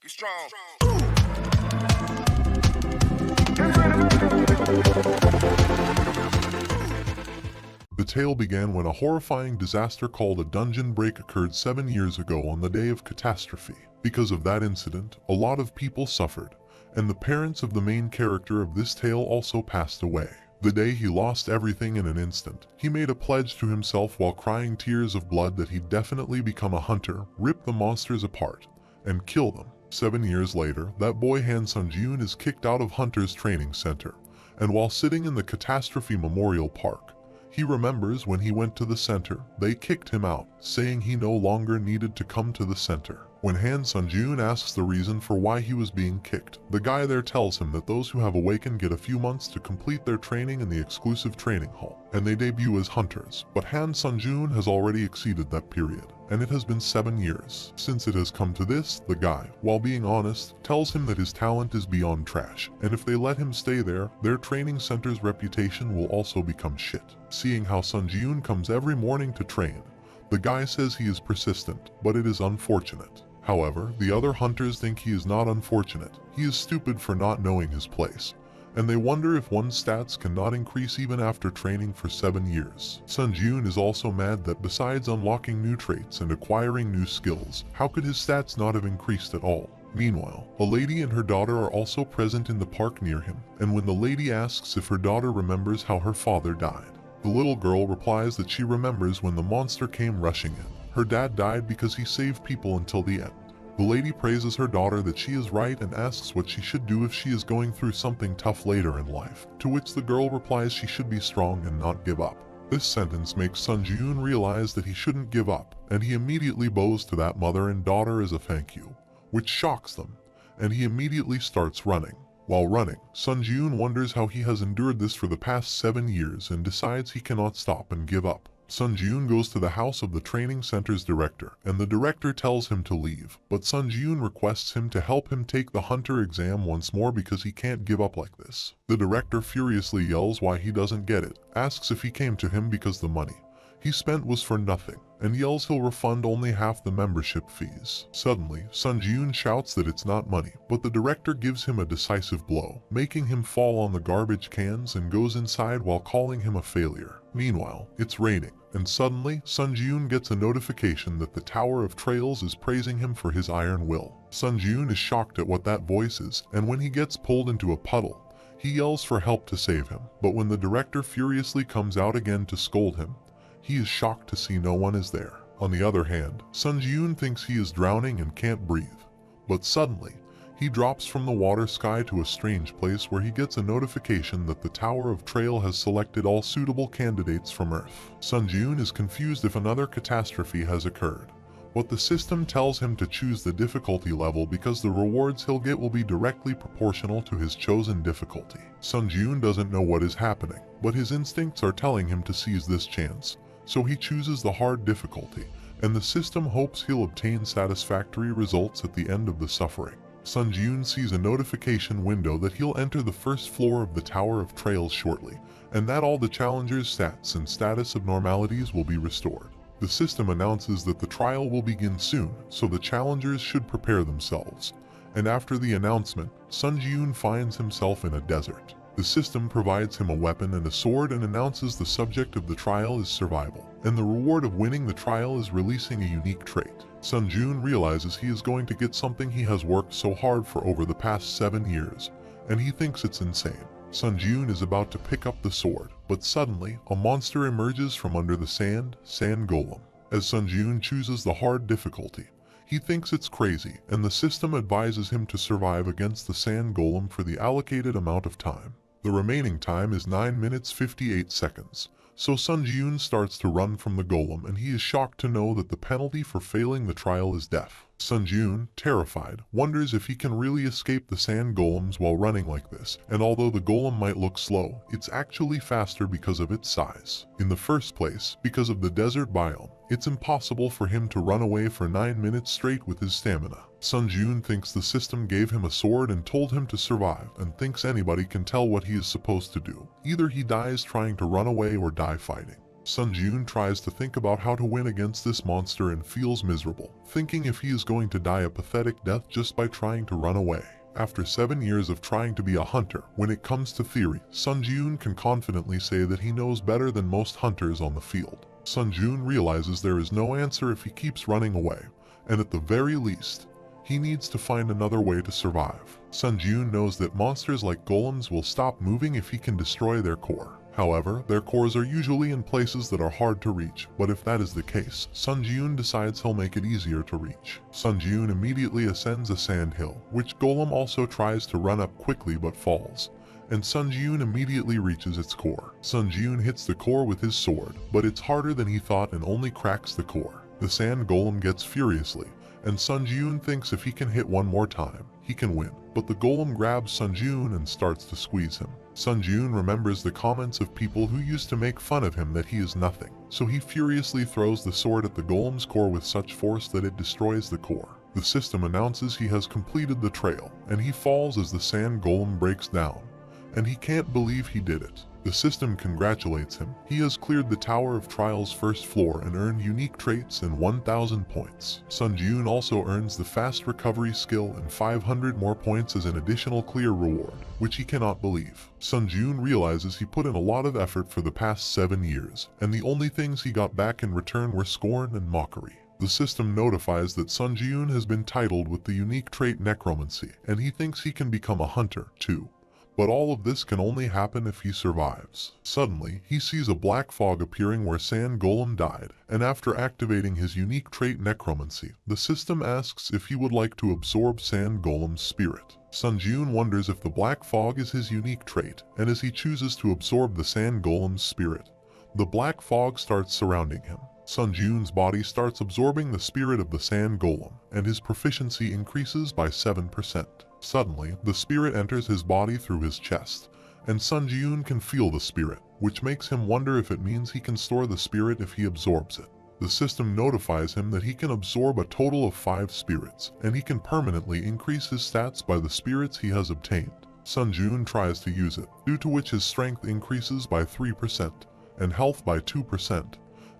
Be strong. The tale began when a horrifying disaster called a dungeon break occurred 7 years ago on the day of catastrophe. Because of that incident, a lot of people suffered, and the parents of the main character of this tale also passed away. The day he lost everything in an instant, he made a pledge to himself while crying tears of blood that he'd definitely become a hunter, rip the monsters apart, and kill them. 7 years later, that boy Han Sunjun is kicked out of Hunter's training center, and while sitting in the Catastrophe Memorial Park, he remembers when he went to the center, they kicked him out, saying he no longer needed to come to the center. When Han Sunjun asks the reason for why he was being kicked, the guy there tells him that those who have awakened get a few months to complete their training in the exclusive training hall, and they debut as hunters. But Han Sunjun has already exceeded that period, and it has been 7 years since it has come to this. The guy, while being honest, tells him that his talent is beyond trash, and if they let him stay there, their training center's reputation will also become shit. Seeing how Sunjun comes every morning to train, the guy says he is persistent, but it is unfortunate. However, the other hunters think he is not unfortunate. He is stupid for not knowing his place, and they wonder if one's stats cannot increase even after training for 7 years. Sunjun is also mad that besides unlocking new traits and acquiring new skills, how could his stats not have increased at all? Meanwhile, a lady and her daughter are also present in the park near him, and when the lady asks if her daughter remembers how her father died, the little girl replies that she remembers when the monster came rushing in. Her dad died because he saved people until the end. The lady praises her daughter that she is right and asks what she should do if she is going through something tough later in life, to which the girl replies she should be strong and not give up. This sentence makes Sunjun realize that he shouldn't give up, and he immediately bows to that mother and daughter as a thank you, which shocks them, and he immediately starts running. While running, Sunjun wonders how he has endured this for the past 7 years and decides he cannot stop and give up. Sunjun goes to the house of the training center's director, and the director tells him to leave, but Sunjun requests him to help him take the hunter exam once more because he can't give up like this. The director furiously yells why he doesn't get it, asks if he came to him because the money he spent was for nothing, and yells he'll refund only half the membership fees. Suddenly, Sunjun shouts that it's not money, but the director gives him a decisive blow, making him fall on the garbage cans and goes inside while calling him a failure. Meanwhile, it's raining, and suddenly, Sunjun gets a notification that the Tower of Trails is praising him for his iron will. Sunjun is shocked at what that voice is, and when he gets pulled into a puddle, he yells for help to save him. But when the director furiously comes out again to scold him, he is shocked to see no one is there. On the other hand, Sunjun thinks he is drowning and can't breathe, but suddenly, he drops from the water sky to a strange place where he gets a notification that the Tower of Trail has selected all suitable candidates from Earth. Sunjun is confused if another catastrophe has occurred, but the system tells him to choose the difficulty level because the rewards he'll get will be directly proportional to his chosen difficulty. Sunjun doesn't know what is happening, but his instincts are telling him to seize this chance, so he chooses the hard difficulty, and the system hopes he'll obtain satisfactory results at the end of the suffering. Sunjun sees a notification window that he'll enter the first floor of the Tower of Trails shortly, and that all the challengers' stats and status abnormalities will be restored. The system announces that the trial will begin soon, so the challengers should prepare themselves, and after the announcement, Sunjun finds himself in a desert. The system provides him a weapon and a sword and announces the subject of the trial is survival, and the reward of winning the trial is releasing a unique trait. Sunjun realizes he is going to get something he has worked so hard for over the past 7 years, and he thinks it's insane. Sunjun is about to pick up the sword, but suddenly, a monster emerges from under the sand golem. As Sunjun chooses the hard difficulty, he thinks it's crazy, and the system advises him to survive against the sand golem for the allocated amount of time. The remaining time is 9 minutes 58 seconds, so Sunjun starts to run from the golem and he is shocked to know that the penalty for failing the trial is death. Sunjun, terrified, wonders if he can really escape the sand golems while running like this, and although the golem might look slow, it's actually faster because of its size. In the first place, because of the desert biome, it's impossible for him to run away for 9 minutes straight with his stamina. Sunjun thinks the system gave him a sword and told him to survive, and thinks anybody can tell what he is supposed to do. Either he dies trying to run away or die fighting. Sun Jun tries to think about how to win against this monster and feels miserable, thinking if he is going to die a pathetic death just by trying to run away. After 7 years of trying to be a hunter, when it comes to theory, Sun Jun can confidently say that he knows better than most hunters on the field. Sun Jun realizes there is no answer if he keeps running away, and at the very least, he needs to find another way to survive. Sun Jun knows that monsters like golems will stop moving if he can destroy their core. However, their cores are usually in places that are hard to reach, but if that is the case, Sun Jun decides he'll make it easier to reach. Sun Jun immediately ascends a sand hill, which Golem also tries to run up quickly but falls, and Sun Jun immediately reaches its core. Sun Jun hits the core with his sword, but it's harder than he thought and only cracks the core. The sand golem gets furiously, and Sun Jun thinks if he can hit one more time, he can win. But the golem grabs Sun Jun and starts to squeeze him. Sun Jun remembers the comments of people who used to make fun of him that he is nothing, so he furiously throws the sword at the golem's core with such force that it destroys the core. The system announces he has completed the trail, and he falls as the sand golem breaks down, and he can't believe he did it. The system congratulates him. He has cleared the Tower of Trial's first floor and earned unique traits and 1,000 points. Sun Jun also earns the fast recovery skill and 500 more points as an additional clear reward, which he cannot believe. Sun Jun realizes he put in a lot of effort for the past 7 years, and the only things he got back in return were scorn and mockery. The system notifies that Sun Jun has been titled with the unique trait Necromancy, and he thinks he can become a hunter, too. But all of this can only happen if he survives. Suddenly, he sees a black fog appearing where Sand Golem died, and after activating his unique trait Necromancy, the system asks if he would like to absorb Sand Golem's spirit. Sun Jun wonders if the black fog is his unique trait, and as he chooses to absorb the Sand Golem's spirit, the black fog starts surrounding him. Sun Jun's body starts absorbing the spirit of the Sand Golem, and his proficiency increases by 7%. Suddenly, the spirit enters his body through his chest, and Sun Jun can feel the spirit, which makes him wonder if it means he can store the spirit if he absorbs it. The system notifies him that he can absorb a total of 5 spirits, and he can permanently increase his stats by the spirits he has obtained. Sun Jun tries to use it, due to which his strength increases by 3%, and health by 2%.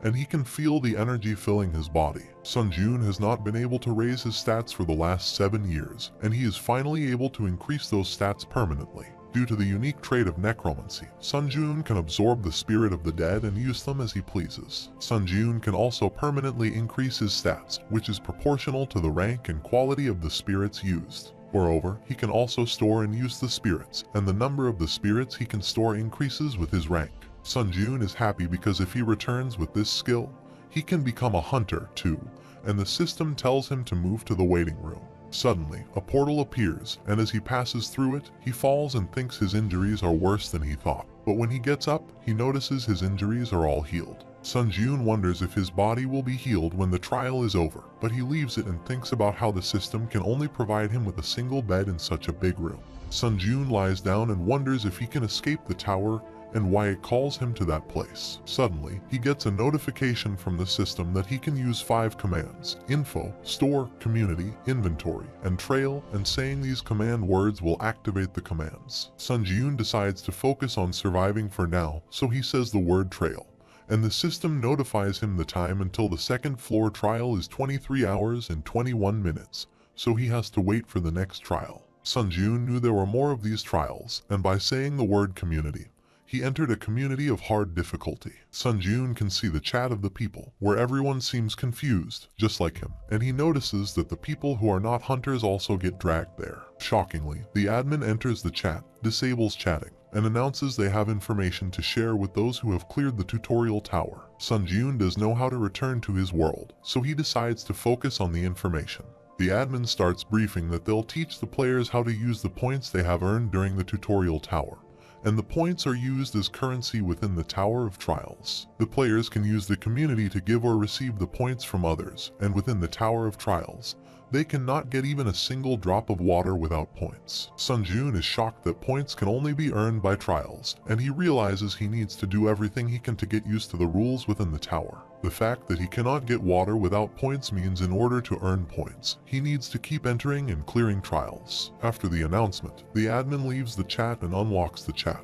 And he can feel the energy filling his body. Sun Jun has not been able to raise his stats for the last 7 years, and he is finally able to increase those stats permanently. Due to the unique trait of necromancy, Sun Jun can absorb the spirit of the dead and use them as he pleases. Sun Jun can also permanently increase his stats, which is proportional to the rank and quality of the spirits used. Moreover, he can also store and use the spirits, and the number of the spirits he can store increases with his rank. Sun Jun is happy because if he returns with this skill, he can become a hunter too, and the system tells him to move to the waiting room. Suddenly, a portal appears, and as he passes through it, he falls and thinks his injuries are worse than he thought. But when he gets up, he notices his injuries are all healed. Sun Jun wonders if his body will be healed when the trial is over, but he leaves it and thinks about how the system can only provide him with a single bed in such a big room. Sun Jun lies down and wonders if he can escape the tower and why it calls him to that place. Suddenly, he gets a notification from the system that he can use 5 commands: info, store, community, inventory, and trail, and saying these command words will activate the commands. Sun Jun decides to focus on surviving for now, so he says the word trail, and the system notifies him the time until the second floor trial is 23 hours and 21 minutes, so he has to wait for the next trial. Sun Jun knew there were more of these trials, and by saying the word community, he entered a community of hard difficulty. Sun Jun can see the chat of the people, where everyone seems confused, just like him, and he notices that the people who are not hunters also get dragged there. Shockingly, the admin enters the chat, disables chatting, and announces they have information to share with those who have cleared the tutorial tower. Sun Jun does know how to return to his world, so he decides to focus on the information. The admin starts briefing that they'll teach the players how to use the points they have earned during the tutorial tower, and the points are used as currency within the Tower of Trials. The players can use the community to give or receive the points from others, and within the Tower of Trials, they cannot get even a single drop of water without points. Sun Jun is shocked that points can only be earned by trials, and he realizes he needs to do everything he can to get used to the rules within the tower. The fact that he cannot get water without points means in order to earn points, he needs to keep entering and clearing trials. After the announcement, the admin leaves the chat and unlocks the chat.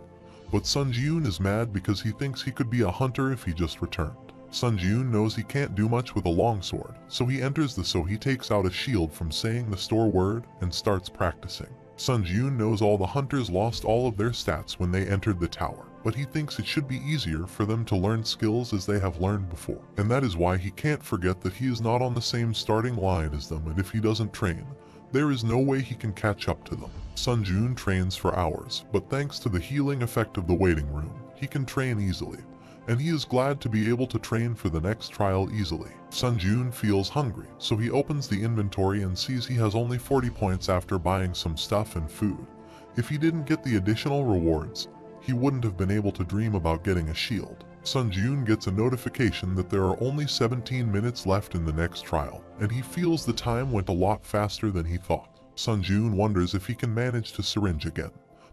But Sun Ji-yoon is mad because he thinks he could be a hunter if he just returned. Sun Ji-yoon knows he can't do much with a longsword, so he enters he takes out a shield from saying the store word and starts practicing. Sun Ji-yoon knows all the hunters lost all of their stats when they entered the tower, but he thinks it should be easier for them to learn skills as they have learned before. And that is why he can't forget that he is not on the same starting line as them, and if he doesn't train, there is no way he can catch up to them. Sun Ji-yoon trains for hours, but thanks to the healing effect of the waiting room, he can train easily, and he is glad to be able to train for the next trial easily. Sun Ji-yoon feels hungry, so he opens the inventory and sees he has only 40 points after buying some stuff and food. If he didn't get the additional rewards, he wouldn't have been able to dream about getting a shield. Sun Ji-yoon gets a notification that there are only 17 minutes left in the next trial, and he feels the time went a lot faster than he thought. Sun Ji-yoon wonders if he can manage to syringe again,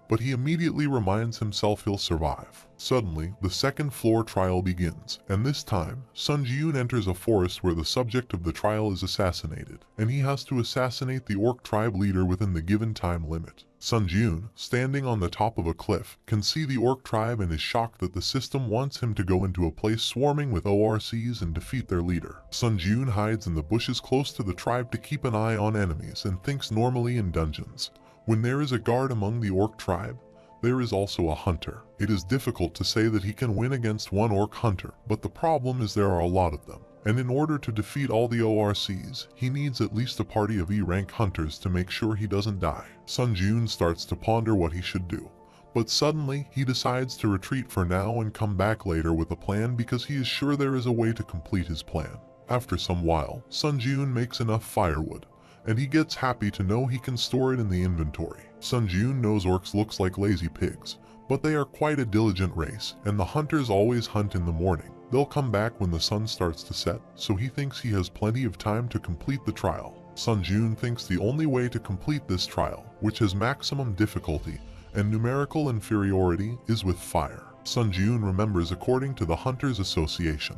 but he immediately reminds himself he'll survive. Suddenly, the second floor trial begins, and this time, Sun Ji-yoon enters a forest where the subject of the trial is assassinated, and he has to assassinate the orc tribe leader within the given time limit. Sun Ji-yoon, standing on the top of a cliff, can see the orc tribe and is shocked that the system wants him to go into a place swarming with ORCs and defeat their leader. Sun Ji-yoon hides in the bushes close to the tribe to keep an eye on enemies and thinks normally in dungeons. When there is a guard among the orc tribe, there is also a hunter. It is difficult to say that he can win against one orc hunter, but the problem is there are a lot of them. And in order to defeat all the ORCs, he needs at least a party of E-rank hunters to make sure he doesn't die. Sun Ji-yoon starts to ponder what he should do, but suddenly he decides to retreat for now and come back later with a plan because he is sure there is a way to complete his plan. After some while, Sun Ji-yoon makes enough firewood, and he gets happy to know he can store it in the inventory. Sun Ji-yoon knows orcs looks like lazy pigs, but they are quite a diligent race, and the hunters always hunt in the morning. They'll come back when the sun starts to set, so he thinks he has plenty of time to complete the trial. Sun Ji-yoon thinks the only way to complete this trial, which has maximum difficulty and numerical inferiority, is with fire. Sun Ji-yoon remembers according to the Hunters Association,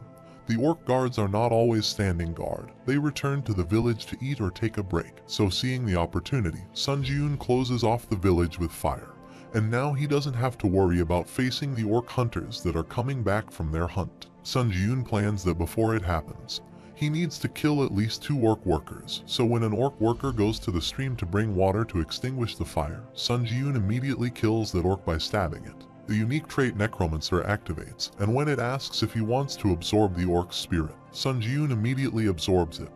the orc guards are not always standing guard. They return to the village to eat or take a break. So seeing the opportunity, Sun Ji-yoon closes off the village with fire. And now he doesn't have to worry about facing the orc hunters that are coming back from their hunt. Sun Ji-yoon plans that before it happens, he needs to kill at least 2 orc workers. So when an orc worker goes to the stream to bring water to extinguish the fire, Sun Ji-yoon immediately kills that orc by stabbing it. The unique trait Necromancer activates, and when it asks if he wants to absorb the orc's spirit, Sun Ji-yoon immediately absorbs it,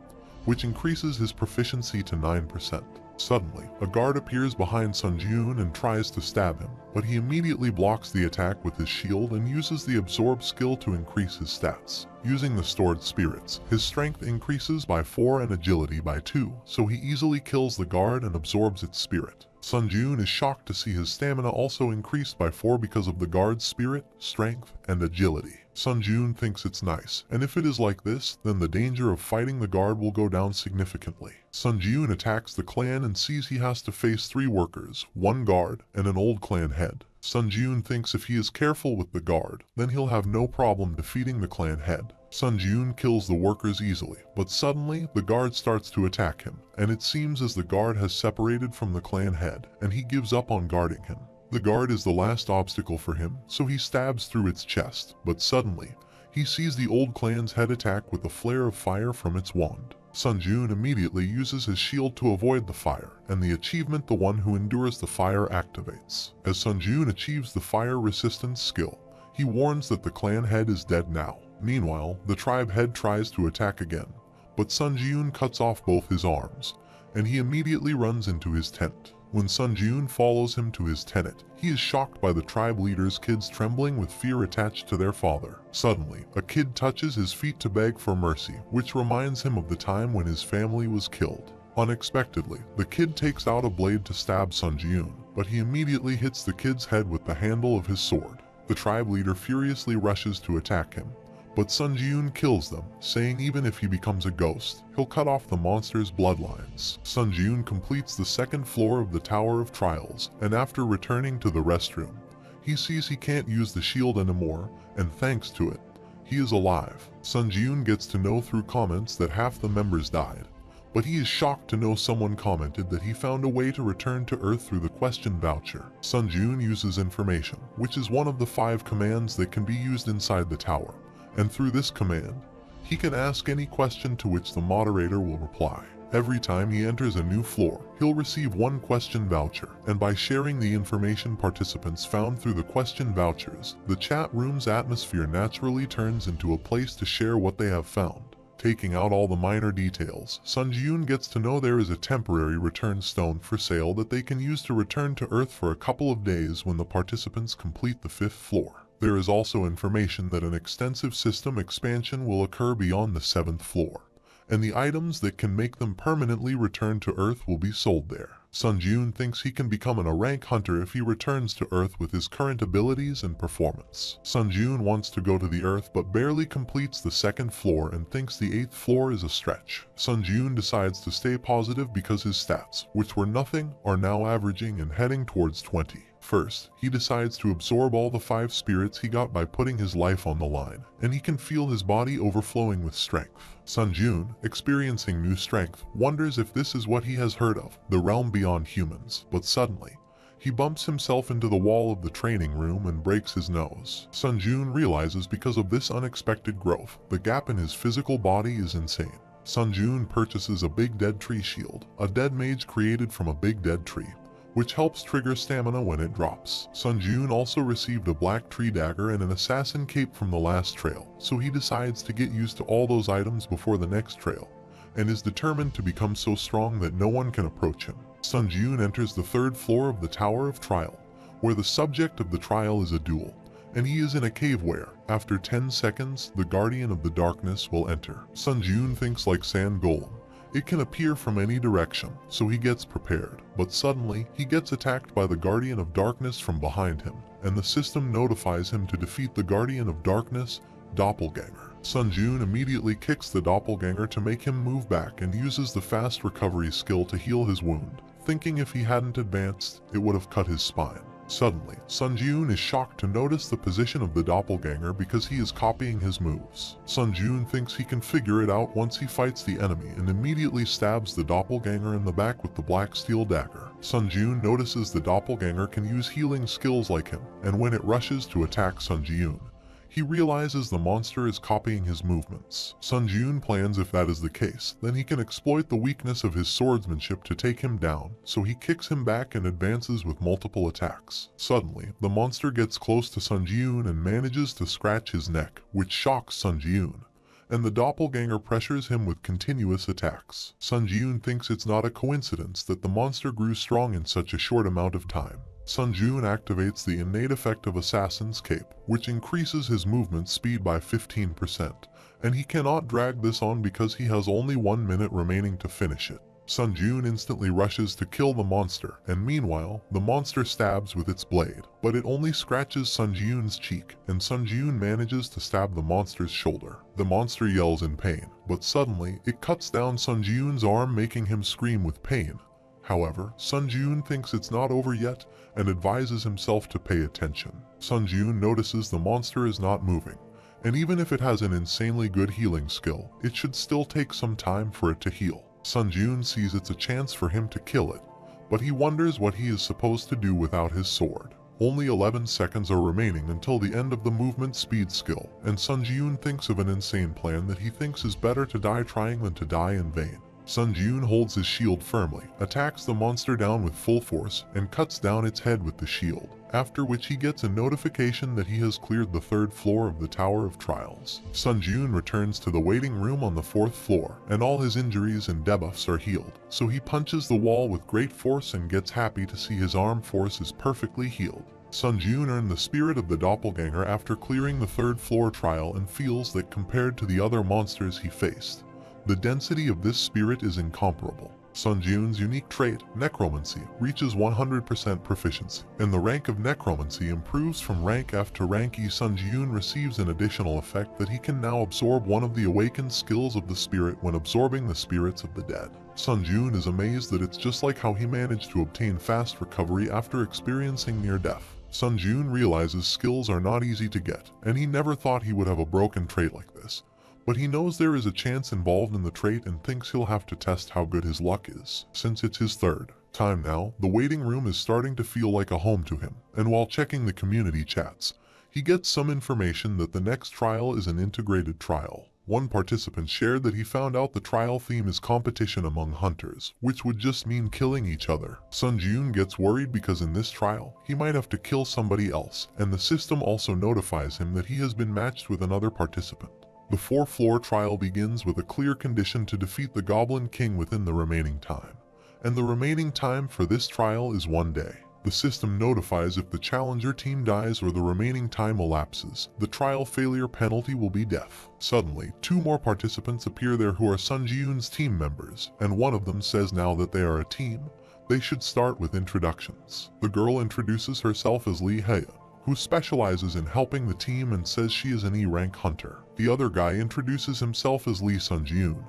which increases his proficiency to 9%. Suddenly, a guard appears behind Sun Ji-yoon and tries to stab him, but he immediately blocks the attack with his shield and uses the absorb skill to increase his stats. Using the stored spirits, his strength increases by 4 and agility by 2, so he easily kills the guard and absorbs its spirit. Sun Ji-yoon is shocked to see his stamina also increased by 4 because of the guard's spirit, strength, and agility. Sun Ji-yoon thinks it's nice, and if it is like this, then the danger of fighting the guard will go down significantly. Sun Ji-yoon attacks the clan and sees he has to face 3 workers, 1 guard, and an old clan head. Sun Ji-yoon thinks if he is careful with the guard, then he'll have no problem defeating the clan head. Sun Ji-yoon kills the workers easily, but suddenly the guard starts to attack him, and it seems as the guard has separated from the clan head, and he gives up on guarding him. The guard is the last obstacle for him, so he stabs through its chest, but suddenly, he sees the old clan's head attack with a flare of fire from its wand. Sun Ji-yoon immediately uses his shield to avoid the fire, and the achievement the one who endures the fire activates. As Sun Ji-yoon achieves the fire resistance skill, he warns that the clan head is dead now. Meanwhile, the tribe head tries to attack again, but Sun Ji-yoon cuts off both his arms, and he immediately runs into his tent. When Sun Ji-yoon follows him to his tent, he is shocked by the tribe leader's kids trembling with fear attached to their father. Suddenly, a kid touches his feet to beg for mercy, which reminds him of the time when his family was killed. Unexpectedly, the kid takes out a blade to stab Sun Ji-yoon, but he immediately hits the kid's head with the handle of his sword. The tribe leader furiously rushes to attack him, but Sun Ji-yoon kills them, saying even if he becomes a ghost, he'll cut off the monster's bloodlines. Sun Ji-yoon completes the 2nd floor of the Tower of Trials, and after returning to the restroom, he sees he can't use the shield anymore, and thanks to it, he is alive. Sun Ji-yoon gets to know through comments that half the members died, but he is shocked to know someone commented that he found a way to return to Earth through the question voucher. Sun Jun uses information, which is one of the 5 commands that can be used inside the tower, and through this command, he can ask any question to which the moderator will reply. Every time he enters a new floor, he'll receive 1 question voucher, and by sharing the information participants found through the question vouchers, the chat room's atmosphere naturally turns into a place to share what they have found. Taking out all the minor details, Sun Jun gets to know there is a temporary return stone for sale that they can use to return to Earth for a couple of days when the participants complete the 5th floor. There is also information that an extensive system expansion will occur beyond the 7th floor, and the items that can make them permanently return to Earth will be sold there. Sun Jun thinks he can become a rank hunter if he returns to Earth with his current abilities and performance. Sun Jun wants to go to the Earth but barely completes the 2nd floor and thinks the 8th floor is a stretch. Sun Jun decides to stay positive because his stats, which were nothing, are now averaging and heading towards 20. First, he decides to absorb all the 5 spirits he got by putting his life on the line, and he can feel his body overflowing with strength. Sun Jun, experiencing new strength, wonders if this is what he has heard of, the realm beyond humans, but suddenly, he bumps himself into the wall of the training room and breaks his nose. Sun Jun realizes because of this unexpected growth, the gap in his physical body is insane. Sun Jun purchases a big dead tree shield, a dead mage created from a big dead tree, which helps trigger stamina when it drops. Sun Jun also received a black tree dagger and an assassin cape from the last trail, so he decides to get used to all those items before the next trail, and is determined to become so strong that no one can approach him. Sun Jun enters the 3rd floor of the Tower of Trial, where the subject of the trial is a duel, and he is in a cave where, after 10 seconds, the Guardian of the Darkness will enter. Sun Jun thinks like Sand Golem. It can appear from any direction, so he gets prepared. But suddenly, he gets attacked by the Guardian of Darkness from behind him, and the system notifies him to defeat the Guardian of Darkness, Doppelganger. Sun Jun immediately kicks the Doppelganger to make him move back and uses the fast recovery skill to heal his wound, thinking if he hadn't advanced, it would have cut his spine. Suddenly, Sun Jun is shocked to notice the position of the doppelganger because he is copying his moves. Sun Jun thinks he can figure it out once he fights the enemy and immediately stabs the doppelganger in the back with the black steel dagger. Sun Jun notices the doppelganger can use healing skills like him, and when it rushes to attack Sun Jun, he realizes the monster is copying his movements. Sun Jun plans if that is the case, then he can exploit the weakness of his swordsmanship to take him down, so he kicks him back and advances with multiple attacks. Suddenly, the monster gets close to Sun Jun and manages to scratch his neck, which shocks Sun Jun, and the doppelganger pressures him with continuous attacks. Sun Jun thinks it's not a coincidence that the monster grew strong in such a short amount of time. Sun Jun activates the innate effect of Assassin's Cape, which increases his movement speed by 15%, and he cannot drag this on because he has only 1 minute remaining to finish it. Sun Jun instantly rushes to kill the monster, and meanwhile, the monster stabs with its blade, but it only scratches Sun Jun's cheek, and Sun Jun manages to stab the monster's shoulder. The monster yells in pain, but suddenly, it cuts down Sun Jun's arm, making him scream with pain. However, Sun Jun thinks it's not over yet and advises himself to pay attention. Sun Jun notices the monster is not moving, and even if it has an insanely good healing skill, it should still take some time for it to heal. Sun Jun sees it's a chance for him to kill it, but he wonders what he is supposed to do without his sword. Only 11 seconds are remaining until the end of the movement speed skill, and Sun Jun thinks of an insane plan that he thinks is better to die trying than to die in vain. Sun Jun holds his shield firmly, attacks the monster down with full force, and cuts down its head with the shield, after which he gets a notification that he has cleared the 3rd floor of the Tower of Trials. Sun Jun returns to the waiting room on the 4th floor, and all his injuries and debuffs are healed, so he punches the wall with great force and gets happy to see his arm force is perfectly healed. Sun Jun earned the spirit of the doppelganger after clearing the 3rd floor trial and feels that compared to the other monsters he faced, the density of this spirit is incomparable. Sun Jun's unique trait, necromancy, reaches 100% proficiency, and the rank of necromancy improves from rank F to rank E. Sun Jun receives an additional effect that he can now absorb one of the awakened skills of the spirit when absorbing the spirits of the dead. Sun Jun is amazed that it's just like how he managed to obtain fast recovery after experiencing near death. Sun Jun realizes skills are not easy to get, and he never thought he would have a broken trait like this. but he knows there is a chance involved in the trait and thinks he'll have to test how good his luck is, since it's his third time now. The waiting room is starting to feel like a home to him, and while checking the community chats, he gets some information that the next trial is an integrated trial. One participant shared that he found out the trial theme is competition among hunters, which would just mean killing each other. Sun Ji-yoon gets worried because in this trial, he might have to kill somebody else, and the system also notifies him that he has been matched with another participant. The 4-floor trial begins with a clear condition to defeat the Goblin King within the remaining time, and the remaining time for this trial is 1 day. The system notifies if the challenger team dies or the remaining time elapses. The trial failure penalty will be death. Suddenly, 2 more participants appear there who are Sun Ji-yoon's team members, and one of them says now that they are a team, they should start with introductions. The girl introduces herself as Lee Hae, who specializes in helping the team and says she is an E-rank hunter. The other guy introduces himself as Lee Sun Ji-yoon,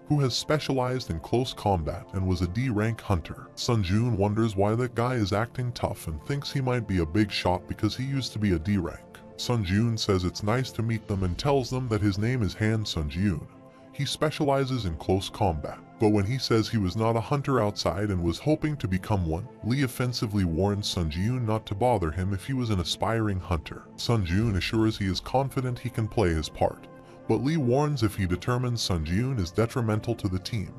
who has specialized in close combat and was a D-rank hunter. Sun Ji-yoon wonders why that guy is acting tough and thinks he might be a big shot because he used to be a D-rank. Sun Ji-yoon says it's nice to meet them and tells them that his name is Han Sun Ji-yoon. He specializes in close combat, but when he says he was not a hunter outside and was hoping to become one, Lee offensively warns Sun Ji-yoon not to bother him if he was an aspiring hunter. Sun Ji-yoon assures he is confident he can play his part, but Lee warns if he determines Sun Ji-yoon is detrimental to the team,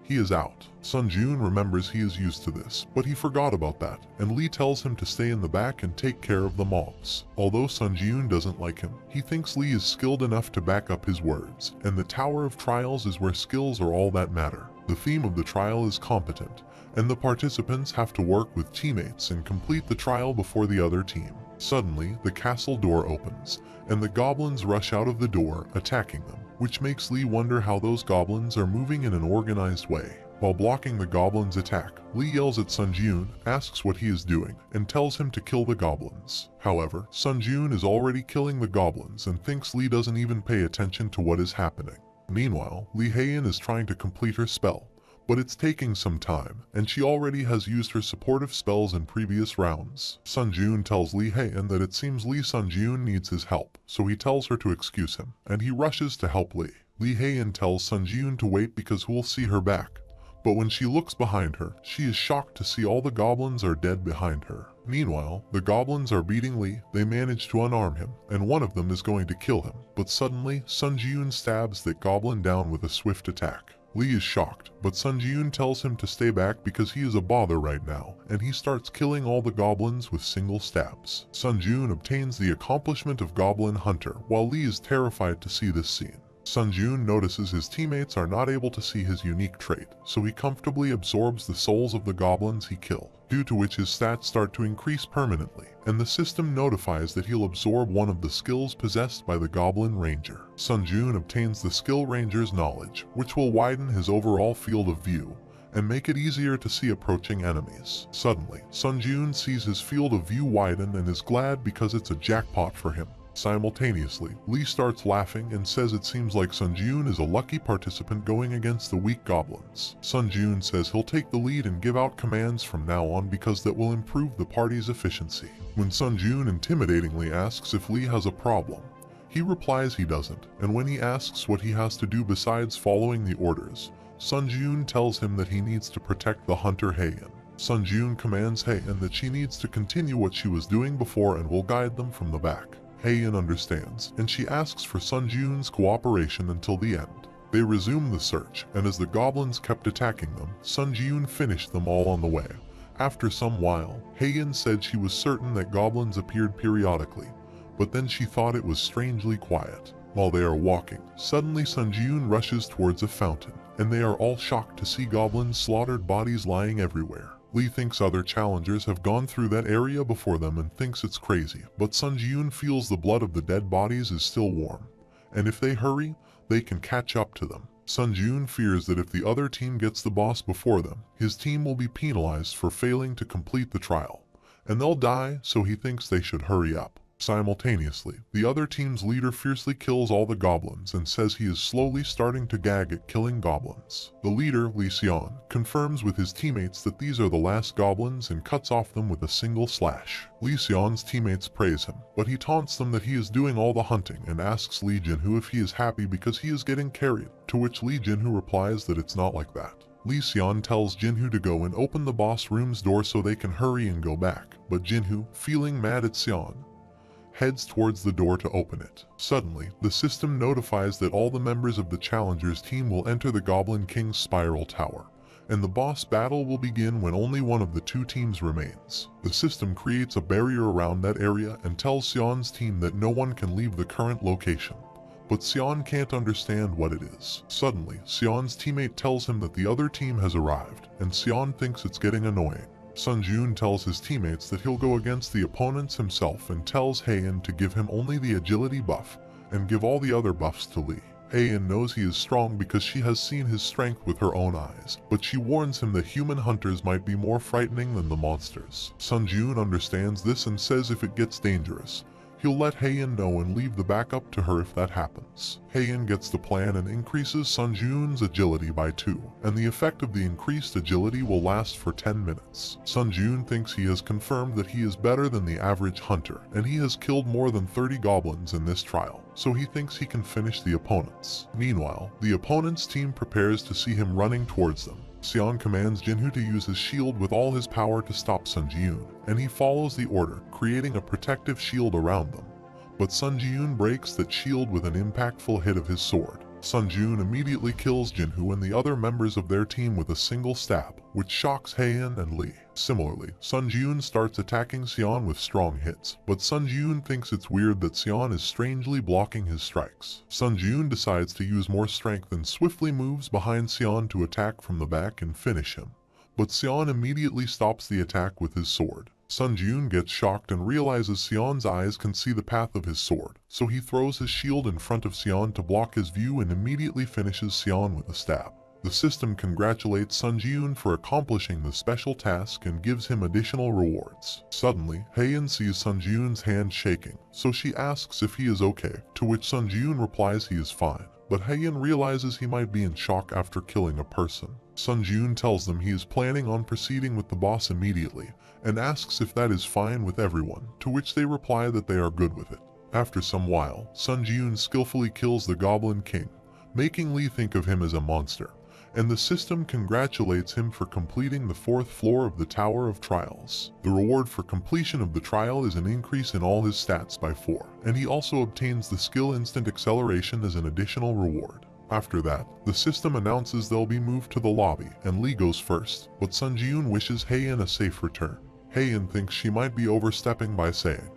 he is out. Sun Ji-yoon remembers he is used to this, but he forgot about that, and Lee tells him to stay in the back and take care of the mobs. Although Sun Ji-yoon doesn't like him, he thinks Lee is skilled enough to back up his words, and the Tower of Trials is where skills are all that matter. The theme of the trial is competent, and the participants have to work with teammates and complete the trial before the other team. Suddenly, the castle door opens, and the goblins rush out of the door, attacking them, which makes Lee wonder how those goblins are moving in an organized way. While blocking the goblins' attack, Lee yells at Sun Ji-yoon, asks what he is doing, and tells him to kill the goblins. However, Sun Ji-yoon is already killing the goblins and thinks Lee doesn't even pay attention to what is happening. Meanwhile, Lee Hae-in is trying to complete her spell, but it's taking some time, and she already has used her supportive spells in previous rounds. Sun Ji-yoon tells Lee Hae-in that it seems Lee Sun Ji-yoon needs his help, so he tells her to excuse him, and he rushes to help Lee. Lee Hae-in tells Sun Ji-yoon to wait because we'll see her back, but when she looks behind her, she is shocked to see all the goblins are dead behind her. Meanwhile, the goblins are beating Lee. They manage to unarm him, and one of them is going to kill him, but suddenly, Sun Ji-yoon stabs that goblin down with a swift attack. Lee is shocked, but Sun Ji-yoon tells him to stay back because he is a bother right now, and he starts killing all the goblins with single stabs. Sun Ji-yoon obtains the accomplishment of Goblin Hunter, while Lee is terrified to see this scene. Sun Ji-yoon notices his teammates are not able to see his unique trait, so he comfortably absorbs the souls of the goblins he killed, due to which his stats start to increase permanently, and the system notifies that he'll absorb one of the skills possessed by the Goblin Ranger. Sun Ji-yoon obtains the skill Ranger's knowledge, which will widen his overall field of view and make it easier to see approaching enemies. Suddenly, Sun Ji-yoon sees his field of view widen and is glad because it's a jackpot for him. Simultaneously, Lee starts laughing and says it seems like Sun Ji-yoon is a lucky participant going against the weak goblins. Sun Ji-yoon says he'll take the lead and give out commands from now on because that will improve the party's efficiency. When Sun Ji-yoon intimidatingly asks if Lee has a problem, he replies he doesn't, and when he asks what he has to do besides following the orders, Sun Ji-yoon tells him that he needs to protect the hunter Hae-in. Sun Ji-yoon commands Hae-in that she needs to continue what she was doing before and will guide them from the back. Hae-in understands, and she asks for Sun Ji-yoon's cooperation until the end. They resume the search, and as the goblins kept attacking them, Sun Ji-yoon finished them all on the way. After some while, Hae-in said she was certain that goblins appeared periodically, but then she thought it was strangely quiet. While they are walking, suddenly Sun Ji-yoon rushes towards a fountain, and they are all shocked to see goblins' slaughtered bodies lying everywhere. Lee thinks other challengers have gone through that area before them and thinks it's crazy, but Sun Ji-yoon feels the blood of the dead bodies is still warm, and if they hurry, they can catch up to them. Sun Ji-yoon fears that if the other team gets the boss before them, his team will be penalized for failing to complete the trial, and they'll die, so he thinks they should hurry up. Simultaneously, the other team's leader fiercely kills all the goblins and says he is slowly starting to gag at killing goblins. The leader, Lee Xian, confirms with his teammates that these are the last goblins and cuts off them with a single slash. Lee Xian's teammates praise him, but he taunts them that he is doing all the hunting and asks Lee Jinhu if he is happy because he is getting carried, to which Lee Jinhu replies that it's not like that. Lee Xian tells Jinhu to go and open the boss room's door so they can hurry and go back, but Jinhu, feeling mad at Xian, heads towards the door to open it. Suddenly, the system notifies that all the members of the Challengers team will enter the Goblin King's Spiral Tower, and the boss battle will begin when only one of the two teams remains. The system creates a barrier around that area and tells Xian's team that no one can leave the current location. But Xian can't understand what it is. Suddenly, Xian's teammate tells him that the other team has arrived, and Xian thinks it's getting annoying. Sun Jun tells his teammates that he'll go against the opponents himself and tells Heian to give him only the agility buff and give all the other buffs to Lee. Heian knows he is strong because she has seen his strength with her own eyes, but she warns him that human hunters might be more frightening than the monsters. Sun Jun understands this and says if it gets dangerous, he'll let Heian know and leave the backup to her if that happens. Heian gets the plan and increases Sun Jun's agility by 2, and the effect of the increased agility will last for 10 minutes. Sun Jun thinks he has confirmed that he is better than the average hunter, and he has killed more than 30 goblins in this trial, so he thinks he can finish the opponents. Meanwhile, the opponent's team prepares to see him running towards them. Xian commands Jinhu to use his shield with all his power to stop Sun Ji-yoon, and he follows the order, creating a protective shield around them. But Sun Ji-yoon breaks that shield with an impactful hit of his sword. Sun Jun immediately kills Jinhu and the other members of their team with a single stab, which shocks Heian and Lee. Similarly, Sun Ji-yoon starts attacking Xian with strong hits, but Sun Ji-yoon thinks it's weird that Xian is strangely blocking his strikes. Sun Ji-yoon decides to use more strength and swiftly moves behind Xian to attack from the back and finish him. But Xian immediately stops the attack with his sword. Sun Ji-yoon gets shocked and realizes Xian's eyes can see the path of his sword, so he throws his shield in front of Xian to block his view and immediately finishes Xian with a stab. The system congratulates Sun Ji-yoon for accomplishing the special task and gives him additional rewards. Suddenly, Heian sees Sun Ji-yoon's hand shaking, so she asks if he is okay, to which Sun Ji-yoon replies he is fine. But Heian realizes he might be in shock after killing a person. Sun Ji-yoon tells them he is planning on proceeding with the boss immediately, and asks if that is fine with everyone, to which they reply that they are good with it. After some while, Sun Ji-yoon skillfully kills the Goblin King, making Lee think of him as a monster, and the system congratulates him for completing the 4th floor of the Tower of Trials. The reward for completion of the trial is an increase in all his stats by 4, and he also obtains the skill Instant Acceleration as an additional reward. After that, the system announces they'll be moved to the lobby, and Lee goes first, but Sun Ji-yoon wishes Heian a safe return. Heian thinks she might be overstepping by saying,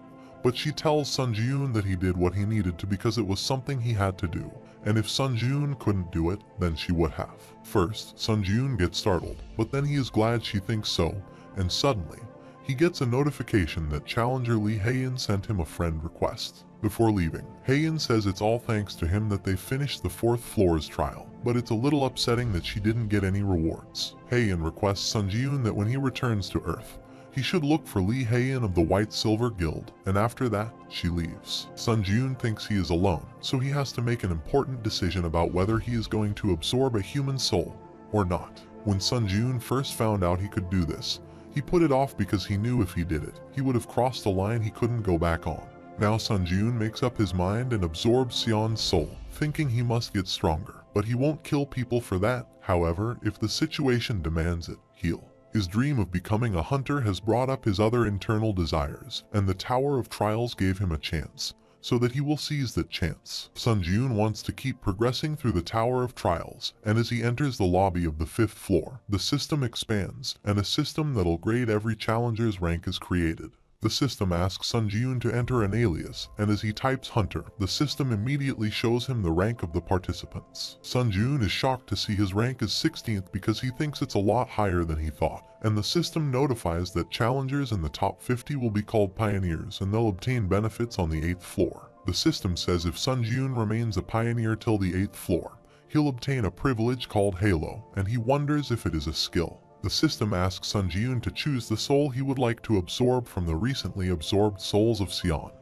but she tells Sun Ji-yoon that he did what he needed to because it was something he had to do, and if Sun Ji-yoon couldn't do it, then she would have. First, Sun Ji-yoon gets startled, but then he is glad she thinks so, and suddenly, he gets a notification that Challenger Lee Heian sent him a friend request. Before leaving, Heian says it's all thanks to him that they finished the 4th floor's trial, but it's a little upsetting that she didn't get any rewards. Heian requests Sun Ji-yoon that when he returns to Earth, he should look for Lee Heian of the White Silver Guild, and after that, she leaves. Sun Ji-yoon thinks he is alone, so he has to make an important decision about whether he is going to absorb a human soul or not. When Sun Ji-yoon first found out he could do this, he put it off because he knew if he did it, he would have crossed a line he couldn't go back on. Now Sun Ji-yoon makes up his mind and absorbs Xian's soul, thinking he must get stronger, but he won't kill people for that. However, if the situation demands it, he'll. His dream of becoming a hunter has brought up his other internal desires, and the Tower of Trials gave him a chance, so that he will seize that chance. Sun Ji-yoon wants to keep progressing through the Tower of Trials, and as he enters the lobby of the 5th floor, the system expands, and a system that'll grade every challenger's rank is created. The system asks Sun Ji-yoon to enter an alias, and as he types Hunter, the system immediately shows him the rank of the participants. Sun Ji-yoon is shocked to see his rank is 16th because he thinks it's a lot higher than he thought, and the system notifies that challengers in the top 50 will be called pioneers and they'll obtain benefits on the 8th floor. The system says if Sun Ji-yoon remains a pioneer till the 8th floor, he'll obtain a privilege called Halo, and he wonders if it is a skill. The system asks Sun Ji-yoon to choose the soul he would like to absorb from the recently absorbed souls of Xian.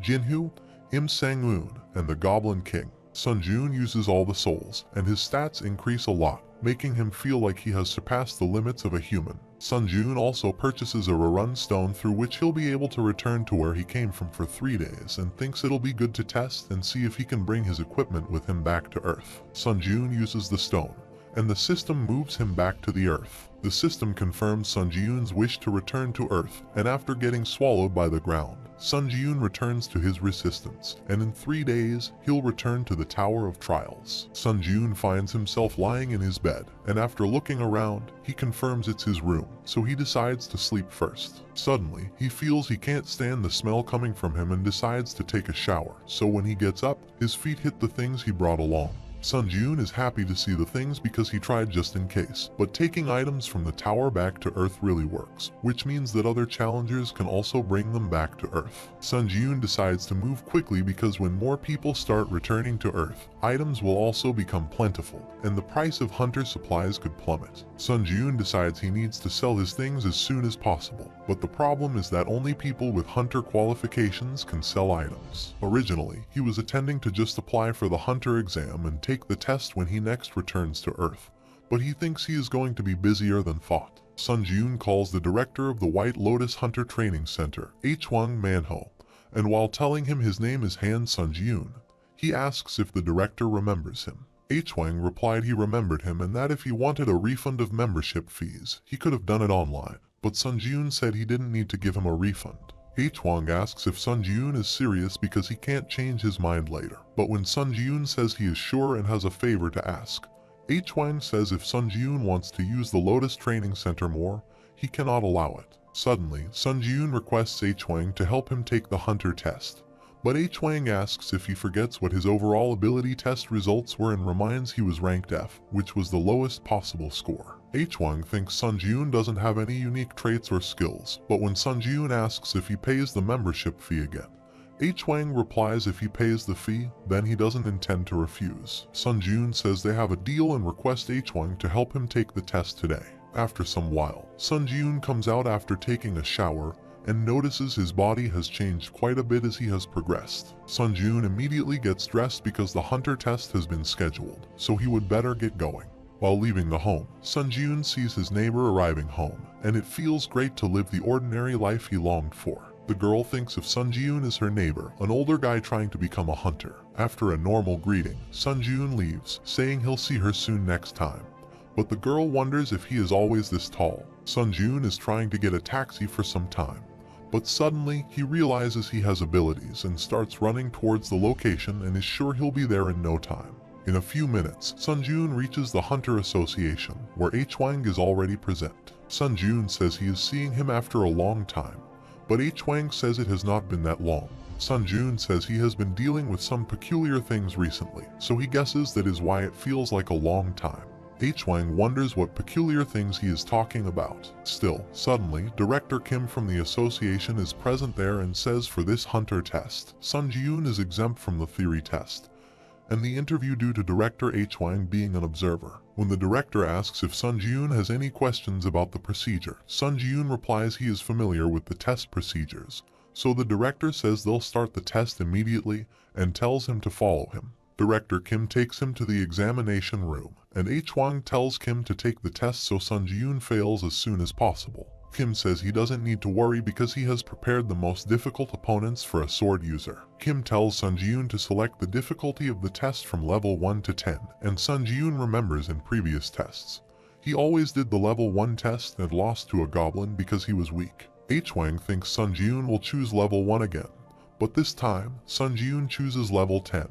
Jinhu, Im Sang-moon, and the Goblin King. Sun Jun uses all the souls, and his stats increase a lot, making him feel like he has surpassed the limits of a human. Sun Jun also purchases a rerun stone through which he'll be able to return to where he came from for 3 days and thinks it'll be good to test and see if he can bring his equipment with him back to Earth. Sun Jun uses the stone, and the system moves him back to the Earth. The system confirms Sun Ji-yoon's wish to return to Earth, and after getting swallowed by the ground, Sun Ji-yoon returns to his resistance, and in 3 days, he'll return to the Tower of Trials. Sun Ji-yoon finds himself lying in his bed, and after looking around, he confirms it's his room, so he decides to sleep first. Suddenly, he feels he can't stand the smell coming from him and decides to take a shower, so when he gets up, his feet hit the things he brought along. Sun Ji-yoon is happy to see the things because he tried just in case, but taking items from the tower back to Earth really works, which means that other challengers can also bring them back to Earth. Sun Ji-yoon decides to move quickly because when more people start returning to Earth, items will also become plentiful, and the price of hunter supplies could plummet. Sun Ji-yoon decides he needs to sell his things as soon as possible, but the problem is that only people with hunter qualifications can sell items. Originally, he was intending to just apply for the hunter exam and take the test when he next returns to Earth, but he thinks he is going to be busier than thought. Sun Ji-yoon calls the director of the White Lotus Hunter Training Center, Hwang Manhwa, and while telling him his name is Han Sun Ji-yoon, he asks if the director remembers him. Hwang replied he remembered him and that if he wanted a refund of membership fees, he could have done it online, but Sun Ji-yoon said he didn't need to give him a refund. Hwang asks if Sun Ji-yoon is serious because he can't change his mind later, but when Sun Ji-yoon says he is sure and has a favor to ask, Hwang says if Sun Ji-yoon wants to use the Lotus Training Center more, he cannot allow it. Suddenly, Sun Ji-yoon requests Hwang to help him take the hunter test, but Hwang asks if he forgets what his overall ability test results were and reminds he was ranked F, which was the lowest possible score. Hwang thinks Sun Ji-yoon doesn't have any unique traits or skills, but when Sun Ji-yoon asks if he pays the membership fee again, Hwang replies if he pays the fee, then he doesn't intend to refuse. Sun Ji-yoon says they have a deal and requests Hwang to help him take the test today. After some while, Sun Ji-yoon comes out after taking a shower and notices his body has changed quite a bit as he has progressed. Sun Ji-yoon immediately gets dressed because the hunter test has been scheduled, so he would better get going. While leaving the home, Sun Ji-yoon sees his neighbor arriving home, and it feels great to live the ordinary life he longed for. The girl thinks of Sun Ji-yoon as her neighbor, an older guy trying to become a hunter. After a normal greeting, Sun Ji-yoon leaves, saying he'll see her soon next time. But the girl wonders if he is always this tall. Sun Ji-yoon is trying to get a taxi for some time, but suddenly he realizes he has abilities and starts running towards the location and is sure he'll be there in no time. In a few minutes, Sun Ji-yoon reaches the Hunter Association, where Hwang is already present. Sun Ji-yoon says he is seeing him after a long time, but Hwang says it has not been that long. Sun Ji-yoon says he has been dealing with some peculiar things recently, so he guesses that is why it feels like a long time. Hwang wonders what peculiar things he is talking about. Still, suddenly, Director Kim from the association is present there and says for this hunter test, Sun Ji-yoon is exempt from the theory test, and the interview due to Director Hwang being an observer. When the director asks if Sun Ji-yoon has any questions about the procedure, Sun Ji-yoon replies he is familiar with the test procedures, so the director says they'll start the test immediately and tells him to follow him. Director Kim takes him to the examination room, and Hwang tells Kim to take the test so Sun Ji-yoon fails as soon as possible. Kim says he doesn't need to worry because he has prepared the most difficult opponents for a sword user. Kim tells Sun Ji-yoon to select the difficulty of the test from level 1 to 10, and Sun Ji-yoon remembers in previous tests. He always did the level 1 test and lost to a goblin because he was weak. Hwang thinks Sun Ji-yoon will choose level 1 again, but this time, Sun Ji-yoon chooses level 10,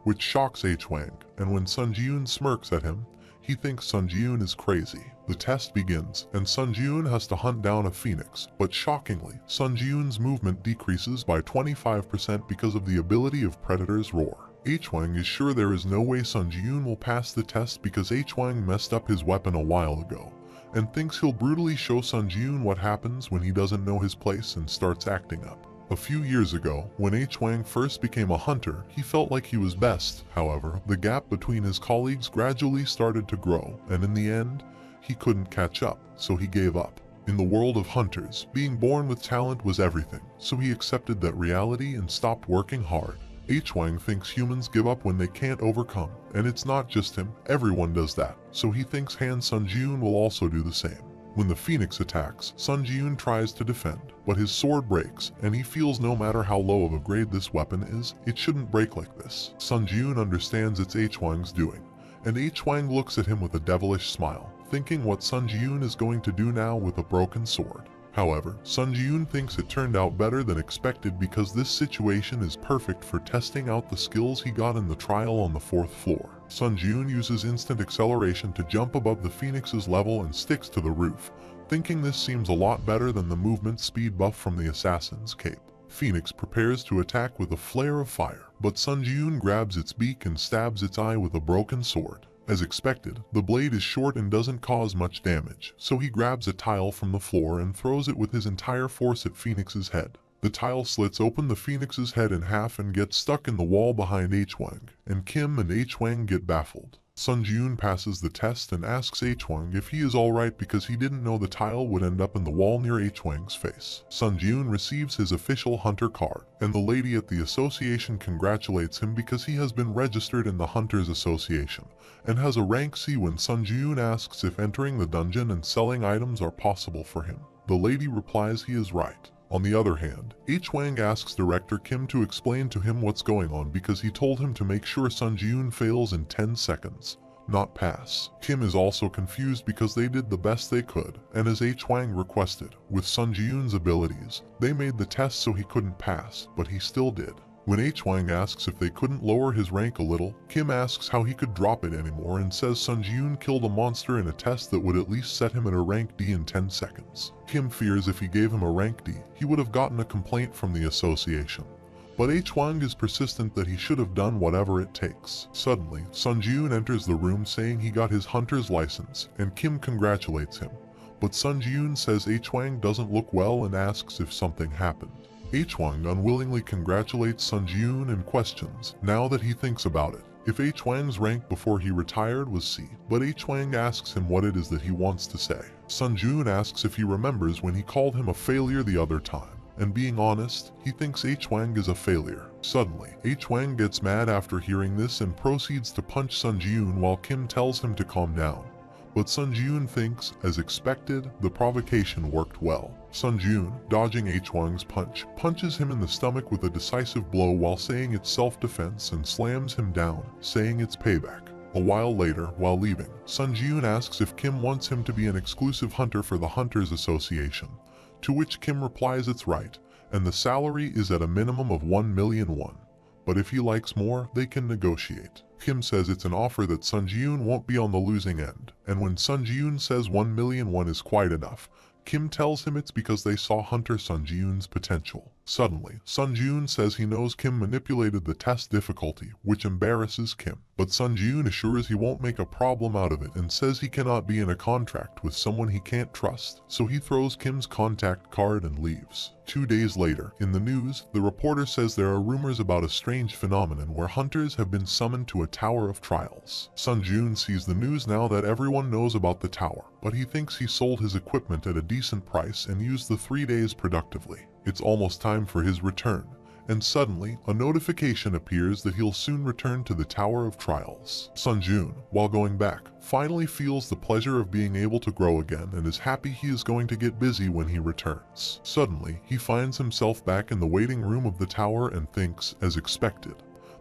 which shocks Hwang, and when Sun Ji-yoon smirks at him, he thinks Sun Ji-yoon is crazy. The test begins, and Sun Ji-yoon has to hunt down a phoenix, but shockingly, Sun Ji-yoon's movement decreases by 25% because of the ability of Predator's Roar. Hwang is sure there is no way Sun Ji-yoon will pass the test because Hwang messed up his weapon a while ago, and thinks he'll brutally show Sun Ji-yoon what happens when he doesn't know his place and starts acting up. A few years ago, when Hwang first became a hunter, he felt like he was best. However, the gap between his colleagues gradually started to grow, and in the end, he couldn't catch up, so he gave up. In the world of hunters, being born with talent was everything, so he accepted that reality and stopped working hard. H-Wang thinks humans give up when they can't overcome, and it's not just him, everyone does that, so he thinks Han Sun-Jiun will also do the same. When the Phoenix attacks, Sun-Jiun tries to defend, but his sword breaks, and he feels no matter how low of a grade this weapon is, it shouldn't break like this. Sun-Jiun understands it's H-Wang's doing, and H-Wang looks at him with a devilish smile, thinking what Sun-Jiun is going to do now with a broken sword. However, Sun-Jiun thinks it turned out better than expected because this situation is perfect for testing out the skills he got in the trial on the 4th floor. Sun-Jiun uses instant acceleration to jump above the Phoenix's level and sticks to the roof, thinking this seems a lot better than the movement speed buff from the assassin's cape. Phoenix prepares to attack with a flare of fire, but Sun-Jiun grabs its beak and stabs its eye with a broken sword. As expected, the blade is short and doesn't cause much damage, so he grabs a tile from the floor and throws it with his entire force at Phoenix's head. The tile slits open the Phoenix's head in half and gets stuck in the wall behind H-Wang, and Kim and H-Wang get baffled. Sun-Jiun passes the test and asks H-Wang if he is alright because he didn't know the tile would end up in the wall near H-Wang's face. Sun-Jiun receives his official hunter card, and the lady at the association congratulates him because he has been registered in the Hunters Association, and has a rank C when Sun-Jiun asks if entering the dungeon and selling items are possible for him. The lady replies he is right. On the other hand, H-Wang asks Director Kim to explain to him what's going on because he told him to make sure Sun-Jiun fails in 10 seconds, not pass. Kim is also confused because they did the best they could, and as H-Wang requested, with Sun-Jiun's abilities, they made the test so he couldn't pass, but he still did. When H-Wang asks if they couldn't lower his rank a little, Kim asks how he could drop it anymore and says Sun-Jiun killed a monster in a test that would at least set him at a rank D in 10 seconds. Kim fears if he gave him a rank D, he would have gotten a complaint from the association. But H-Wang is persistent that he should have done whatever it takes. Suddenly, Sun-Jiun enters the room saying he got his hunter's license, and Kim congratulates him. But Sun-Jiun says H-Wang doesn't look well and asks if something happened. H-Wang unwillingly congratulates Sun-Jiun and questions, now that he thinks about it, if H-Wang's rank before he retired was C, but H-Wang asks him what it is that he wants to say. Sun-Jiun asks if he remembers when he called him a failure the other time, and being honest, he thinks H-Wang is a failure. Suddenly, H-Wang gets mad after hearing this and proceeds to punch Sun-Jiun while Kim tells him to calm down. But Sun-Jiun thinks, as expected, the provocation worked well. Sun-Jiun, dodging H-Wang's punch, punches him in the stomach with a decisive blow while saying it's self-defense and slams him down, saying it's payback. A while later, while leaving, Sun-Jiun asks if Kim wants him to be an exclusive hunter for the Hunters Association, to which Kim replies it's right, and the salary is at a minimum of 1 million won. But if he likes more, they can negotiate. Kim says it's an offer that Sun-Jiun won't be on the losing end, and when Sun-Jiun says 1 million won is quite enough, Kim tells him it's because they saw Hunter Sun-Jiun's potential. Suddenly, Sun-Jiun says he knows Kim manipulated the test difficulty, which embarrasses Kim. But Sun-Jiun assures he won't make a problem out of it and says he cannot be in a contract with someone he can't trust, so he throws Kim's contact card and leaves. 2 days later, in the news, the reporter says there are rumors about a strange phenomenon where hunters have been summoned to a tower of trials. Sun-Jiun sees the news now that everyone knows about the tower, but he thinks he sold his equipment at a decent price and used the 3 days productively. It's almost time for his return, and suddenly, a notification appears that he'll soon return to the Tower of Trials. Sun-Jiun, while going back, finally feels the pleasure of being able to grow again and is happy he is going to get busy when he returns. Suddenly, he finds himself back in the waiting room of the tower and thinks, as expected,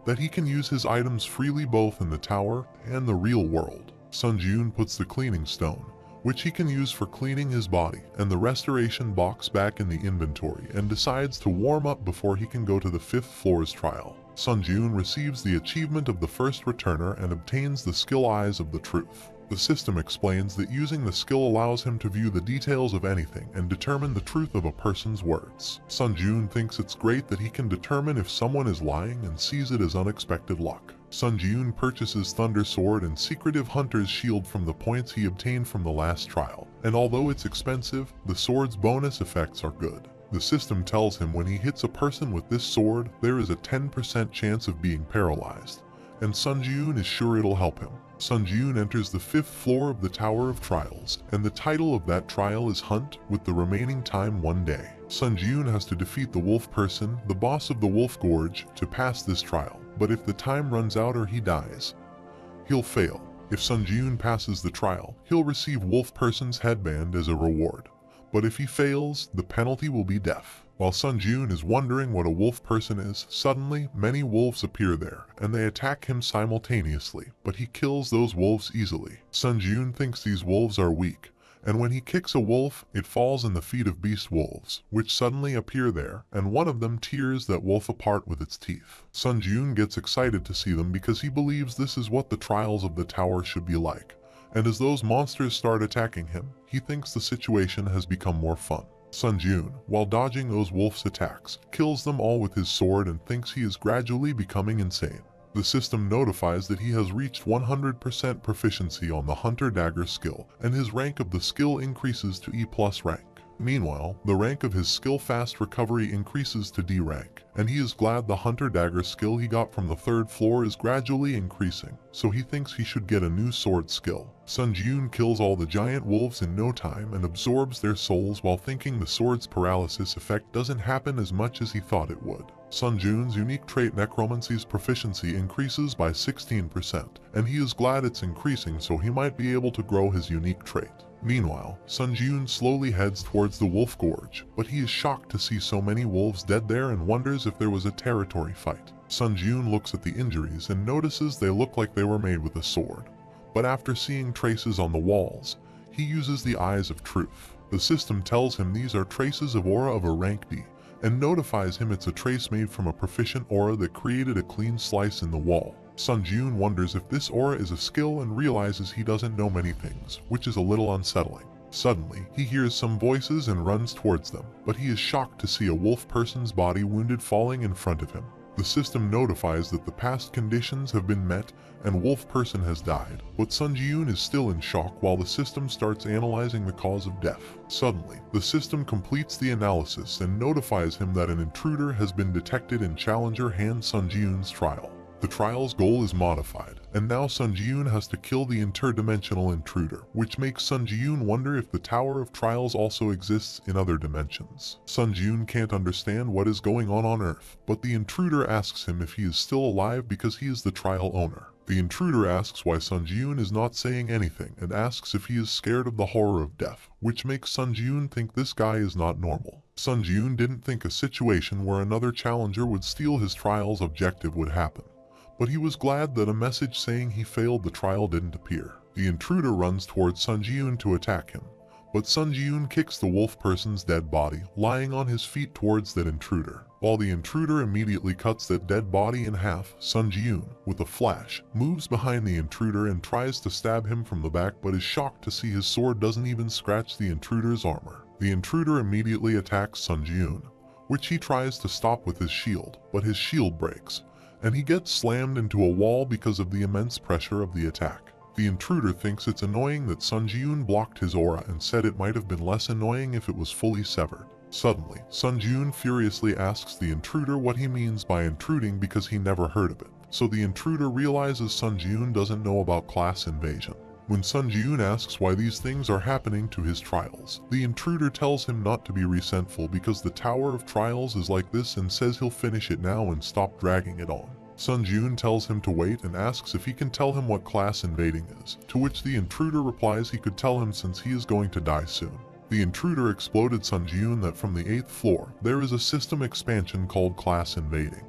that he can use his items freely both in the tower and the real world. Sun-Jiun puts the cleaning stone, which he can use for cleaning his body, and the restoration box back in the inventory and decides to warm up before he can go to the 5th floor's trial. Sun-Jiun receives the achievement of the first returner and obtains the skill Eyes of the Truth. The system explains that using the skill allows him to view the details of anything and determine the truth of a person's words. Sun-Jiun thinks it's great that he can determine if someone is lying and sees it as unexpected luck. Sun-Jiun purchases Thunder Sword and Secretive Hunter's Shield from the points he obtained from the last trial, and although it's expensive, the sword's bonus effects are good. The system tells him when he hits a person with this sword, there is a 10% chance of being paralyzed, and Sun-Jiun is sure it'll help him. Sun Jun enters the 5th floor of the Tower of Trials, and the title of that trial is Hunt, with the remaining time 1 day. Sun Jun has to defeat the wolf person, the boss of the Wolf Gorge, to pass this trial, but if the time runs out or he dies, he'll fail. If Sun Jun passes the trial, he'll receive Wolf Person's headband as a reward. But if he fails, the penalty will be death. While Sun Jun is wondering what a wolf person is, suddenly many wolves appear there, and they attack him simultaneously, but he kills those wolves easily. Sun Jun thinks these wolves are weak, and when he kicks a wolf, it falls in the feet of beast wolves, which suddenly appear there, and one of them tears that wolf apart with its teeth. Sun Jun gets excited to see them because he believes this is what the trials of the tower should be like, and as those monsters start attacking him, he thinks the situation has become more fun. Sun Jun, while dodging those wolves' attacks, kills them all with his sword and thinks he is gradually becoming insane. The system notifies that he has reached 100% proficiency on the Hunter Dagger skill, and his rank of the skill increases to E+ rank. Meanwhile, the rank of his skill Fast Recovery increases to D rank, and he is glad the Hunter Dagger skill he got from the 3rd floor is gradually increasing, so he thinks he should get a new sword skill. Sun Jun kills all the giant wolves in no time and absorbs their souls while thinking the sword's paralysis effect doesn't happen as much as he thought it would. Sun Jun's unique trait Necromancy's proficiency increases by 16%, and he is glad it's increasing so he might be able to grow his unique trait. Meanwhile, Sun Jun slowly heads towards the Wolf Gorge, but he is shocked to see so many wolves dead there and wonders if there was a territory fight. Sun Jun looks at the injuries and notices they look like they were made with a sword. But after seeing traces on the walls, he uses the Eyes of Truth. The system tells him these are traces of aura of a rank D, and notifies him it's a trace made from a proficient aura that created a clean slice in the wall. Sun Jun wonders if this aura is a skill and realizes he doesn't know many things, which is a little unsettling. Suddenly, he hears some voices and runs towards them, but he is shocked to see a wolf person's body wounded falling in front of him. The system notifies that the past conditions have been met and wolf person has died, but Sun Jun is still in shock while the system starts analyzing the cause of death. Suddenly, the system completes the analysis and notifies him that an intruder has been detected in Challenger Han Sun Jun's trial. The trial's goal is modified, and now Sun Jun has to kill the interdimensional intruder, which makes Sun Jun wonder if the Tower of Trials also exists in other dimensions. Sun Jun can't understand what is going on Earth, but the intruder asks him if he is still alive because he is the trial owner. The intruder asks why Sun Jun is not saying anything and asks if he is scared of the horror of death, which makes Sun Jun think this guy is not normal. Sun Jun didn't think a situation where another challenger would steal his trial's objective would happen, but he was glad that a message saying he failed the trial didn't appear. The intruder runs towards Sun Jun to attack him, but Sun Jun kicks the wolf person's dead body, lying on his feet towards that intruder. While the intruder immediately cuts that dead body in half, Sun Jun, with a flash, moves behind the intruder and tries to stab him from the back but is shocked to see his sword doesn't even scratch the intruder's armor. The intruder immediately attacks Sun Jun, which he tries to stop with his shield, but his shield breaks, and he gets slammed into a wall because of the immense pressure of the attack. The intruder thinks it's annoying that Sun Jun blocked his aura and said it might have been less annoying if it was fully severed. Suddenly, Sun Jun furiously asks the intruder what he means by intruding because he never heard of it, so the intruder realizes Sun Jun doesn't know about class invasion. When Sun Jun asks why these things are happening to his trials, the intruder tells him not to be resentful because the Tower of Trials is like this and says he'll finish it now and stop dragging it on. Sun Jun tells him to wait and asks if he can tell him what class invading is, to which the intruder replies he could tell him since he is going to die soon. The intruder exploded Sun Jun that from the 8th floor there is a system expansion called Class Invading,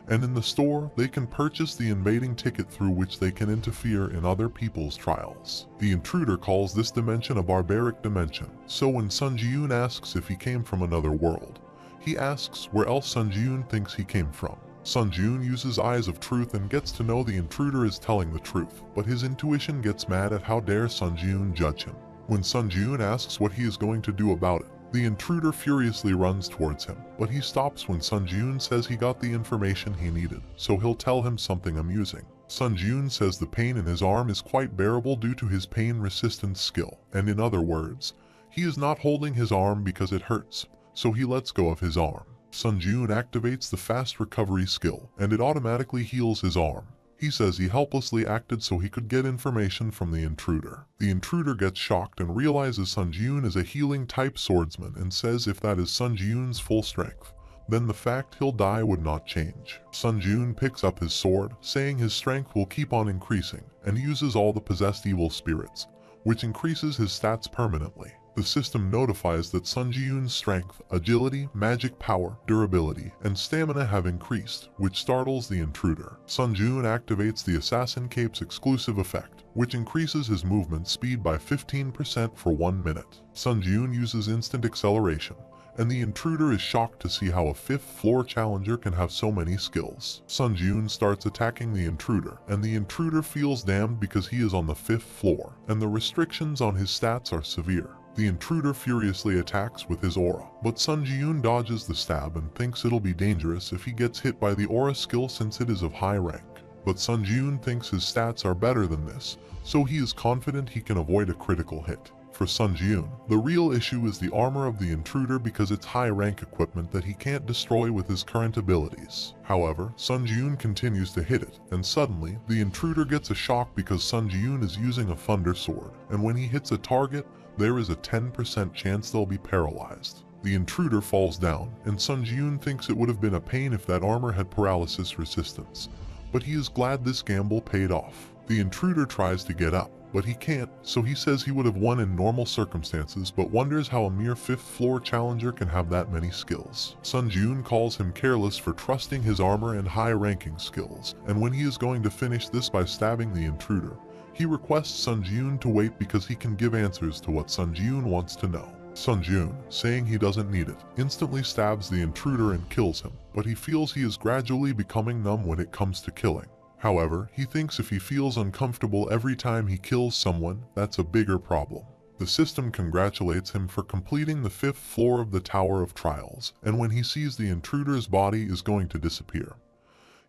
and in the store they can purchase the invading ticket through which they can interfere in other people's trials. The intruder calls this dimension a barbaric dimension, so when Sun Jun asks if he came from another world, he asks where else Sun Jun thinks he came from. Sun Jun uses Eyes of Truth and gets to know the intruder is telling the truth, but his intuition gets mad at how dare Sun Jun judge him. When Sun Jun asks what he is going to do about it, the intruder furiously runs towards him, but he stops when Sun Jun says he got the information he needed, so he'll tell him something amusing. Sun Jun says the pain in his arm is quite bearable due to his pain resistance skill, and in other words, he is not holding his arm because it hurts, so he lets go of his arm. Sun Jun activates the Fast Recovery skill, and it automatically heals his arm. He says he helplessly acted so he could get information from the intruder. The intruder gets shocked and realizes Sun Ji-yoon is a healing-type swordsman and says if that is Sun Ji-yoon's full strength, then the fact he'll die would not change. Sun Ji-yoon picks up his sword, saying his strength will keep on increasing, and uses all the possessed evil spirits, which increases his stats permanently. The system notifies that Sun Ji-yoon's strength, agility, magic power, durability, and stamina have increased, which startles the intruder. Sun Ji-yoon activates the Assassin Cape's exclusive effect, which increases his movement speed by 15% for 1 minute. Sun Ji-yoon uses instant acceleration, and the intruder is shocked to see how a 5th floor challenger can have so many skills. Sun Ji-yoon starts attacking the intruder, and the intruder feels damned because he is on the 5th floor, and the restrictions on his stats are severe. The intruder furiously attacks with his aura, but Sun Ji-yoon dodges the stab and thinks it'll be dangerous if he gets hit by the aura skill since it is of high rank. But Sun Ji-yoon thinks his stats are better than this, so he is confident he can avoid a critical hit. For Sun Ji-yoon, the real issue is the armor of the intruder because it's high-rank equipment that he can't destroy with his current abilities. However, Sun Ji-yoon continues to hit it, and suddenly, the intruder gets a shock because Sun Ji-yoon is using a thunder sword, and when he hits a target, there is a 10% chance they'll be paralyzed. The intruder falls down, and Sun Ji-yoon thinks it would have been a pain if that armor had paralysis resistance, but he is glad this gamble paid off. The intruder tries to get up, but he can't, so he says he would have won in normal circumstances but wonders how a mere 5th floor challenger can have that many skills. Sun Ji-yoon calls him careless for trusting his armor and high-ranking skills, and when he is going to finish this by stabbing the intruder, he requests Sun Ji-yoon to wait because he can give answers to what Sun Ji-yoon wants to know. Sun Ji-yoon, saying he doesn't need it, instantly stabs the intruder and kills him, but he feels he is gradually becoming numb when it comes to killing. However, he thinks if he feels uncomfortable every time he kills someone, that's a bigger problem. The system congratulates him for completing the 5th floor of the Tower of Trials, and when he sees the intruder's body is going to disappear,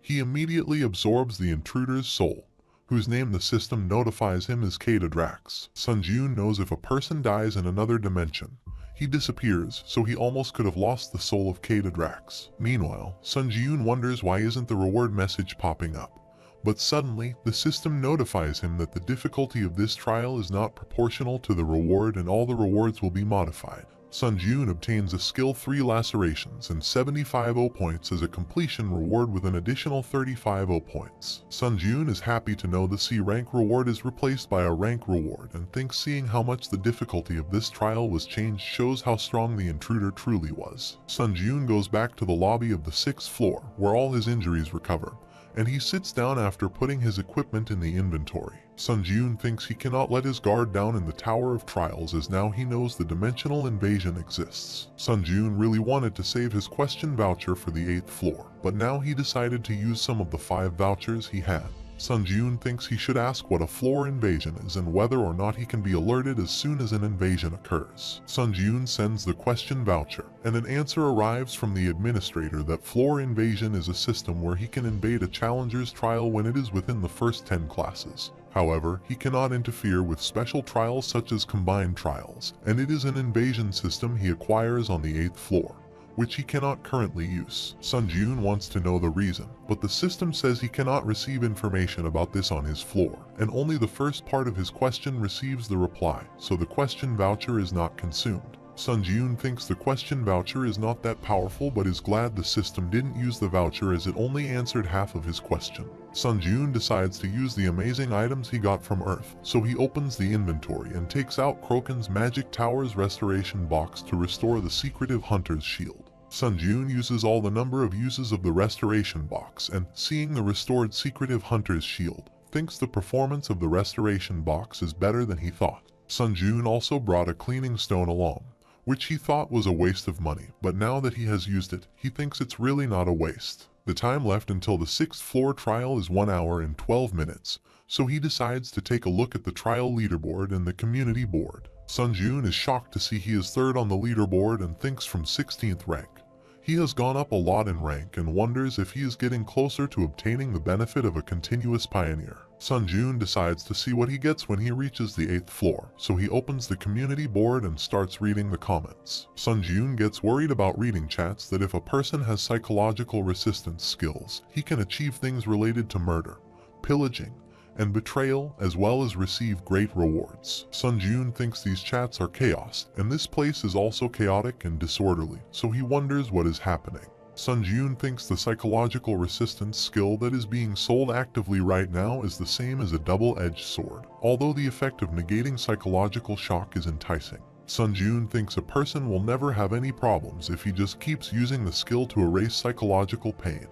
he immediately absorbs the intruder's soul, whose name the system notifies him is Drax. Sun Ji-yoon knows if a person dies in another dimension, he disappears, so he almost could have lost the soul of Drax. Meanwhile, Sun Ji-yoon wonders why isn't the reward message popping up. But suddenly, the system notifies him that the difficulty of this trial is not proportional to the reward and all the rewards will be modified. Sun Ji-yoon obtains a skill 3 lacerations and 75 points as a completion reward with an additional 35 points. Sun Ji-yoon is happy to know the C rank reward is replaced by a rank reward and thinks seeing how much the difficulty of this trial was changed shows how strong the intruder truly was. Sun Ji-yoon goes back to the lobby of the 6th floor where all his injuries recover, and he sits down after putting his equipment in the inventory. Sun Ji-yoon thinks he cannot let his guard down in the Tower of Trials as now he knows the dimensional invasion exists. Sun Ji-yoon really wanted to save his question voucher for the 8th floor, but now he decided to use some of the 5 vouchers he had. Sun Ji-yoon thinks he should ask what a floor invasion is and whether or not he can be alerted as soon as an invasion occurs. Sun Ji-yoon sends the question voucher, and an answer arrives from the administrator that floor invasion is a system where he can invade a challenger's trial when it is within the first 10 classes. However, he cannot interfere with special trials such as combined trials, and it is an invasion system he acquires on the 8th floor, which he cannot currently use. Sun Ji-yoon wants to know the reason, but the system says he cannot receive information about this on his floor, and only the first part of his question receives the reply, so the question voucher is not consumed. Sun Ji-yoon thinks the question voucher is not that powerful but is glad the system didn't use the voucher as it only answered half of his question. Sun Ji-yoon decides to use the amazing items he got from Earth, so he opens the inventory and takes out Kroken's Magic Tower's restoration box to restore the secretive Hunter's shield. Sun Ji-yoon uses all the number of uses of the restoration box and, seeing the restored secretive Hunter's shield, thinks the performance of the restoration box is better than he thought. Sun Ji-yoon also brought a cleaning stone along, which he thought was a waste of money, but now that he has used it, he thinks it's really not a waste. The time left until the 6th floor trial is 1 hour and 12 minutes, so he decides to take a look at the trial leaderboard and the community board. Sun Ji-yoon is shocked to see he is 3rd on the leaderboard and thinks from 16th rank. He has gone up a lot in rank and wonders if he is getting closer to obtaining the benefit of a continuous pioneer. Sun Ji-yoon decides to see what he gets when he reaches the 8th floor, so he opens the community board and starts reading the comments. Sun Ji-yoon gets worried about reading chats that if a person has psychological resistance skills, he can achieve things related to murder, pillaging, and betrayal, as well as receive great rewards. Sun Jun thinks these chats are chaos, and this place is also chaotic and disorderly, so he wonders what is happening. Sun Jun thinks the psychological resistance skill that is being sold actively right now is the same as a double-edged sword, although the effect of negating psychological shock is enticing. Sun Jun thinks a person will never have any problems if he just keeps using the skill to erase psychological pain.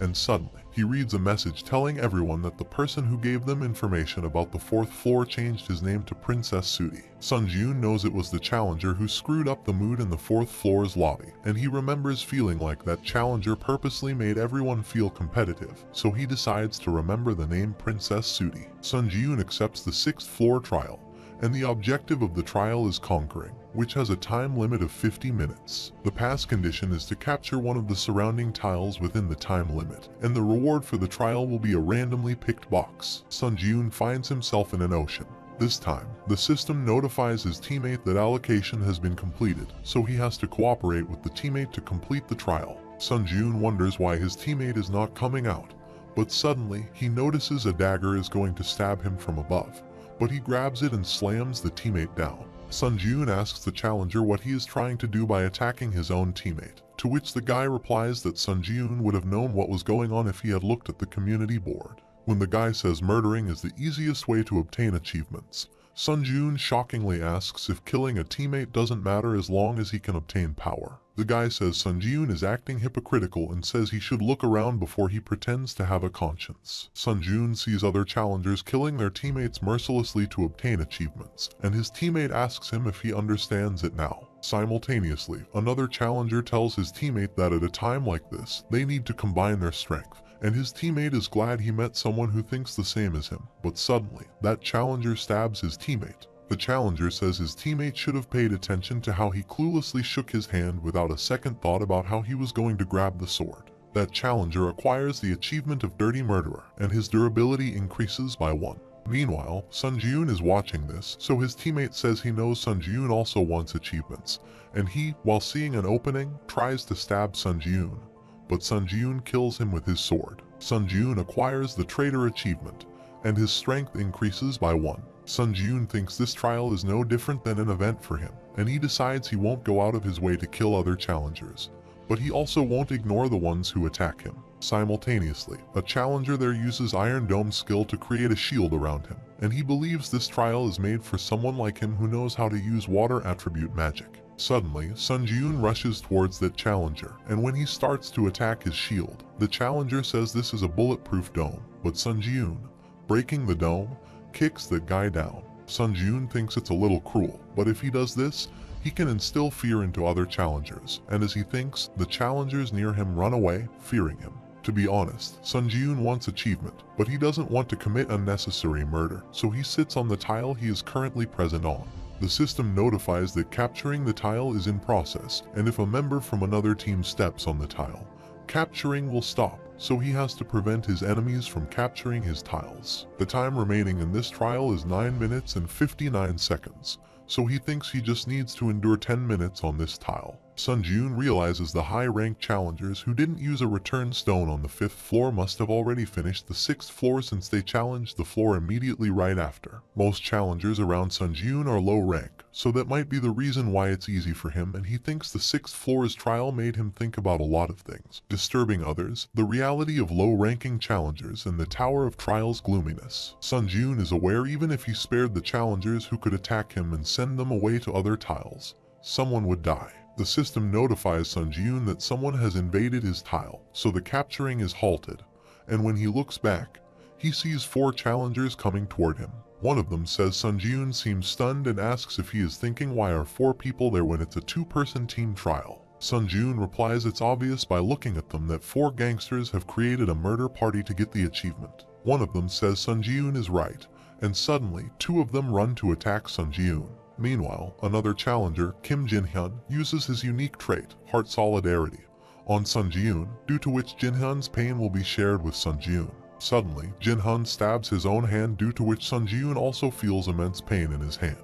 And suddenly, he reads a message telling everyone that the person who gave them information about the 4th floor changed his name to Princess Sudi. Sun Jun knows it was the challenger who screwed up the mood in the 4th floor's lobby, and he remembers feeling like that challenger purposely made everyone feel competitive, so he decides to remember the name Princess Sudi. Sun Jun accepts the 6th floor trial, and the objective of the trial is conquering, which has a time limit of 50 minutes. The pass condition is to capture one of the surrounding tiles within the time limit, and the reward for the trial will be a randomly picked box. Sun Jun finds himself in an ocean. This time, the system notifies his teammate that allocation has been completed, so he has to cooperate with the teammate to complete the trial. Sun Jun wonders why his teammate is not coming out, but suddenly he notices a dagger is going to stab him from above, but he grabs it and slams the teammate down. Sun Jun asks the challenger what he is trying to do by attacking his own teammate, to which the guy replies that Sun Jun would have known what was going on if he had looked at the community board. When the guy says murdering is the easiest way to obtain achievements, Sun Jun shockingly asks if killing a teammate doesn't matter as long as he can obtain power. The guy says Sun Jun is acting hypocritical and says he should look around before he pretends to have a conscience. Sun Jun sees other challengers killing their teammates mercilessly to obtain achievements, and his teammate asks him if he understands it now. Simultaneously, another challenger tells his teammate that at a time like this, they need to combine their strength, and his teammate is glad he met someone who thinks the same as him. But suddenly, that challenger stabs his teammate. The challenger says his teammate should have paid attention to how he cluelessly shook his hand without a second thought about how he was going to grab the sword. That challenger acquires the achievement of Dirty Murderer, and his durability increases by 1. Meanwhile, Sun Jun is watching this, so his teammate says he knows Sun Jun also wants achievements, and he, while seeing an opening, tries to stab Sun Jun, but Sun Jun kills him with his sword. Sun Jun acquires the Traitor achievement, and his strength increases by 1. Sun Jun thinks this trial is no different than an event for him, and he decides he won't go out of his way to kill other challengers, but he also won't ignore the ones who attack him. Simultaneously, a challenger there uses Iron Dome's skill to create a shield around him, and he believes this trial is made for someone like him who knows how to use water attribute magic. Suddenly, Sun Jun rushes towards that challenger, and when he starts to attack his shield, the challenger says this is a bulletproof dome, but Sun Jun, breaking the dome, kicks the guy down. Sun Jun thinks it's a little cruel, but if he does this, he can instill fear into other challengers, and as he thinks, the challengers near him run away, fearing him. To be honest, Sun Jun wants achievement, but he doesn't want to commit unnecessary murder, so he sits on the tile he is currently present on. The system notifies that capturing the tile is in process, and if a member from another team steps on the tile, capturing will stop, so he has to prevent his enemies from capturing his tiles. The time remaining in this trial is 9 minutes and 59 seconds, so he thinks he just needs to endure 10 minutes on this tile. Sun Jun realizes the high-ranked challengers who didn't use a return stone on the 5th floor must have already finished the 6th floor since they challenged the floor immediately right after. Most challengers around Sun Jun are low rank, so that might be the reason why it's easy for him, and he thinks the 6th floor's trial made him think about a lot of things, disturbing others, the reality of low-ranking challengers, and the Tower of Trial's gloominess. Sun Jun is aware even if he spared the challengers who could attack him and send them away to other tiles, someone would die. The system notifies Sun Jun that someone has invaded his tile, so the capturing is halted, and when he looks back, he sees 4 challengers coming toward him. One of them says Sun Jun seems stunned and asks if he is thinking why are 4 people there when it's a 2-person team trial. Sun Jun replies it's obvious by looking at them that 4 gangsters have created a murder party to get the achievement. One of them says Sun Jun is right, and suddenly 2 of them run to attack Sun Jun. Meanwhile, another challenger, Kim Jin-hyun, uses his unique trait, Heart Solidarity, on Sun Jun, due to which Jin-hyun's pain will be shared with Sun Jun. Suddenly, Jin-hyun stabs his own hand, due to which Sun Jun also feels immense pain in his hand.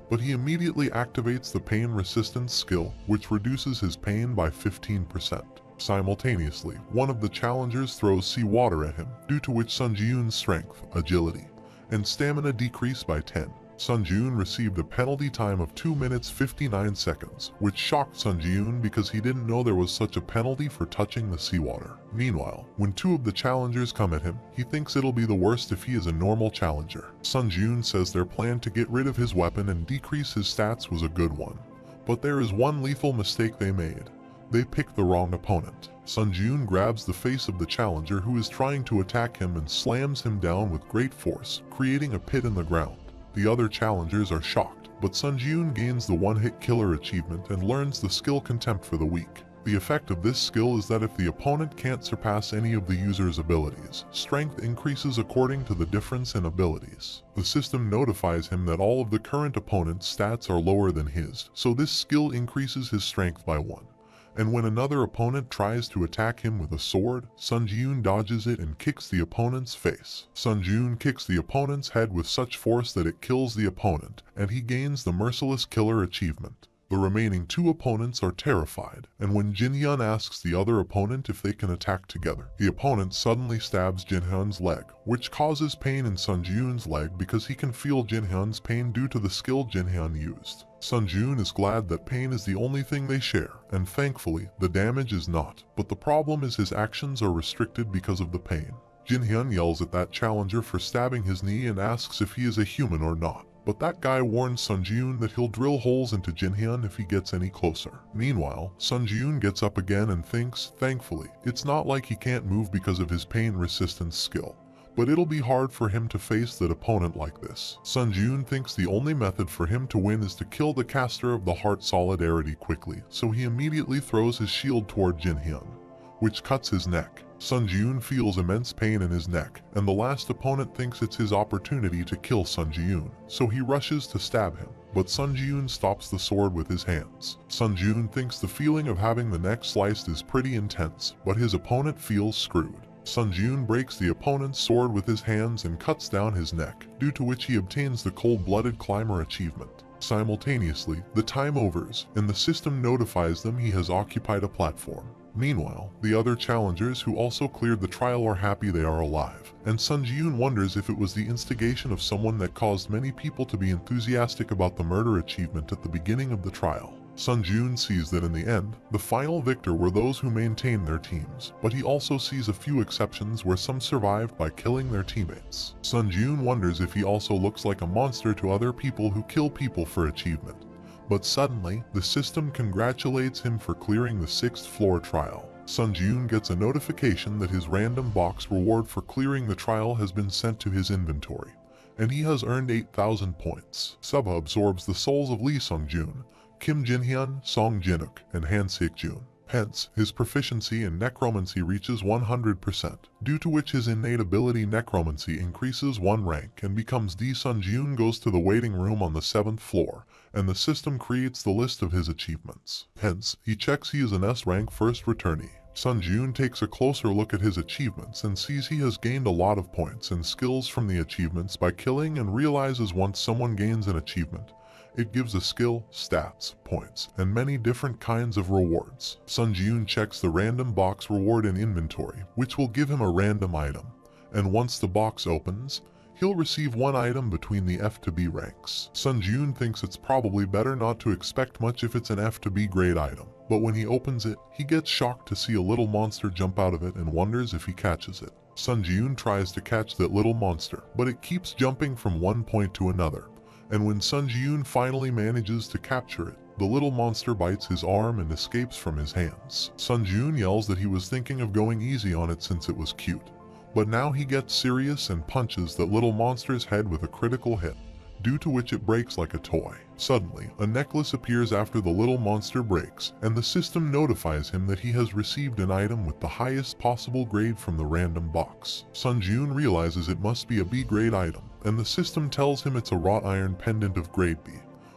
But he immediately activates the pain resistance skill, which reduces his pain by 15%. Simultaneously, one of the challengers throws seawater at him, due to which Sun Ji-yoon's strength, agility, and stamina decreased by 10. Sun Ji-yoon received a penalty time of 2 minutes 59 seconds, which shocked Sun Ji-yoon because he didn't know there was such a penalty for touching the seawater. Meanwhile, when two of the challengers come at him, he thinks it'll be the worst if he is a normal challenger. Sun Ji-yoon says their plan to get rid of his weapon and decrease his stats was a good one. But there is one lethal mistake they made. They picked the wrong opponent. Sun Ji-yoon grabs the face of the challenger who is trying to attack him and slams him down with great force, creating a pit in the ground. The other challengers are shocked, but Sun Ji-yoon gains the one-hit killer achievement and learns the skill Contempt for the Weak. The effect of this skill is that if the opponent can't surpass any of the user's abilities, strength increases according to the difference in abilities. The system notifies him that all of the current opponent's stats are lower than his, so this skill increases his strength by 1. And when another opponent tries to attack him with a sword, Sun Ji-yoon dodges it and kicks the opponent's face. Sun Ji-yoon kicks the opponent's head with such force that it kills the opponent, and he gains the Merciless Killer achievement. The remaining two opponents are terrified, and when Jin-hyun asks the other opponent if they can attack together, the opponent suddenly stabs Jin-hyun's leg, which causes pain in Sun Ji-yoon's leg because he can feel Jin-hyun's pain due to the skill Jin-hyun used. Sun Ji-yoon is glad that pain is the only thing they share, and thankfully, the damage is not, but the problem is his actions are restricted because of the pain. Jin-hyun yells at that challenger for stabbing his knee and asks if he is a human or not. But that guy warns Sun Ji-yoon that he'll drill holes into Jin-hyun if he gets any closer. Meanwhile, Sun Ji-yoon gets up again and thinks, thankfully, it's not like he can't move because of his pain resistance skill. But it'll be hard for him to face that opponent like this. Sun Ji-yoon thinks the only method for him to win is to kill the caster of the Heart Solidarity quickly, so he immediately throws his shield toward Jin-hyun, which cuts his neck. Sun Ji-yoon feels immense pain in his neck, and the last opponent thinks it's his opportunity to kill Sun Ji-yoon, so he rushes to stab him. But Sun Ji-yoon stops the sword with his hands. Sun Ji-yoon thinks the feeling of having the neck sliced is pretty intense, but his opponent feels screwed. Sun Ji-yoon breaks the opponent's sword with his hands and cuts down his neck, due to which he obtains the Cold-Blooded Climber achievement. Simultaneously, the time overs, and the system notifies them he has occupied a platform. Meanwhile, the other challengers who also cleared the trial are happy they are alive, and Sun Ji-yoon wonders if it was the instigation of someone that caused many people to be enthusiastic about the murder achievement at the beginning of the trial. Sun Ji-yoon sees that in the end, the final victor were those who maintained their teams, but he also sees a few exceptions where some survived by killing their teammates. Sun Ji-yoon wonders if he also looks like a monster to other people who kill people for achievement. But suddenly, the system congratulates him for clearing the 6th floor trial. Sun Ji-yoon gets a notification that his random box reward for clearing the trial has been sent to his inventory, and he has earned 8,000 points. Subha absorbs the souls of Lee Sung-joon, Kim Jin-hyun, Song Jin-wook, and Han Sik-joon. Hence, his proficiency in necromancy reaches 100%, due to which his innate ability necromancy increases 1 rank and becomes D. Sun Ji-yoon goes to the waiting room on the 7th floor, and the system creates the list of his achievements. Hence, he checks he is an S-rank first returnee. Sun Ji-yoon takes a closer look at his achievements and sees he has gained a lot of points and skills from the achievements by killing, and realizes once someone gains an achievement, it gives a skill, stats, points, and many different kinds of rewards. Sun Ji-yoon checks the random box reward in inventory, which will give him a random item, and once the box opens, he'll receive 1 item between the F to B ranks. Sun Ji-yoon thinks it's probably better not to expect much if it's an F to B grade item, but when he opens it, he gets shocked to see a little monster jump out of it and wonders if he catches it. Sun Ji-yoon tries to catch that little monster, but it keeps jumping from one point to another, and when Sun Ji-yoon finally manages to capture it, the little monster bites his arm and escapes from his hands. Sun Ji-yoon yells that he was thinking of going easy on it since it was cute, but now he gets serious and punches that little monster's head with a critical hit, due to which it breaks like a toy. Suddenly, a necklace appears after the little monster breaks, and the system notifies him that he has received an item with the highest possible grade from the random box. Sun Ji-yoon realizes it must be a B-grade item, and the system tells him it's a wrought iron pendant of grade B,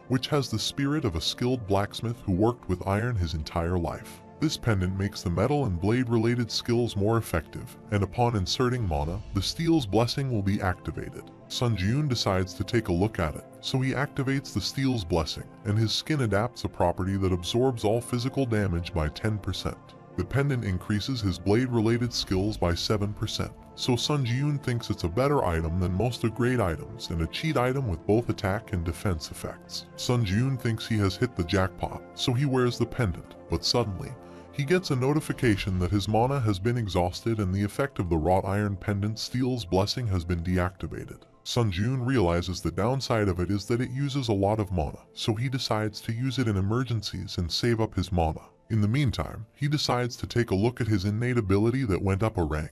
which has the spirit of a skilled blacksmith who worked with iron his entire life. This pendant makes the metal and blade-related skills more effective, and upon inserting mana, the steel's blessing will be activated. Sun Ji-yoon decides to take a look at it, so he activates the steel's blessing, and his skin adapts a property that absorbs all physical damage by 10%. The pendant increases his blade-related skills by 7%, so Sun Ji-yoon thinks it's a better item than most upgrade items and a cheat item with both attack and defense effects. Sun Ji-yoon thinks he has hit the jackpot, so he wears the pendant, but suddenly, he gets a notification that his mana has been exhausted and the effect of the wrought iron pendant Steel's blessing has been deactivated. Sun Ji-yoon realizes the downside of it is that it uses a lot of mana, so he decides to use it in emergencies and save up his mana. In the meantime, he decides to take a look at his innate ability that went up a rank.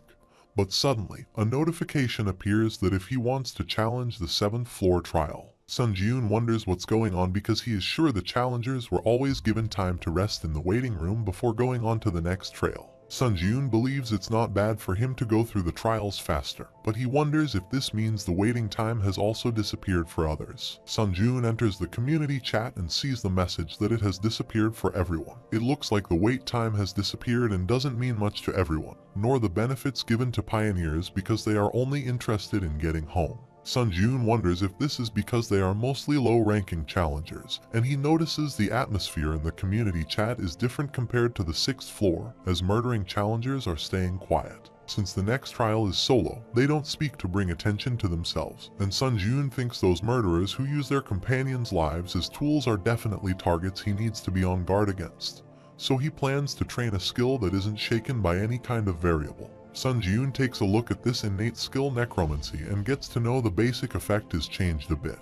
But suddenly, a notification appears that if he wants to challenge the 7th floor trial, Sun Ji-yoon wonders what's going on because he is sure the challengers were always given time to rest in the waiting room before going on to the next trail. Sun Ji-yoon believes it's not bad for him to go through the trials faster, but he wonders if this means the waiting time has also disappeared for others. Sun Ji-yoon enters the community chat and sees the message that it has disappeared for everyone. It looks like the wait time has disappeared and doesn't mean much to everyone, nor the benefits given to pioneers because they are only interested in getting home. Sun Ji-yoon wonders if this is because they are mostly low-ranking challengers, and he notices the atmosphere in the community chat is different compared to the 6th floor, as murdering challengers are staying quiet. Since the next trial is solo, they don't speak to bring attention to themselves, and Sun Ji-yoon thinks those murderers who use their companions' lives as tools are definitely targets he needs to be on guard against. So he plans to train a skill that isn't shaken by any kind of variable. Sun Ji-yoon takes a look at this innate skill necromancy and gets to know the basic effect is changed a bit,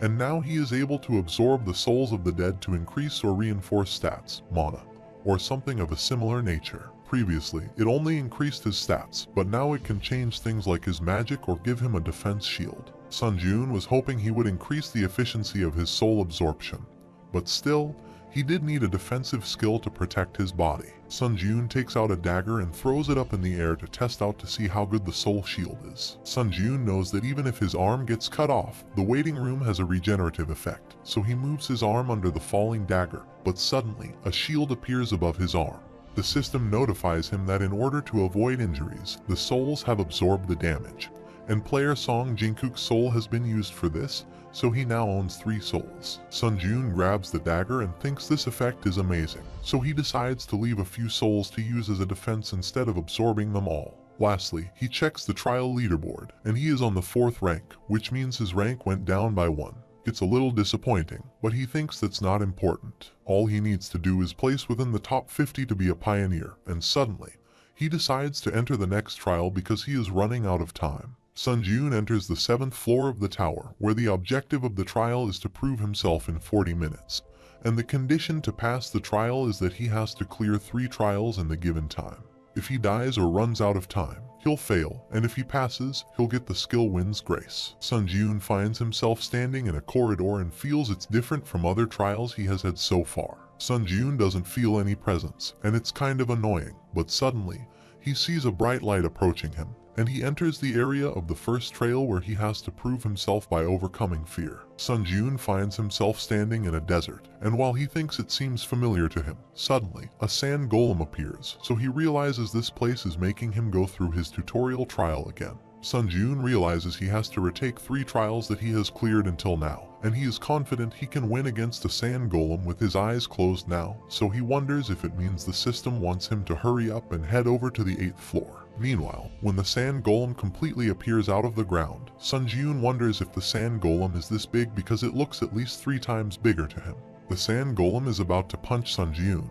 and now he is able to absorb the souls of the dead to increase or reinforce stats, mana, or something of a similar nature. Previously, it only increased his stats, but now it can change things like his magic or give him a defense shield. Sun Ji-yoon was hoping he would increase the efficiency of his soul absorption, but still, he did need a defensive skill to protect his body. Sun Ji-yoon takes out a dagger and throws it up in the air to test out to see how good the soul shield is. Sun Ji-yoon knows that even if his arm gets cut off, the waiting room has a regenerative effect, so he moves his arm under the falling dagger, but suddenly, a shield appears above his arm. The system notifies him that in order to avoid injuries, the souls have absorbed the damage, and player Song Jin-kook's soul has been used for this, so he now owns 3 souls. Sun Ji-yoon grabs the dagger and thinks this effect is amazing, so he decides to leave a few souls to use as a defense instead of absorbing them all. Lastly, he checks the trial leaderboard, and he is on the 4th rank, which means his rank went down by 1. It's a little disappointing, but he thinks that's not important. All he needs to do is place within the top 50 to be a pioneer, and suddenly, he decides to enter the next trial because he is running out of time. Sun Ji-yoon enters the 7th floor of the tower, where the objective of the trial is to prove himself in 40 minutes, and the condition to pass the trial is that he has to clear 3 trials in the given time. If he dies or runs out of time, he'll fail, and if he passes, he'll get the skill wins grace. Sun Ji-yoon finds himself standing in a corridor and feels it's different from other trials he has had so far. Sun Ji-yoon doesn't feel any presence, and it's kind of annoying, but suddenly, he sees a bright light approaching him, and he enters the area of the first trail where he has to prove himself by overcoming fear. Sun Ji-yoon finds himself standing in a desert, and while he thinks it seems familiar to him, suddenly, a sand golem appears, so he realizes this place is making him go through his tutorial trial again. Sun Ji-yoon realizes he has to retake 3 trials that he has cleared until now, and he is confident he can win against a sand golem with his eyes closed now, so he wonders if it means the system wants him to hurry up and head over to the 8th floor. Meanwhile, when the sand golem completely appears out of the ground, Sun Ji-yoon wonders if the sand golem is this big because it looks at least 3 times bigger to him. The sand golem is about to punch Sun Ji-yoon,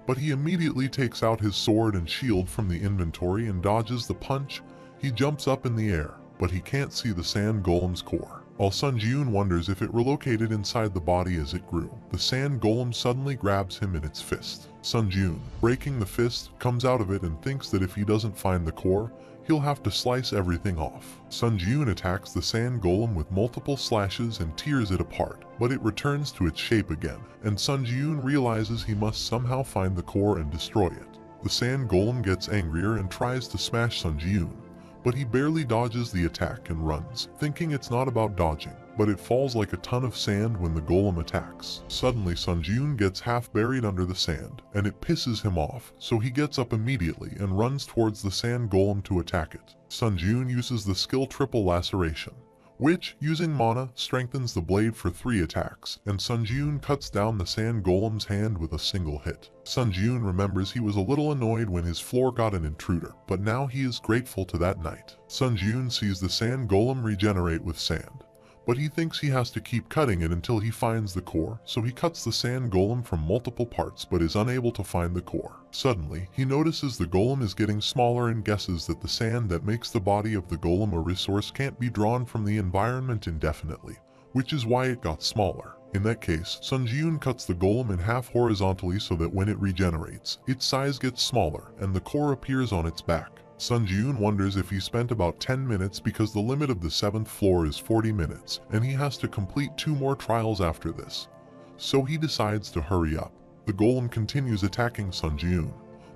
but he immediately takes out his sword and shield from the inventory and dodges the punch. He jumps up in the air, but he can't see the sand golem's core. While Sun Ji-yoon wonders if it relocated inside the body as it grew, the sand golem suddenly grabs him in its fist. Sun Ji-yoon, breaking the fist, comes out of it and thinks that if he doesn't find the core, he'll have to slice everything off. Sun Ji-yoon attacks the sand golem with multiple slashes and tears it apart, but it returns to its shape again, and Sun Ji-yoon realizes he must somehow find the core and destroy it. The sand golem gets angrier and tries to smash Sun Ji-yoon, but he barely dodges the attack and runs, thinking it's not about dodging, but it falls like a ton of sand when the golem attacks. Suddenly Sun Ji-yoon gets half buried under the sand, and it pisses him off, so he gets up immediately and runs towards the sand golem to attack it. Sun Ji-yoon uses the skill triple laceration, which, using mana, strengthens the blade for 3 attacks, and Sun Ji-yoon cuts down the sand golem's hand with a single hit. Sun Ji-yoon remembers he was a little annoyed when his floor got an intruder, but now he is grateful to that night. Sun Ji-yoon sees the sand golem regenerate with sand, but he thinks he has to keep cutting it until he finds the core, so he cuts the sand golem from multiple parts but is unable to find the core. Suddenly, he notices the golem is getting smaller and guesses that the sand that makes the body of the golem a resource can't be drawn from the environment indefinitely, which is why it got smaller. In that case, Sun Ji-yoon cuts the golem in half horizontally so that when it regenerates, its size gets smaller and the core appears on its back. Sun Ji-yoon wonders if he spent about 10 minutes because the limit of the 7th floor is 40 minutes, and he has to complete 2 more trials after this. So he decides to hurry up. The golem continues attacking Sun Ji-yoon,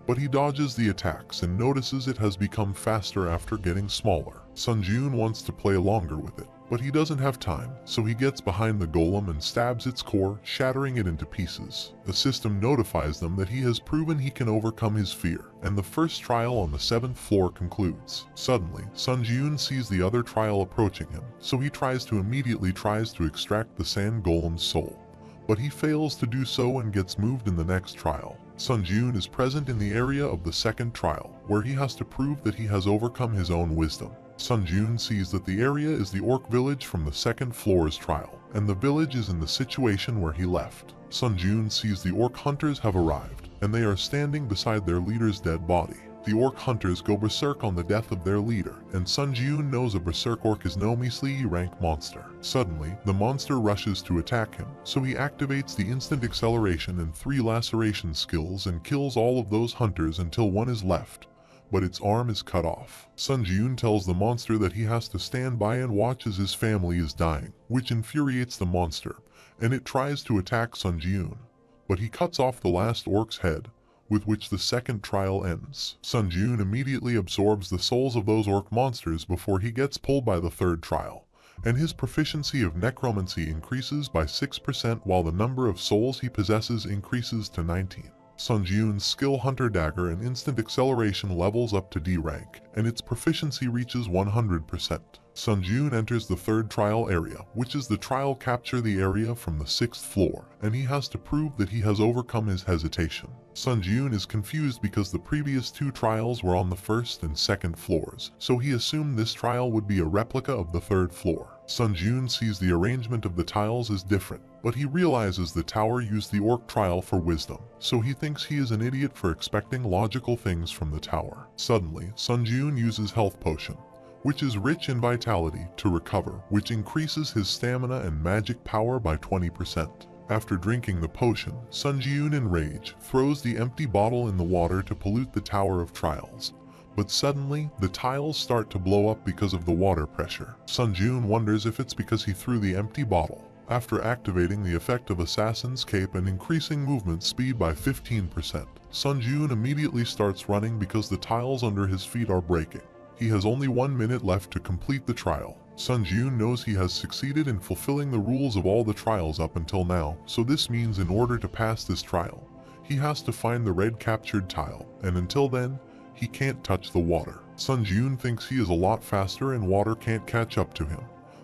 but he dodges the attacks and notices it has become faster after getting smaller. Sun Ji-yoon wants to play longer with it, but he doesn't have time, so he gets behind the golem and stabs its core, shattering it into pieces. The system notifies them that he has proven he can overcome his fear, and the first trial on the 7th floor concludes. Suddenly, Sun Ji-yoon sees the other trial approaching him, so he immediately tries to extract the sand golem's soul. But he fails to do so and gets moved in the next trial. Sun Ji-yoon is present in the area of the 2nd trial, where he has to prove that he has overcome his own wisdom. Sun Ji-yoon sees that the area is the orc village from the 2nd floor's trial, and the village is in the situation where he left. Sun Ji-yoon sees the orc hunters have arrived, and they are standing beside their leader's dead body. The orc hunters go berserk on the death of their leader, and Sun Ji-yoon knows a berserk orc is no measly rank monster. Suddenly, the monster rushes to attack him, so he activates the instant acceleration and 3 laceration skills and kills all of those hunters until one is left, but its arm is cut off. Sun Ji-yoon tells the monster that he has to stand by and watch as his family is dying, which infuriates the monster, and it tries to attack Sun Ji-yoon, but he cuts off the last orc's head, with which the 2nd trial ends. Sun Ji-yoon immediately absorbs the souls of those orc monsters before he gets pulled by the 3rd trial, and his proficiency of necromancy increases by 6% while the number of souls he possesses increases to 19. Sun Ji-yoon's skill Hunter Dagger and instant acceleration levels up to D rank, and its proficiency reaches 100%. Sun Ji-yoon enters the 3rd trial area, which is the trial capture the area from the 6th floor, and he has to prove that he has overcome his hesitation. Sun Ji-yoon is confused because the previous 2 trials were on the 1st and 2nd floors, so he assumed this trial would be a replica of the 3rd floor. Sun Ji-yoon sees the arrangement of the tiles as different, but he realizes the tower used the orc trial for wisdom, so he thinks he is an idiot for expecting logical things from the tower. Suddenly, Sun Ji-yoon uses health potion, which is rich in vitality, to recover, which increases his stamina and magic power by 20%. After drinking the potion, Sun Ji-yoon in rage throws the empty bottle in the water to pollute the Tower of Trials. But suddenly, the tiles start to blow up because of the water pressure. Sun Ji-yoon wonders if it's because he threw the empty bottle. After activating the effect of Assassin's Cape and increasing movement speed by 15%, Sun Ji-yoon immediately starts running because the tiles under his feet are breaking. He has only 1 minute left to complete the trial. Sun Ji-yoon knows he has succeeded in fulfilling the rules of all the trials up until now, so this means in order to pass this trial, he has to find the red captured tile, and until then, he can't touch the water. Sun Ji-yoon thinks he is a lot faster and water can't catch up to him.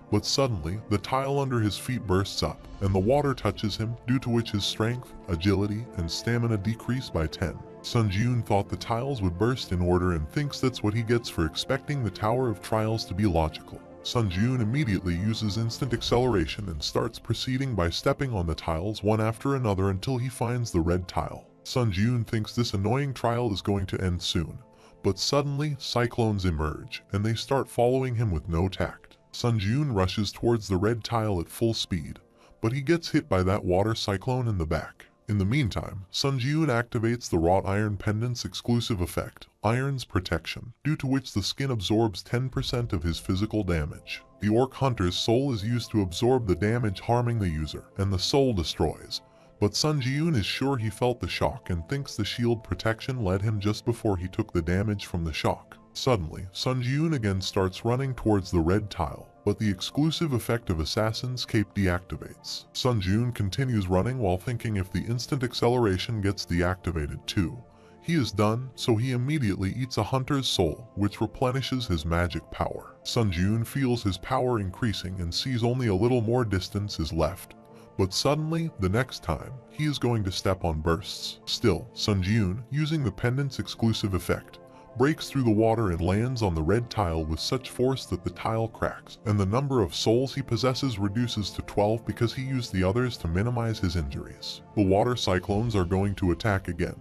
But suddenly, the tile under his feet bursts up, and the water touches him, due to which his strength, agility, and stamina decrease by 10. Sun Ji-yoon thought the tiles would burst in order and thinks that's what he gets for expecting the Tower of Trials to be logical. Sun Ji-yoon immediately uses instant acceleration and starts proceeding by stepping on the tiles one after another until he finds the red tile. Sun Ji-yoon thinks this annoying trial is going to end soon, but suddenly cyclones emerge, and they start following him with no tact. Sun Ji-yoon rushes towards the red tile at full speed, but he gets hit by that water cyclone in the back. In the meantime, Sun Ji-yoon activates the wrought iron pendant's exclusive effect, Iron's Protection, due to which the skin absorbs 10% of his physical damage. The orc hunter's soul is used to absorb the damage harming the user, and the soul destroys. But Sun Ji-yoon is sure he felt the shock and thinks the shield protection led him just before he took the damage from the shock. Suddenly, Sun Ji-yoon again starts running towards the red tile, but the exclusive effect of Assassin's Cape deactivates. Sun Ji-yoon continues running while thinking if the instant acceleration gets deactivated too, He is done, so he immediately eats a hunter's soul, which replenishes his magic power. Sun Jun feels his power increasing and sees only a little more distance is left. But suddenly, the next time, he is going to step on bursts. Still, Sun Jun, using the pendant's exclusive effect, breaks through the water and lands on the red tile with such force that the tile cracks, and the number of souls he possesses reduces to 12 because he used the others to minimize his injuries. The water cyclones are going to attack again,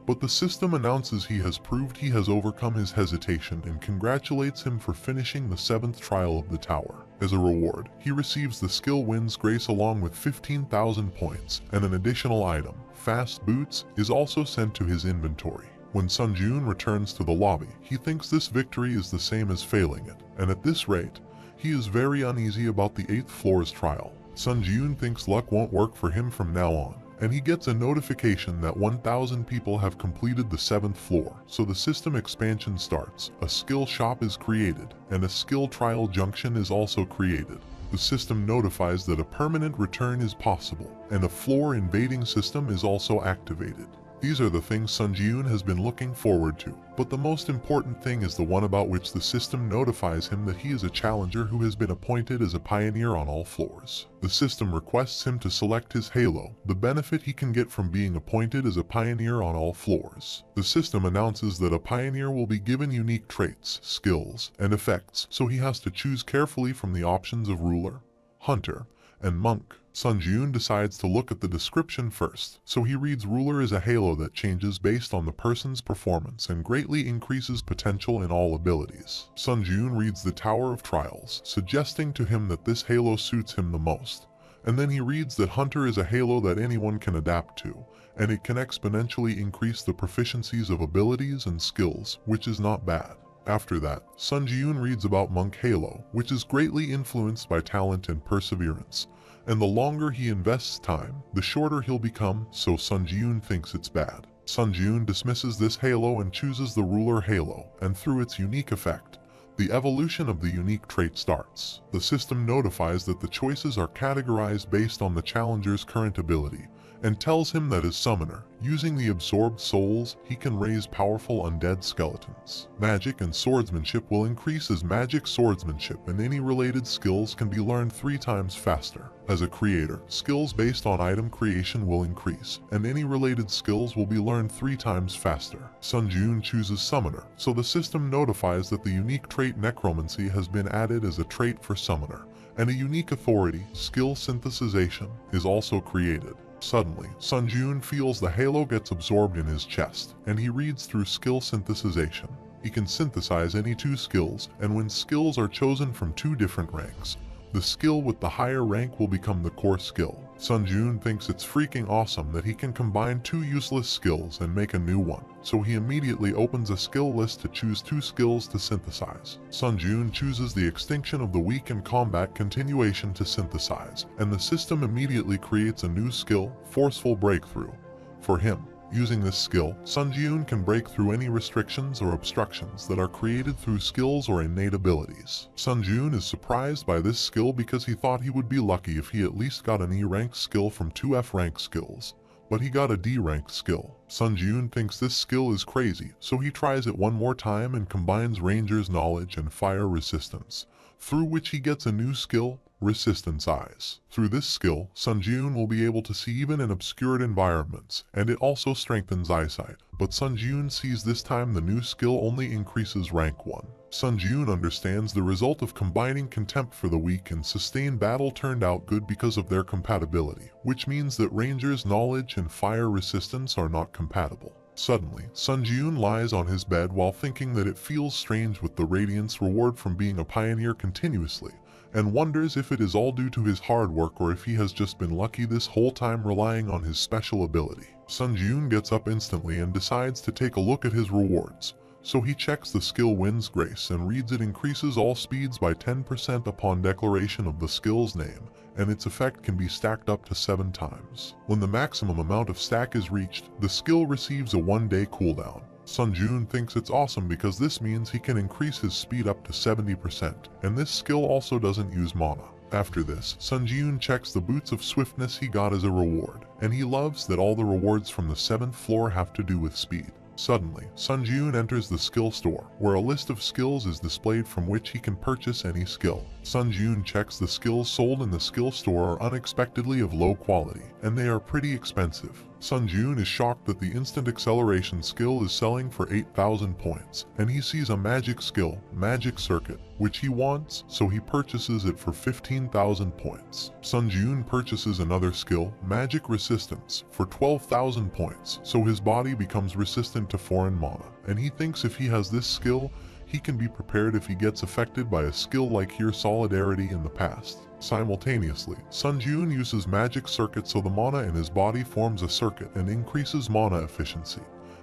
but the system announces he has proved he has overcome his hesitation and congratulates him for finishing the 7th trial of the tower. As a reward, he receives the skill Wind's Grace along with 15,000 points, and an additional item, Fast Boots, is also sent to his inventory. When Sun Jun returns to the lobby, he thinks this victory is the same as failing it, and at this rate, he is very uneasy about the 8th floor's trial. Sun Jun thinks luck won't work for him from now on, and he gets a notification that 1,000 people have completed the 7th floor, so the system expansion starts. A skill shop is created, and a skill trial junction is also created. The system notifies that a permanent return is possible, and a floor invading system is also activated. These are the things Sun Jun has been looking forward to, but the most important thing is the one about which the system notifies him that he is a challenger who has been appointed as a pioneer on all floors. The system requests him to select his halo, the benefit he can get from being appointed as a pioneer on all floors. The system announces that a pioneer will be given unique traits, skills, and effects, so he has to choose carefully from the options of ruler, hunter, and monk. Sun Jun decides to look at the description first, so he reads ruler is a halo that changes based on the person's performance and greatly increases potential in all abilities. Sun Jun reads the Tower of Trials, suggesting to him that this halo suits him the most, and then he reads that hunter is a halo that anyone can adapt to, and it can exponentially increase the proficiencies of abilities and skills, which is not bad. After that, Sun Jun reads about monk halo, which is greatly influenced by talent and perseverance, and the longer he invests time, the shorter he'll become, so Sun Jun thinks it's bad. Sun Jun dismisses this halo and chooses the ruler halo, and through its unique effect, the evolution of the unique trait starts. The system notifies that the choices are categorized based on the challenger's current ability, and tells him that as summoner, using the absorbed souls, he can raise powerful undead skeletons. Magic and swordsmanship will increase as magic swordsmanship, and any related skills can be learned 3 times faster. As a creator, skills based on item creation will increase, and any related skills will be learned 3 times faster. Sun Jun chooses summoner, so the system notifies that the unique trait necromancy has been added as a trait for summoner, and a unique authority, skill synthesization, is also created. Suddenly, Sun Jun feels the halo gets absorbed in his chest, and he reads through skill synthesization. He can synthesize any 2 skills, and when skills are chosen from 2 different ranks, the skill with the higher rank will become the core skill. Sun Jun thinks it's freaking awesome that he can combine 2 useless skills and make a new one, so he immediately opens a skill list to choose 2 skills to synthesize. Sun Jun chooses the Extinction of the Weak and Combat Continuation to synthesize, and the system immediately creates a new skill, Forceful Breakthrough, for him. Using this skill, Sun Jun can break through any restrictions or obstructions that are created through skills or innate abilities. Sun Jun is surprised by this skill because he thought he would be lucky if he at least got an E-rank skill from 2 F-rank skills, but he got a D-rank skill. Sun Jun thinks this skill is crazy, so he tries it one more time and combines Ranger's Knowledge and Fire Resistance, through which he gets a new skill, Resistance Eyes. Through this skill, Sun Jun will be able to see even in obscured environments, and it also strengthens eyesight. But Sun Jun sees this time the new skill only increases rank 1. Sun Jun understands the result of combining Contempt for the Weak and Sustained Battle turned out good because of their compatibility, which means that Ranger's Knowledge and Fire Resistance are not compatible. Suddenly, Sun Jun lies on his bed while thinking that it feels strange with the Radiance reward from being a pioneer continuously, and wonders if it is all due to his hard work or if he has just been lucky this whole time relying on his special ability. Sun Jun gets up instantly and decides to take a look at his rewards, so he checks the skill Wind's Grace and reads it increases all speeds by 10% upon declaration of the skill's name, and its effect can be stacked up to 7 times. When the maximum amount of stack is reached, the skill receives a 1-day cooldown. Sun Jun thinks it's awesome because this means he can increase his speed up to 70%, and this skill also doesn't use mana. After this, Sun Jun checks the Boots of Swiftness he got as a reward, and he loves that all the rewards from the 7th floor have to do with speed. Suddenly, Sun Jun enters the skill store, where a list of skills is displayed from which he can purchase any skill. Sun Jun checks the skills sold in the skill store are unexpectedly of low quality, and they are pretty expensive. Sun Jun is shocked that the instant acceleration skill is selling for 8,000 points, and he sees a magic skill, Magic Circuit, which he wants, so he purchases it for 15,000 points. Sun Jun purchases another skill, Magic Resistance, for 12,000 points, so his body becomes resistant to foreign mana, and he thinks if he has this skill, he can be prepared if he gets affected by a skill like Here Solidarity in the past. Simultaneously, Sun Jun uses Magic Circuit so the mana in his body forms a circuit and increases mana efficiency,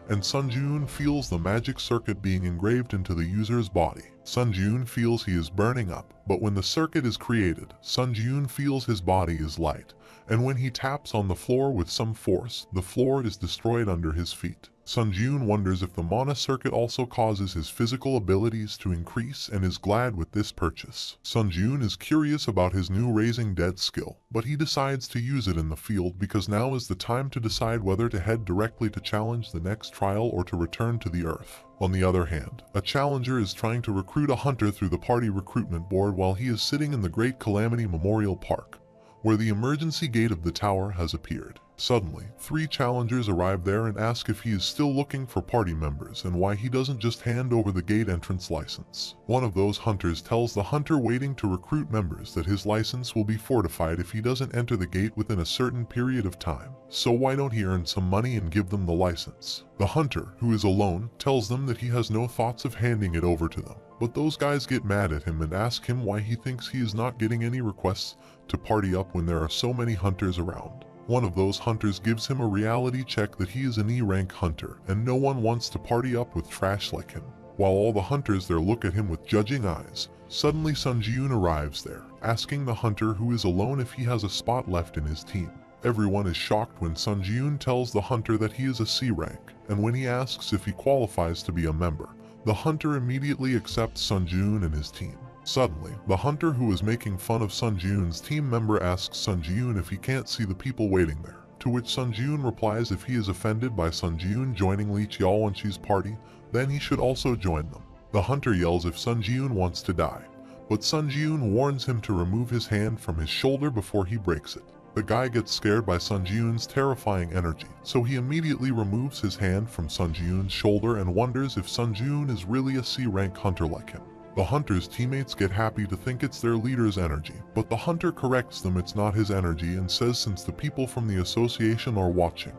and Sun Jun feels the Magic Circuit being engraved into the user's body. Sun Jun feels he is burning up, but when the circuit is created, Sun Jun feels his body is light, and when he taps on the floor with some force, the floor is destroyed under his feet. Sun Jun wonders if the mana circuit also causes his physical abilities to increase and is glad with this purchase. Sun Jun is curious about his new Raising Dead skill, but he decides to use it in the field because now is the time to decide whether to head directly to challenge the next trial or to return to the Earth. On the other hand, a challenger is trying to recruit a hunter through the party recruitment board while he is sitting in the Great Calamity Memorial Park, where the emergency gate of the tower has appeared. Suddenly, 3 challengers arrive there and ask if he is still looking for party members and why he doesn't just hand over the gate entrance license. One of those hunters tells the hunter waiting to recruit members that his license will be fortified if he doesn't enter the gate within a certain period of time, so why don't he earn some money and give them the license? The hunter, who is alone, tells them that he has no thoughts of handing it over to them, but those guys get mad at him and ask him why he thinks he is not getting any requests to party up when there are so many hunters around. One of those hunters gives him a reality check that he is an E-rank hunter, and no one wants to party up with trash like him. While all the hunters there look at him with judging eyes, suddenly Sun Jun arrives there, asking the hunter who is alone if he has a spot left in his team. Everyone is shocked when Sun Jun tells the hunter that he is a C-rank, and when he asks if he qualifies to be a member, the hunter immediately accepts Sun Jun and his team. Suddenly, the hunter who is making fun of Sun Jun's team member asks Sun Jun if he can't see the people waiting there, to which Sun Jun replies if he is offended by Sun Jun joining Lee Chiao-Wenchi's party, then he should also join them. The hunter yells if Sun Jun wants to die, but Sun Jun warns him to remove his hand from his shoulder before he breaks it. The guy gets scared by Sun Jun's terrifying energy, so he immediately removes his hand from Sun Jun's shoulder and wonders if Sun Jun is really a C-rank hunter like him. The hunter's teammates get happy to think it's their leader's energy, but the hunter corrects them it's not his energy and says since the people from the association are watching,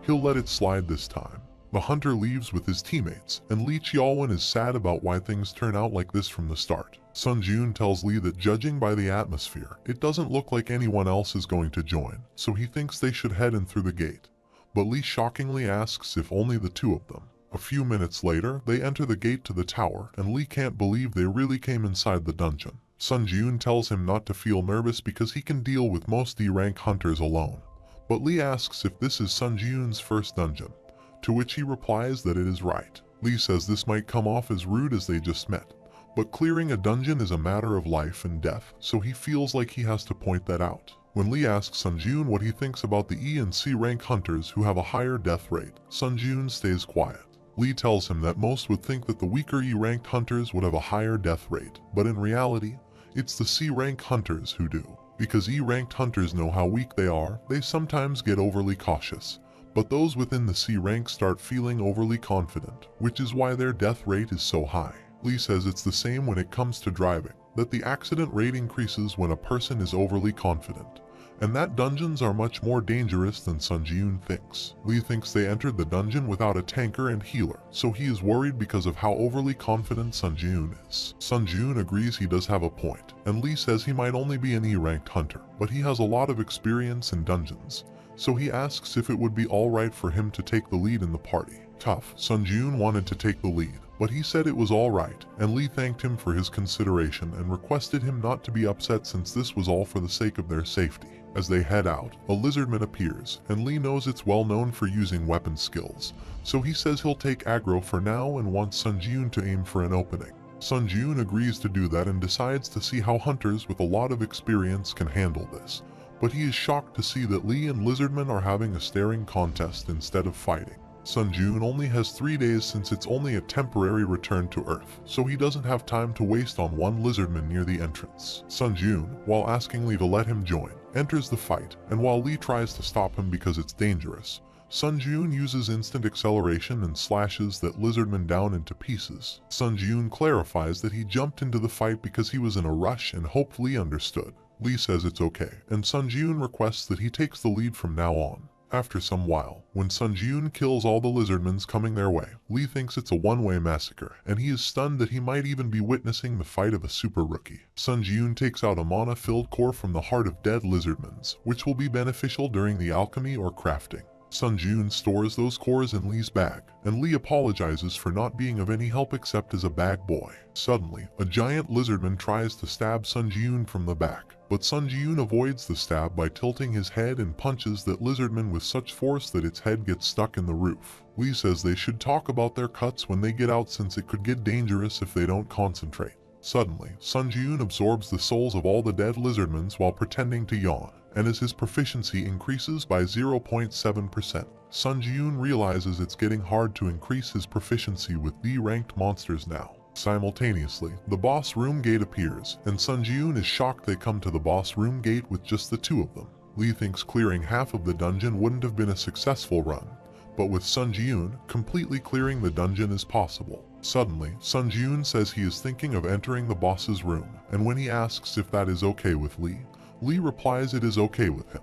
he'll let it slide this time. The hunter leaves with his teammates, and Lee Chiao-Wen is sad about why things turn out like this from the start. Sun Jun tells Lee that judging by the atmosphere, it doesn't look like anyone else is going to join, so he thinks they should head in through the gate. But Lee shockingly asks if only the 2 of them. A few minutes later, they enter the gate to the tower, and Lee can't believe they really came inside the dungeon. Sun Jun tells him not to feel nervous because he can deal with most D-rank hunters alone. But Lee asks if this is Sun Jun's first dungeon, to which he replies that it is right. Lee says this might come off as rude as they just met, but clearing a dungeon is a matter of life and death, so he feels like he has to point that out. When Lee asks Sun Jun what he thinks about the E and C rank hunters who have a higher death rate, Sun Jun stays quiet. Lee tells him that most would think that the weaker E-ranked hunters would have a higher death rate, but in reality, it's the C-rank hunters who do. Because E-ranked hunters know how weak they are, they sometimes get overly cautious, but those within the C rank start feeling overly confident, which is why their death rate is so high. Lee says it's the same when it comes to driving, that the accident rate increases when a person is overly confident, and that dungeons are much more dangerous than Sun Jun thinks. Lee thinks they entered the dungeon without a tanker and healer, so he is worried because of how overly confident Sun Jun is. Sun Jun agrees he does have a point, and Lee says he might only be an E-ranked hunter, but he has a lot of experience in dungeons, so he asks if it would be alright for him to take the lead in the party. Tough, Sun Jun wanted to take the lead, but he said it was alright, and Lee thanked him for his consideration and requested him not to be upset since this was all for the sake of their safety. As they head out, a lizardman appears, and Lee knows it's well known for using weapon skills, so he says he'll take aggro for now and wants Sun Jun to aim for an opening. Sun Jun agrees to do that and decides to see how hunters with a lot of experience can handle this, but he is shocked to see that Lee and Lizardman are having a staring contest instead of fighting. Sun Jun only has 3 days since it's only a temporary return to Earth, so he doesn't have time to waste on one lizardman near the entrance. Sun Jun, while asking Lee to let him join, enters the fight, and while Lee tries to stop him because it's dangerous, Sun Jun uses instant acceleration and slashes that lizardman down into pieces. Sun Jun clarifies that he jumped into the fight because he was in a rush and hoped Lee understood. Lee says it's okay, and Sun Jun requests that he takes the lead from now on. After some while, when Sun Jun kills all the lizardmans coming their way, Lee thinks it's a one-way massacre, and he is stunned that he might even be witnessing the fight of a super rookie. Sun Jun takes out a mana-filled core from the heart of dead lizardmans, which will be beneficial during the alchemy or crafting. Sun Jun stores those cores in Lee's bag, and Lee apologizes for not being of any help except as a bag boy. Suddenly, a giant lizardman tries to stab Sun Jun from the back, but Sun Jun avoids the stab by tilting his head and punches that lizardman with such force that its head gets stuck in the roof. Lee says they should talk about their cuts when they get out since it could get dangerous if they don't concentrate. Suddenly, Sun Jun absorbs the souls of all the dead lizardmans while pretending to yawn, and as his proficiency increases by 0.7%, Sun Jun realizes it's getting hard to increase his proficiency with D-ranked monsters now. Simultaneously, the boss room gate appears, and Sun Jun is shocked they come to the boss room gate with just the two of them. Lee thinks clearing half of the dungeon wouldn't have been a successful run, but with Sun Jun, completely clearing the dungeon is possible. Suddenly, Sun Jun says he is thinking of entering the boss's room, and when he asks if that is okay with Lee, Lee replies it is okay with him,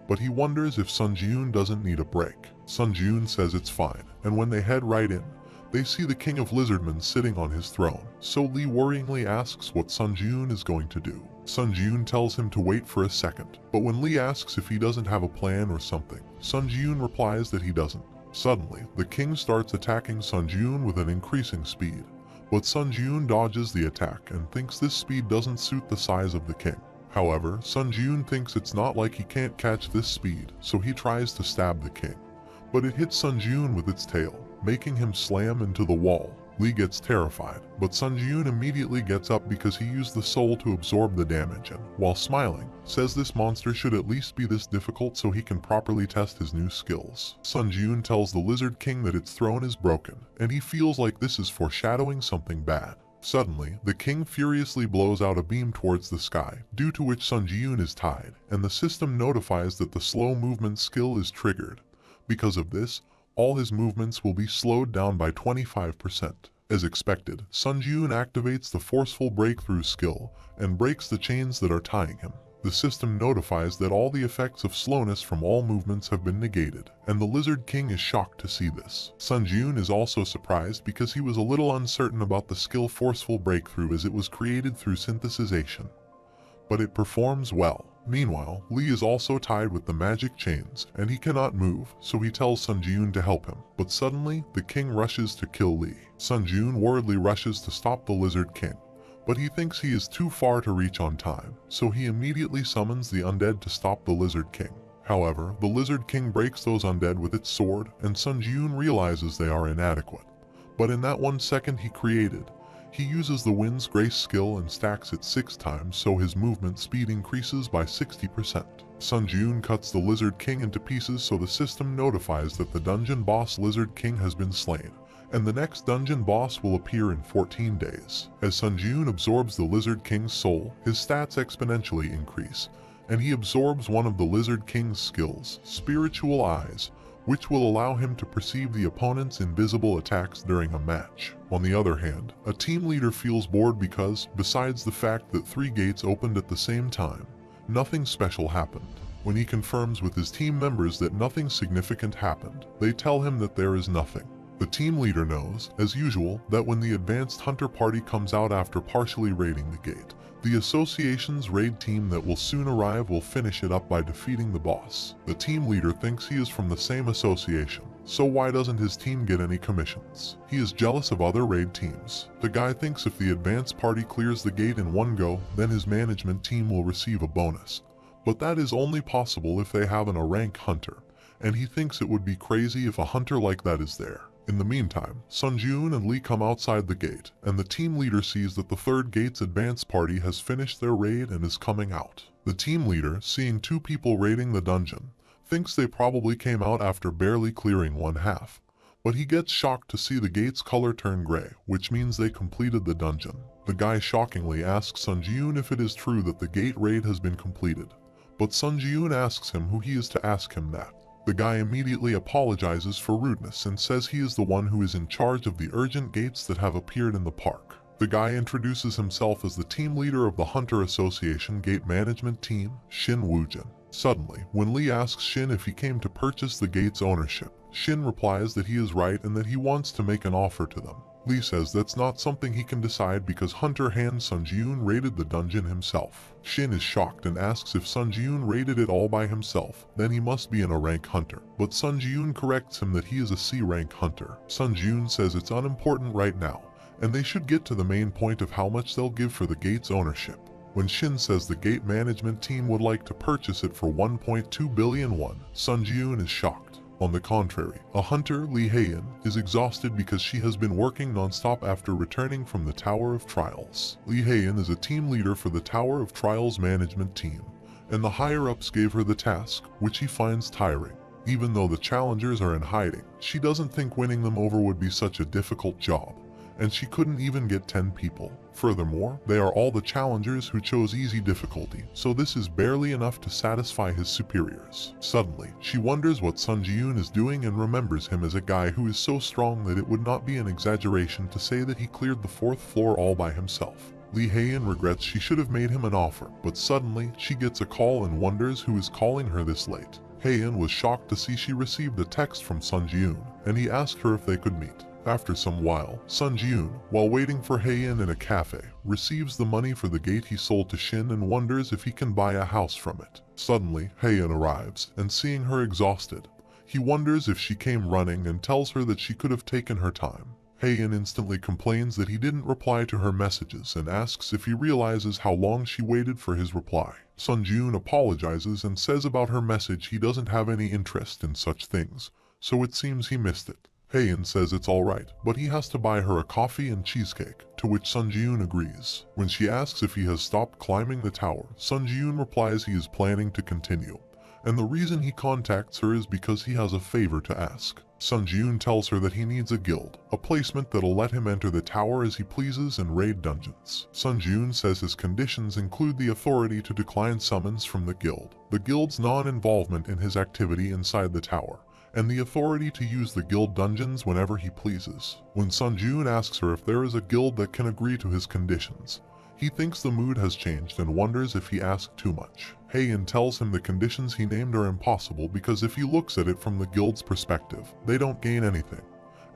but he wonders if Sun Jun doesn't need a break. Sun Jun says it's fine, and when they head right in, they see the King of Lizardmen sitting on his throne, so Lee worryingly asks what Sun Jun is going to do. Sun Jun tells him to wait for a second, but when Lee asks if he doesn't have a plan or something, Sun Jun replies that he doesn't. Suddenly, the king starts attacking Sun Jun with an increasing speed, but Sun Jun dodges the attack and thinks this speed doesn't suit the size of the king. However, Sun Jun thinks it's not like he can't catch this speed, so he tries to stab the king, but it hits Sun Jun with its tail, making him slam into the wall. Lee gets terrified, but Sun Jun immediately gets up because he used the soul to absorb the damage and, while smiling, says this monster should at least be this difficult so he can properly test his new skills. Sun Jun tells the Lizard King that its throne is broken, and he feels like this is foreshadowing something bad. Suddenly, the king furiously blows out a beam towards the sky, due to which Sun Jun is tied, and the system notifies that the slow movement skill is triggered. Because of this, all his movements will be slowed down by 25%. As expected, Sun Jun activates the forceful breakthrough skill and breaks the chains that are tying him. The system notifies that all the effects of slowness from all movements have been negated, and the Lizard King is shocked to see this. Sun Jun is also surprised because he was a little uncertain about the skill forceful breakthrough as it was created through synthesization, but it performs well. Meanwhile, Lee is also tied with the magic chains, and he cannot move, so he tells Sun Jun to help him. But suddenly, the king rushes to kill Lee. Sun Jun worriedly rushes to stop the Lizard King, but he thinks he is too far to reach on time, so he immediately summons the undead to stop the Lizard King. However, the Lizard King breaks those undead with its sword, and Sun Jun realizes they are inadequate. But in that 1 second he created, he uses the Wind's Grace skill and stacks it 6 times so his movement speed increases by 60%. Sun Jun cuts the Lizard King into pieces so the system notifies that the dungeon boss Lizard King has been slain, and the next dungeon boss will appear in 14 days. As Sun Jun absorbs the Lizard King's soul, his stats exponentially increase, and he absorbs one of the Lizard King's skills, Spiritual Eyes, which will allow him to perceive the opponent's invisible attacks during a match. On the other hand, a team leader feels bored because, besides the fact that 3 gates opened at the same time, nothing special happened. When he confirms with his team members that nothing significant happened, they tell him that there is nothing. The team leader knows, as usual, that when the advanced hunter party comes out after partially raiding the gate, the association's raid team that will soon arrive will finish it up by defeating the boss. The team leader thinks he is from the same association, so why doesn't his team get any commissions? He is jealous of other raid teams. The guy thinks if the advanced party clears the gate in one go, then his management team will receive a bonus. But that is only possible if they have a rank hunter, and he thinks it would be crazy if a hunter like that is there. In the meantime, Sun Jun and Lee come outside the gate, and the team leader sees that the 3rd gate's advance party has finished their raid and is coming out. The team leader, seeing 2 people raiding the dungeon, thinks they probably came out after barely clearing 1/2, but he gets shocked to see the gate's color turn gray, which means they completed the dungeon. The guy shockingly asks Sun Ji-yoon if it is true that the gate raid has been completed, but Sun Ji-yoon asks him who he is to ask him that. The guy immediately apologizes for rudeness and says he is the one who is in charge of the urgent gates that have appeared in the park. The guy introduces himself as the team leader of the Hunter Association Gate Management Team, Shin Woojin. Suddenly, when Lee asks Shin if he came to purchase the gate's ownership, Shin replies that he is right and that he wants to make an offer to them. Lee says that's not something he can decide because Hunter Han Sun Ji-yoon raided the dungeon himself. Shin is shocked and asks if Sun Ji-yoon raided it all by himself, then he must be an A-rank hunter. But Sun Ji-yoon corrects him that he is a C-rank hunter. Sun Ji-yoon says it's unimportant right now, and they should get to the main point of how much they'll give for the gate's ownership. When Shin says the gate management team would like to purchase it for 1.2 billion won, Sun Ji-yoon is shocked. On the contrary, a hunter, Lee Hae-in, is exhausted because she has been working non-stop after returning from the Tower of Trials. Lee Hae-in is a team leader for the Tower of Trials management team, and the higher-ups gave her the task, which he finds tiring. Even though the challengers are in hiding, she doesn't think winning them over would be such a difficult job, and she couldn't even get 10 people. Furthermore, they are all the challengers who chose easy difficulty, so this is barely enough to satisfy his superiors. Suddenly, she wonders what Sun Ji-yoon is doing and remembers him as a guy who is so strong that it would not be an exaggeration to say that he cleared the 4th floor all by himself. Lee Hae-in regrets she should have made him an offer, but suddenly, she gets a call and wonders who is calling her this late. Hae-in was shocked to see she received a text from Sun Ji-yoon, and he asked her if they could meet. After some while, Sun Ji-yoon, while waiting for Hae-in in a cafe, receives the money for the gate he sold to Shin and wonders if he can buy a house from it. Suddenly, Hae-in arrives, and seeing her exhausted, he wonders if she came running and tells her that she could have taken her time. Hae-in instantly complains that he didn't reply to her messages and asks if he realizes how long she waited for his reply. Sun Ji-yoon apologizes and says about her message he doesn't have any interest in such things, so it seems he missed it. Hae-in says it's alright, but he has to buy her a coffee and cheesecake, to which Sun Ji-yoon agrees. When she asks if he has stopped climbing the tower, Sun Ji-yoon replies he is planning to continue, and the reason he contacts her is because he has a favor to ask. Sun Ji-yoon tells her that he needs a guild, a placement that'll let him enter the tower as he pleases and raid dungeons. Sun Ji-yoon says his conditions include the authority to decline summons from the guild, the guild's non-involvement in his activity inside the tower, and the authority to use the guild dungeons whenever he pleases. When Sun Ji-yoon asks her if there is a guild that can agree to his conditions, he thinks the mood has changed and wonders if he asked too much. Hae-in tells him the conditions he named are impossible because if he looks at it from the guild's perspective, they don't gain anything,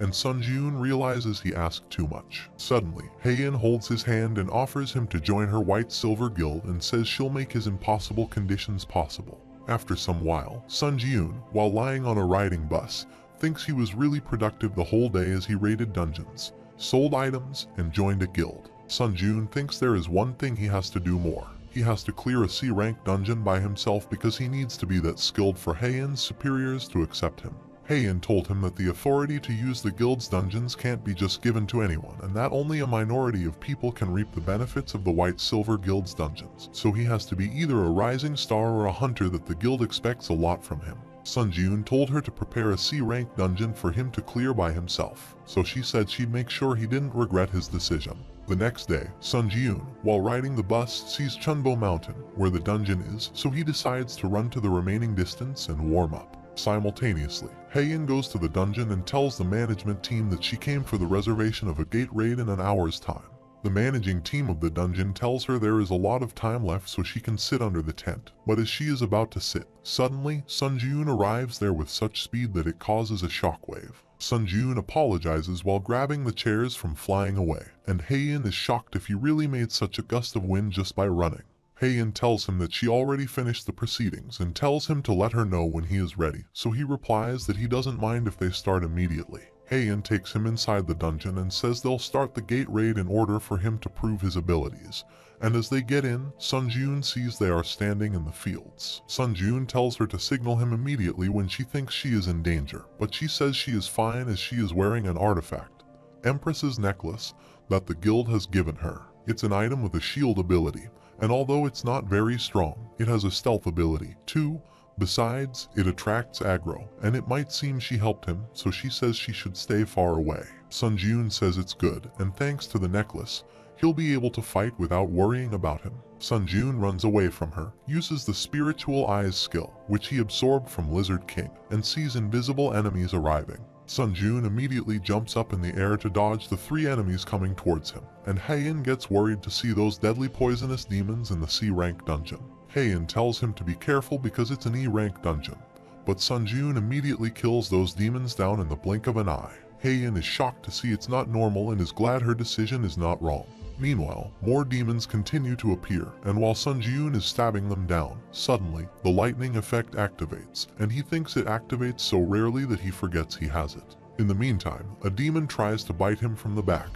and Sun Ji-yoon realizes he asked too much. Suddenly, Hae-in holds his hand and offers him to join her White-Silver Guild and says she'll make his impossible conditions possible. After some while, Sun Ji-yoon, while lying on a riding bus, thinks he was really productive the whole day as he raided dungeons, sold items, and joined a guild. Sun Ji-yoon thinks there is one thing he has to do more. He has to clear a C-rank dungeon by himself because he needs to be that skilled for Hae-in's superiors to accept him. Hae-in told him that the authority to use the guild's dungeons can't be just given to anyone, and that only a minority of people can reap the benefits of the White-Silver Guild's dungeons, so he has to be either a rising star or a hunter that the guild expects a lot from him. Sun Ji-yoon told her to prepare a C-rank dungeon for him to clear by himself, so she said she'd make sure he didn't regret his decision. The next day, Sun Ji-yoon, while riding the bus, sees Chunbo Mountain, where the dungeon is, so he decides to run to the remaining distance and warm up. Simultaneously, Hae-in goes to the dungeon and tells the management team that she came for the reservation of a gate raid in an hour's time. The managing team of the dungeon tells her there is a lot of time left so she can sit under the tent, but as she is about to sit, suddenly, Sun Ji-yoon arrives there with such speed that it causes a shockwave. Sun Ji-yoon apologizes while grabbing the chairs from flying away, and Hae-in is shocked if he really made such a gust of wind just by running. Hae-in tells him that she already finished the proceedings and tells him to let her know when he is ready, so he replies that he doesn't mind if they start immediately. Hae-in takes him inside the dungeon and says they'll start the gate raid in order for him to prove his abilities, and as they get in, Sun Ji-yoon sees they are standing in the fields. Sun Ji-yoon tells her to signal him immediately when she thinks she is in danger, but she says she is fine as she is wearing an artifact, Empress's necklace, that the guild has given her. It's an item with a shield ability, and although it's not very strong, it has a stealth ability, too, Besides, it attracts aggro, and it might seem she helped him, so she says she should stay far away. Sun Ji-yoon says it's good, and thanks to the necklace, he'll be able to fight without worrying about him. Sun Ji-yoon runs away from her, uses the spiritual eyes skill, which he absorbed from Lizard King, and sees invisible enemies arriving. Sun Ji-yoon immediately jumps up in the air to dodge the 3 enemies coming towards him, and Haein gets worried to see those deadly poisonous demons in the C-rank dungeon. Haein tells him to be careful because it's an E-rank dungeon, but Sun Ji-yoon immediately kills those demons down in the blink of an eye. Haein is shocked to see it's not normal and is glad her decision is not wrong. Meanwhile, more demons continue to appear, and while Sun Ji-yoon is stabbing them down, suddenly, the lightning effect activates, and he thinks it activates so rarely that he forgets he has it. In the meantime, a demon tries to bite him from the back,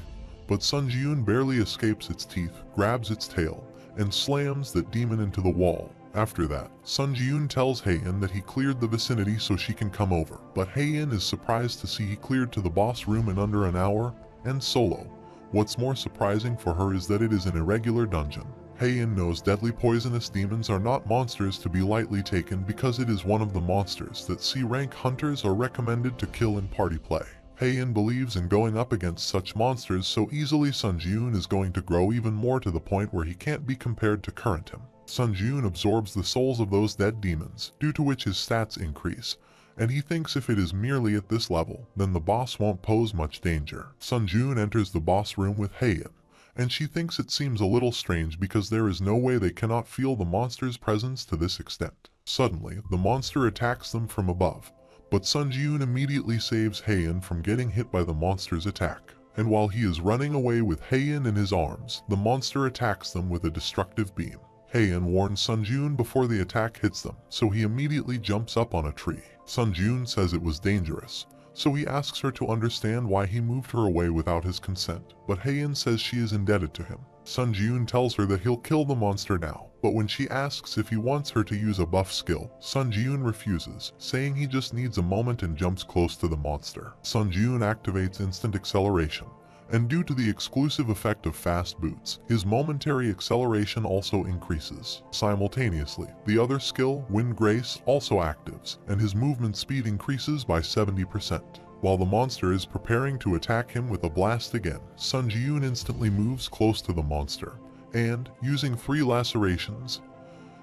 but Sun Ji-yoon barely escapes its teeth, grabs its tail, and slams that demon into the wall. After that, Sun Ji-yoon tells Haein that he cleared the vicinity so she can come over, but Haein is surprised to see he cleared to the boss room in under an hour, and solo. What's more surprising for her is that it is an irregular dungeon. Haein knows deadly poisonous demons are not monsters to be lightly taken because it is one of the monsters that C-rank hunters are recommended to kill in party play. Haein believes in going up against such monsters, so easily Sun Ji-yoon is going to grow even more to the point where he can't be compared to current him. Sun Ji-yoon absorbs the souls of those dead demons, due to which his stats increase, and he thinks if it is merely at this level, then the boss won't pose much danger. Sun Ji-yoon enters the boss room with Haein, and she thinks it seems a little strange because there is no way they cannot feel the monster's presence to this extent. Suddenly, the monster attacks them from above, but Sun Ji-yoon immediately saves Haein from getting hit by the monster's attack. And while he is running away with Haein in his arms, the monster attacks them with a destructive beam. Haein warns Sun Ji-yoon before the attack hits them, so he immediately jumps up on a tree. Sun Ji-yoon says it was dangerous, so he asks her to understand why he moved her away without his consent, but Haein says she is indebted to him. Sun Ji-yoon tells her that he'll kill the monster now, but when she asks if he wants her to use a buff skill, Sun Ji-yoon refuses, saying he just needs a moment and jumps close to the monster. Sun Ji-yoon activates instant acceleration, and due to the exclusive effect of fast boots, his momentary acceleration also increases. Simultaneously, the other skill, Wind Grace, also actives, and his movement speed increases by 70%. While the monster is preparing to attack him with a blast again, Sun Ji-yoon instantly moves close to the monster, and, using 3 lacerations,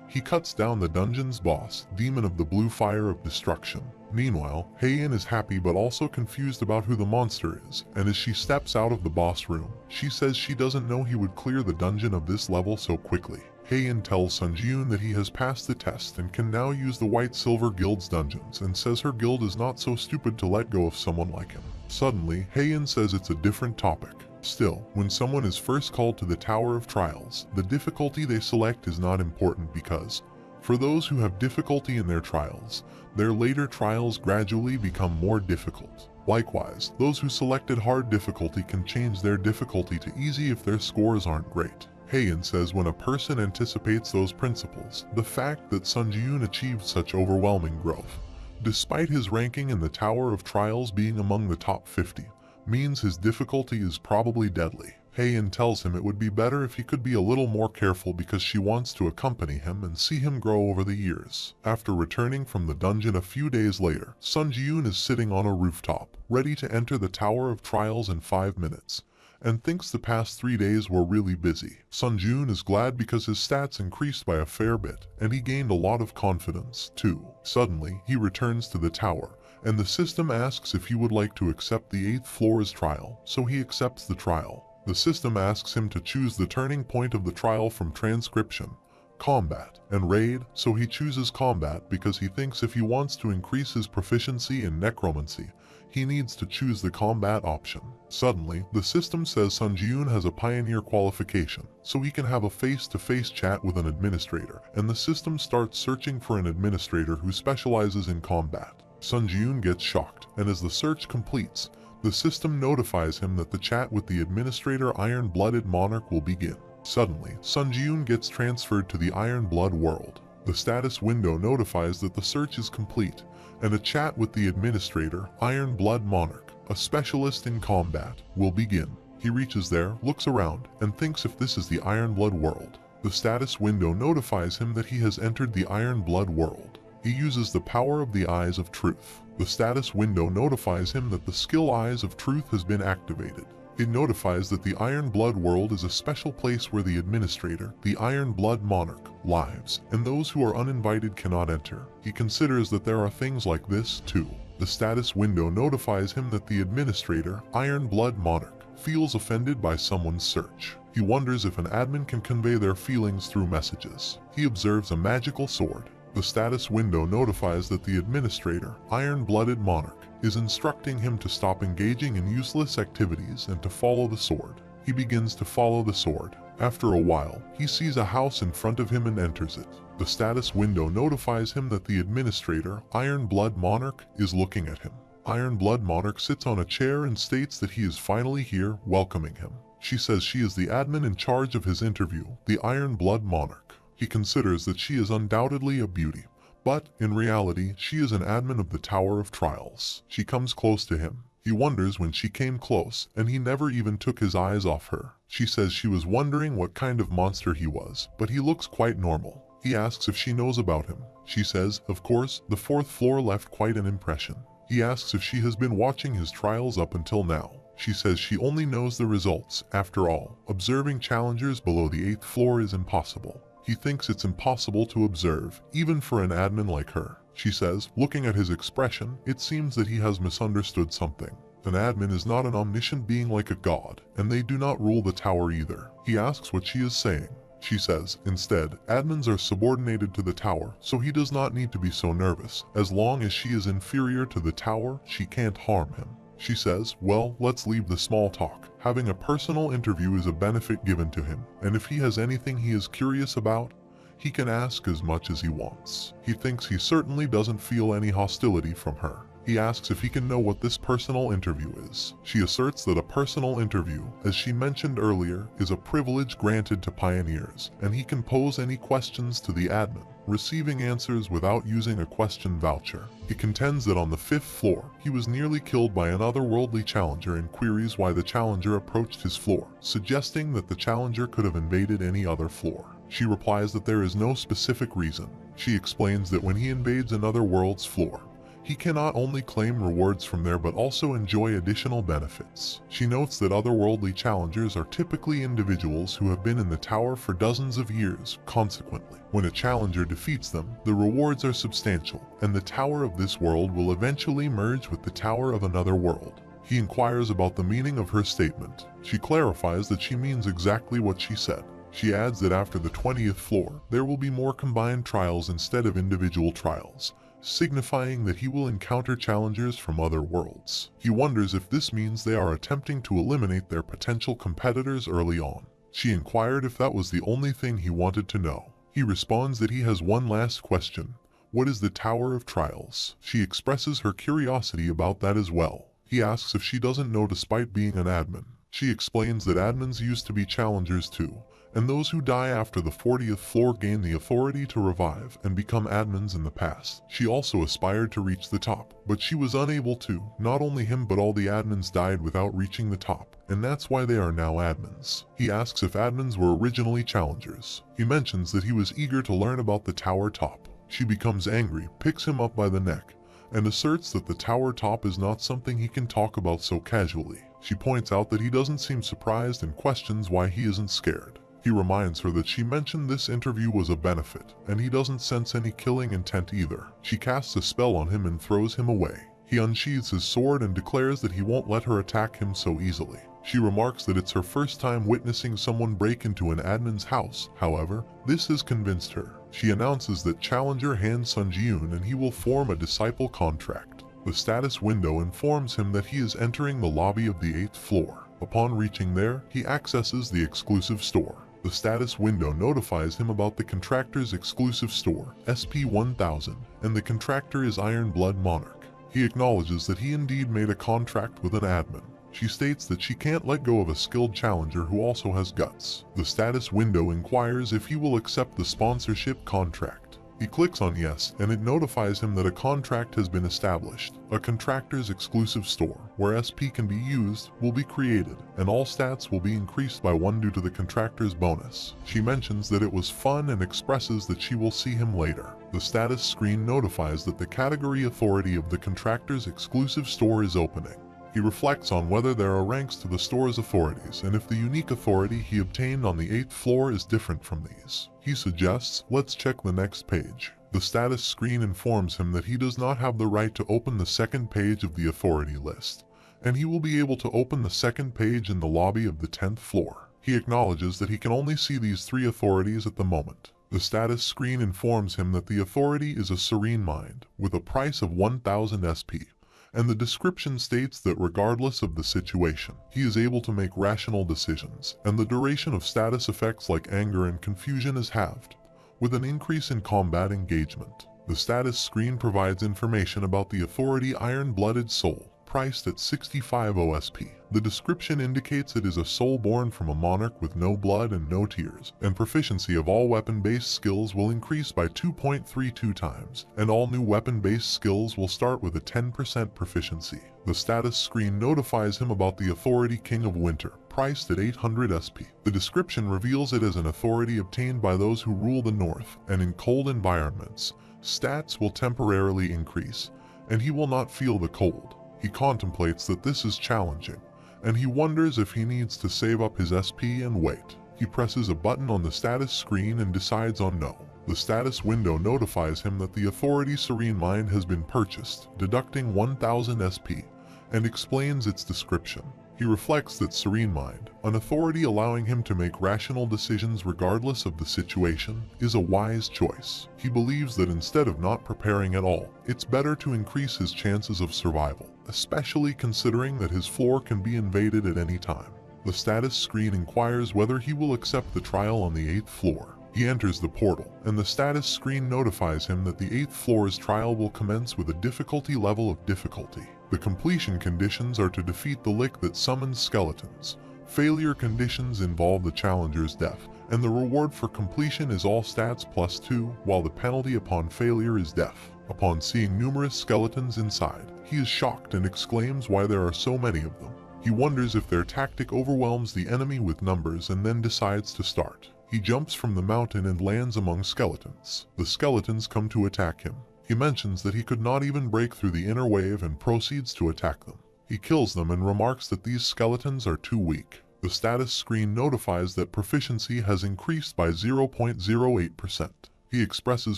he cuts down the dungeon's boss, Demon of the Blue Fire of Destruction. Meanwhile, Haein is happy but also confused about who the monster is, and as she steps out of the boss room, she says she doesn't know he would clear the dungeon of this level so quickly. Haein tells Sun Ji-yoon that he has passed the test and can now use the White Silver Guild's dungeons, and says her guild is not so stupid to let go of someone like him. Suddenly, Haein says it's a different topic. Still, when someone is first called to the Tower of Trials, the difficulty they select is not important because, for those who have difficulty in their trials, their later trials gradually become more difficult. Likewise, those who selected hard difficulty can change their difficulty to easy if their scores aren't great. Haein says when a person anticipates those principles, the fact that Sun Ji-yoon achieved such overwhelming growth, despite his ranking in the Tower of Trials being among the top 50, means his difficulty is probably deadly. Haein tells him it would be better if he could be a little more careful because she wants to accompany him and see him grow over the years. After returning from the dungeon a few days later, Sun Ji-yoon is sitting on a rooftop, ready to enter the Tower of Trials in 5 minutes, and thinks the past 3 days were really busy. Sun Ji-yoon is glad because his stats increased by a fair bit, and he gained a lot of confidence, too. Suddenly, he returns to the tower, and the system asks if he would like to accept the 8th floor's trial, so he accepts the trial. The system asks him to choose the turning point of the trial from transcription, combat, and raid, so he chooses combat because he thinks if he wants to increase his proficiency in necromancy, he needs to choose the combat option. Suddenly, the system says Sun Ji-yoon has a pioneer qualification, so he can have a face-to-face chat with an administrator, and the system starts searching for an administrator who specializes in combat. Sun Ji-yoon gets shocked, and as the search completes, the system notifies him that the chat with the administrator Iron-Blooded Monarch will begin. Suddenly, Sun Ji-yoon gets transferred to the Iron Blood world. The status window notifies that the search is complete, and a chat with the administrator, Iron Blood Monarch, a specialist in combat, will begin. He reaches there, looks around, and thinks if this is the Iron Blood world. The status window notifies him that he has entered the Iron Blood world. He uses the power of the Eyes of Truth. The status window notifies him that the skill Eyes of Truth has been activated. It notifies that the Iron Blood world is a special place where the administrator, the Iron Blood monarch, lives, and those who are uninvited cannot enter. He considers that there are things like this, too. The status window notifies him that the administrator, Iron Blood monarch, feels offended by someone's search. He wonders if an admin can convey their feelings through messages. He observes a magical sword. The status window notifies that the administrator, Iron-Blooded Monarch, is instructing him to stop engaging in useless activities and to follow the sword. He begins to follow the sword. After a while, he sees a house in front of him and enters it. The status window notifies him that the administrator, Iron-Blood Monarch, is looking at him. Iron-Blood Monarch sits on a chair and states that he is finally here, welcoming him. She says she is the admin in charge of his interview, the Iron-Blood Monarch. He considers that she is undoubtedly a beauty, but in reality, she is an admin of the Tower of Trials. She comes close to him. He wonders when she came close, and he never even took his eyes off her. She says she was wondering what kind of monster he was, but he looks quite normal. He asks if she knows about him. She says, of course, the 4th floor left quite an impression. He asks if she has been watching his trials up until now. She says she only knows the results. After all, observing challengers below the 8th floor is impossible. He thinks it's impossible to observe, even for an admin like her. She says, looking at his expression, it seems that he has misunderstood something. An admin is not an omniscient being like a god, and they do not rule the tower either. He asks what she is saying. She says, instead, admins are subordinated to the tower, so he does not need to be so nervous. As long as she is inferior to the tower, she can't harm him. She says, well, let's leave the small talk. Having a personal interview is a benefit given to him, and if he has anything he is curious about, he can ask as much as he wants. He thinks he certainly doesn't feel any hostility from her. He asks if he can know what this personal interview is. She asserts that a personal interview, as she mentioned earlier, is a privilege granted to pioneers, and he can pose any questions to the admin, receiving answers without using a question voucher. He contends that on the 5th floor, he was nearly killed by an otherworldly challenger and queries why the challenger approached his floor, suggesting that the challenger could have invaded any other floor. She replies that there is no specific reason. She explains that when he invades another world's floor, he can not only claim rewards from there but also enjoy additional benefits. She notes that otherworldly challengers are typically individuals who have been in the tower for dozens of years. Consequently, when a challenger defeats them, the rewards are substantial, and the tower of this world will eventually merge with the tower of another world. He inquires about the meaning of her statement. She clarifies that she means exactly what she said. She adds that after the 20th floor, there will be more combined trials instead of individual trials, signifying that he will encounter challengers from other worlds. He wonders if this means they are attempting to eliminate their potential competitors early on. She inquired if that was the only thing he wanted to know. He responds that he has one last question. What is the Tower of Trials? She expresses her curiosity about that as well. He asks if she doesn't know despite being an admin. She explains that admins used to be challengers too, and those who die after the 40th floor gain the authority to revive and become admins in the past. She also aspired to reach the top, but she was unable to. Not only him but all the admins died without reaching the top, and that's why they are now admins. He asks if admins were originally challengers. He mentions that he was eager to learn about the tower top. She becomes angry, picks him up by the neck, and asserts that the tower top is not something he can talk about so casually. She points out that he doesn't seem surprised and questions why he isn't scared. He reminds her that she mentioned this interview was a benefit, and he doesn't sense any killing intent either. She casts a spell on him and throws him away. He unsheathes his sword and declares that he won't let her attack him so easily. She remarks that it's her first time witnessing someone break into an admin's house. However, this has convinced her. She announces that challenger Han Sun-jiun and he will form a disciple contract. The status window informs him that he is entering the lobby of the 8th floor. Upon reaching there, he accesses the exclusive store. The status window notifies him about the contractor's exclusive store, SP-1000, and the contractor is Iron Blood Monarch. He acknowledges that he indeed made a contract with an admin. She states that she can't let go of a skilled challenger who also has guts. The status window inquires if he will accept the sponsorship contract. He clicks on yes, and it notifies him that a contract has been established. A contractor's exclusive store, where SP can be used, will be created, and all stats will be increased by 1 due to the contractor's bonus. She mentions that it was fun and expresses that she will see him later. The status screen notifies that the category authority of the contractor's exclusive store is opening. He reflects on whether there are ranks to the store's authorities and if the unique authority he obtained on the 8th floor is different from these. He suggests, let's check the next page. The status screen informs him that he does not have the right to open the second page of the authority list, and he will be able to open the second page in the lobby of the 10th floor. He acknowledges that he can only see these 3 authorities at the moment. The status screen informs him that the authority is a serene mind, with a price of 1000 SP. And the description states that regardless of the situation, he is able to make rational decisions, and the duration of status effects like anger and confusion is halved, with an increase in combat engagement. The status screen provides information about the authority Iron-Blooded Soul, priced at 65 OSP. The description indicates it is a soul born from a monarch with no blood and no tears, and proficiency of all weapon-based skills will increase by 2.32 times, and all new weapon-based skills will start with a 10% proficiency. The status screen notifies him about the authority King of Winter, priced at 800 SP. The description reveals it as an authority obtained by those who rule the north, and in cold environments, stats will temporarily increase, and he will not feel the cold. He contemplates that this is challenging, and he wonders if he needs to save up his SP and wait. He presses a button on the status screen and decides on no. The status window notifies him that the authority Serene Mind has been purchased, deducting 1000 SP, and explains its description. He reflects that Serene Mind, an authority allowing him to make rational decisions regardless of the situation, is a wise choice. He believes that instead of not preparing at all, it's better to increase his chances of survival, especially considering that his floor can be invaded at any time. The status screen inquires whether he will accept the trial on the 8th floor. He enters the portal, and the status screen notifies him that the 8th floor's trial will commence with a difficulty level of difficulty. The completion conditions are to defeat the lick that summons skeletons. Failure conditions involve the challenger's death, and the reward for completion is all stats +2, while the penalty upon failure is death. Upon seeing numerous skeletons inside, he is shocked and exclaims why there are so many of them. He wonders if their tactic overwhelms the enemy with numbers and then decides to start. He jumps from the mountain and lands among skeletons. The skeletons come to attack him. He mentions that he could not even break through the inner wave and proceeds to attack them. He kills them and remarks that these skeletons are too weak. The status screen notifies that proficiency has increased by 0.08%. He expresses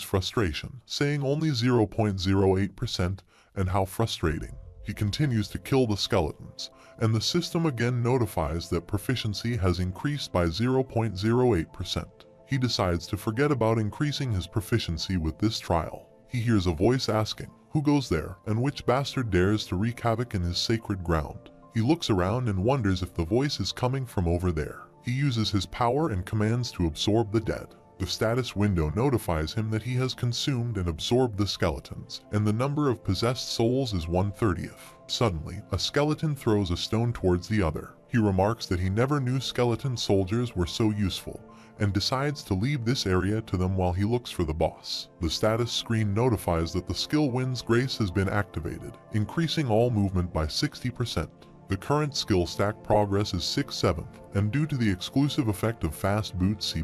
frustration, saying only 0.08% and how frustrating. He continues to kill the skeletons, and the system again notifies that proficiency has increased by 0.08%. He decides to forget about increasing his proficiency with this trial. He hears a voice asking, "Who goes there, and which bastard dares to wreak havoc in his sacred ground?" He looks around and wonders if the voice is coming from over there. He uses his power and commands to absorb the dead. The status window notifies him that he has consumed and absorbed the skeletons, and the number of possessed souls is 1/30th. Suddenly, a skeleton throws a stone towards the other. He remarks that he never knew skeleton soldiers were so useful, and decides to leave this area to them while he looks for the boss. The status screen notifies that the skill Wind's Grace has been activated, increasing all movement by 60%. The current skill stack progress is 6/7, and due to the exclusive effect of Fast Boot C+,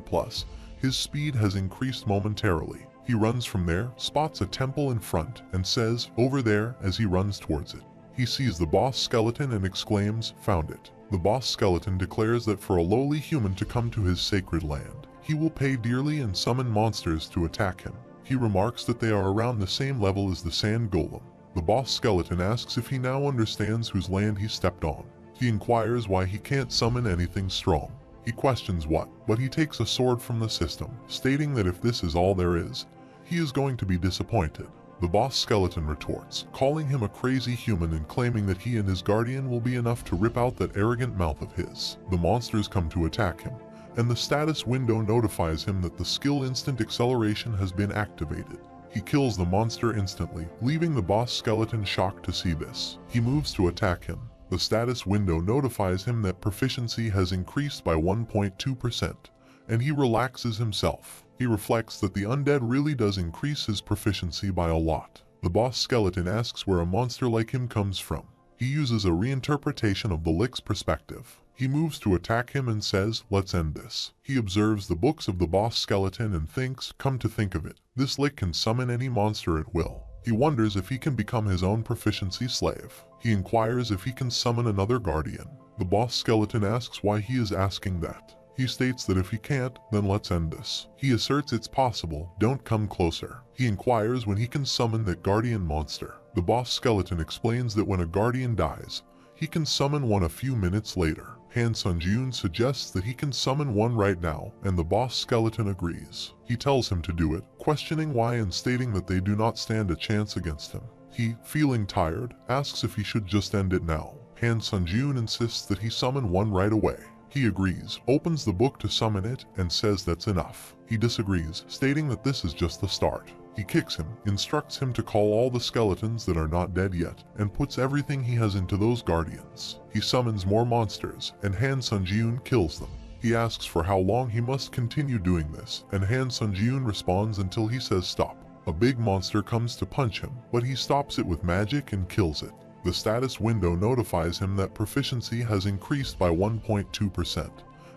his speed has increased momentarily. He runs from there, spots a temple in front, and says, "Over there," as he runs towards it. He sees the boss skeleton and exclaims, "Found it." The boss skeleton declares that for a lowly human to come to his sacred land, he will pay dearly and summon monsters to attack him. He remarks that they are around the same level as the sand golem. The boss skeleton asks if he now understands whose land he stepped on. He inquires why he can't summon anything strong. He questions what, but he takes a sword from the system, stating that if this is all there is, he is going to be disappointed. The boss skeleton retorts, calling him a crazy human and claiming that he and his guardian will be enough to rip out that arrogant mouth of his. The monsters come to attack him, and the status window notifies him that the skill instant acceleration has been activated. He kills the monster instantly, leaving the boss skeleton shocked to see this. He moves to attack him. The status window notifies him that proficiency has increased by 1.2%, and he relaxes himself. He reflects that the undead really does increase his proficiency by a lot. The boss skeleton asks where a monster like him comes from. He uses a reinterpretation of the Lick's perspective. He moves to attack him and says, "Let's end this." He observes the books of the boss skeleton and thinks, come to think of it, this Lick can summon any monster at will. He wonders if he can become his own proficiency slave. He inquires if he can summon another guardian. The boss skeleton asks why he is asking that. He states that if he can't, then let's end this. He asserts it's possible, don't come closer. He inquires when he can summon that guardian monster. The boss skeleton explains that when a guardian dies, he can summon one a few minutes later. Han Sunjun suggests that he can summon one right now, and the boss skeleton agrees. He tells him to do it, questioning why and stating that they do not stand a chance against him. He, feeling tired, asks if he should just end it now. Han Sunjun insists that he summon one right away. He agrees, opens the book to summon it, and says that's enough. He disagrees, stating that this is just the start. He kicks him, instructs him to call all the skeletons that are not dead yet, and puts everything he has into those guardians. He summons more monsters, and Han Sunjun kills them. He asks for how long he must continue doing this, and Han Sunjun responds until he says stop. A big monster comes to punch him, but he stops it with magic and kills it. The status window notifies him that proficiency has increased by 1.2%,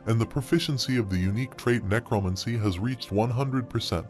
and the proficiency of the unique trait necromancy has reached 100%.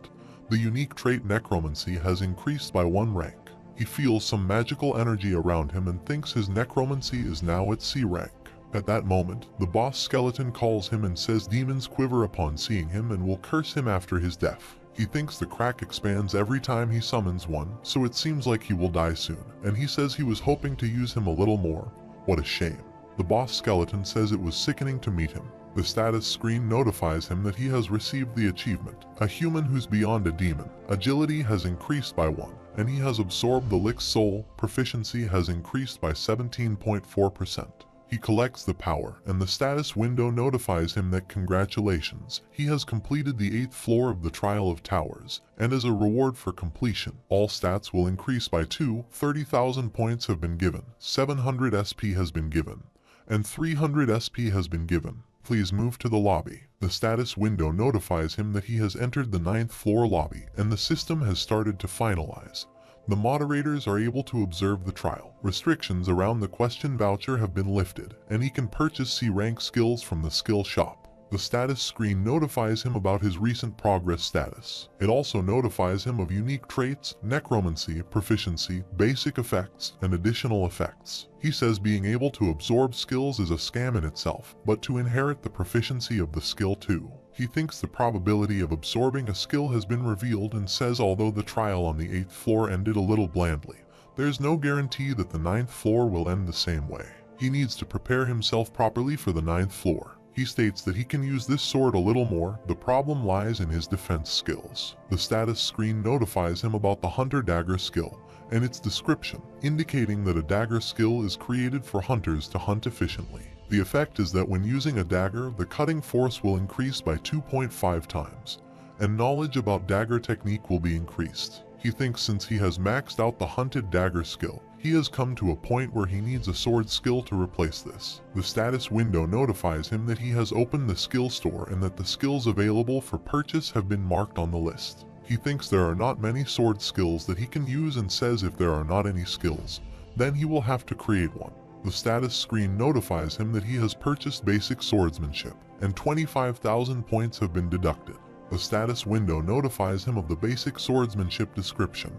The unique trait necromancy has increased by 1 rank. He feels some magical energy around him and thinks his necromancy is now at C rank. At that moment, the boss skeleton calls him and says demons quiver upon seeing him and will curse him after his death. He thinks the crack expands every time he summons one, so it seems like he will die soon, and he says he was hoping to use him a little more. What a shame. The boss skeleton says it was sickening to meet him. The status screen notifies him that he has received the achievement, a human who's beyond a demon. Agility has increased by 1, and he has absorbed the Lick's soul. Proficiency has increased by 17.4%. He collects the power, and the status window notifies him that congratulations, he has completed the 8th floor of the Trial of Towers, and as a reward for completion, all stats will increase by 2, 30,000 points have been given, 700 SP has been given, and 300 SP has been given. Please move to the lobby. The status window notifies him that he has entered the 9th floor lobby, and the system has started to finalize. The moderators are able to observe the trial. Restrictions around the question voucher have been lifted, and he can purchase C-rank skills from the skill shop. The status screen notifies him about his recent progress status. It also notifies him of unique traits, necromancy, proficiency, basic effects, and additional effects. He says being able to absorb skills is a scam in itself, but to inherit the proficiency of the skill too. He thinks the probability of absorbing a skill has been revealed and says although the trial on the 8th floor ended a little blandly, there's no guarantee that the 9th floor will end the same way. He needs to prepare himself properly for the 9th floor. He states that he can use this sword a little more, the problem lies in his defense skills. The status screen notifies him about the hunter dagger skill and its description, indicating that a dagger skill is created for hunters to hunt efficiently. The effect is that when using a dagger, the cutting force will increase by 2.5 times, and knowledge about dagger technique will be increased. He thinks since he has maxed out the hunted dagger skill, he has come to a point where he needs a sword skill to replace this. The status window notifies him that he has opened the skill store and that the skills available for purchase have been marked on the list. He thinks there are not many sword skills that he can use and says if there are not any skills, then he will have to create one. The status screen notifies him that he has purchased basic swordsmanship, and 25,000 points have been deducted. The status window notifies him of the basic swordsmanship description.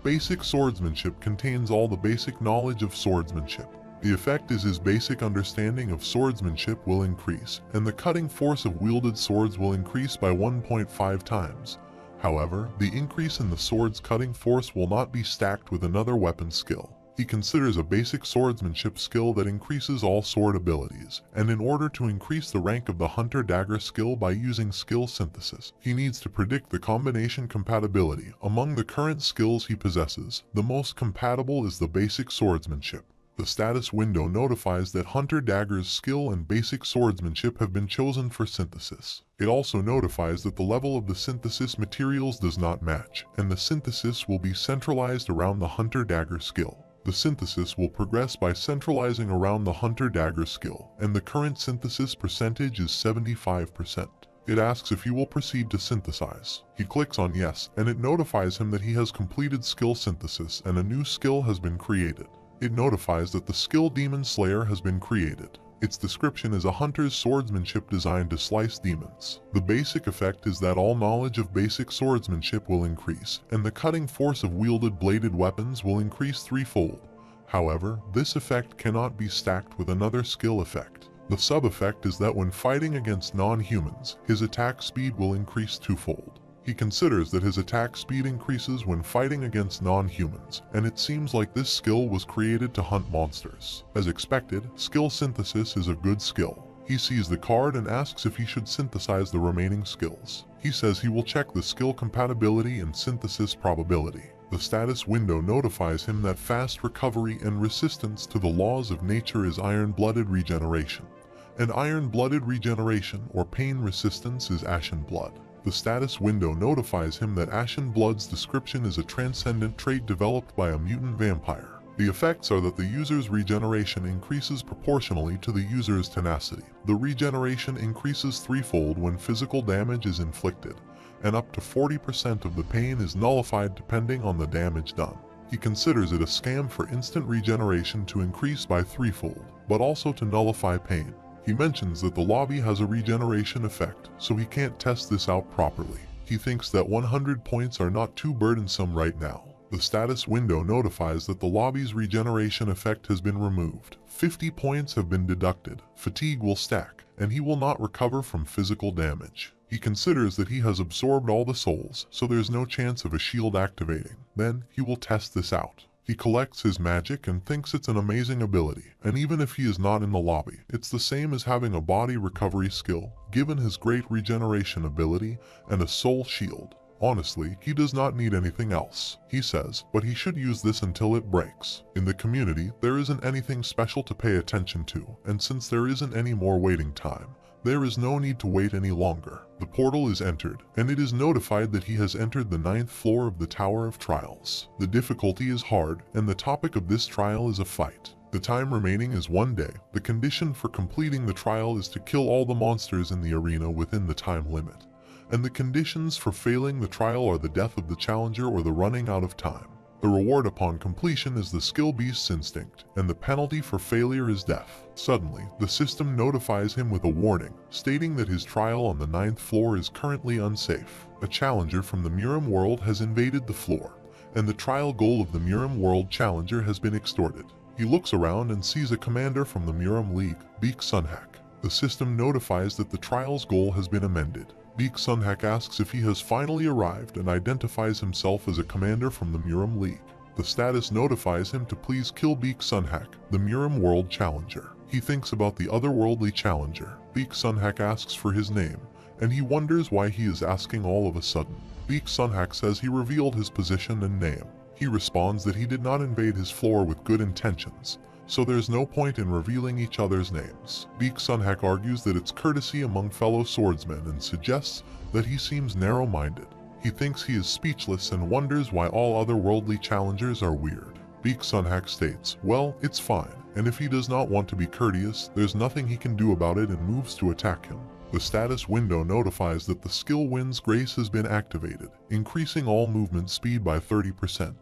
Basic swordsmanship contains all the basic knowledge of swordsmanship. The effect is his basic understanding of swordsmanship will increase, and the cutting force of wielded swords will increase by 1.5 times. However, the increase in the sword's cutting force will not be stacked with another weapon skill. He considers a basic swordsmanship skill that increases all sword abilities, and in order to increase the rank of the hunter dagger skill by using skill synthesis, he needs to predict the combination compatibility. Among the current skills he possesses, the most compatible is the basic swordsmanship. The status window notifies that hunter dagger's skill and basic swordsmanship have been chosen for synthesis. It also notifies that the level of the synthesis materials does not match, and the synthesis will be centralized around the hunter dagger skill. The synthesis will progress by centralizing around the hunter dagger skill, and the current synthesis percentage is 75%. It asks if he will proceed to synthesize. He clicks on yes, and it notifies him that he has completed skill synthesis and a new skill has been created. It notifies that the skill Demon Slayer has been created. Its description is a hunter's swordsmanship designed to slice demons. The basic effect is that all knowledge of basic swordsmanship will increase, and the cutting force of wielded bladed weapons will increase threefold. However, this effect cannot be stacked with another skill effect. The sub-effect is that when fighting against non-humans, his attack speed will increase twofold. He considers that his attack speed increases when fighting against non-humans, and it seems like this skill was created to hunt monsters. As expected, skill synthesis is a good skill. He sees the card and asks if he should synthesize the remaining skills. He says he will check the skill compatibility and synthesis probability. The status window notifies him that fast recovery and resistance to the laws of nature is iron-blooded regeneration, and iron-blooded regeneration or pain resistance is ashen blood. The status window notifies him that Ashen Blood's description is a transcendent trait developed by a mutant vampire. The effects are that the user's regeneration increases proportionally to the user's tenacity. The regeneration increases threefold when physical damage is inflicted, and up to 40% of the pain is nullified depending on the damage done. He considers it a scam for instant regeneration to increase by threefold, but also to nullify pain. He mentions that the lobby has a regeneration effect, so he can't test this out properly. He thinks that 100 points are not too burdensome right now. The status window notifies that the lobby's regeneration effect has been removed. 50 points have been deducted, fatigue will stack, and he will not recover from physical damage. He considers that he has absorbed all the souls, so there's no chance of a shield activating. Then, he will test this out. He collects his magic and thinks it's an amazing ability, and even if he is not in the lobby, it's the same as having a body recovery skill, given his great regeneration ability and a soul shield. Honestly, he does not need anything else, he says, but he should use this until it breaks. In the community, there isn't anything special to pay attention to, and since there isn't any more waiting time, there is no need to wait any longer. The portal is entered, and it is notified that he has entered the 9th floor of the Tower of Trials. The difficulty is hard, and the topic of this trial is a fight. The time remaining is 1 day. The condition for completing the trial is to kill all the monsters in the arena within the time limit, and the conditions for failing the trial are the death of the challenger or the running out of time. The reward upon completion is the skill beast's instinct, and the penalty for failure is death. Suddenly, the system notifies him with a warning, stating that his trial on the 9th floor is currently unsafe. A challenger from the Murim world has invaded the floor, and the trial goal of the Murim world challenger has been extorted. He looks around and sees a commander from the Murim League, Beek Sunhak. The system notifies that the trial's goal has been amended. Beek Sunhak asks if he has finally arrived and identifies himself as a commander from the Murim League. The status notifies him to please kill Beek Sunhak, the Murim World Challenger. He thinks about the otherworldly challenger. Beek Sunhak asks for his name, and he wonders why he is asking all of a sudden. Beek Sunhak says he revealed his position and name. He responds that he did not invade his floor with good intentions, so there's no point in revealing each other's names. Beek Sunhak argues that it's courtesy among fellow swordsmen and suggests that he seems narrow-minded. He thinks he is speechless and wonders why all otherworldly challengers are weird. Beek Sunhak states, well, it's fine, and if he does not want to be courteous, there's nothing he can do about it and moves to attack him. The status window notifies that the skill Wind's Grace has been activated, increasing all movement speed by 30%,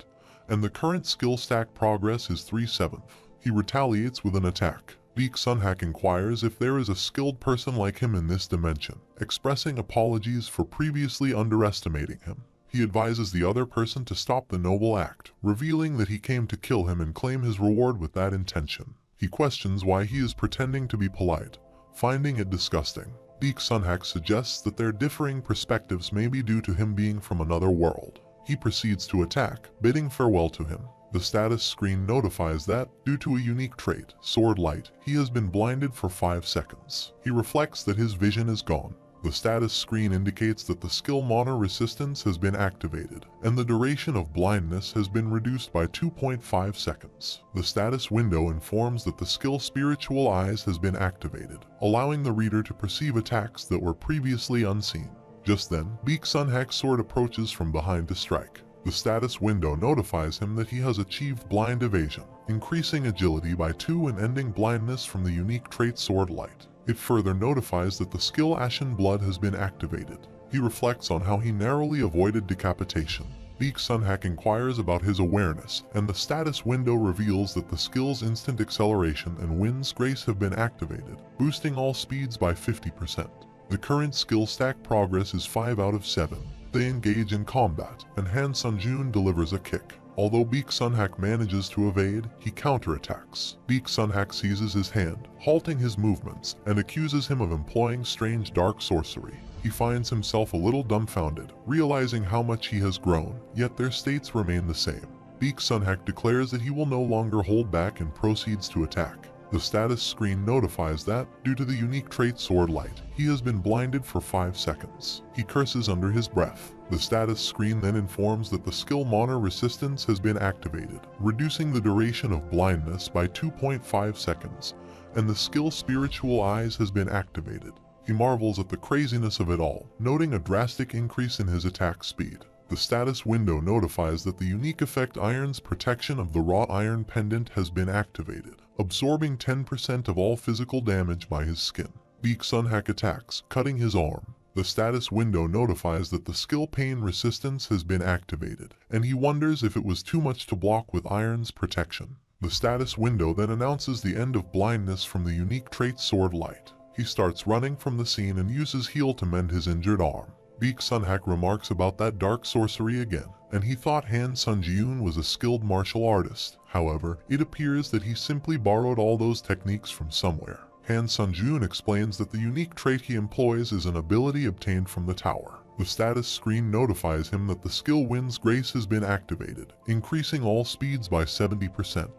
and the current skill stack progress is 3/7. He retaliates with an attack. Beek Sunhak inquires if there is a skilled person like him in this dimension, expressing apologies for previously underestimating him. He advises the other person to stop the noble act, revealing that he came to kill him and claim his reward with that intention. He questions why he is pretending to be polite, finding it disgusting. Beek Sunhak suggests that their differing perspectives may be due to him being from another world. He proceeds to attack, bidding farewell to him. The status screen notifies that, due to a unique trait, Sword Light, he has been blinded for 5 seconds. He reflects that his vision is gone. The status screen indicates that the skill Mana Resistance has been activated, and the duration of blindness has been reduced by 2.5 seconds. The status window informs that the skill Spiritual Eyes has been activated, allowing the reader to perceive attacks that were previously unseen. Just then, Beek Sunhak's sword approaches from behind to strike. The status window notifies him that he has achieved blind evasion, increasing agility by 2 and ending blindness from the unique trait Sword Light. It further notifies that the skill Ashen Blood has been activated. He reflects on how he narrowly avoided decapitation. Beak Sunhack inquires about his awareness, and the status window reveals that the skill's Instant Acceleration and Wind's Grace have been activated, boosting all speeds by 50%. The current skill stack progress is 5 out of 7. They engage in combat, and Han Sunjun delivers a kick. Although Beak Sunhack manages to evade, he counterattacks. Beak Sunhack seizes his hand, halting his movements, and accuses him of employing strange dark sorcery. He finds himself a little dumbfounded, realizing how much he has grown, yet their states remain the same. Beak Sunhack declares that he will no longer hold back and proceeds to attack. The status screen notifies that, due to the unique trait Sword Light, he has been blinded for 5 seconds. He curses under his breath. The status screen then informs that the skill Mana Resistance has been activated, reducing the duration of blindness by 2.5 seconds, and the skill Spiritual Eyes has been activated. He marvels at the craziness of it all, noting a drastic increase in his attack speed. The status window notifies that the unique effect Iron's Protection of the Wrought Iron Pendant has been activated, absorbing 10% of all physical damage by his skin. Beak Sunhack attacks, cutting his arm. The status window notifies that the skill Pain Resistance has been activated, and he wonders if it was too much to block with Iron's Protection. The status window then announces the end of blindness from the unique trait Sword Light. He starts running from the scene and uses heal to mend his injured arm. Beak Sunhack remarks about that dark sorcery again, and he thought Han Sunjun was a skilled martial artist. However, it appears that he simply borrowed all those techniques from somewhere. Han Sunjun explains that the unique trait he employs is an ability obtained from the tower. The status screen notifies him that the skill Wind's Grace has been activated, increasing all speeds by 70%,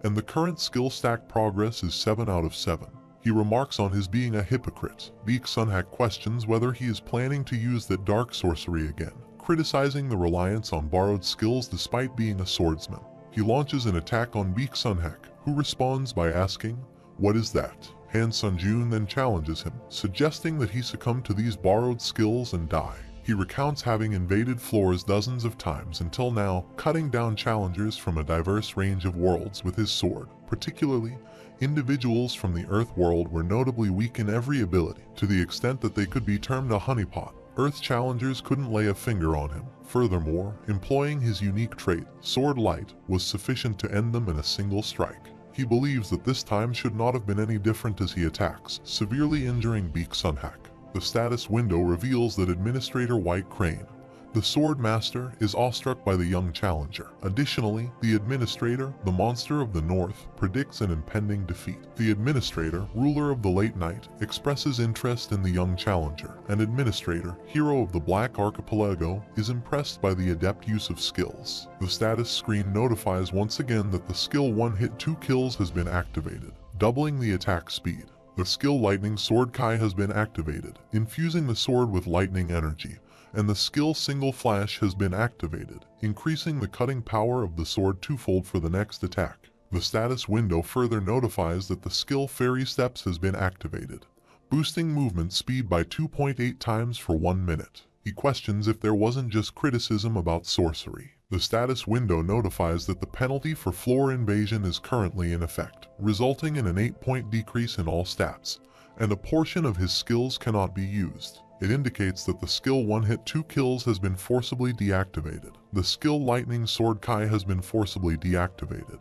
and the current skill stack progress is 7 out of 7. He remarks on his being a hypocrite. Beak Sunhack questions whether he is planning to use that dark sorcery again, criticizing the reliance on borrowed skills despite being a swordsman. He launches an attack on Beak Sunhack, who responds by asking, "What is that?" Han Sunjun then challenges him, suggesting that he succumb to these borrowed skills and die. He recounts having invaded floors dozens of times until now, cutting down challengers from a diverse range of worlds with his sword. Particularly, individuals from the Earth world were notably weak in every ability, to the extent that they could be termed a honeypot. Earth challengers couldn't lay a finger on him. Furthermore, employing his unique trait, Sword Light, was sufficient to end them in a single strike. He believes that this time should not have been any different as he attacks, severely injuring Beak Sunhack. The status window reveals that Administrator White Crane, the Sword Master, is awestruck by the young challenger. Additionally, the Administrator, the Monster of the North, predicts an impending defeat. The Administrator, Ruler of the Late Night, expresses interest in the young challenger, and Administrator, Hero of the Black Archipelago, is impressed by the adept use of skills. The status screen notifies once again that the skill One Hit 2 Kills has been activated, doubling the attack speed. The skill Lightning Sword Kai has been activated, infusing the sword with lightning energy, and the skill Single Flash has been activated, increasing the cutting power of the sword twofold for the next attack. The status window further notifies that the skill Fairy Steps has been activated, boosting movement speed by 2.8 times for 1 minute. He questions if there wasn't just criticism about sorcery. The status window notifies that the penalty for floor invasion is currently in effect, resulting in an 8-point decrease in all stats, and a portion of his skills cannot be used. It indicates that the skill One Hit 2 Kills has been forcibly deactivated. The skill Lightning Sword Kai has been forcibly deactivated,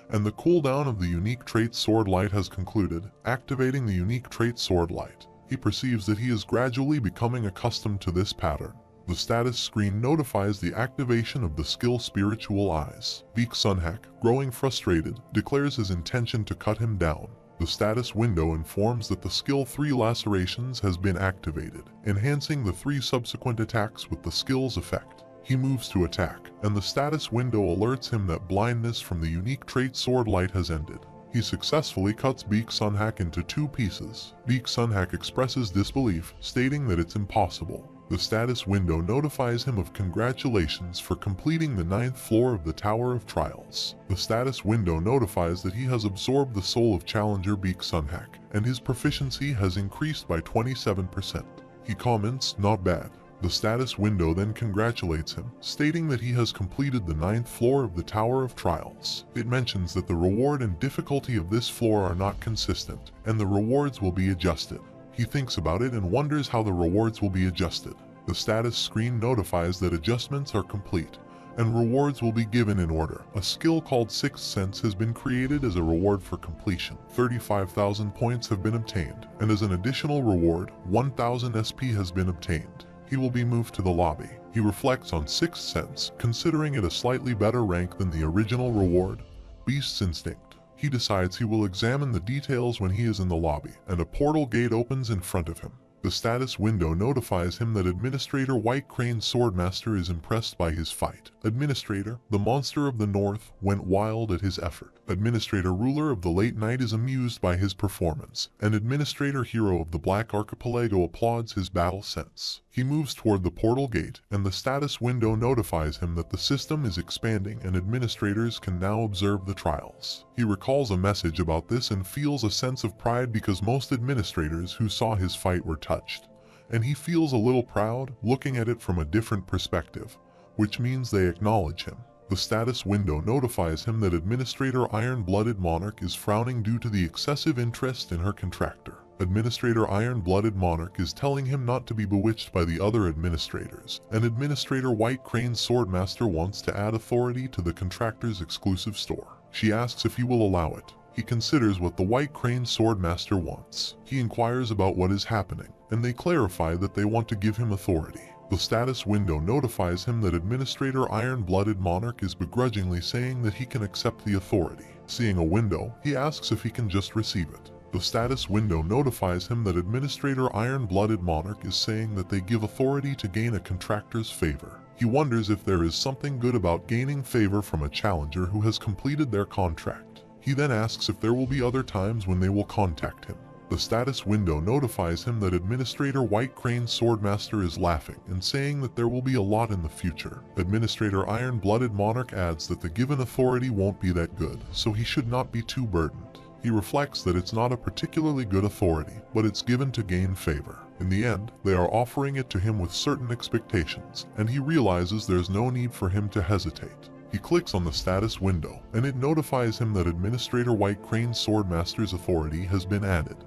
and the cooldown of the unique trait Sword Light has concluded, activating the unique trait Sword Light. He perceives that he is gradually becoming accustomed to this pattern. The status screen notifies the activation of the skill Spiritual Eyes. Beak Sunhack, growing frustrated, declares his intention to cut him down. The status window informs that the skill 3 Lacerations has been activated, enhancing the 3 subsequent attacks with the skill's effect. He moves to attack, and the status window alerts him that blindness from the unique trait Sword Light has ended. He successfully cuts Beak Sunhack into 2 pieces. Beak Sunhack expresses disbelief, stating that it's impossible. The status window notifies him of congratulations for completing the 9th floor of the Tower of Trials. The status window notifies that he has absorbed the soul of challenger Beak Sunhack, and his proficiency has increased by 27%. He comments, "Not bad." The status window then congratulates him, stating that he has completed the 9th floor of the Tower of Trials. It mentions that the reward and difficulty of this floor are not consistent, and the rewards will be adjusted. He thinks about it and wonders how the rewards will be adjusted. The status screen notifies that adjustments are complete, and rewards will be given in order. A skill called Sixth Sense has been created as a reward for completion. 35,000 points have been obtained, and as an additional reward, 1,000 SP has been obtained. He will be moved to the lobby. He reflects on Sixth Sense, considering it a slightly better rank than the original reward, Beast's Instinct. He decides he will examine the details when he is in the lobby, and a portal gate opens in front of him. The status window notifies him that Administrator White Crane's Swordmaster is impressed by his fight. Administrator, the Monster of the North, went wild at his effort. Administrator Ruler of the Late Night is amused by his performance, and Administrator Hero of the Black Archipelago applauds his battle sense. He moves toward the portal gate, and the status window notifies him that the system is expanding and administrators can now observe the trials. He recalls a message about this and feels a sense of pride because most administrators who saw his fight were touched, and he feels a little proud looking at it from a different perspective, which means they acknowledge him. The status window notifies him that Administrator Iron-Blooded Monarch is frowning due to the excessive interest in her contractor. Administrator Iron-Blooded Monarch is telling him not to be bewitched by the other administrators, and Administrator White Crane's Swordmaster wants to add authority to the contractor's exclusive store. She asks if he will allow it. He considers what the White Crane Swordmaster wants. He inquires about what is happening, and they clarify that they want to give him authority. The status window notifies him that Administrator Iron-Blooded Monarch is begrudgingly saying that he can accept the authority. Seeing a window, he asks if he can just receive it. The status window notifies him that Administrator Iron-Blooded Monarch is saying that they give authority to gain a contractor's favor. He wonders if there is something good about gaining favor from a challenger who has completed their contract. He then asks if there will be other times when they will contact him. The status window notifies him that Administrator White Crane's Swordmaster is laughing and saying that there will be a lot in the future. Administrator Iron-Blooded Monarch adds that the given authority won't be that good, so he should not be too burdened. He reflects that it's not a particularly good authority, but it's given to gain favor. In the end, they are offering it to him with certain expectations, and he realizes there's no need for him to hesitate. He clicks on the status window, and it notifies him that Administrator White Crane's Swordmaster's authority has been added,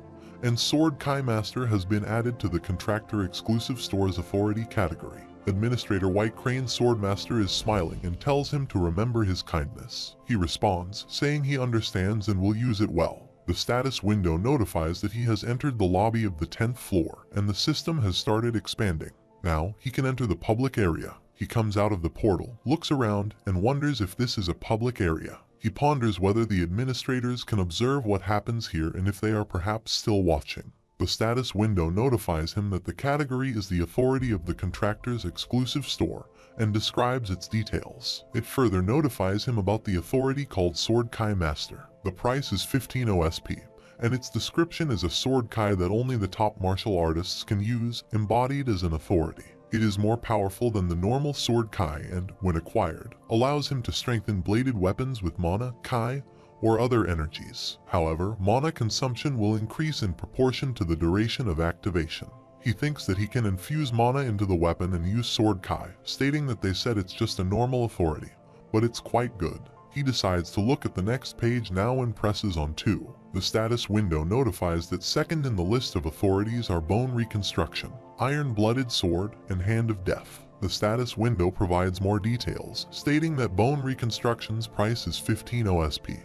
and Sword Kai Master has been added to the Contractor Exclusive Store's authority category. Administrator White Crane's Swordmaster is smiling and tells him to remember his kindness. He responds, saying he understands and will use it well. The status window notifies that he has entered the lobby of the 10th floor, and the system has started expanding. Now, he can enter the public area. He comes out of the portal, looks around, and wonders if this is a public area. He ponders whether the administrators can observe what happens here and if they are perhaps still watching. The status window notifies him that the category is the authority of the contractor's exclusive store and describes its details. It further notifies him about the authority called Sword Kai Master. The price is 15 OSP, and its description is a sword kai that only the top martial artists can use, embodied as an authority. It is more powerful than the normal sword kai and, when acquired, allows him to strengthen bladed weapons with mana, kai, or other energies. However, mana consumption will increase in proportion to the duration of activation. He thinks that he can infuse mana into the weapon and use sword kai, stating that they said it's just a normal authority, but it's quite good. He decides to look at the next page now and presses on 2. The status window notifies that second in the list of authorities are Bone Reconstruction, Iron-Blooded Sword, and Hand of Death. The status window provides more details, stating that Bone Reconstruction's price is 15 OSP,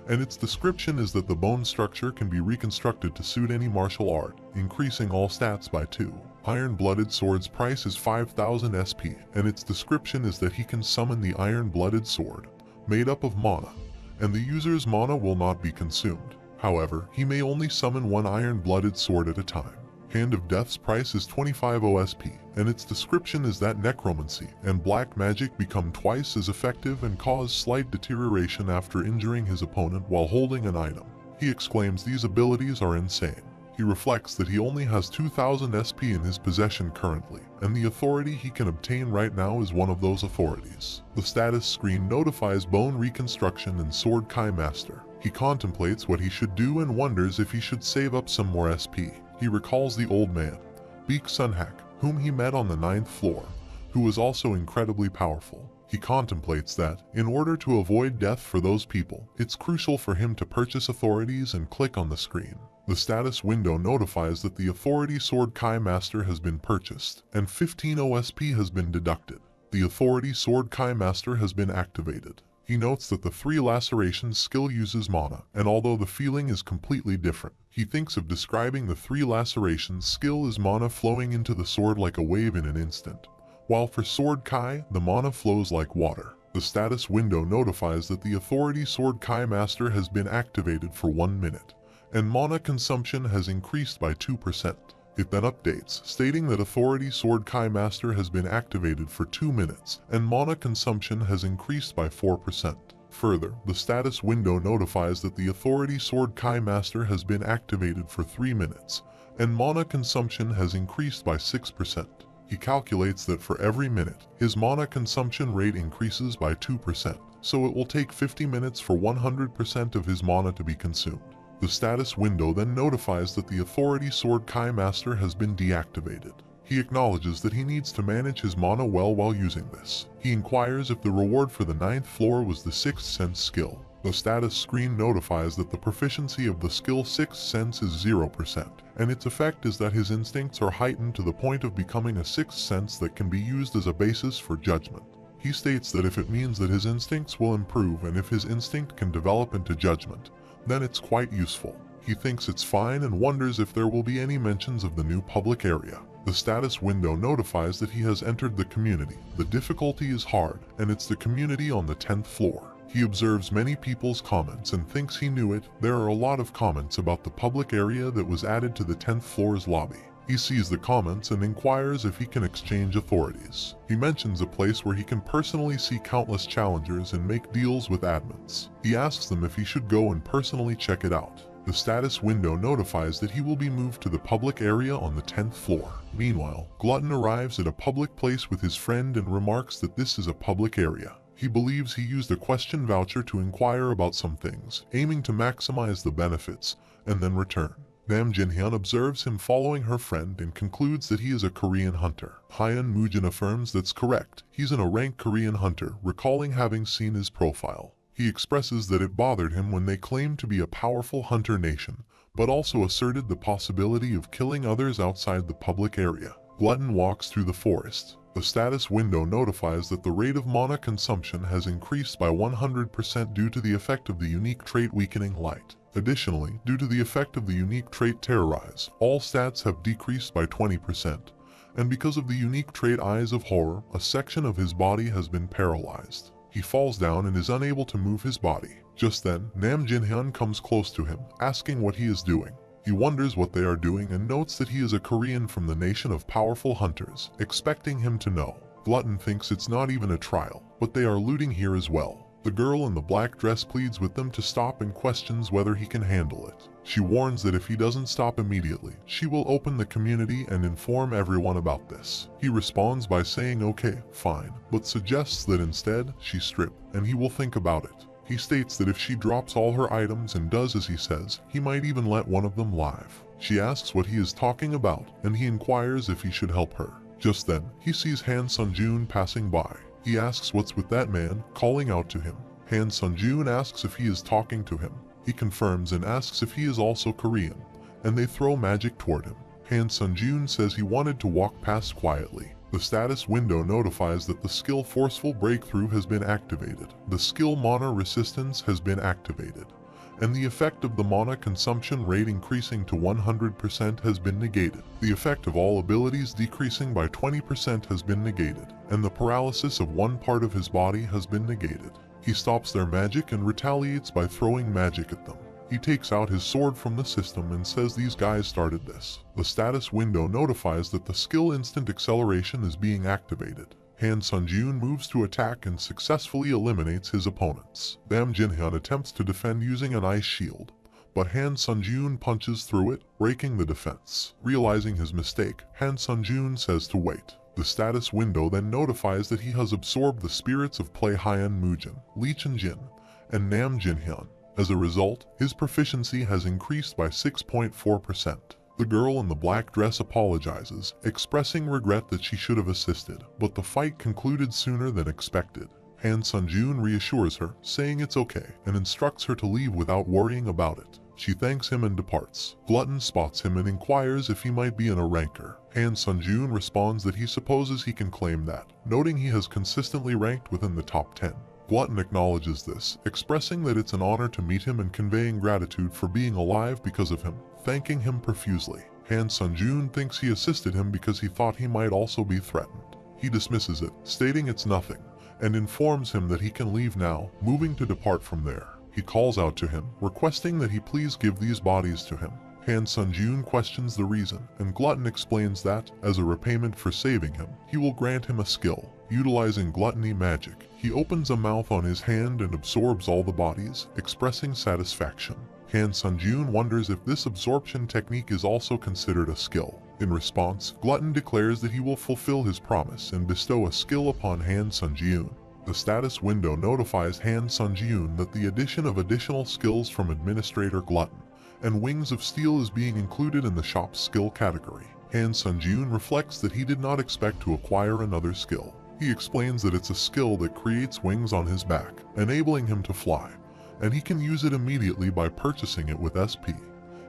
and its description is that the bone structure can be reconstructed to suit any martial art, increasing all stats by 2. Iron-Blooded Sword's price is 5000 SP, and its description is that he can summon the Iron-Blooded Sword, made up of mana, and the user's mana will not be consumed. However, he may only summon one Iron-Blooded Sword at a time. Hand of Death's price is 25 OSP, and its description is that necromancy and black magic become twice as effective and cause slight deterioration after injuring his opponent while holding an item. He exclaims these abilities are insane. He reflects that he only has 2000 SP in his possession currently, and the authority he can obtain right now is one of those authorities. The status screen notifies Bone Reconstruction and Sword Kai Master. He contemplates what he should do and wonders if he should save up some more SP. He recalls the old man, Beak Sunhack, whom he met on the 9th floor, who was also incredibly powerful. He contemplates that, in order to avoid death for those people, it's crucial for him to purchase authorities and click on the screen. The status window notifies that the Authority Sword Kai Master has been purchased, and 15 OSP has been deducted. The Authority Sword Kai Master has been activated. He notes that the 3 lacerations skill uses mana, and although the feeling is completely different, he thinks of describing the 3 lacerations skill as mana flowing into the sword like a wave in an instant. While for Sword Kai, the mana flows like water. The status window notifies that the Authority Sword Kai Master has been activated for 1 minute, and mana consumption has increased by 2%. It then updates, stating that Authority Sword Kai Master has been activated for 2 minutes, and mana consumption has increased by 4%. Further, the status window notifies that the Authority Sword Kai Master has been activated for 3 minutes, and mana consumption has increased by 6%. He calculates that for every minute, his mana consumption rate increases by 2%, so it will take 50 minutes for 100% of his mana to be consumed. The status window then notifies that the Authority Sword Kai Master has been deactivated. He acknowledges that he needs to manage his mana well while using this. He inquires if the reward for the 9th floor was the 6th sense skill. The status screen notifies that the proficiency of the skill 6th sense is 0%, and its effect is that his instincts are heightened to the point of becoming a 6th sense that can be used as a basis for judgment. He states that if it means that his instincts will improve and if his instinct can develop into judgment, then it's quite useful. He thinks it's fine and wonders if there will be any mentions of the new public area. The status window notifies that he has entered the community. The difficulty is hard, and it's the community on the 10th floor. He observes many people's comments and thinks he knew it. There are a lot of comments about the public area that was added to the 10th floor's lobby. He sees the comments and inquires if he can exchange authorities. He mentions a place where he can personally see countless challengers and make deals with admins. He asks them if he should go and personally check it out. The status window notifies that he will be moved to the public area on the 10th floor. Meanwhile, Glutton arrives at a public place with his friend and remarks that this is a public area. He believes he used a question voucher to inquire about some things, aiming to maximize the benefits, and then return. Nam Jinhyun observes him following her friend and concludes that he is a Korean hunter. Hyun Mujin affirms that's correct. He's a ranked Korean hunter, recalling having seen his profile. He expresses that it bothered him when they claimed to be a powerful hunter nation, but also asserted the possibility of killing others outside the public area. Glutton walks through the forest. The status window notifies that the rate of mana consumption has increased by 100% due to the effect of the unique trait Weakening Light. Additionally, due to the effect of the unique trait Terrorize, all stats have decreased by 20%, and because of the unique trait Eyes of Horror, a section of his body has been paralyzed. He falls down and is unable to move his body. Just then, Nam Jinhyun comes close to him, asking what he is doing. He wonders what they are doing and notes that he is a Korean from the nation of powerful hunters, expecting him to know. Glutton thinks it's not even a trial, but they are looting here as well. The girl in the black dress pleads with them to stop and questions whether he can handle it. She warns that if he doesn't stop immediately, she will open the community and inform everyone about this. He responds by saying okay, fine, but suggests that instead she strip, and he will think about it. He states that if she drops all her items and does as he says, he might even let one of them live. She asks what he is talking about, and he inquires if he should help her. Just then, he sees Han Sunjun passing by. He asks what's with that man, calling out to him. Han Sunjun asks if he is talking to him. He confirms and asks if he is also Korean, and they throw magic toward him. Han Sunjun says he wanted to walk past quietly. The status window notifies that the skill Forceful Breakthrough has been activated. The skill Mana Resistance has been activated, and the effect of the mana consumption rate increasing to 100% has been negated. The effect of all abilities decreasing by 20% has been negated, and the paralysis of one part of his body has been negated. He stops their magic and retaliates by throwing magic at them. He takes out his sword from the system and says these guys started this. The status window notifies that the skill Instant Acceleration is being activated. Han Sunjun moves to attack and successfully eliminates his opponents. Nam Jinhyun attempts to defend using an ice shield, but Han Sunjun punches through it, breaking the defense. Realizing his mistake, Han Sunjun says to wait. The status window then notifies that he has absorbed the spirits of Play Hyun Mujin, Lee Chen-jin, and Nam Jinhyun. As a result, his proficiency has increased by 6.4%. The girl in the black dress apologizes, expressing regret that she should have assisted, but the fight concluded sooner than expected. Han Sunjun reassures her, saying it's okay, and instructs her to leave without worrying about it. She thanks him and departs. Glutton spots him and inquires if he might be in a ranker. Han Sunjun responds that he supposes he can claim that, noting he has consistently ranked within the top 10. Glutton acknowledges this, expressing that it's an honor to meet him and conveying gratitude for being alive because of him, thanking him profusely. Han Sunjun thinks he assisted him because he thought he might also be threatened. He dismisses it, stating it's nothing, and informs him that he can leave now, moving to depart from there. He calls out to him, requesting that he please give these bodies to him. Han Sunjun questions the reason, and Glutton explains that, as a repayment for saving him, he will grant him a skill. Utilizing gluttony magic, he opens a mouth on his hand and absorbs all the bodies, expressing satisfaction. Han Sunjun wonders if this absorption technique is also considered a skill. In response, Glutton declares that he will fulfill his promise and bestow a skill upon Han Sunjun. The status window notifies Han Sunjun that the addition of additional skills from Administrator Glutton and Wings of Steel is being included in the shop's skill category. Han Sunjun reflects that he did not expect to acquire another skill. He explains that it's a skill that creates wings on his back, enabling him to fly, and he can use it immediately by purchasing it with SP.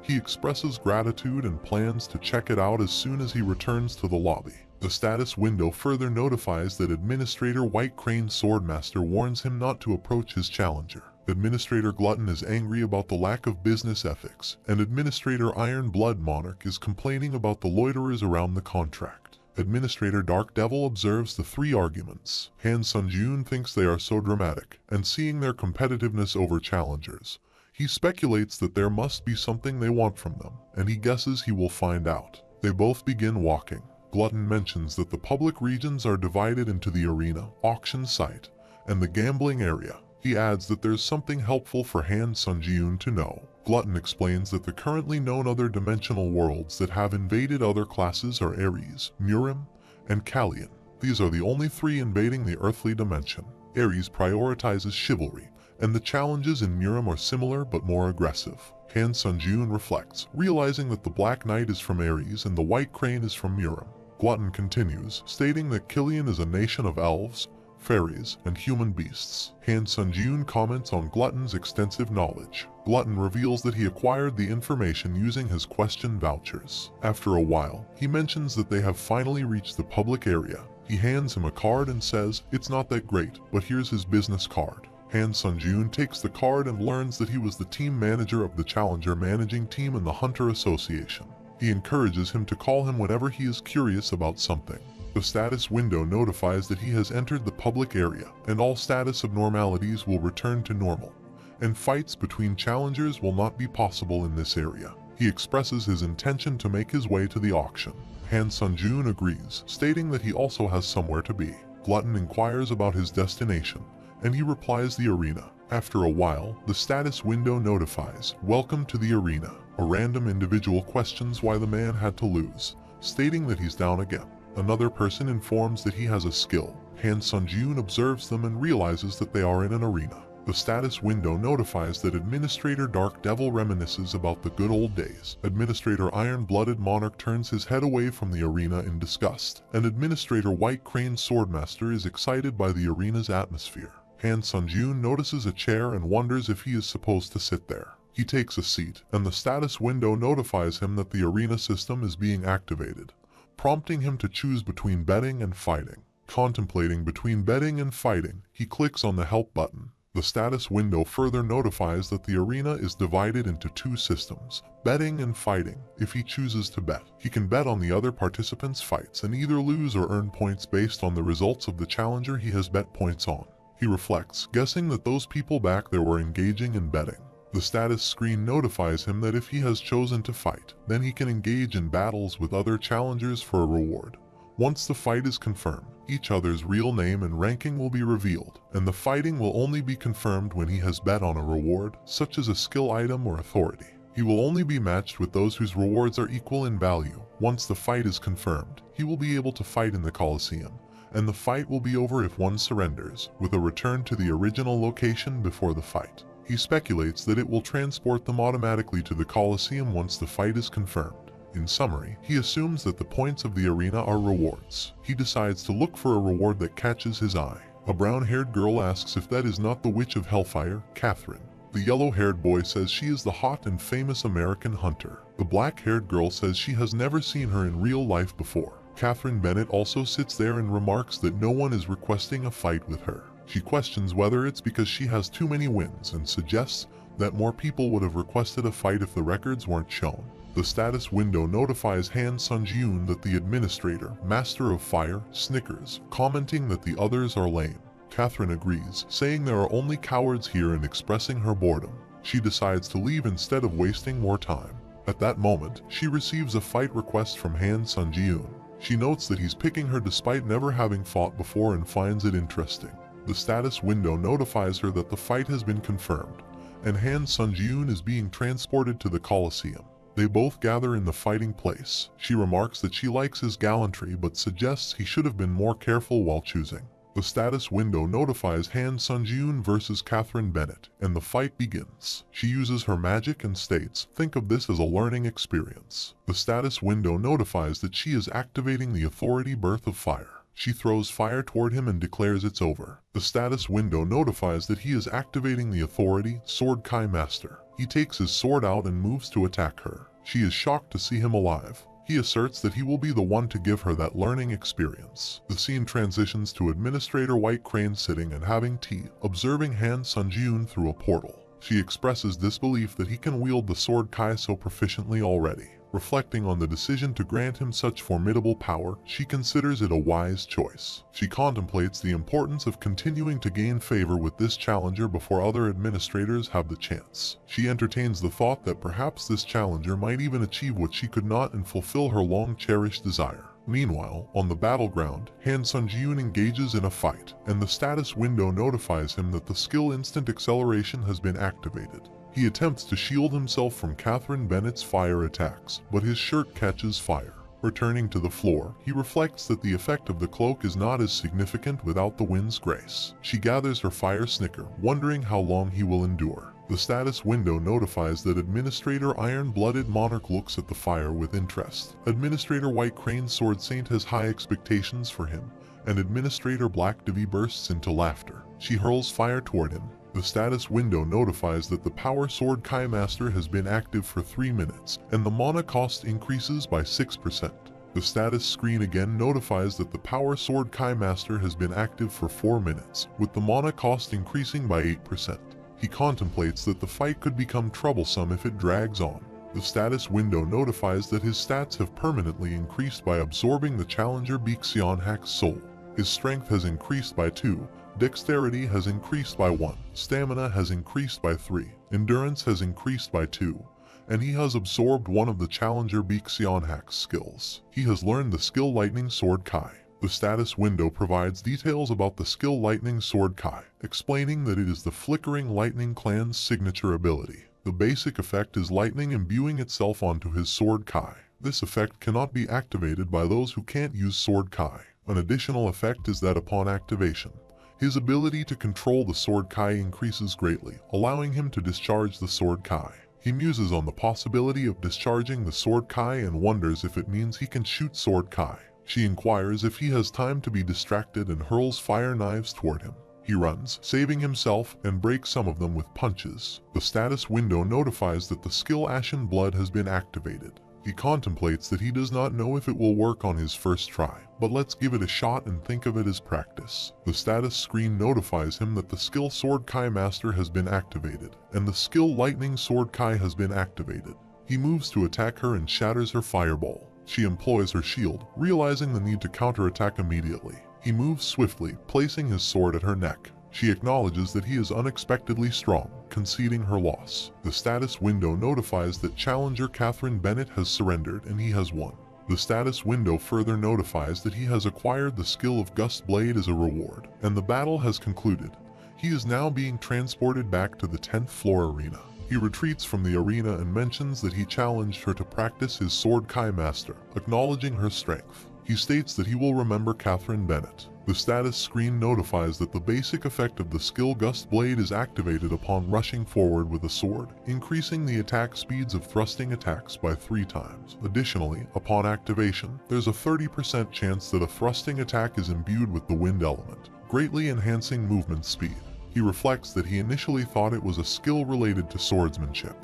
He expresses gratitude and plans to check it out as soon as he returns to the lobby. The status window further notifies that Administrator White Crane Swordmaster warns him not to approach his challenger. Administrator Glutton is angry about the lack of business ethics, and Administrator Iron Blood Monarch is complaining about the loiterers around the contract. Administrator Dark Devil observes the three arguments. Han Sunjun thinks they are so dramatic, and seeing their competitiveness over challengers, he speculates that there must be something they want from them, and he guesses he will find out. They both begin walking. Glutton mentions that the public regions are divided into the arena, auction site, and the gambling area. He adds that there's something helpful for Han Sunjun to know. Glutton explains that the currently known other dimensional worlds that have invaded other classes are Ares, Murim, and Kalian. These are the only three invading the earthly dimension. Ares prioritizes chivalry, and the challenges in Murim are similar but more aggressive. Han Sunjun reflects, realizing that the Black Knight is from Ares and the White Crane is from Murim. Glutton continues, stating that Kilian is a nation of elves, fairies, and human beasts. Han Sunjun comments on Glutton's extensive knowledge. Glutton reveals that he acquired the information using his question vouchers. After a while, he mentions that they have finally reached the public area. He hands him a card and says, "It's not that great, but here's his business card." Han Sunjun takes the card and learns that he was the team manager of the Challenger managing team in the Hunter Association. He encourages him to call him whenever he is curious about something. The status window notifies that he has entered the public area, and all status abnormalities will return to normal, and fights between challengers will not be possible in this area. He expresses his intention to make his way to the auction. Han Sunjun agrees, stating that he also has somewhere to be. Glutton inquires about his destination, and he replies the arena. After a while, the status window notifies, "Welcome to the arena." A random individual questions why the man had to lose, stating that he's down again. Another person informs that he has a skill. Han Sunjun observes them and realizes that they are in an arena. The status window notifies that Administrator Dark Devil reminisces about the good old days. Administrator Iron-Blooded Monarch turns his head away from the arena in disgust, and Administrator White Crane Swordmaster is excited by the arena's atmosphere. Han Sunjun notices a chair and wonders if he is supposed to sit there. He takes a seat, and the status window notifies him that the arena system is being activated, prompting him to choose between betting and fighting. Contemplating between betting and fighting, he clicks on the help button. The status window further notifies that the arena is divided into two systems, betting and fighting. If he chooses to bet, he can bet on the other participants' fights and either lose or earn points based on the results of the challenger he has bet points on. He reflects, guessing that those people back there were engaging in betting. The status screen notifies him that if he has chosen to fight, then he can engage in battles with other challengers for a reward. Once the fight is confirmed, each other's real name and ranking will be revealed, and the fighting will only be confirmed when he has bet on a reward, such as a skill item or authority. He will only be matched with those whose rewards are equal in value. Once the fight is confirmed, he will be able to fight in the Colosseum, and the fight will be over if one surrenders, with a return to the original location before the fight. He speculates that it will transport them automatically to the Colosseum once the fight is confirmed. In summary, he assumes that the points of the arena are rewards. He decides to look for a reward that catches his eye. A brown-haired girl asks if that is not the Witch of Hellfire, Catherine. The yellow-haired boy says she is the hot and famous American hunter. The black-haired girl says she has never seen her in real life before. Catherine Bennett also sits there and remarks that no one is requesting a fight with her. She questions whether it's because she has too many wins and suggests that more people would have requested a fight if the records weren't shown. The status window notifies Han Sunjun that the administrator, Master of Fire, snickers, commenting that the others are lame. Catherine agrees, saying there are only cowards here and expressing her boredom. She decides to leave instead of wasting more time. At that moment, she receives a fight request from Han Sunjun. She notes that he's picking her despite never having fought before and finds it interesting. The status window notifies her that the fight has been confirmed, and Han Sunjun is being transported to the Colosseum. They both gather in the fighting place. She remarks that she likes his gallantry but suggests he should have been more careful while choosing. The status window notifies Han Sunjun versus Catherine Bennett, and the fight begins. She uses her magic and states, "Think of this as a learning experience." The status window notifies that she is activating the authority Birth of Fire. She throws fire toward him and declares it's over. The status window notifies that he is activating the authority Sword Kai Master. He takes his sword out and moves to attack her. She is shocked to see him alive. He asserts that he will be the one to give her that learning experience. The scene transitions to Administrator White Crane sitting and having tea, observing Han Sunjun through a portal. She expresses disbelief that he can wield the sword Kai so proficiently already. Reflecting on the decision to grant him such formidable power, she considers it a wise choice. She contemplates the importance of continuing to gain favor with this challenger before other administrators have the chance. She entertains the thought that perhaps this challenger might even achieve what she could not and fulfill her long-cherished desire. Meanwhile, on the battleground, Han Sunjun engages in a fight, and the status window notifies him that the skill Instant Acceleration has been activated. He attempts to shield himself from Catherine Bennett's fire attacks, but his shirt catches fire. Returning to the floor, he reflects that the effect of the cloak is not as significant without the wind's grace. She gathers her fire snicker, wondering how long he will endure. The status window notifies that Administrator Iron-Blooded Monarch looks at the fire with interest. Administrator White Crane Sword Saint has high expectations for him, and Administrator Black Divi bursts into laughter. She hurls fire toward him. The status window notifies that the Power Sword Kai Master has been active for 3 minutes, and the mana cost increases by 6%. The status screen again notifies that the Power Sword Kai Master has been active for 4 minutes, with the mana cost increasing by 8%. He contemplates that the fight could become troublesome if it drags on. The status window notifies that his stats have permanently increased by absorbing the challenger Bixionhak's soul. His strength has increased by 2, dexterity has increased by 1, stamina has increased by 3, endurance has increased by 2, and he has absorbed one of the challenger Bixionhak's skills. He has learned the skill Lightning Sword Kai. The status window provides details about the skill Lightning Sword Kai, explaining that it is the Flickering Lightning Clan's signature ability. The basic effect is lightning imbuing itself onto his Sword Kai. This effect cannot be activated by those who can't use Sword Kai. An additional effect is that upon activation, his ability to control the Sword Kai increases greatly, allowing him to discharge the Sword Kai. He muses on the possibility of discharging the Sword Kai and wonders if it means he can shoot Sword Kai. She inquires if he has time to be distracted and hurls fire knives toward him. He runs, saving himself, and breaks some of them with punches. The status window notifies that the skill Ashen Blood has been activated. He contemplates that he does not know if it will work on his first try, but let's give it a shot and think of it as practice. The status screen notifies him that the skill Sword Kai Master has been activated, and the skill Lightning Sword Kai has been activated. He moves to attack her and shatters her fireball. She employs her shield, realizing the need to counterattack immediately. He moves swiftly, placing his sword at her neck. She acknowledges that he is unexpectedly strong, conceding her loss. The status window notifies that challenger Catherine Bennett has surrendered and he has won. The status window further notifies that he has acquired the skill of Gust Blade as a reward, and the battle has concluded. He is now being transported back to the 10th floor arena. He retreats from the arena and mentions that he challenged her to practice his Sword Kai Master, acknowledging her strength. He states that he will remember Catherine Bennett. The status screen notifies that the basic effect of the skill Gust Blade is activated upon rushing forward with a sword, increasing the attack speeds of thrusting attacks by 3 times. Additionally, upon activation, there's a 30% chance that a thrusting attack is imbued with the wind element, greatly enhancing movement speed. He reflects that he initially thought it was a skill related to swordsmanship,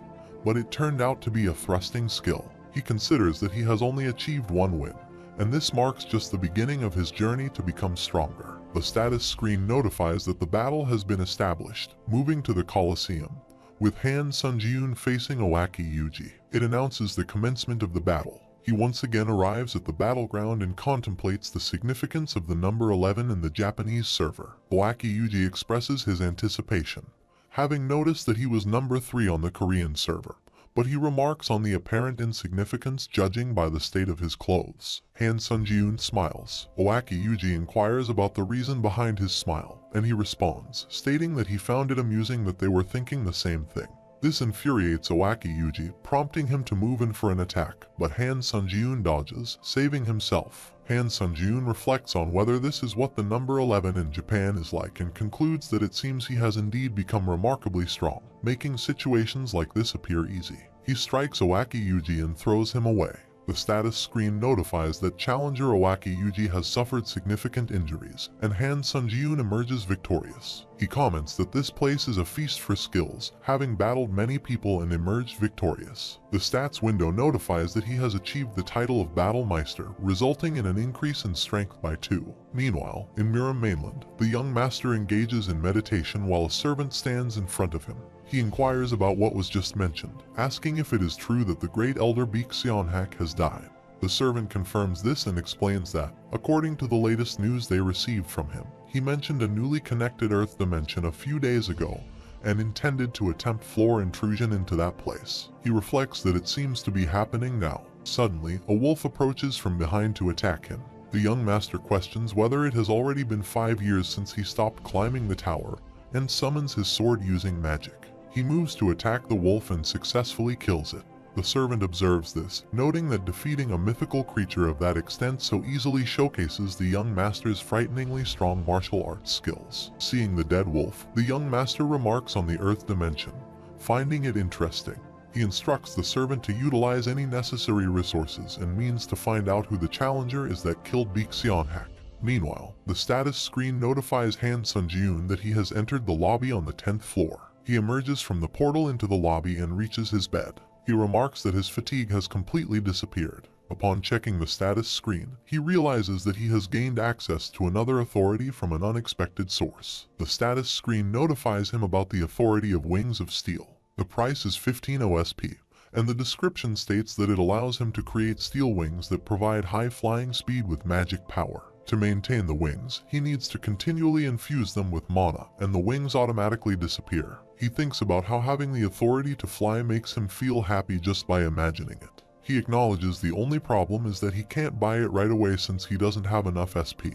but it turned out to be a thrusting skill. He considers that he has only achieved 1 win, and this marks just the beginning of his journey to become stronger. The status screen notifies that the battle has been established, moving to the Colosseum, with Han Sunjun facing Owaki Yuji. It announces the commencement of the battle. He once again arrives at the battleground and contemplates the significance of the number 11 in the Japanese server. Owaki Yuji expresses his anticipation, having noticed that he was number 3 on the Korean server, but he remarks on the apparent insignificance judging by the state of his clothes. Han Sunjun smiles. Owaki Yuji inquires about the reason behind his smile, and he responds, stating that he found it amusing that they were thinking the same thing. This infuriates Owaki Yuji, prompting him to move in for an attack, but Han Sunjun dodges, saving himself. Han Sunjun reflects on whether this is what the number 11 in Japan is like and concludes that it seems he has indeed become remarkably strong, making situations like this appear easy. He strikes Owaki Yuji and throws him away. The status screen notifies that challenger Owaki Yuji has suffered significant injuries, and Han Sunjun emerges victorious. He comments that this place is a feast for skills, having battled many people and emerged victorious. The stats window notifies that he has achieved the title of Battle Meister, resulting in an increase in strength by 2. Meanwhile, in Miram Mainland, the young master engages in meditation while a servant stands in front of him. He inquires about what was just mentioned, asking if it is true that the great elder Baekseonhak has died. The servant confirms this and explains that, according to the latest news they received from him, he mentioned a newly connected Earth dimension a few days ago and intended to attempt floor intrusion into that place. He reflects that it seems to be happening now. Suddenly, a wolf approaches from behind to attack him. The young master questions whether it has already been 5 years since he stopped climbing the tower and summons his sword using magic. He moves to attack the wolf and successfully kills it. The servant observes this, noting that defeating a mythical creature of that extent so easily showcases the young master's frighteningly strong martial arts skills. Seeing the dead wolf, the young master remarks on the Earth dimension, finding it interesting. He instructs the servant to utilize any necessary resources and means to find out who the challenger is that killed Baekseonhak. Meanwhile, the status screen notifies Han Sunjun that he has entered the lobby on the 10th floor. He emerges from the portal into the lobby and reaches his bed. He remarks that his fatigue has completely disappeared. Upon checking the status screen, he realizes that he has gained access to another authority from an unexpected source. The status screen notifies him about the authority of Wings of Steel. The price is 15 OSP, and the description states that it allows him to create steel wings that provide high flying speed with magic power. To maintain the wings, he needs to continually infuse them with mana, and the wings automatically disappear. He thinks about how having the authority to fly makes him feel happy just by imagining it. He acknowledges the only problem is that he can't buy it right away since he doesn't have enough SP.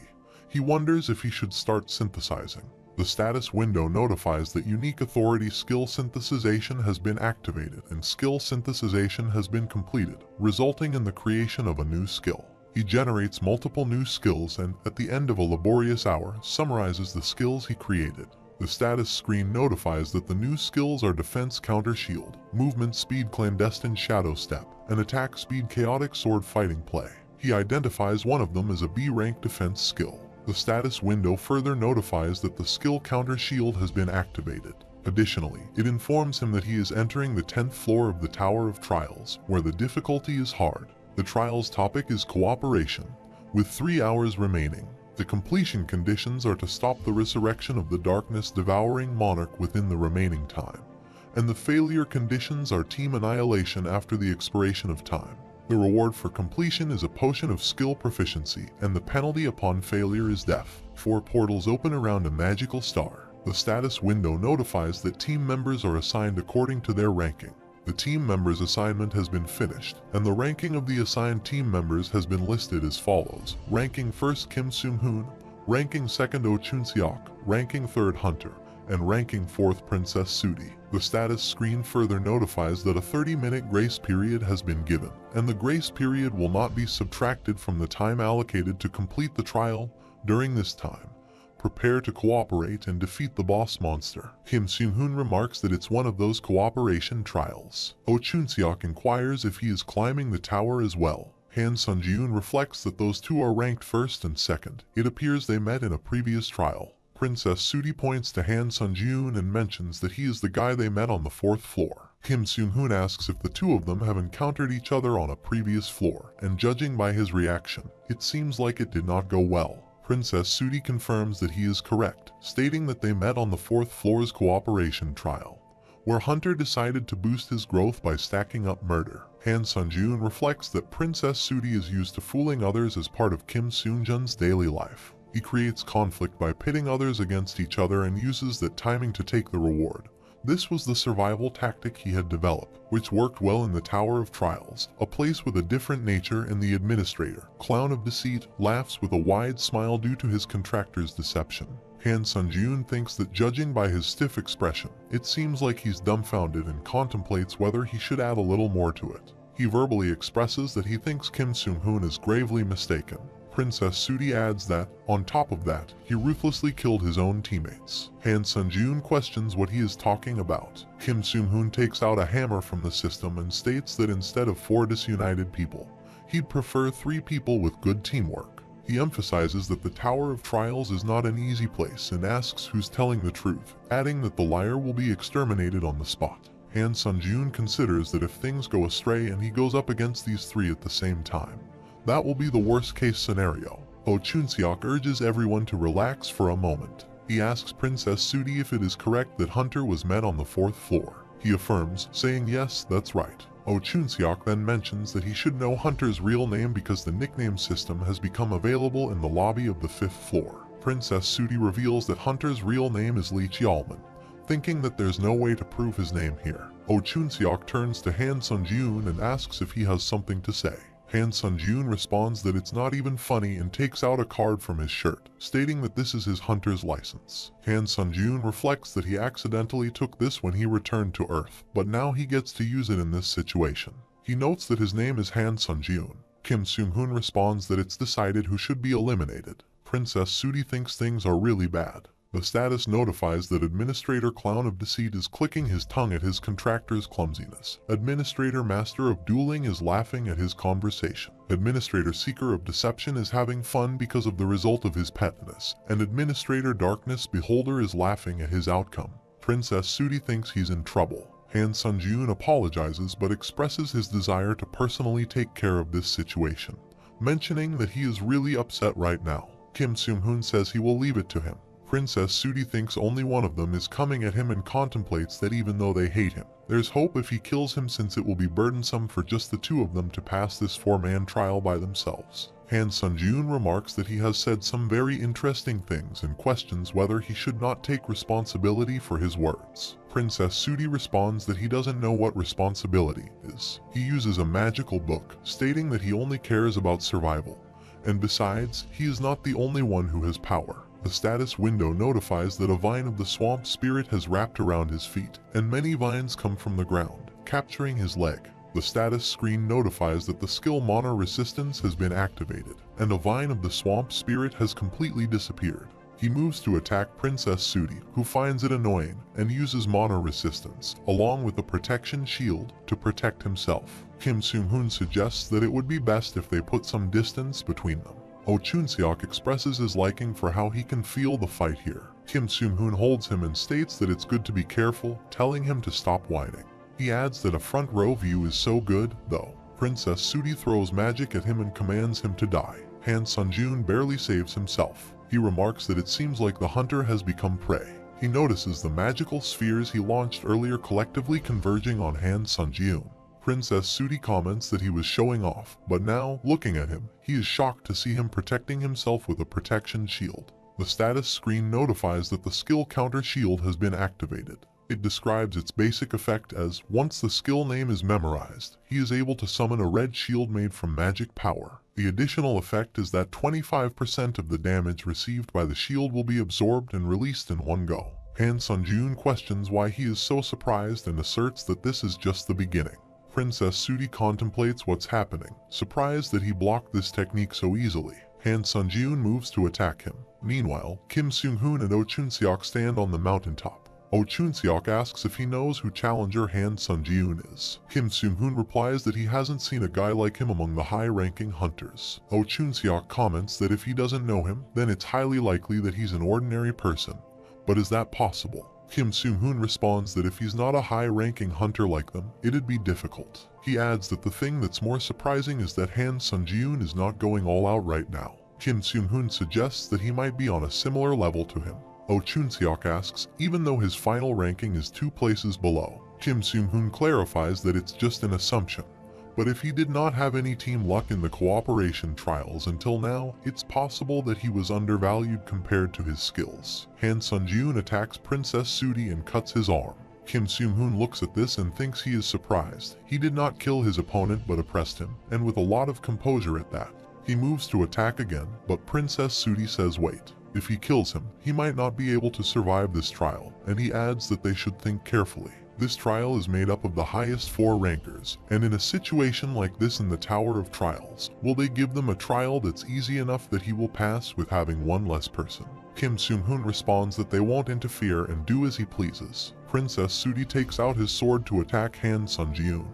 He wonders if he should start synthesizing. The status window notifies that unique authority skill synthesization has been activated and skill synthesization has been completed, resulting in the creation of a new skill. He generates multiple new skills and, at the end of a laborious hour, summarizes the skills he created. The status screen notifies that the new skills are Defense Counter Shield, Movement Speed Clandestine Shadow Step, and Attack Speed Chaotic Sword Fighting Play. He identifies one of them as a B-rank defense skill. The status window further notifies that the skill Counter Shield has been activated. Additionally, it informs him that he is entering the 10th floor of the Tower of Trials, where the difficulty is hard. The trial's topic is cooperation, with 3 hours remaining. The completion conditions are to stop the resurrection of the darkness-devouring monarch within the remaining time, and the failure conditions are team annihilation after the expiration of time. The reward for completion is a potion of skill proficiency, and the penalty upon failure is death. 4 portals open around a magical star. The status window notifies that team members are assigned according to their ranking. The team member's assignment has been finished, and the ranking of the assigned team members has been listed as follows. Ranking 1st Kim Seung-hoon, ranking 2nd Oh Chun-seok, ranking 3rd Hunter, and ranking 4th Princess Sudi. The status screen further notifies that a 30-minute grace period has been given, and the grace period will not be subtracted from the time allocated to complete the trial. During this time, prepare to cooperate and defeat the boss monster. Kim Seung-hoon remarks that it's one of those cooperation trials. Oh Chun-seok inquires if he is climbing the tower as well. Han Sun-jiun reflects that those two are ranked 1st and 2nd. It appears they met in a previous trial. Princess Sudi points to Han Sun-jiun and mentions that he is the guy they met on the 4th floor. Kim Seung-hoon asks if the two of them have encountered each other on a previous floor, and judging by his reaction, it seems like it did not go well. Princess Sudi confirms that he is correct, stating that they met on the 4th floor's cooperation trial, where Hunter decided to boost his growth by stacking up murder. Han Sun-jiun reflects that Princess Sudi is used to fooling others as part of Kim Seung-jun's daily life. He creates conflict by pitting others against each other and uses that timing to take the reward. This was the survival tactic he had developed, which worked well in the Tower of Trials, a place with a different nature, and the administrator, Clown of Deceit, laughs with a wide smile due to his contractor's deception. Han Sun-jiun thinks that judging by his stiff expression, it seems like he's dumbfounded and contemplates whether he should add a little more to it. He verbally expresses that he thinks Kim Seung-hoon is gravely mistaken. Princess Sudi adds that, on top of that, he ruthlessly killed his own teammates. Han Sun-jiun questions what he is talking about. Kim Seung-hoon takes out a hammer from the system and states that instead of 4 disunited people, he'd prefer 3 people with good teamwork. He emphasizes that the Tower of Trials is not an easy place and asks who's telling the truth, adding that the liar will be exterminated on the spot. Han Sun-jiun considers that if things go astray and he goes up against these 3 at the same time, that will be the worst-case scenario. Oh Chun-seok urges everyone to relax for a moment. He asks Princess Sudi if it is correct that Hunter was met on the 4th floor. He affirms, saying yes, that's right. Oh Chun-seok then mentions that he should know Hunter's real name because the nickname system has become available in the lobby of the 5th floor. Princess Sudi reveals that Hunter's real name is Lee Cheolman, thinking that there's no way to prove his name here. Oh Chun-seok turns to Han Sun-jiun and asks if he has something to say. Han Sun-jiun responds that it's not even funny and takes out a card from his shirt, stating that this is his hunter's license. Han Sun-jiun reflects that he accidentally took this when he returned to Earth, but now he gets to use it in this situation. He notes that his name is Han Sun-jiun. Kim Seung-hoon responds that it's decided who should be eliminated. Princess Sudi thinks things are really bad. The status notifies that Administrator Clown of Deceit is clicking his tongue at his contractor's clumsiness. Administrator Master of Dueling is laughing at his conversation. Administrator Seeker of Deception is having fun because of the result of his petness, and Administrator Darkness Beholder is laughing at his outcome. Princess Sudi thinks he's in trouble. Han Sun-jiun apologizes but expresses his desire to personally take care of this situation, mentioning that he is really upset right now. Kim Seung-hoon says he will leave it to him. Princess Sudi thinks only one of them is coming at him and contemplates that even though they hate him, there's hope if he kills him since it will be burdensome for just the 2 of them to pass this 4-man trial by themselves. Han Sun-jiun remarks that he has said some very interesting things and questions whether he should not take responsibility for his words. Princess Sudi responds that he doesn't know what responsibility is. He uses a magical book, stating that he only cares about survival. And besides, he is not the only one who has power. The status window notifies that a vine of the swamp spirit has wrapped around his feet, and many vines come from the ground, capturing his leg. The status screen notifies that the skill Mana Resistance has been activated, and a vine of the swamp spirit has completely disappeared. He moves to attack Princess Sudi, who finds it annoying, and uses Mana Resistance, along with a protection shield, to protect himself. Kim Seung-hoon suggests that it would be best if they put some distance between them. Oh Chun-seok expresses his liking for how he can feel the fight here. Kim Seung-hoon holds him and states that it's good to be careful, telling him to stop whining. He adds that a front row view is so good, though. Princess Sudi throws magic at him and commands him to die. Han Sun-jiun barely saves himself. He remarks that it seems like the hunter has become prey. He notices the magical spheres he launched earlier collectively converging on Han Sun-jiun. Princess Sudi comments that he was showing off, but now, looking at him, he is shocked to see him protecting himself with a protection shield. The status screen notifies that the skill counter shield has been activated. It describes its basic effect as, once the skill name is memorized, he is able to summon a red shield made from magic power. The additional effect is that 25% of the damage received by the shield will be absorbed and released in one go. Han Sunjun questions why he is so surprised and asserts that this is just the beginning. Princess Sudi contemplates what's happening, surprised that he blocked this technique so easily. Han Sunjun moves to attack him. Meanwhile, Kim Seung-hoon and Oh Chun-seok stand on the mountaintop. Oh Chun-seok asks if he knows who challenger Han Sunjun is. Kim Seung-hoon replies that he hasn't seen a guy like him among the high-ranking hunters. Oh Chun-seok comments that if he doesn't know him, then it's highly likely that he's an ordinary person. But is that possible? Kim Seung-hoon responds that if he's not a high-ranking hunter like them, it'd be difficult. He adds that the thing that's more surprising is that Han Sunjun is not going all out right now. Kim Seung-hoon suggests that he might be on a similar level to him. Oh Chun-seok asks, even though his final ranking is 2 places below. Kim Seung-hoon clarifies that it's just an assumption. But if he did not have any team luck in the cooperation trials until now, it's possible that he was undervalued compared to his skills. Han Sunjun attacks Princess Sudi and cuts his arm. Kim Seung-hoon looks at this and thinks he is surprised. He did not kill his opponent but oppressed him, and with a lot of composure at that. He moves to attack again, but Princess Sudi says wait. If he kills him, he might not be able to survive this trial, and he adds that they should think carefully. This trial is made up of the highest 4 rankers, and in a situation like this in the Tower of Trials, will they give them a trial that's easy enough that he will pass with having 1 less person? Kim Seung-hoon responds that they won't interfere and do as he pleases. Princess Sudi takes out his sword to attack Han Sunjun,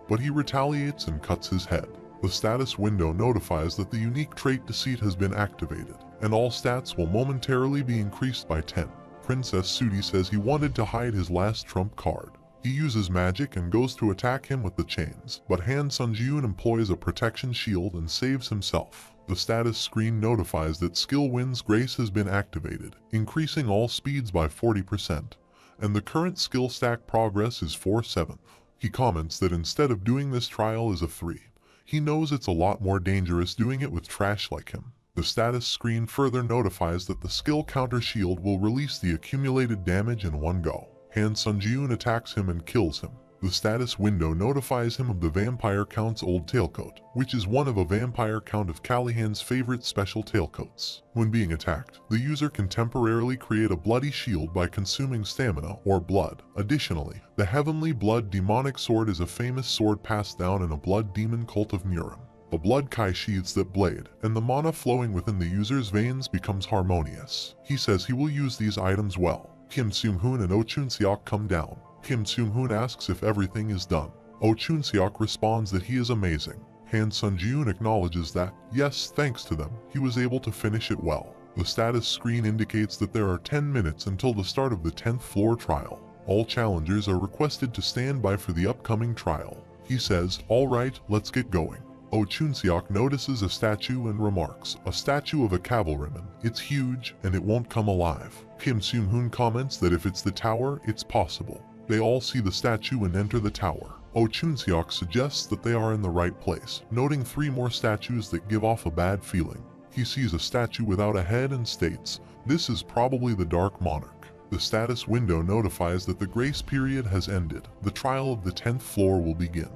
but he retaliates and cuts his head. The status window notifies that the unique trait Deceit has been activated, and all stats will momentarily be increased by 10. Princess Sudi says he wanted to hide his last trump card. He uses magic and goes to attack him with the chains, but Han Sunjun employs a protection shield and saves himself. The status screen notifies that Skill Wind's Grace has been activated, increasing all speeds by 40%, and the current skill stack progress is 4/7. He comments that instead of doing this trial as a 3, he knows it's a lot more dangerous doing it with trash like him. The status screen further notifies that the skill counter shield will release the accumulated damage in one go. Han Sunjun attacks him and kills him. The status window notifies him of the Vampire Count's old tailcoat, which is one of a Vampire Count of Callahan's favorite special tailcoats. When being attacked, the user can temporarily create a bloody shield by consuming stamina or blood. Additionally, the Heavenly Blood Demonic Sword is a famous sword passed down in a blood demon cult of Murim. The blood kai sheathes that blade, and the mana flowing within the user's veins becomes harmonious. He says he will use these items well. Kim Seung-hoon and Oh Chun-seok come down. Kim Seung-hoon asks if everything is done. Oh Chun-seok responds that he is amazing. Han Sunjun acknowledges that, yes, thanks to them, he was able to finish it well. The status screen indicates that there are 10 minutes until the start of the 10th floor trial. All challengers are requested to stand by for the upcoming trial. He says, alright, let's get going. Oh Chun-seok notices a statue and remarks, a statue of a cavalryman. It's huge, and it won't come alive. Kim Seung-hoon comments that if it's the tower, it's possible. They all see the statue and enter the tower. Oh Chun-seok suggests that they are in the right place, noting 3 more statues that give off a bad feeling. He sees a statue without a head and states, this is probably the Dark Monarch. The status window notifies that the grace period has ended. The trial of the 10th floor will begin.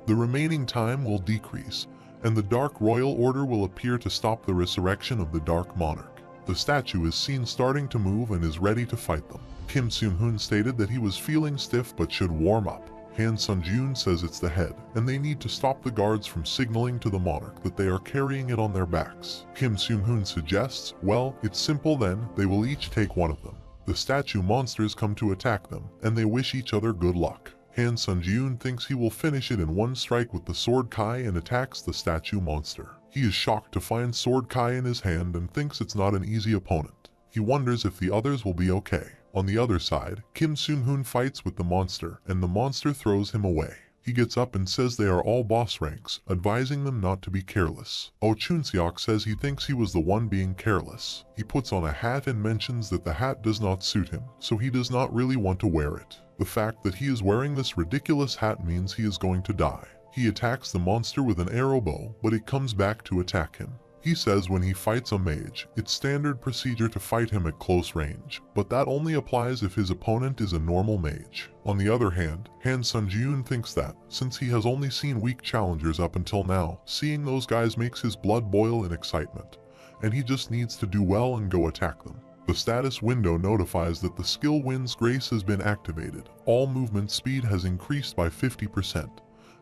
The remaining time will decrease, and the Dark Royal Order will appear to stop the resurrection of the Dark Monarch. The statue is seen starting to move and is ready to fight them. Kim Seung-hoon stated that he was feeling stiff but should warm up. Han Sunjun says it's the head, and they need to stop the guards from signaling to the monarch that they are carrying it on their backs. Kim Seung-hoon suggests, well, it's simple then, they will each take one of them. The statue monsters come to attack them, and they wish each other good luck. Han Sunjun thinks he will finish it in one strike with the Sword Kai and attacks the statue monster. He is shocked to find Sword Kai in his hand and thinks it's not an easy opponent. He wonders if the others will be okay. On the other side, Kim Seung-hoon fights with the monster, and the monster throws him away. He gets up and says they are all boss ranks, advising them not to be careless. Oh Chun-seok says he thinks he was the one being careless. He puts on a hat and mentions that the hat does not suit him, so he does not really want to wear it. The fact that he is wearing this ridiculous hat means he is going to die. He attacks the monster with an arrow bow, but it comes back to attack him. He says when he fights a mage, it's standard procedure to fight him at close range, but that only applies if his opponent is a normal mage. On the other hand, Han Sunjun thinks that, since he has only seen weak challengers up until now, seeing those guys makes his blood boil in excitement, and he just needs to do well and go attack them. The status window notifies that the skill Wind's Grace has been activated, all movement speed has increased by 50%,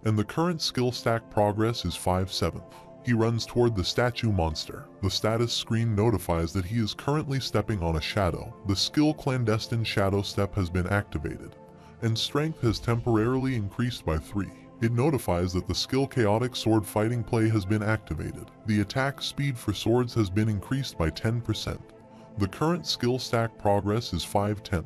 and the current skill stack progress is 5/7. He runs toward the statue monster. The status screen notifies that he is currently stepping on a shadow. The skill Clandestine Shadow Step has been activated, and strength has temporarily increased by 3. It notifies that the skill Chaotic Sword Fighting Play has been activated. The attack speed for swords has been increased by 10%. The current skill stack progress is 5/10,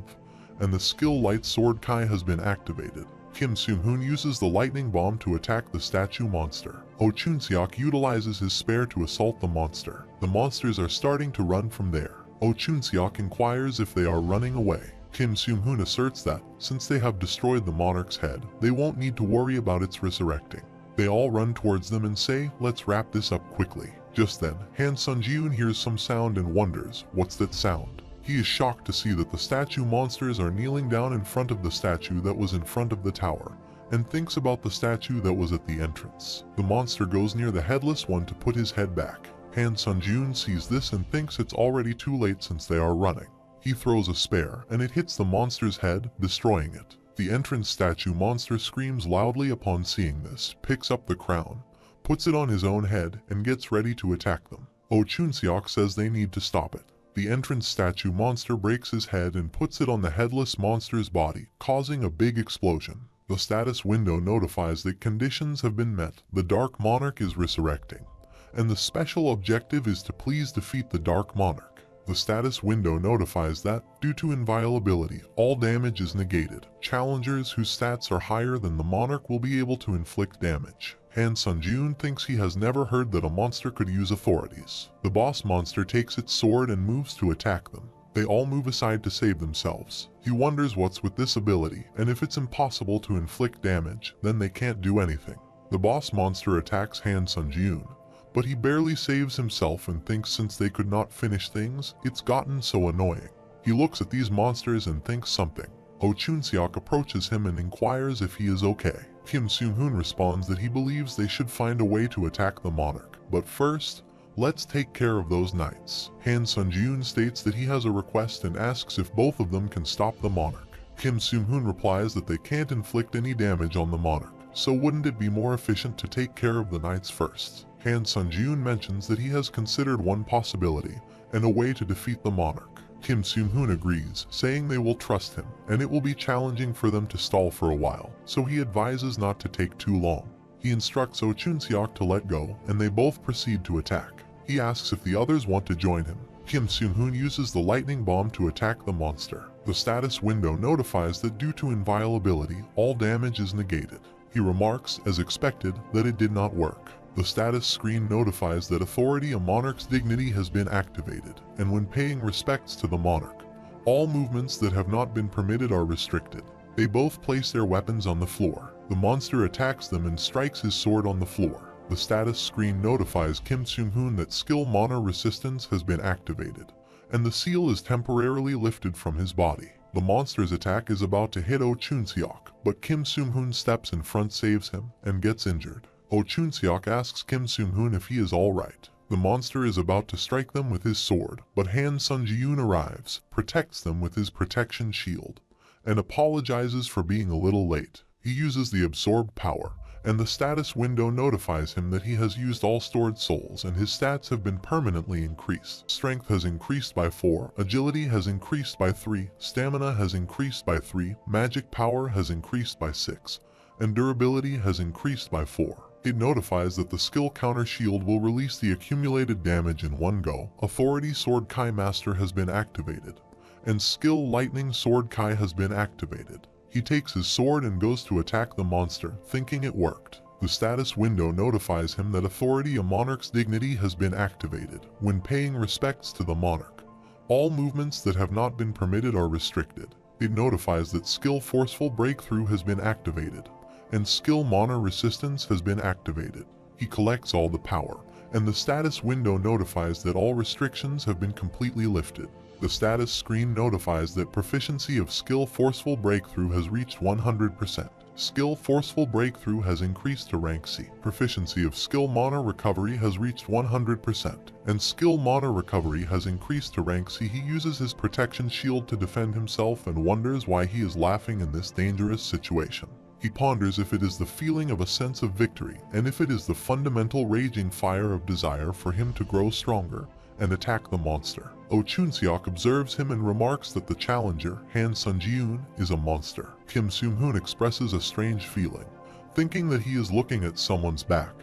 and the skill Light Sword Kai has been activated. Kim Seung-hoon uses the lightning bomb to attack the statue monster. Oh Chun-seok utilizes his spear to assault the monster. The monsters are starting to run from there. Oh Chun-seok inquires if they are running away. Kim Seung-hoon asserts that, since they have destroyed the monarch's head, they won't need to worry about its resurrecting. They all run towards them and say, "Let's wrap this up quickly." Just then, Han Sun-jiun hears some sound and wonders, what's that sound? He is shocked to see that the statue monsters are kneeling down in front of the statue that was in front of the tower, and thinks about the statue that was at the entrance. The monster goes near the headless one to put his head back. Han Sun-jiun sees this and thinks it's already too late since they are running. He throws a spear, and it hits the monster's head, destroying it. The entrance statue monster screams loudly upon seeing this, picks up the crown, puts it on his own head, and gets ready to attack them. Oh Chun-seok says they need to stop it. The entrance statue monster breaks his head and puts it on the headless monster's body, causing a big explosion. The status window notifies that conditions have been met. The Dark Monarch is resurrecting, and the special objective is to please defeat the Dark Monarch. The status window notifies that, due to inviolability, all damage is negated. Challengers whose stats are higher than the Monarch will be able to inflict damage. Han Sun-jiun thinks he has never heard that a monster could use authorities. The boss monster takes its sword and moves to attack them. They all move aside to save themselves. He wonders what's with this ability, and if it's impossible to inflict damage, then they can't do anything. The boss monster attacks Han Sun-jiun, but he barely saves himself and thinks since they could not finish things, it's gotten so annoying. He looks at these monsters and thinks something. Oh Chun-seok approaches him and inquires if he is okay. Kim Seung-hoon responds that he believes they should find a way to attack the monarch. But first, let's take care of those knights. Han Sun-jiun states that he has a request and asks if both of them can stop the monarch. Kim Seung-hoon replies that they can't inflict any damage on the monarch, so wouldn't it be more efficient to take care of the knights first? Han Sun-jiun mentions that he has considered one possibility, and a way to defeat the monarch. Kim Seung-hoon agrees, saying they will trust him, and it will be challenging for them to stall for a while, so he advises not to take too long. He instructs Oh Chun-seok to let go, and they both proceed to attack. He asks if the others want to join him. Kim Seung-hoon uses the lightning bomb to attack the monster. The status window notifies that due to inviolability, all damage is negated. He remarks, as expected, that it did not work. The status screen notifies that authority, a monarch's dignity, has been activated, and when paying respects to the monarch, all movements that have not been permitted are restricted. They both place their weapons on the floor. The monster attacks them and strikes his sword on the floor. The status screen notifies Kim Seung-hoon that skill Mana Resistance has been activated, and the seal is temporarily lifted from his body. The monster's attack is about to hit Oh Chun-seok, but Kim Seung-hoon steps in front, saves him, and gets injured. Oh Chun-seok asks Kim Seung-hoon if he is alright. The monster is about to strike them with his sword, but Han Sun-jiun arrives, protects them with his protection shield, and apologizes for being a little late. He uses the absorbed power, and the status window notifies him that he has used all stored souls and his stats have been permanently increased. Strength has increased by 4, agility has increased by 3, stamina has increased by 3, magic power has increased by 6, and durability has increased by 4. It notifies that the skill counter shield will release the accumulated damage in one go. Authority Sword Kai Master has been activated, and skill Lightning Sword Kai has been activated. He takes his sword and goes to attack the monster, thinking it worked. The status window notifies him that authority, a monarch's dignity, has been activated. When paying respects to the monarch, all movements that have not been permitted are restricted. It notifies that skill Forceful Breakthrough has been activated, and skill Mana Resistance has been activated. He collects all the power, and the status window notifies that all restrictions have been completely lifted. The status screen notifies that proficiency of skill Forceful Breakthrough has reached 100%. Skill Forceful Breakthrough has increased to rank C. Proficiency of Skill Mana Recovery has reached 100%, and Skill Mana Recovery has increased to rank C. He uses his protection shield to defend himself and wonders why he is laughing in this dangerous situation. He ponders if it is the feeling of a sense of victory, and if it is the fundamental raging fire of desire for him to grow stronger and attack the monster. Oh Chunseok observes him and remarks that the challenger, Han Sunjiun, is a monster. Kim Seung-hoon expresses a strange feeling, thinking that he is looking at someone's back,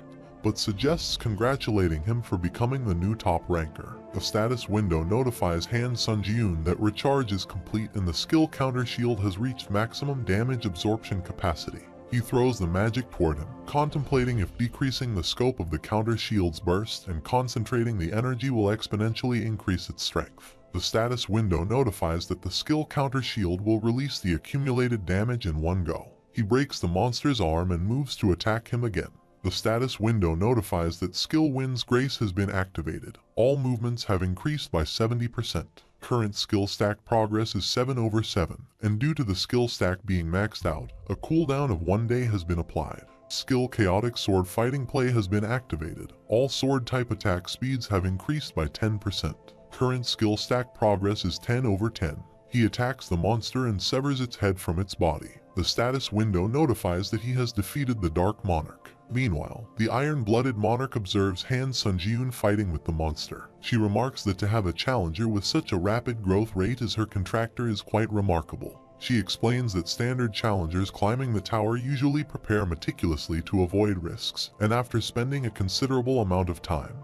but suggests congratulating him for becoming the new top ranker. A status window notifies Han Sunjiun that recharge is complete and the skill counter shield has reached maximum damage absorption capacity. He throws the magic toward him, contemplating if decreasing the scope of the counter shield's burst and concentrating the energy will exponentially increase its strength. The status window notifies that the skill counter shield will release the accumulated damage in one go. He breaks the monster's arm and moves to attack him again. The status window notifies that Skill Wind's Grace has been activated. All movements have increased by 70%. Current skill stack progress is 7/7, and due to the skill stack being maxed out, a cooldown of 1 day has been applied. Skill Chaotic Sword Fighting Play has been activated. All sword type attack speeds have increased by 10%. Current skill stack progress is 10/10. He attacks the monster and severs its head from its body. The status window notifies that he has defeated the Dark Monarch. Meanwhile, the Iron-Blooded Monarch observes Han Sunjiun fighting with the monster. She remarks that to have a challenger with such a rapid growth rate as her contractor is quite remarkable. She explains that standard challengers climbing the tower usually prepare meticulously to avoid risks, and after spending a considerable amount of time,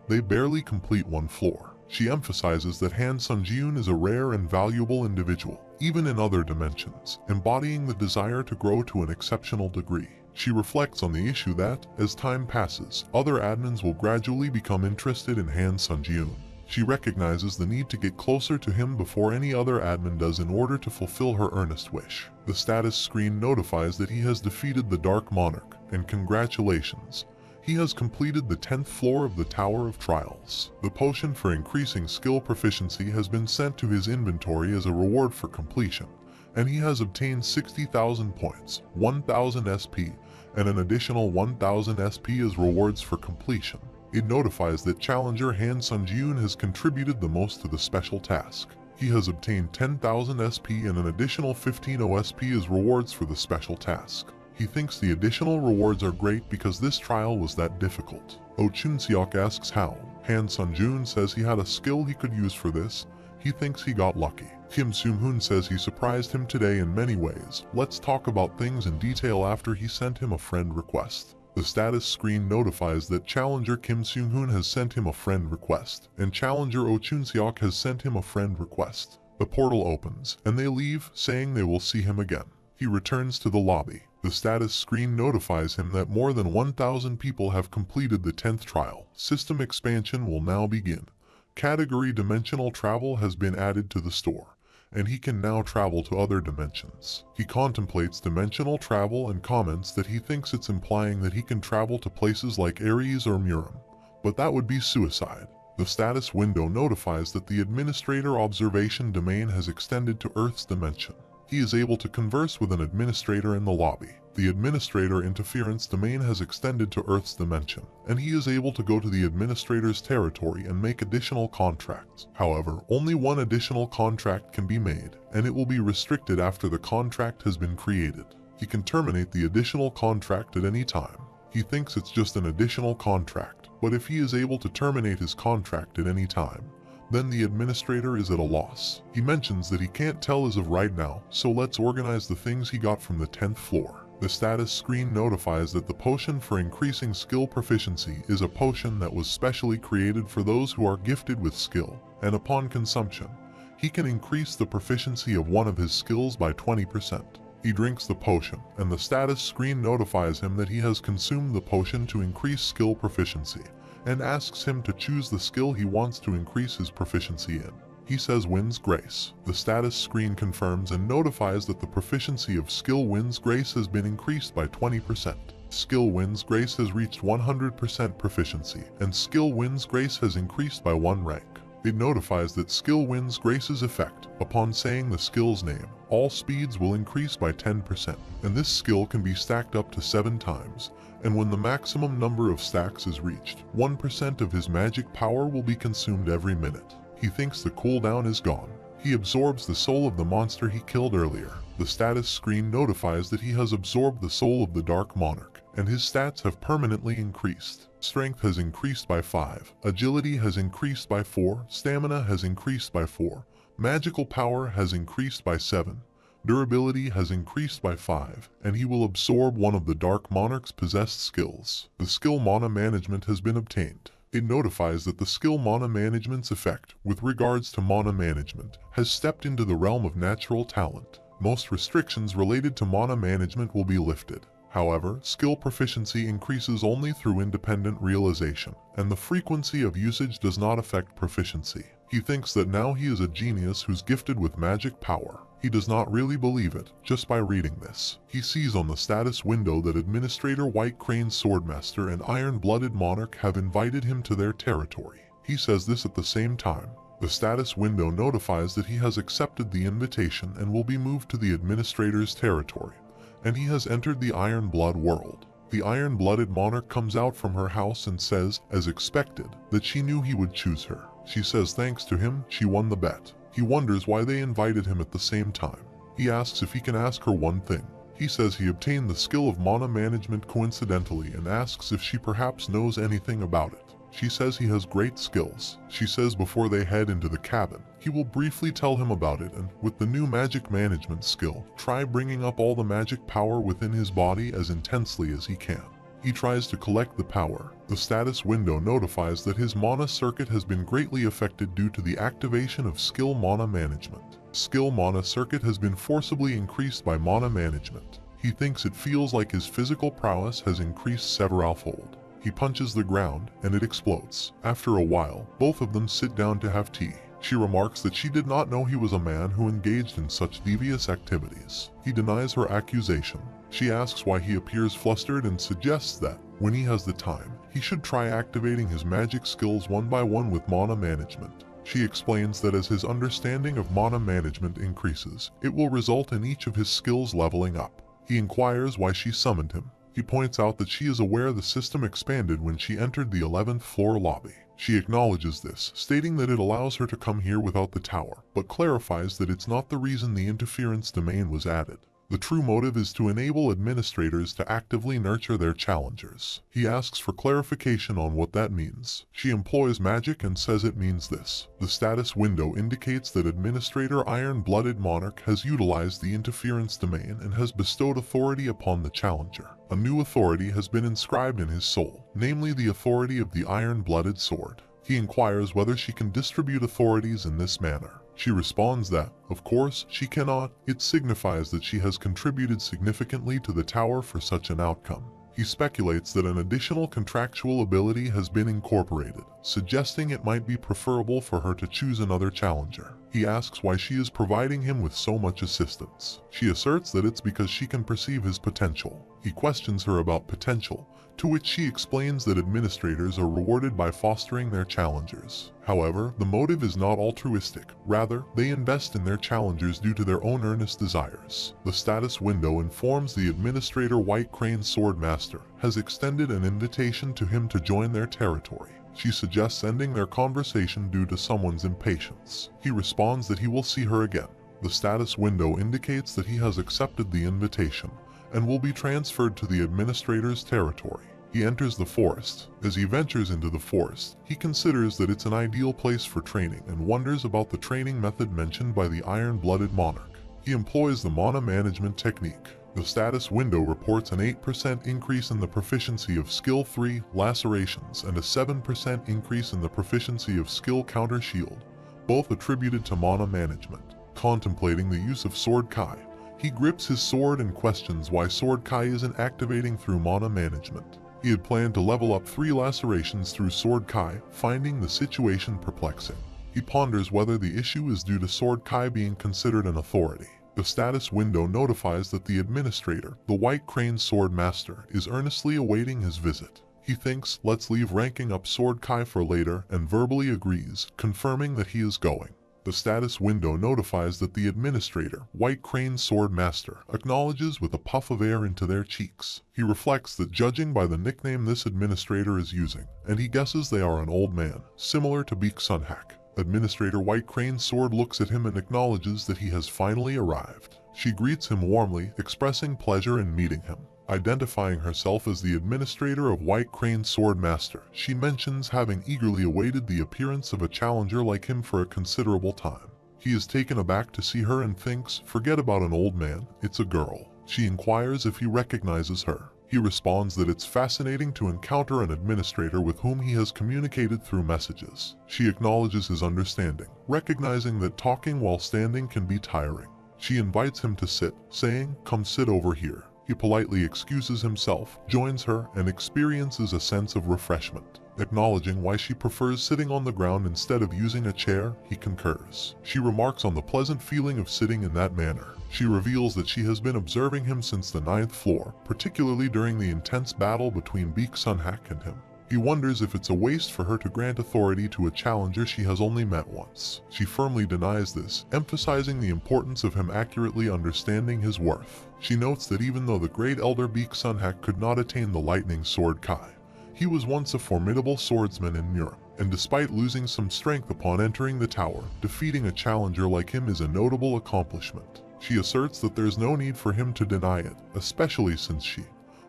they barely complete one floor. She emphasizes that Han Sunjiun is a rare and valuable individual, even in other dimensions, embodying the desire to grow to an exceptional degree. She reflects on the issue that, as time passes, other admins will gradually become interested in Han Sunjiun. She recognizes the need to get closer to him before any other admin does in order to fulfill her earnest wish. The status screen notifies that he has defeated the Dark Monarch, and congratulations, he has completed the 10th floor of the Tower of Trials. The potion for increasing skill proficiency has been sent to his inventory as a reward for completion, and he has obtained 60,000 points, 1,000 SP, and an additional 1,000 SP as rewards for completion. It notifies that challenger Han Sunjiun has contributed the most to the special task. He has obtained 10,000 SP and an additional 15 OSP as rewards for the special task. He thinks the additional rewards are great because this trial was that difficult. Oh Chunseok asks how. Han Sunjiun says he had a skill he could use for this. He thinks he got lucky. Kim Seung-hoon says he surprised him today in many ways. Let's talk about things in detail after he sent him a friend request. The status screen notifies that challenger Kim Seung-hoon has sent him a friend request, and challenger Oh Chunseok has sent him a friend request. The portal opens, and they leave, saying they will see him again. He returns to the lobby. The status screen notifies him that more than 1,000 people have completed the 10th trial. System expansion will now begin. Category Dimensional Travel has been added to the store, and he can now travel to other dimensions. He contemplates dimensional travel and comments that he thinks it's implying that he can travel to places like Ares or Murim, but that would be suicide. The status window notifies that the administrator observation domain has extended to Earth's dimension. He is able to converse with an administrator in the lobby. The administrator interference domain has extended to Earth's dimension, and he is able to go to the administrator's territory and make additional contracts. However, only one additional contract can be made, and it will be restricted after the contract has been created. He can terminate the additional contract at any time. He thinks it's just an additional contract, but if he is able to terminate his contract at any time, then the administrator is at a loss. He mentions that he can't tell as of right now, so let's organize the things he got from the 10th floor. The status screen notifies that the potion for increasing skill proficiency is a potion that was specially created for those who are gifted with skill, and upon consumption, he can increase the proficiency of one of his skills by 20%. He drinks the potion, and the status screen notifies him that he has consumed the potion to increase skill proficiency, and asks him to choose the skill he wants to increase his proficiency in. He says Wind's Grace. The status screen confirms and notifies that the proficiency of Skill Wind's Grace has been increased by 20%. Skill Wind's Grace has reached 100% proficiency, and Skill Wind's Grace has increased by 1 rank. It notifies that skill wins Grace's effect. Upon saying the skill's name, all speeds will increase by 10%, and this skill can be stacked up to 7 times, and when the maximum number of stacks is reached, 1% of his magic power will be consumed every minute. He thinks the cooldown is gone. He absorbs the soul of the monster he killed earlier. The status screen notifies that he has absorbed the soul of the Dark Monarch, and his stats have permanently increased. Strength has increased by 5, agility has increased by 4, stamina has increased by 4, magical power has increased by 7, durability has increased by 5, and he will absorb one of the Dark Monarch's possessed skills. The skill mana management has been obtained. It notifies that the skill mana management's effect, with regards to mana management, has stepped into the realm of natural talent. Most restrictions related to mana management will be lifted. However, skill proficiency increases only through independent realization, and the frequency of usage does not affect proficiency. He thinks that now he is a genius who's gifted with magic power. He does not really believe it, just by reading this. He sees on the status window that Administrator White Crane's Swordmaster and Iron-Blooded Monarch have invited him to their territory. He says this at the same time. The status window notifies that he has accepted the invitation and will be moved to the Administrator's territory, and he has entered the Iron Blood world. The Iron-Blooded Monarch comes out from her house and says, as expected, that she knew he would choose her. She says thanks to him, she won the bet. He wonders why they invited him at the same time. He asks if he can ask her one thing. He says he obtained the skill of mana management coincidentally and asks if she perhaps knows anything about it. She says he has great skills. She says before they head into the cabin, he will briefly tell him about it and, with the new magic management skill, try bringing up all the magic power within his body as intensely as he can. He tries to collect the power. The status window notifies that his mana circuit has been greatly affected due to the activation of skill mana management. Skill mana circuit has been forcibly increased by mana management. He thinks it feels like his physical prowess has increased severalfold. He punches the ground, and it explodes. After a while, both of them sit down to have tea. She remarks that she did not know he was a man who engaged in such devious activities. He denies her accusation. She asks why he appears flustered and suggests that, when he has the time, he should try activating his magic skills one by one with mana management. She explains that as his understanding of mana management increases, it will result in each of his skills leveling up. He inquires why she summoned him. He points out that she is aware the system expanded when she entered the 11th floor lobby. She acknowledges this, stating that it allows her to come here without the tower, but clarifies that it's not the reason the interference domain was added. The true motive is to enable administrators to actively nurture their challengers. He asks for clarification on what that means. She employs magic and says it means this. The status window indicates that Administrator Iron-Blooded Monarch has utilized the interference domain and has bestowed authority upon the challenger. A new authority has been inscribed in his soul, namely the authority of the Iron-Blooded Sword. He inquires whether she can distribute authorities in this manner. She responds that, of course, she cannot. It signifies that she has contributed significantly to the tower for such an outcome. He speculates that an additional contractual ability has been incorporated, suggesting it might be preferable for her to choose another challenger. He asks why she is providing him with so much assistance. She asserts that it's because she can perceive his potential. He questions her about potential, to which she explains that administrators are rewarded by fostering their challengers. However, the motive is not altruistic. Rather, they invest in their challengers due to their own earnest desires. The status window informs the Administrator White Crane's Swordmaster has extended an invitation to him to join their territory. She suggests ending their conversation due to someone's impatience. He responds that he will see her again. The status window indicates that he has accepted the invitation and will be transferred to the administrator's territory. He enters the forest. As he ventures into the forest, he considers that it's an ideal place for training and wonders about the training method mentioned by the Iron-Blooded Monarch. He employs the mana management technique. The status window reports an 8% increase in the proficiency of Skill 3, Lacerations, and a 7% increase in the proficiency of Skill Counter Shield, both attributed to mana management. Contemplating the use of Sword Kai, he grips his sword and questions why Sword Kai isn't activating through mana management. He had planned to level up 3 lacerations through Sword Kai, finding the situation perplexing. He ponders whether the issue is due to Sword Kai being considered an authority. The status window notifies that the administrator, the White Crane Sword Master, is earnestly awaiting his visit. He thinks, let's leave ranking up Sword Kai for later, and verbally agrees, confirming that he is going. The status window notifies that the administrator, White Crane Sword Master, acknowledges with a puff of air into their cheeks. He reflects that judging by the nickname this administrator is using, and he guesses they are an old man, similar to Beak Sunhack. Administrator White Crane Sword looks at him and acknowledges that he has finally arrived. She greets him warmly, expressing pleasure in meeting him. Identifying herself as the administrator of White Crane Sword Master, she mentions having eagerly awaited the appearance of a challenger like him for a considerable time. He is taken aback to see her and thinks, forget about an old man, it's a girl. She inquires if he recognizes her. He responds that it's fascinating to encounter an administrator with whom he has communicated through messages. She acknowledges his understanding, recognizing that talking while standing can be tiring. She invites him to sit, saying, come sit over here. He politely excuses himself, joins her, and experiences a sense of refreshment. Acknowledging why she prefers sitting on the ground instead of using a chair, he concurs. She remarks on the pleasant feeling of sitting in that manner. She reveals that she has been observing him since the 9th floor, particularly during the intense battle between Beak Sunhack and him. He wonders if it's a waste for her to grant authority to a challenger she has only met once. She firmly denies this, emphasizing the importance of him accurately understanding his worth. She notes that even though the great elder Beak Sunhack could not attain the lightning sword Kai, he was once a formidable swordsman in Murim, and despite losing some strength upon entering the tower, defeating a challenger like him is a notable accomplishment. She asserts that there's no need for him to deny it, especially since she,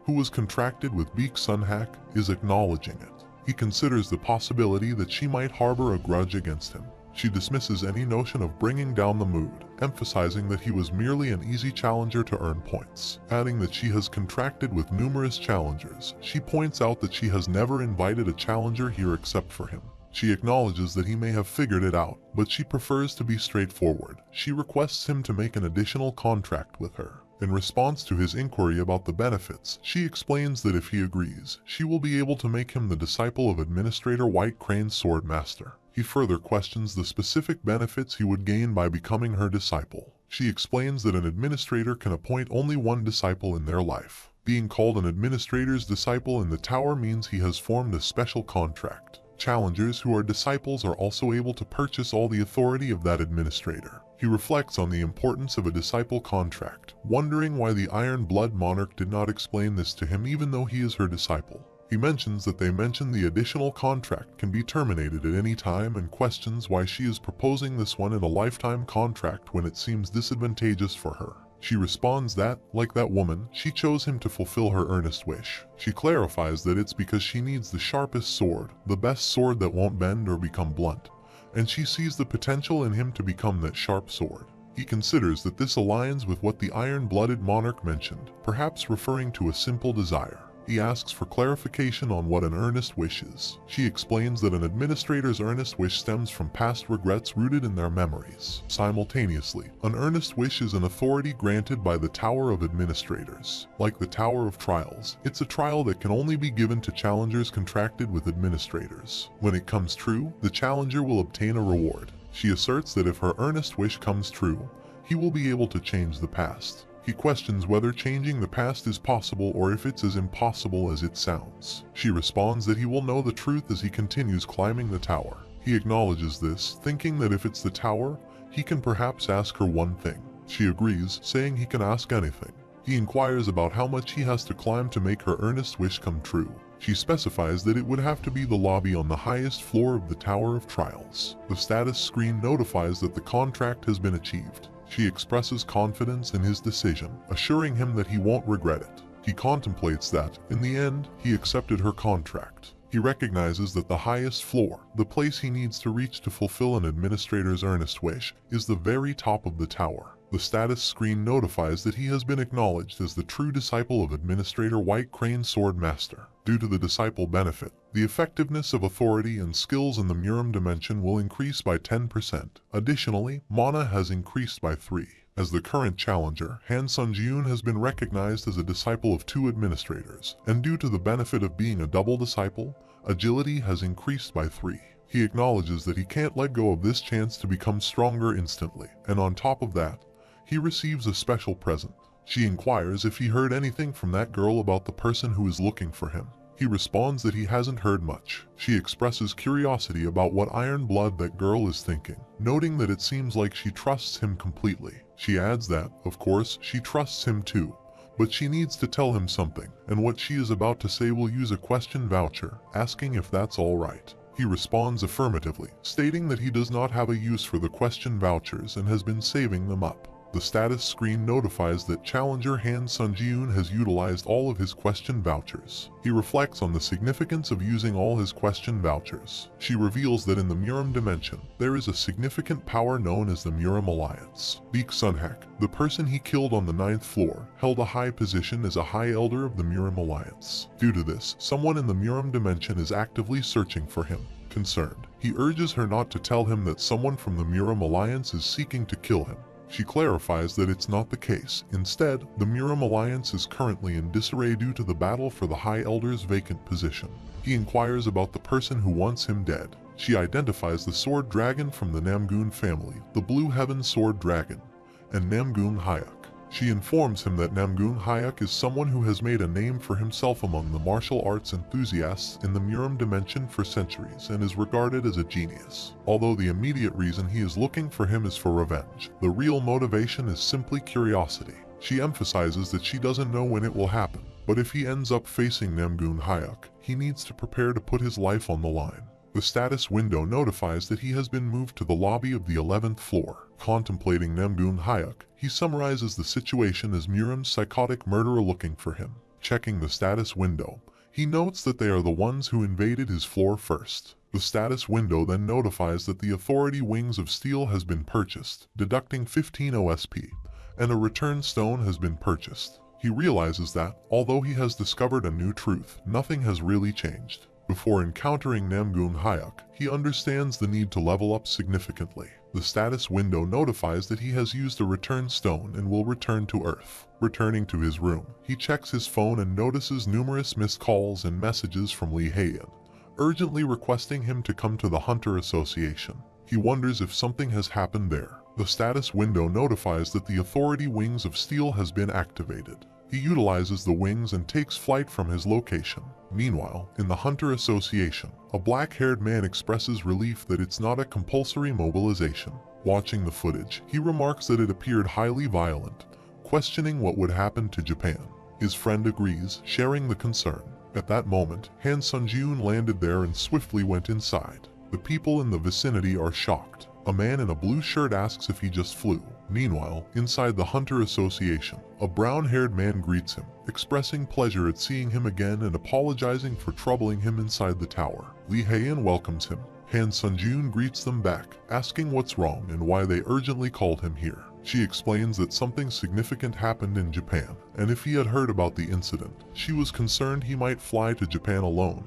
who was contracted with Beak Sunhack, is acknowledging it. He considers the possibility that she might harbor a grudge against him. She dismisses any notion of bringing down the mood, emphasizing that he was merely an easy challenger to earn points. Adding that she has contracted with numerous challengers, she points out that she has never invited a challenger here except for him. She acknowledges that he may have figured it out, but she prefers to be straightforward. She requests him to make an additional contract with her. In response to his inquiry about the benefits, she explains that if he agrees, she will be able to make him the disciple of Administrator White Crane Sword Master. He further questions the specific benefits he would gain by becoming her disciple. She explains that an administrator can appoint only one disciple in their life. Being called an administrator's disciple in the tower means he has formed a special contract. Challengers who are disciples are also able to purchase all the authority of that administrator. He reflects on the importance of a disciple contract, wondering why the Iron Blood Monarch did not explain this to him even though he is her disciple. He mentions that they mentioned the additional contract can be terminated at any time and questions why she is proposing this one in a lifetime contract when it seems disadvantageous for her. She responds that, like that woman, she chose him to fulfill her earnest wish. She clarifies that it's because she needs the sharpest sword, the best sword that won't bend or become blunt, and she sees the potential in him to become that sharp sword. He considers that this aligns with what the Iron-Blooded Monarch mentioned, perhaps referring to a simple desire. He asks for clarification on what an earnest wish is. She explains that an administrator's earnest wish stems from past regrets rooted in their memories. Simultaneously, an earnest wish is an authority granted by the Tower of Administrators. Like the Tower of Trials, it's a trial that can only be given to challengers contracted with administrators. When it comes true, the challenger will obtain a reward. She asserts that if her earnest wish comes true, he will be able to change the past. He questions whether changing the past is possible or if it's as impossible as it sounds. She responds that he will know the truth as he continues climbing the tower. He acknowledges this, thinking that if it's the tower, he can perhaps ask her one thing. She agrees, saying he can ask anything. He inquires about how much he has to climb to make her earnest wish come true. She specifies that it would have to be the lobby on the highest floor of the Tower of Trials. The status screen notifies that the contract has been achieved. She expresses confidence in his decision, assuring him that he won't regret it. He contemplates that, in the end, he accepted her contract. He recognizes that the highest floor, the place he needs to reach to fulfill an administrator's earnest wish, is the very top of the tower. The status screen notifies that he has been acknowledged as the true disciple of Administrator White Crane Sword Master. Due to the disciple benefit, the effectiveness of authority and skills in the Murim dimension will increase by 10%. Additionally, mana has increased by 3. As the current challenger, Han Sunjun has been recognized as a disciple of 2 administrators, and due to the benefit of being a double disciple, agility has increased by 3. He acknowledges that he can't let go of this chance to become stronger instantly, and on top of that, he receives a special present. She inquires if he heard anything from that girl about the person who is looking for him. He responds that he hasn't heard much. She expresses curiosity about what iron blood that girl is thinking, noting that it seems like she trusts him completely. She adds that, of course, she trusts him too, but she needs to tell him something, and what she is about to say will use a question voucher, asking if that's all right. He responds affirmatively, stating that he does not have a use for the question vouchers and has been saving them up. The status screen notifies that challenger Han Sunjiun has utilized all of his question vouchers. He reflects on the significance of using all his question vouchers. She reveals that in the Murim dimension, there is a significant power known as the Murim Alliance. Beek Sunhak, the person he killed on the 9th floor, held a high position as a High Elder of the Murim Alliance. Due to this, someone in the Murim dimension is actively searching for him. Concerned, he urges her not to tell him that someone from the Murim Alliance is seeking to kill him. She clarifies that it's not the case. Instead, the Murim Alliance is currently in disarray due to the battle for the High Elder's vacant position. He inquires about the person who wants him dead. She identifies the Sword Dragon from the Namgun family, the Blue Heaven Sword Dragon, and Namgun Hayek. She informs him that Namgun Hayek is someone who has made a name for himself among the martial arts enthusiasts in the Murim dimension for centuries and is regarded as a genius. Although the immediate reason he is looking for him is for revenge, the real motivation is simply curiosity. She emphasizes that she doesn't know when it will happen, but if he ends up facing Namgun Hayek, he needs to prepare to put his life on the line. The status window notifies that he has been moved to the lobby of the 11th floor. Contemplating Namgun Hayek, he summarizes the situation as Murim's psychotic murderer looking for him. Checking the status window, he notes that they are the ones who invaded his floor first. The status window then notifies that the Authority Wings of Steel has been purchased, deducting 15 OSP, and a return stone has been purchased. He realizes that, although he has discovered a new truth, nothing has really changed. Before encountering Namgun Hayek, he understands the need to level up significantly. The status window notifies that he has used a return stone and will return to Earth. Returning to his room, he checks his phone and notices numerous missed calls and messages from Lee Hayan, urgently requesting him to come to the Hunter Association. He wonders if something has happened there. The status window notifies that the Authority Wings of Steel has been activated. He utilizes the wings and takes flight from his location. Meanwhile, in the Hunter Association, a black-haired man expresses relief that it's not a compulsory mobilization. Watching the footage, he remarks that it appeared highly violent, questioning what would happen to Japan. His friend agrees, sharing the concern. At that moment, Han Sunjiun landed there and swiftly went inside. The people in the vicinity are shocked. A man in a blue shirt asks if he just flew. Meanwhile, inside the Hunter Association, a brown-haired man greets him, expressing pleasure at seeing him again and apologizing for troubling him inside the tower. Lee Hayan welcomes him. Han Sunjiun greets them back, asking what's wrong and why they urgently called him here. She explains that something significant happened in Japan, and if he had heard about the incident, she was concerned he might fly to Japan alone,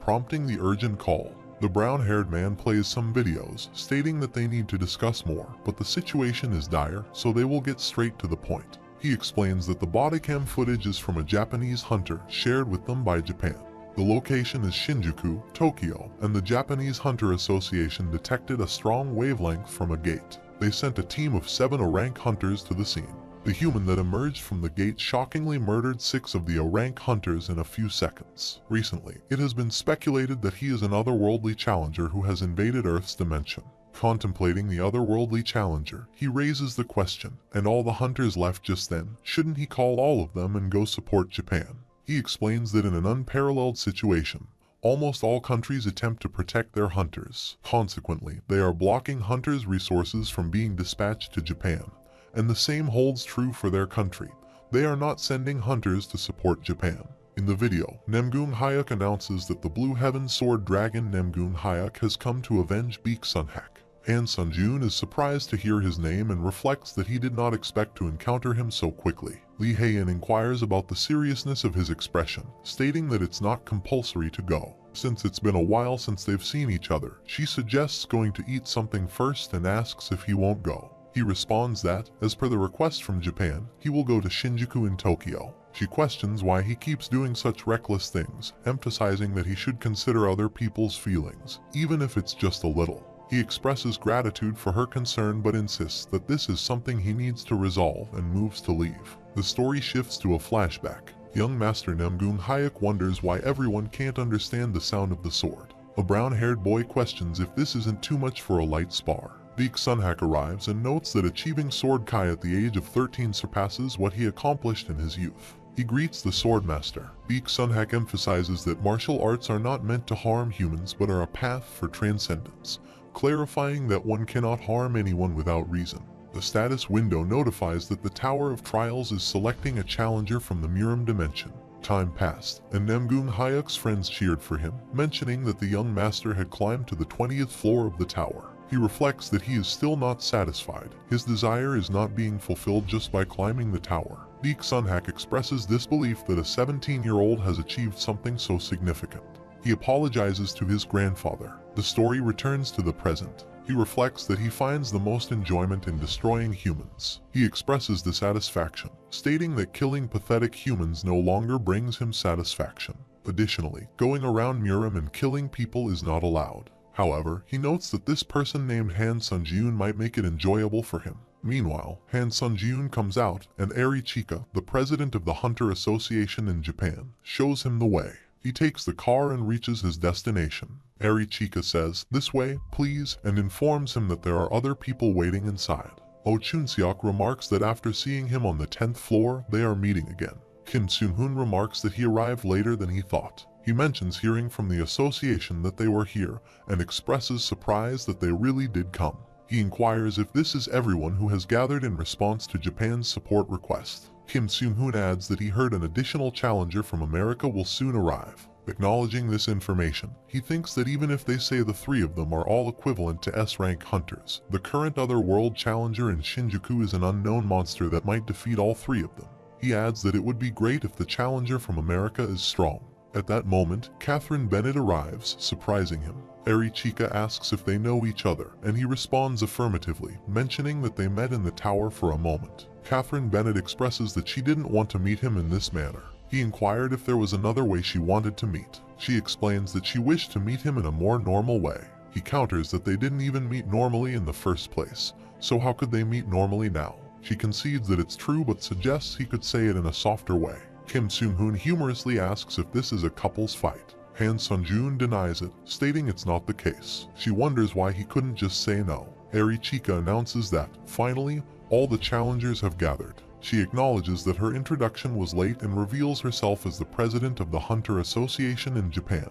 prompting the urgent call. The brown-haired man plays some videos, stating that they need to discuss more, but the situation is dire, so they will get straight to the point. He explains that the bodycam footage is from a Japanese hunter shared with them by Japan. The location is Shinjuku, Tokyo, and the Japanese Hunter Association detected a strong wavelength from a gate. They sent a team of 7 O-rank hunters to the scene. The human that emerged from the gate shockingly murdered 6 of the O-rank hunters in a few seconds. Recently, it has been speculated that he is an otherworldly challenger who has invaded Earth's dimension. Contemplating the otherworldly challenger, he raises the question, and all the hunters left just then, shouldn't he call all of them and go support Japan? He explains that in an unparalleled situation, almost all countries attempt to protect their hunters. Consequently, they are blocking hunters' resources from being dispatched to Japan. And the same holds true for their country. They are not sending hunters to support Japan. In the video, Namgun Hayek announces that the Blue Heaven Sword Dragon Namgun Hayek has come to avenge Beek Sunhak. Han Sunjiun is surprised to hear his name and reflects that he did not expect to encounter him so quickly. Lee Hayan inquires about the seriousness of his expression, stating that it's not compulsory to go. Since it's been a while since they've seen each other, she suggests going to eat something first and asks if he won't go. He responds that, as per the request from Japan, he will go to Shinjuku in Tokyo. She questions why he keeps doing such reckless things, emphasizing that he should consider other people's feelings, even if it's just a little. He expresses gratitude for her concern but insists that this is something he needs to resolve and moves to leave. The story shifts to a flashback. Young Master Namgung Hayek wonders why everyone can't understand the sound of the sword. A brown-haired boy questions if this isn't too much for a light spar. Beak Sunhak arrives and notes that achieving Sword Kai at the age of 13 surpasses what he accomplished in his youth. He greets the Swordmaster. Beak Sunhak emphasizes that martial arts are not meant to harm humans but are a path for transcendence, clarifying that one cannot harm anyone without reason. The status window notifies that the Tower of Trials is selecting a challenger from the Murim dimension. Time passed, and Namgung Hayek's friends cheered for him, mentioning that the young master had climbed to the 20th floor of the tower. He reflects that he is still not satisfied. His desire is not being fulfilled just by climbing the tower. Beak Sunhak expresses disbelief that a 17-year-old has achieved something so significant. He apologizes to his grandfather. The story returns to the present. He reflects that he finds the most enjoyment in destroying humans. He expresses dissatisfaction, stating that killing pathetic humans no longer brings him satisfaction. Additionally, going around Murim and killing people is not allowed. However, he notes that this person named Han Sunjun might make it enjoyable for him. Meanwhile, Han Sunjun comes out, and Eri Chika, the president of the Hunter Association in Japan, shows him the way. He takes the car and reaches his destination. Eri Chika says, "This way, please," and informs him that there are other people waiting inside. Oh Chunseok remarks that after seeing him on the 10th floor, they are meeting again. Kim Soon-hoon remarks that he arrived later than he thought. He mentions hearing from the association that they were here and expresses surprise that they really did come. He inquires if this is everyone who has gathered in response to Japan's support request. Kim Soon-hoon adds that he heard an additional challenger from America will soon arrive. Acknowledging this information, he thinks that even if they say the three of them are all equivalent to S-rank hunters, the current other world challenger in Shinjuku is an unknown monster that might defeat all three of them. He adds that it would be great if the challenger from America is strong. At that moment, Catherine Bennett arrives, surprising him. Eri Chika asks if they know each other, and he responds affirmatively, mentioning that they met in the tower for a moment. Catherine Bennett expresses that she didn't want to meet him in this manner. He inquired if there was another way she wanted to meet. She explains that she wished to meet him in a more normal way. He counters that they didn't even meet normally in the first place, so how could they meet normally now? She concedes that it's true but suggests he could say it in a softer way. Kim Soon-hoon humorously asks if this is a couple's fight. Han Sunjun denies it, stating it's not the case. She wonders why he couldn't just say no. Eri Chika announces that, finally, all the challengers have gathered. She acknowledges that her introduction was late and reveals herself as the president of the Hunter Association in Japan.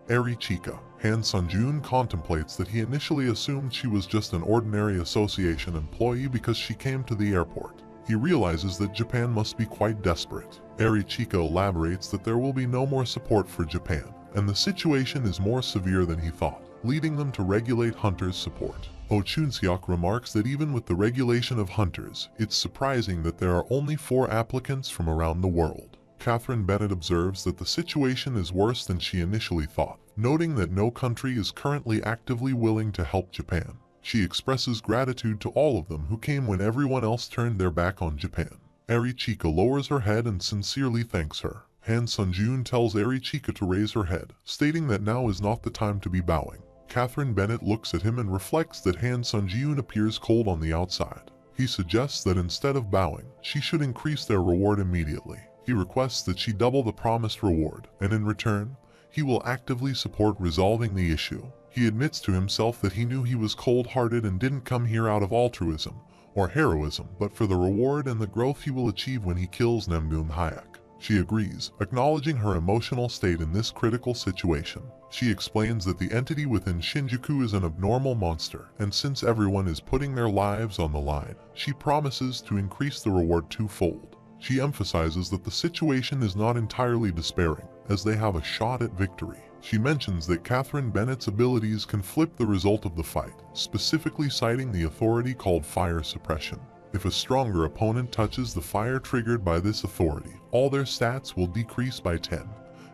Eri Chika. Han Sunjun contemplates that he initially assumed she was just an ordinary association employee because she came to the airport. He realizes that Japan must be quite desperate. Eri Chika elaborates that there will be no more support for Japan, and the situation is more severe than he thought, leading them to regulate hunters' support. Oh Chunseok remarks that even with the regulation of hunters, it's surprising that there are only 4 applicants from around the world. Catherine Bennett observes that the situation is worse than she initially thought, noting that no country is currently actively willing to help Japan. She expresses gratitude to all of them who came when everyone else turned their back on Japan. Eri Chika lowers her head and sincerely thanks her. Han Sunjun tells Eri Chika to raise her head, stating that now is not the time to be bowing. Catherine Bennett looks at him and reflects that Han Sunjun appears cold on the outside. He suggests that instead of bowing, she should increase their reward immediately. He requests that she double the promised reward, and in return, he will actively support resolving the issue. He admits to himself that he knew he was cold-hearted and didn't come here out of altruism or heroism, but for the reward and the growth he will achieve when he kills Namgung Hayek. She agrees, acknowledging her emotional state in this critical situation. She explains that the entity within Shinjuku is an abnormal monster, and since everyone is putting their lives on the line, she promises to increase the reward 2-fold. She emphasizes that the situation is not entirely despairing, as they have a shot at victory. She mentions that Catherine Bennett's abilities can flip the result of the fight, specifically citing the authority called fire suppression. If a stronger opponent touches the fire triggered by this authority, all their stats will decrease by 10,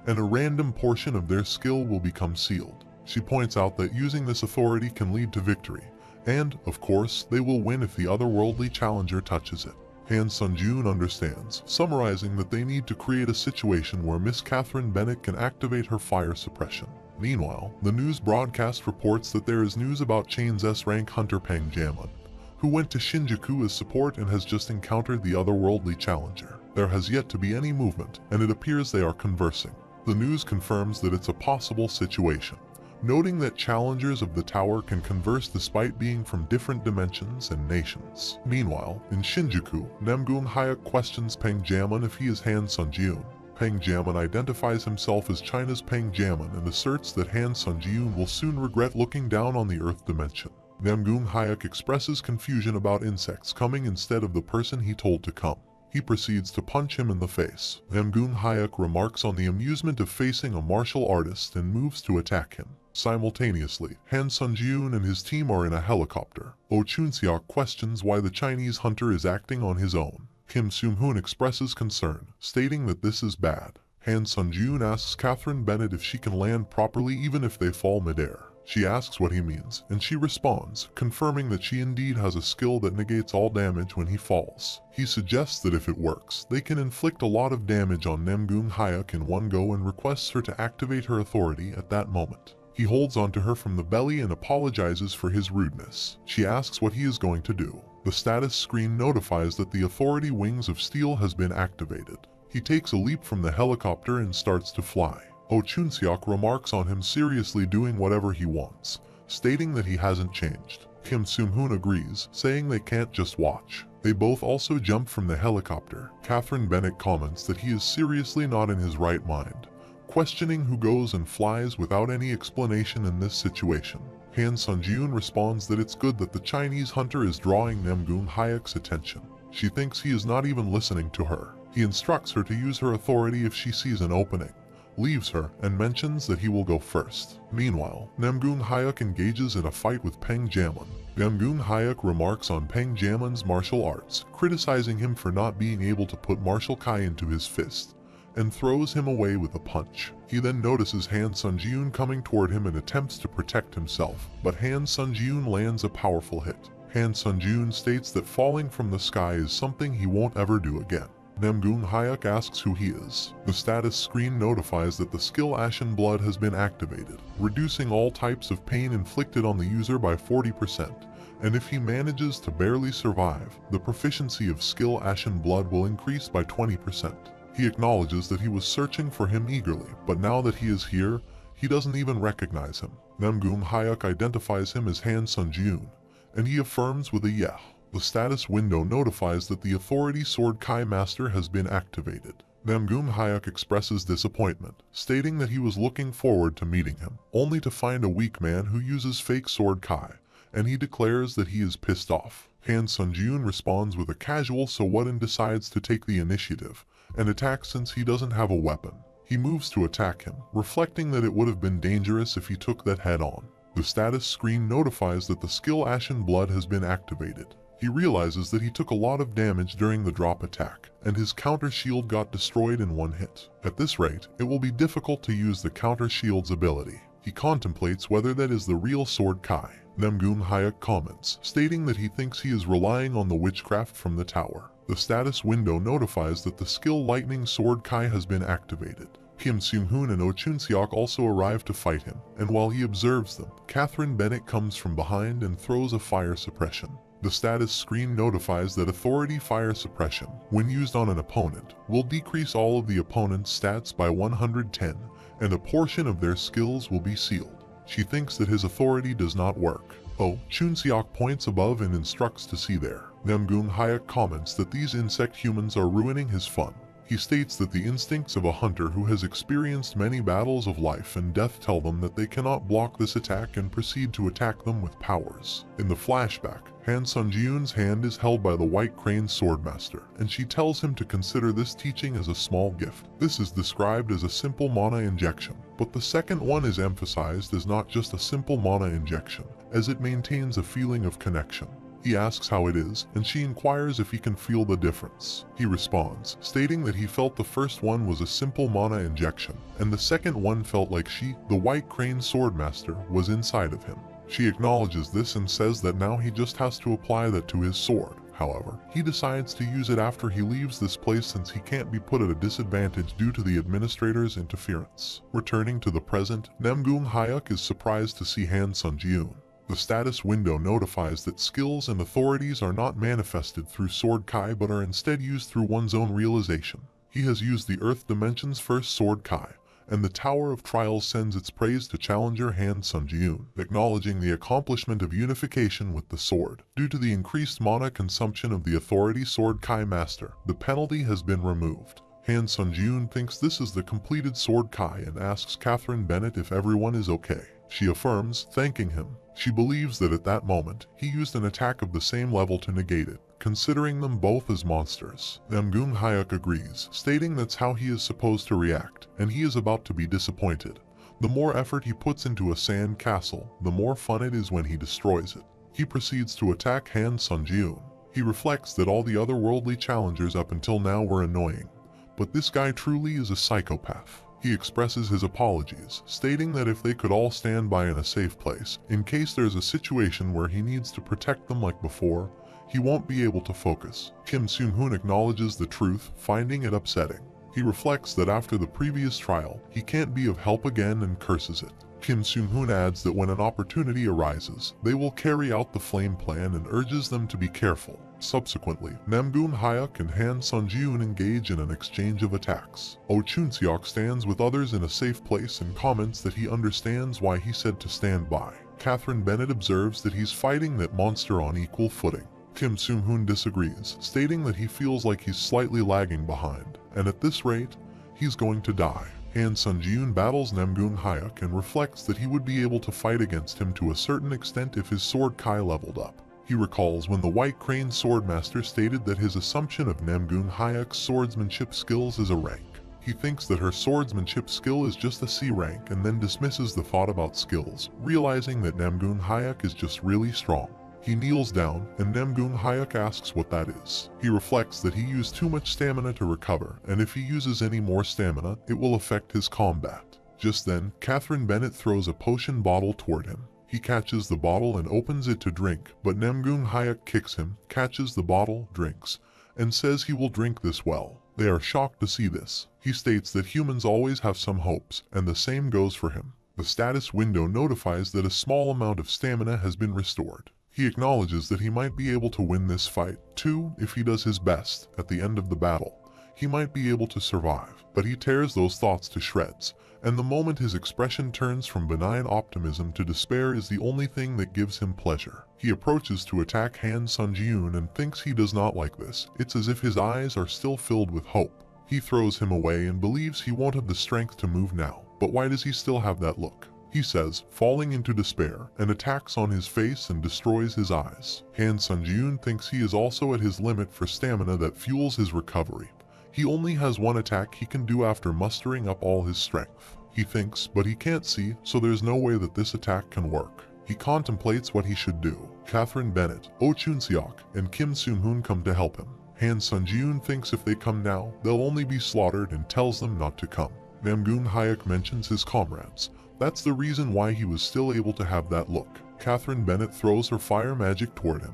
and a random portion of their skill will become sealed. She points out that using this authority can lead to victory, and, of course, they will win if the otherworldly challenger touches it. Han Sunjun understands, summarizing that they need to create a situation where Miss Catherine Bennett can activate her fire suppression. Meanwhile, the news broadcast reports that there is news about Chain's S-rank hunter Pang Jamun, who went to Shinjuku as support and has just encountered the otherworldly challenger. There has yet to be any movement, and it appears they are conversing. The news confirms that it's a possible situation, noting that challengers of the tower can converse despite being from different dimensions and nations. Meanwhile, in Shinjuku, Namgung Hayek questions Peng Jamin if he is Han Sunjun. Peng Jamin identifies himself as China's Peng Jamin and asserts that Han Sunjun will soon regret looking down on the Earth dimension. Namgung Hayek expresses confusion about insects coming instead of the person he told to come. He proceeds to punch him in the face. Namgung Hayek remarks on the amusement of facing a martial artist and moves to attack him. Simultaneously, Han Sunjun and his team are in a helicopter. Oh Chunseok questions why the Chinese hunter is acting on his own. Kim Seung-hoon expresses concern, stating that this is bad. Han Sunjun asks Catherine Bennett if she can land properly even if they fall midair. She asks what he means, and she responds, confirming that she indeed has a skill that negates all damage when he falls. He suggests that if it works, they can inflict a lot of damage on Namgung Hayek in one go and requests her to activate her authority at that moment. He holds onto her from the belly and apologizes for his rudeness. She asks what he is going to do. The status screen notifies that the authority Wings of Steel has been activated. He takes a leap from the helicopter and starts to fly. Oh Chunseok remarks on him seriously doing whatever he wants, stating that he hasn't changed. Kim Seung-hoon agrees, saying they can't just watch. They both also jump from the helicopter. Catherine Bennett comments that he is seriously not in his right mind, questioning who goes and flies without any explanation in this situation. Han Sunjun responds that it's good that the Chinese hunter is drawing Namgung Hayek's attention. She thinks he is not even listening to her. He instructs her to use her authority if she sees an opening, leaves her, and mentions that he will go first. Meanwhile, Namgung Hayek engages in a fight with Peng Jamin. Namgung Hayek remarks on Peng Jamin's martial arts, criticizing him for not being able to put martial kai into his fist, and throws him away with a punch. He then notices Han Sunjun coming toward him and attempts to protect himself, but Han Sunjun lands a powerful hit. Han Sunjun states that falling from the sky is something he won't ever do again. Namgung Hayek asks who he is. The status screen notifies that the skill Ashen Blood has been activated, reducing all types of pain inflicted on the user by 40%, and if he manages to barely survive, the proficiency of skill Ashen Blood will increase by 20%. He acknowledges that he was searching for him eagerly, but now that he is here, he doesn't even recognize him. Namgung Hayek identifies him as Han Sunjun, and he affirms with a yeah. The status window notifies that the Authority Sword Kai Master has been activated. Namgung Hayek expresses disappointment, stating that he was looking forward to meeting him, only to find a weak man who uses fake Sword Kai, and he declares that he is pissed off. Han Sunjun responds with a casual "so what" and decides to take the initiative, and attack since he doesn't have a weapon. He moves to attack him, reflecting that it would have been dangerous if he took that head on. The status screen notifies that the skill Ashen Blood has been activated. He realizes that he took a lot of damage during the drop attack, and his counter shield got destroyed in one hit. At this rate, it will be difficult to use the counter shield's ability. He contemplates whether that is the real Sword Kai. Namgung Hayek comments, stating that he thinks he is relying on the witchcraft from the tower. The status window notifies that the skill Lightning Sword Kai has been activated. Kim Seung-hoon and Oh Chunseok also arrive to fight him, and while he observes them, Catherine Bennett comes from behind and throws a fire suppression. The status screen notifies that Authority Fire Suppression, when used on an opponent, will decrease all of the opponent's stats by 110, and a portion of their skills will be sealed. She thinks that his authority does not work. Oh Chunseok points above and instructs to see there. Namgung Hayek comments that these insect humans are ruining his fun. He states that the instincts of a hunter who has experienced many battles of life and death tell them that they cannot block this attack and proceed to attack them with powers. In the flashback, Han Sunjun's hand is held by the White Crane Swordmaster, and she tells him to consider this teaching as a small gift. This is described as a simple mana injection, but the second one is emphasized as not just a simple mana injection, as it maintains a feeling of connection. He asks how it is, and she inquires if he can feel the difference. He responds, stating that he felt the first one was a simple mana injection, and the second one felt like she, the White Crane Swordmaster, was inside of him. She acknowledges this and says that now he just has to apply that to his sword. However, he decides to use it after he leaves this place since he can't be put at a disadvantage due to the administrator's interference. Returning to the present, Namgung Hayek is surprised to see Han Sunjun. The status window notifies that skills and authorities are not manifested through Sword Kai but are instead used through one's own realization. He has used the Earth Dimension's first Sword Kai, and the Tower of Trials sends its praise to challenger Han Sunjun, acknowledging the accomplishment of unification with the sword. Due to the increased mana consumption of the Authority Sword Kai Master, the penalty has been removed. Han Sunjun thinks this is the completed Sword Kai and asks Catherine Bennett if everyone is okay. She affirms, thanking him. She believes that at that moment, he used an attack of the same level to negate it, considering them both as monsters. Namgung Hyuk agrees, stating that's how he is supposed to react, and he is about to be disappointed. The more effort he puts into a sand castle, the more fun it is when he destroys it. He proceeds to attack Han Sunjun. He reflects that all the other worldly challengers up until now were annoying, but this guy truly is a psychopath. He expresses his apologies, stating that if they could all stand by in a safe place, in case there's a situation where he needs to protect them like before, he won't be able to focus. Kim Seung-hoon acknowledges the truth, finding it upsetting. He reflects that after the previous trial, he can't be of help again and curses it. Kim Seung-hoon adds that when an opportunity arises, they will carry out the flame plan and urges them to be careful. Subsequently, Namgung Hyuk and Han Sunjun engage in an exchange of attacks. Oh Chun-seok stands with others in a safe place and comments that he understands why he said to stand by. Catherine Bennett observes that he's fighting that monster on equal footing. Kim Seung-hoon disagrees, stating that he feels like he's slightly lagging behind, and at this rate, he's going to die. Han Sunjun battles Namgung Hyuk and reflects that he would be able to fight against him to a certain extent if his Sword Kai leveled up. He recalls when the White Crane Swordmaster stated that his assumption of Namgung Hyuk's swordsmanship skills is a rank. He thinks that her swordsmanship skill is just a C rank and then dismisses the thought about skills, realizing that Namgung Hyuk is just really strong. He kneels down, and Namgung Hyuk asks what that is. He reflects that he used too much stamina to recover, and if he uses any more stamina, it will affect his combat. Just then, Catherine Bennett throws a potion bottle toward him. He catches the bottle and opens it to drink, but Namgung Hyuk kicks him, catches the bottle, drinks, and says he will drink this well. They are shocked to see this. He states that humans always have some hopes, and the same goes for him. The status window notifies that a small amount of stamina has been restored. He acknowledges that he might be able to win this fight, too, if he does his best. At the end of the battle, he might be able to survive, but he tears those thoughts to shreds, and the moment his expression turns from benign optimism to despair is the only thing that gives him pleasure. He approaches to attack Han Sunjun and thinks he does not like this. It's as if his eyes are still filled with hope. He throws him away and believes he won't have the strength to move now, but why does he still have that look? He says, falling into despair, and attacks on his face and destroys his eyes. Han Sunjun thinks he is also at his limit for stamina that fuels his recovery. He only has one attack he can do after mustering up all his strength. He thinks, but he can't see, so there's no way that this attack can work. He contemplates what he should do. Catherine Bennett, Oh Chun-seok, and Kim Seung-hoon come to help him. Han Sunjun thinks if they come now, they'll only be slaughtered and tells them not to come. Namgung Hyuk mentions his comrades. That's the reason why he was still able to have that look. Catherine Bennett throws her fire magic toward him,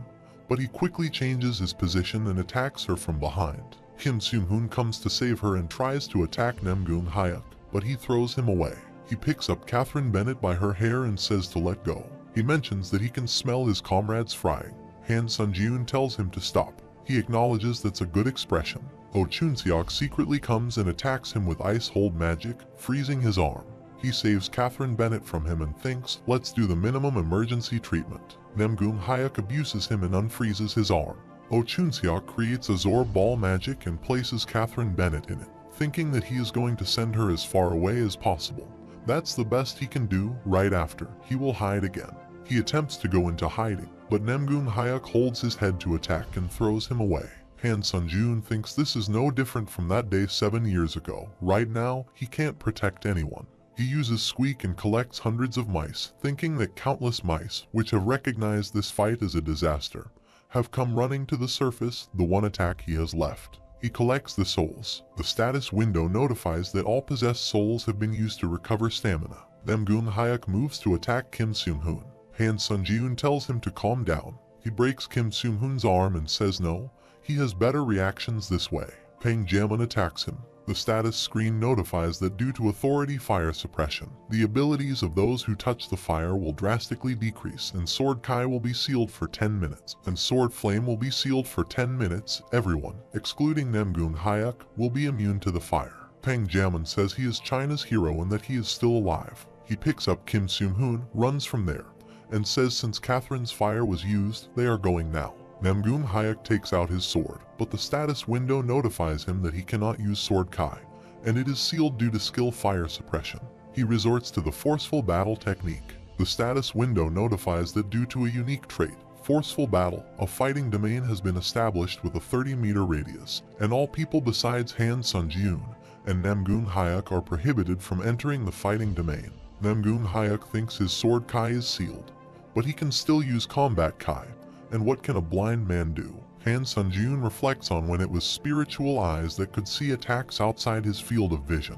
but he quickly changes his position and attacks her from behind. Kim Seung-hoon comes to save her and tries to attack Namgung Hyuk, but he throws him away. He picks up Catherine Bennett by her hair and says to let go. He mentions that he can smell his comrades frying. Han Sunjun tells him to stop. He acknowledges that's a good expression. Oh Chun-seok secretly comes and attacks him with ice hold magic, freezing his arm. He saves Catherine Bennett from him and thinks, let's do the minimum emergency treatment. Namgung Hyuk abuses him and unfreezes his arm. Oh Chun-seok creates a Zorb ball magic and places Catherine Bennett in it, thinking that he is going to send her as far away as possible. That's the best he can do. Right after, he will hide again. He attempts to go into hiding, but Namgung Hyuk holds his head to attack and throws him away. Han Sunjun thinks this is no different from that day 7 years ago. Right now, he can't protect anyone. He uses Squeak and collects hundreds of mice, thinking that countless mice, which have recognized this fight as a disaster, have come running to the surface, the one attack he has left. He collects the souls. The status window notifies that all possessed souls have been used to recover stamina. Namgung Hyuk moves to attack Kim Seung-hoon. Han Sunjun tells him to calm down. He breaks Kim Seung-hoon's arm and says no, he has better reactions this way. Pang Jamin attacks him. The status screen notifies that due to authority fire suppression, the abilities of those who touch the fire will drastically decrease, and Sword Kai will be sealed for 10 minutes, and Sword Flame will be sealed for 10 minutes. Everyone, excluding Namgung Hayek, will be immune to the fire. Peng Jiamen says he is China's hero and that he is still alive. He picks up Kim Seung-hoon, runs from there, and says since Catherine's fire was used, they are going now. Namgung Hayek takes out his sword, but the status window notifies him that he cannot use Sword Kai, and it is sealed due to skill fire suppression. He resorts to the forceful battle technique. The status window notifies that due to a unique trait, forceful battle, a fighting domain has been established with a 30-meter radius, and all people besides Han Sun-jun and Namgung Hayek are prohibited from entering the fighting domain. Namgung Hayek thinks his Sword Kai is sealed, but he can still use Combat Kai. And what can a blind man do? Han Sun-jun reflects on when it was spiritual eyes that could see attacks outside his field of vision,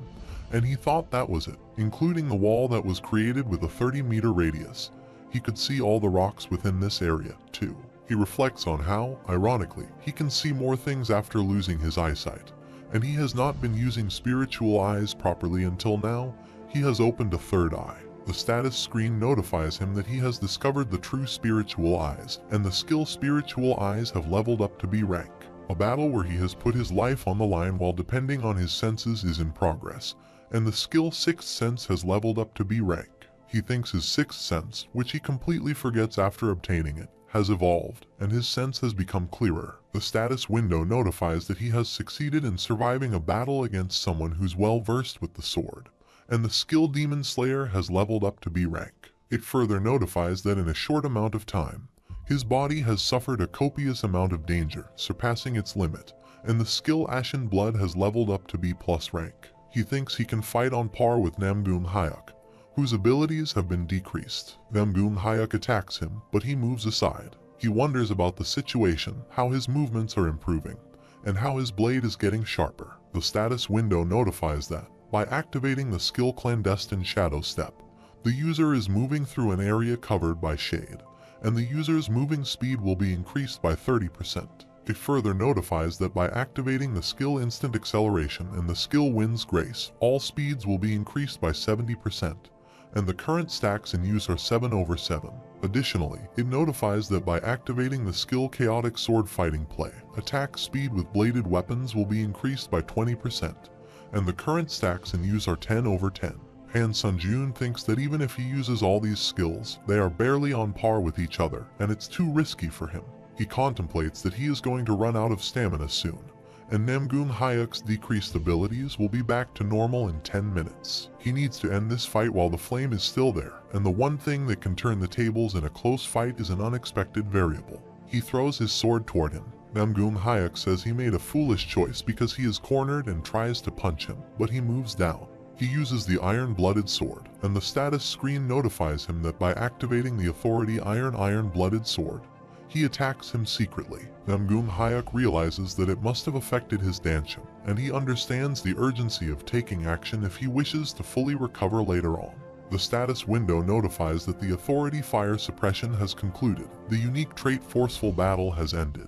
and he thought that was it, including the wall that was created with a 30-meter radius. He could see all the rocks within this area, too. He reflects on how, ironically, he can see more things after losing his eyesight, and he has not been using spiritual eyes properly until now. He has opened a third eye. The status screen notifies him that he has discovered the true spiritual eyes, and the skill spiritual eyes have leveled up to B rank. A battle where he has put his life on the line while depending on his senses is in progress, and the skill sixth sense has leveled up to B rank. He thinks his sixth sense, which he completely forgets after obtaining it, has evolved, and his sense has become clearer. The status window notifies that he has succeeded in surviving a battle against someone who's well versed with the sword, and the skill Demon Slayer has leveled up to B rank. It further notifies that in a short amount of time, his body has suffered a copious amount of danger, surpassing its limit, and the skill Ashen Blood has leveled up to B+ rank. He thinks he can fight on par with Namgung Hayek, whose abilities have been decreased. Namgung Hayek attacks him, but he moves aside. He wonders about the situation, how his movements are improving, and how his blade is getting sharper. The status window notifies that, by activating the skill Clandestine Shadow Step, the user is moving through an area covered by shade, and the user's moving speed will be increased by 30%. It further notifies that by activating the skill Instant Acceleration and the skill Wind's Grace, all speeds will be increased by 70%, and the current stacks in use are 7/7. Additionally, it notifies that by activating the skill Chaotic Sword Fighting Play, attack speed with bladed weapons will be increased by 20%. And the current stacks in use are 10/10. Han Sun-jun thinks that even if he uses all these skills, they are barely on par with each other, and it's too risky for him. He contemplates that he is going to run out of stamina soon, and Namgung Hayek's decreased abilities will be back to normal in 10 minutes. He needs to end this fight while the flame is still there, and the one thing that can turn the tables in a close fight is an unexpected variable. He throws his sword toward him. Namgung Hayek says he made a foolish choice because he is cornered and tries to punch him, but he moves down. He uses the iron-blooded sword, and the status screen notifies him that by activating the authority iron-blooded sword, he attacks him secretly. Namgung Hayek realizes that it must have affected his Danshin, and he understands the urgency of taking action if he wishes to fully recover later on. The status window notifies that the authority fire suppression has concluded, the unique trait Forceful Battle has ended,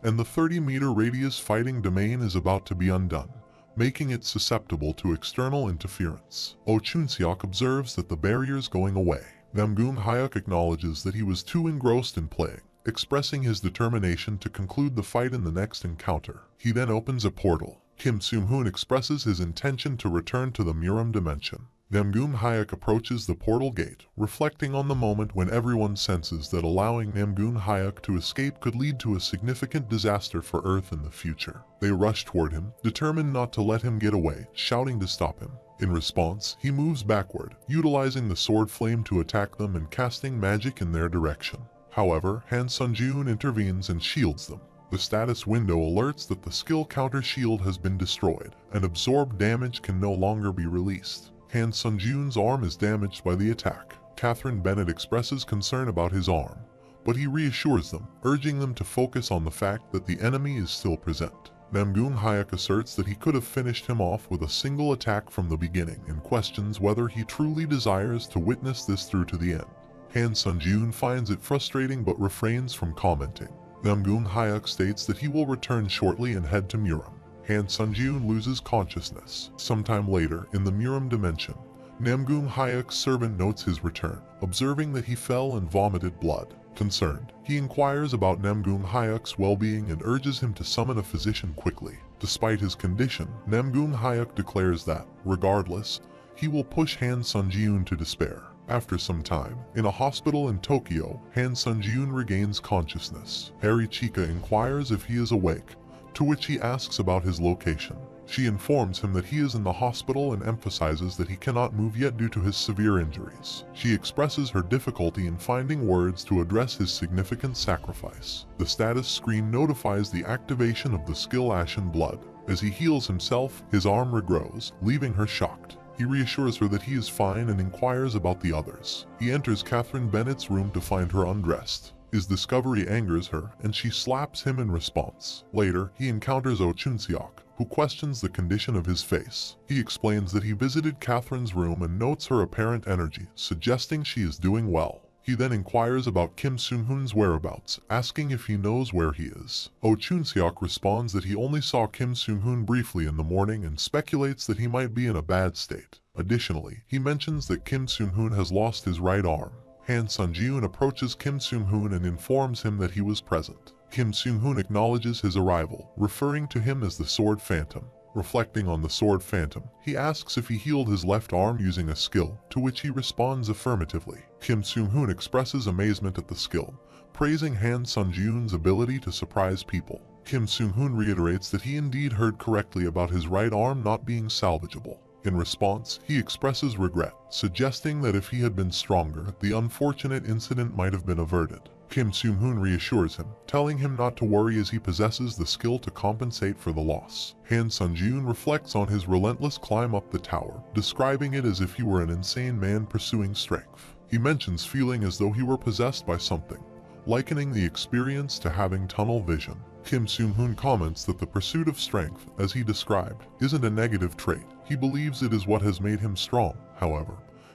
and the 30-meter radius fighting domain is about to be undone, making it susceptible to external interference. Oh Chunseok observes that the barrier's going away. Namgung Hayek acknowledges that he was too engrossed in playing, expressing his determination to conclude the fight in the next encounter. He then opens a portal. Kim Seung-hoon expresses his intention to return to the Muram dimension. Namgung Hayek approaches the portal gate, reflecting on the moment when everyone senses that allowing Namgung Hayek to escape could lead to a significant disaster for Earth in the future. They rush toward him, determined not to let him get away, shouting to stop him. In response, he moves backward, utilizing the sword flame to attack them and casting magic in their direction. However, Han Sun-jun intervenes and shields them. The status window alerts that the skill counter shield has been destroyed, and absorbed damage can no longer be released. Han Sun-jun's arm is damaged by the attack. Catherine Bennett expresses concern about his arm, but he reassures them, urging them to focus on the fact that the enemy is still present. Namgung Hayek asserts that he could have finished him off with a single attack from the beginning and questions whether he truly desires to witness this through to the end. Han Sun-jun finds it frustrating but refrains from commenting. Namgung Hayek states that he will return shortly and head to Muram. Han Sunjun loses consciousness. Sometime later, in the Murim dimension, Namgung Hyuk's servant notes his return, observing that he fell and vomited blood. Concerned, he inquires about Namgung Hyuk's well-being and urges him to summon a physician quickly. Despite his condition, Namgung Hyuk declares that, regardless, he will push Han Sunjun to despair. After some time, in a hospital in Tokyo, Han Sunjun regains consciousness. Harry Chika inquires if he is awake, to which he asks about his location. She informs him that he is in the hospital and emphasizes that he cannot move yet due to his severe injuries. She expresses her difficulty in finding words to address his significant sacrifice. The status screen notifies the activation of the skill Ashen Blood. As he heals himself, his arm regrows, leaving her shocked. He reassures her that he is fine and inquires about the others. He enters Catherine Bennett's room to find her undressed. His discovery angers her, and she slaps him in response. Later, he encounters Oh Chun-seok, who questions the condition of his face. He explains that he visited Catherine's room and notes her apparent energy, suggesting she is doing well. He then inquires about Kim Seung-hoon's whereabouts, asking if he knows where he is. Oh Chun-seok responds that he only saw Kim Seung-hoon briefly in the morning and speculates that he might be in a bad state. Additionally, he mentions that Kim Seung-hoon has lost his right arm. Han Sunjun approaches Kim Seung-hoon and informs him that he was present. Kim Seung-hoon acknowledges his arrival, referring to him as the Sword Phantom. Reflecting on the Sword Phantom, he asks if he healed his left arm using a skill, to which he responds affirmatively. Kim Seung-hoon expresses amazement at the skill, praising Han Sunjun's ability to surprise people. Kim Seung-hoon reiterates that he indeed heard correctly about his right arm not being salvageable. In response, he expresses regret, suggesting that if he had been stronger, the unfortunate incident might have been averted. Kim Seung-hoon reassures him, telling him not to worry as he possesses the skill to compensate for the loss. Han Sunjun reflects on his relentless climb up the tower, describing it as if he were an insane man pursuing strength. He mentions feeling as though he were possessed by something, likening the experience to having tunnel vision. Kim Seung-hoon comments that the pursuit of strength, as he described, isn't a negative trait. He believes it is what has made him strong. However,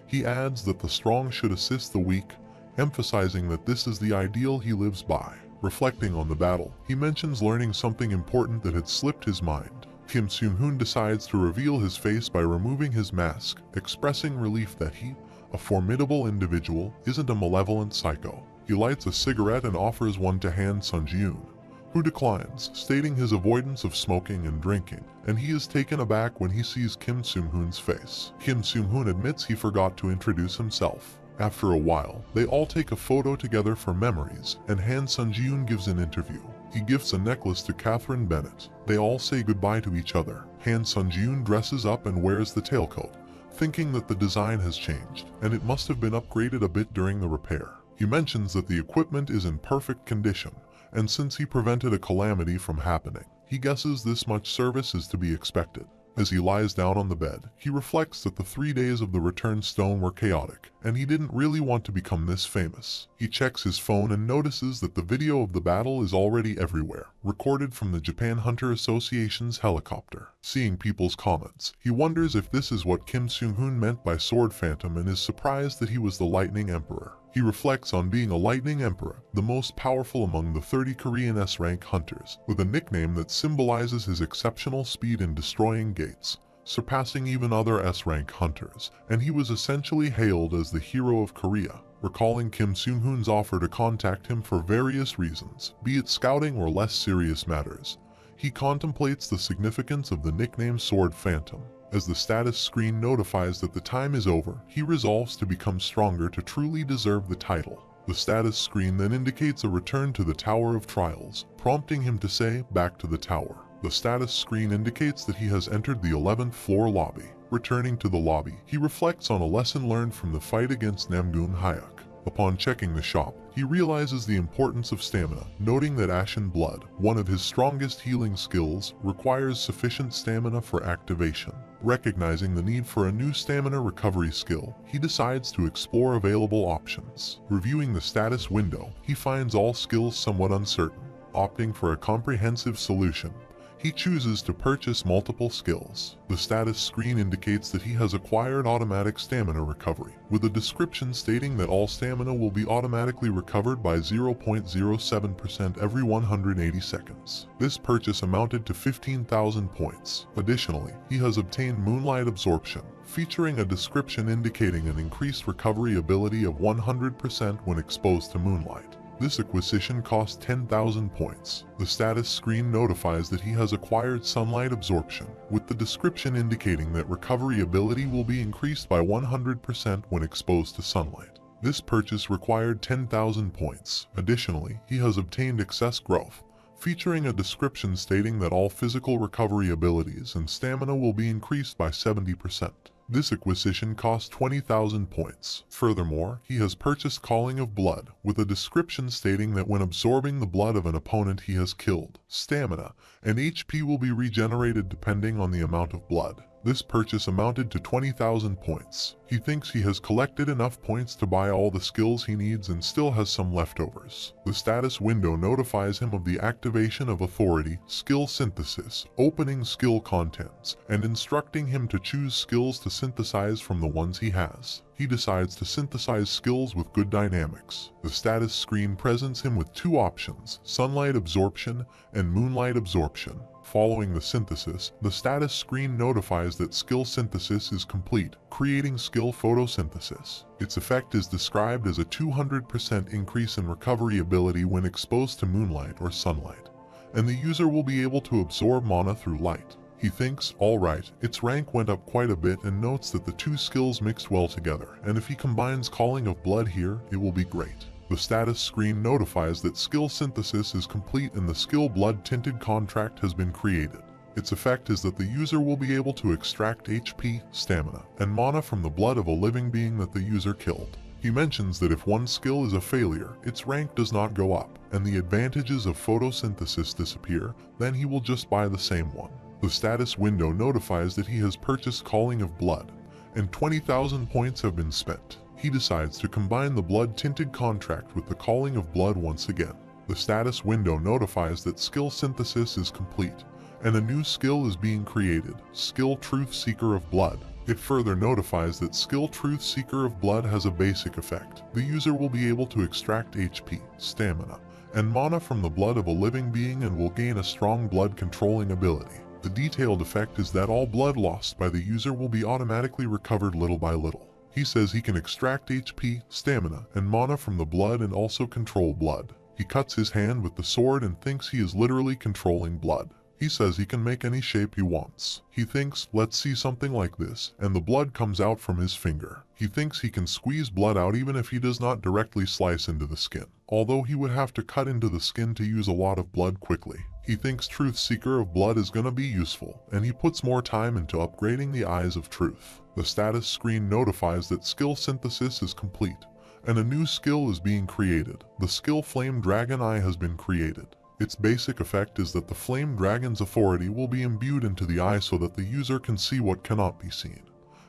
he adds that the strong should assist the weak, emphasizing that this is the ideal he lives by. Reflecting on the battle, he mentions learning something important that had slipped his mind. Kim Seung-hoon decides to reveal his face by removing his mask, expressing relief that he, a formidable individual, isn't a malevolent psycho. He lights a cigarette and offers one to Han Sunjun, who declines, stating his avoidance of smoking and drinking, and he is taken aback when he sees Kim Seung-hoon's face. Kim Seung-hoon admits he forgot to introduce himself. After a while, they all take a photo together for memories, and Han Sunjun gives an interview. He gifts a necklace to Catherine Bennett. They all say goodbye to each other. Han Sunjun dresses up and wears the tailcoat, thinking that the design has changed, and it must have been upgraded a bit during the repair. He mentions that the equipment is in perfect condition, and since he prevented a calamity from happening, he guesses this much service is to be expected. As he lies down on the bed, he reflects that the 3 days of the return stone were chaotic, and he didn't really want to become this famous. He checks his phone and notices that the video of the battle is already everywhere, recorded from the Japan Hunter Association's helicopter. Seeing people's comments, he wonders if this is what Kim Seung-hoon meant by Sword Phantom and is surprised that he was the Lightning Emperor. He reflects on being a Lightning Emperor, the most powerful among the 30 Korean S-rank hunters, with a nickname that symbolizes his exceptional speed in destroying gates, surpassing even other S-rank hunters, and he was essentially hailed as the hero of Korea. Recalling Kim Seung-hoon's offer to contact him for various reasons, be it scouting or less serious matters, he contemplates the significance of the nickname Sword Phantom. As the status screen notifies that the time is over, he resolves to become stronger to truly deserve the title. The status screen then indicates a return to the Tower of Trials, prompting him to say, "Back to the tower." The status screen indicates that he has entered the 11th floor lobby. Returning to the lobby, he reflects on a lesson learned from the fight against Namgung Hyuk. Upon checking the shop, he realizes the importance of stamina, noting that Ashen Blood, one of his strongest healing skills, requires sufficient stamina for activation. Recognizing the need for a new stamina recovery skill, he decides to explore available options. Reviewing the status window, he finds all skills somewhat uncertain. Opting for a comprehensive solution, He chooses to purchase multiple skills. The status screen indicates that he has acquired automatic stamina recovery, with a description stating that all stamina will be automatically recovered by 0.07% every 180 seconds. This purchase amounted to 15,000 points. Additionally, he has obtained Moonlight Absorption, featuring a description indicating an increased recovery ability of 100% when exposed to moonlight. This acquisition cost 10,000 points. The status screen notifies that he has acquired Sunlight Absorption, with the description indicating that recovery ability will be increased by 100% when exposed to sunlight. This purchase required 10,000 points. Additionally, he has obtained Excess Growth, featuring a description stating that all physical recovery abilities and stamina will be increased by 70%. This acquisition cost 20,000 points. Furthermore, he has purchased Calling of Blood, with a description stating that when absorbing the blood of an opponent he has killed, stamina and HP will be regenerated depending on the amount of blood. This purchase amounted to 20,000 points. He thinks he has collected enough points to buy all the skills he needs and still has some leftovers. The status window notifies him of the activation of Authority, Skill Synthesis, opening skill contents, and instructing him to choose skills to synthesize from the ones he has. He decides to synthesize skills with good dynamics. The status screen presents him with two options, Sunlight Absorption and Moonlight Absorption. Following the synthesis, the status screen notifies that skill synthesis is complete, creating skill photosynthesis. Its effect is described as a 200% increase in recovery ability when exposed to moonlight or sunlight, and the user will be able to absorb mana through light. He thinks, alright, its rank went up quite a bit and notes that the two skills mixed well together, and if he combines Calling of Blood here, it will be great. The status screen notifies that skill synthesis is complete and the skill blood tinted contract has been created. Its effect is that the user will be able to extract HP, stamina, and mana from the blood of a living being that the user killed. He mentions that if one skill is a failure, its rank does not go up, and the advantages of photosynthesis disappear, then he will just buy the same one. The status window notifies that he has purchased Calling of Blood, and 20,000 points have been spent. He decides to combine the blood-tinted contract with the Calling of Blood once again. The status window notifies that skill synthesis is complete, and a new skill is being created, Skill Truth Seeker of Blood. It further notifies that Skill Truth Seeker of Blood has a basic effect. The user will be able to extract HP, stamina, and mana from the blood of a living being and will gain a strong blood controlling ability. The detailed effect is that all blood lost by the user will be automatically recovered little by little. He says he can extract HP, stamina, and mana from the blood and also control blood. He cuts his hand with the sword and thinks he is literally controlling blood. He says he can make any shape he wants. He thinks, let's see something like this, and the blood comes out from his finger. He thinks he can squeeze blood out even if he does not directly slice into the skin, although he would have to cut into the skin to use a lot of blood quickly. He thinks Truth Seeker of Blood is gonna be useful, and he puts more time into upgrading the Eyes of Truth. The status screen notifies that skill synthesis is complete, and a new skill is being created. The skill Flame Dragon Eye has been created. Its basic effect is that the Flame Dragon's authority will be imbued into the eye so that the user can see what cannot be seen.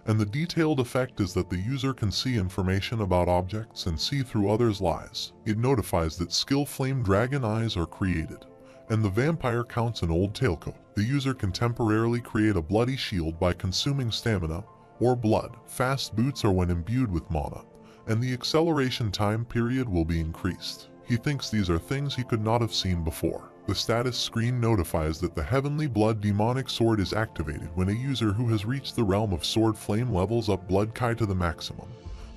And the detailed effect is that the user can see information about objects and see through others' lies. It notifies that skill Flame Dragon Eyes are created, and the vampire counts an old tailcoat. The user can temporarily create a bloody shield by consuming stamina or blood. Fast boots are when imbued with mana, and the acceleration time period will be increased. He thinks these are things he could not have seen before. The status screen notifies that the Heavenly Blood Demonic Sword is activated when a user who has reached the realm of Sword Flame levels up Blood Kai to the maximum.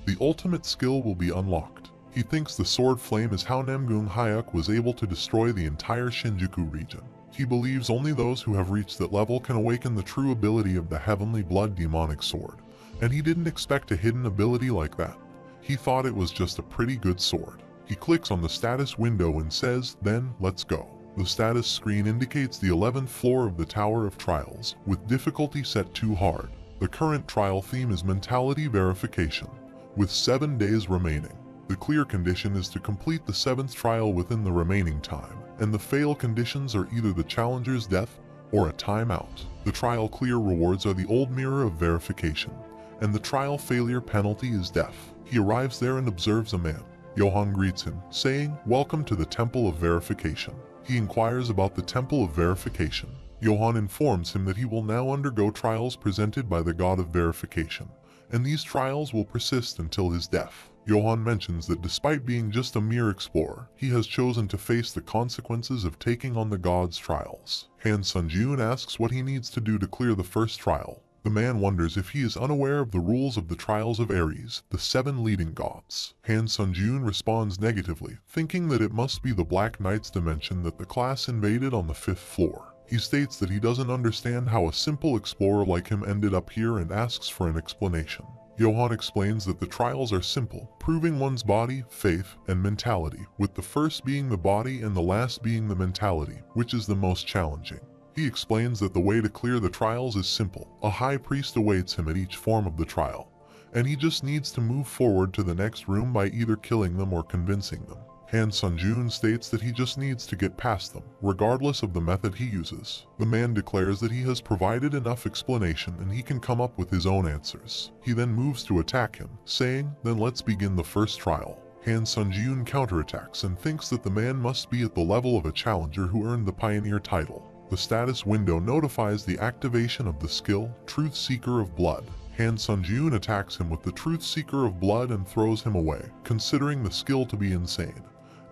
The ultimate skill will be unlocked. He thinks the Sword Flame is how Namgung Hyuk was able to destroy the entire Shinjuku region. He believes only those who have reached that level can awaken the true ability of the Heavenly Blood Demonic Sword, and he didn't expect a hidden ability like that. He thought it was just a pretty good sword. He clicks on the status window and says, then, let's go. The status screen indicates the 11th floor of the Tower of Trials, with difficulty set to hard. The current trial theme is mentality verification, with 7 days remaining. The clear condition is to complete the 7th trial within the remaining time, and the fail conditions are either the challenger's death or a timeout. The trial clear rewards are the old mirror of verification, and the trial failure penalty is death. He arrives there and observes a man. Johan greets him, saying, "Welcome to the Temple of Verification." He inquires about the Temple of Verification. Johan informs him that he will now undergo trials presented by the god of verification, and these trials will persist until his death. Johan mentions that despite being just a mere explorer, he has chosen to face the consequences of taking on the god's trials. Han Sunjun asks what he needs to do to clear the first trial. The man wonders if he is unaware of the rules of the trials of Ares, the 7 leading gods. Han Sunjun responds negatively, thinking that it must be the Black Knight's dimension that the class invaded on the 5th floor. He states that he doesn't understand how a simple explorer like him ended up here and asks for an explanation. Johan explains that the trials are simple, proving one's body, faith, and mentality, with the first being the body and the last being the mentality, which is the most challenging. He explains that the way to clear the trials is simple. A high priest awaits him at each form of the trial, and he just needs to move forward to the next room by either killing them or convincing them. Han Sunjun states that he just needs to get past them, regardless of the method he uses. The man declares that he has provided enough explanation and he can come up with his own answers. He then moves to attack him, saying, "Then let's begin the first trial." Han Sunjun counterattacks and thinks that the man must be at the level of a challenger who earned the pioneer title. The status window notifies the activation of the skill, Truth Seeker of Blood. Han Sunjun attacks him with the Truth Seeker of Blood and throws him away, considering the skill to be insane,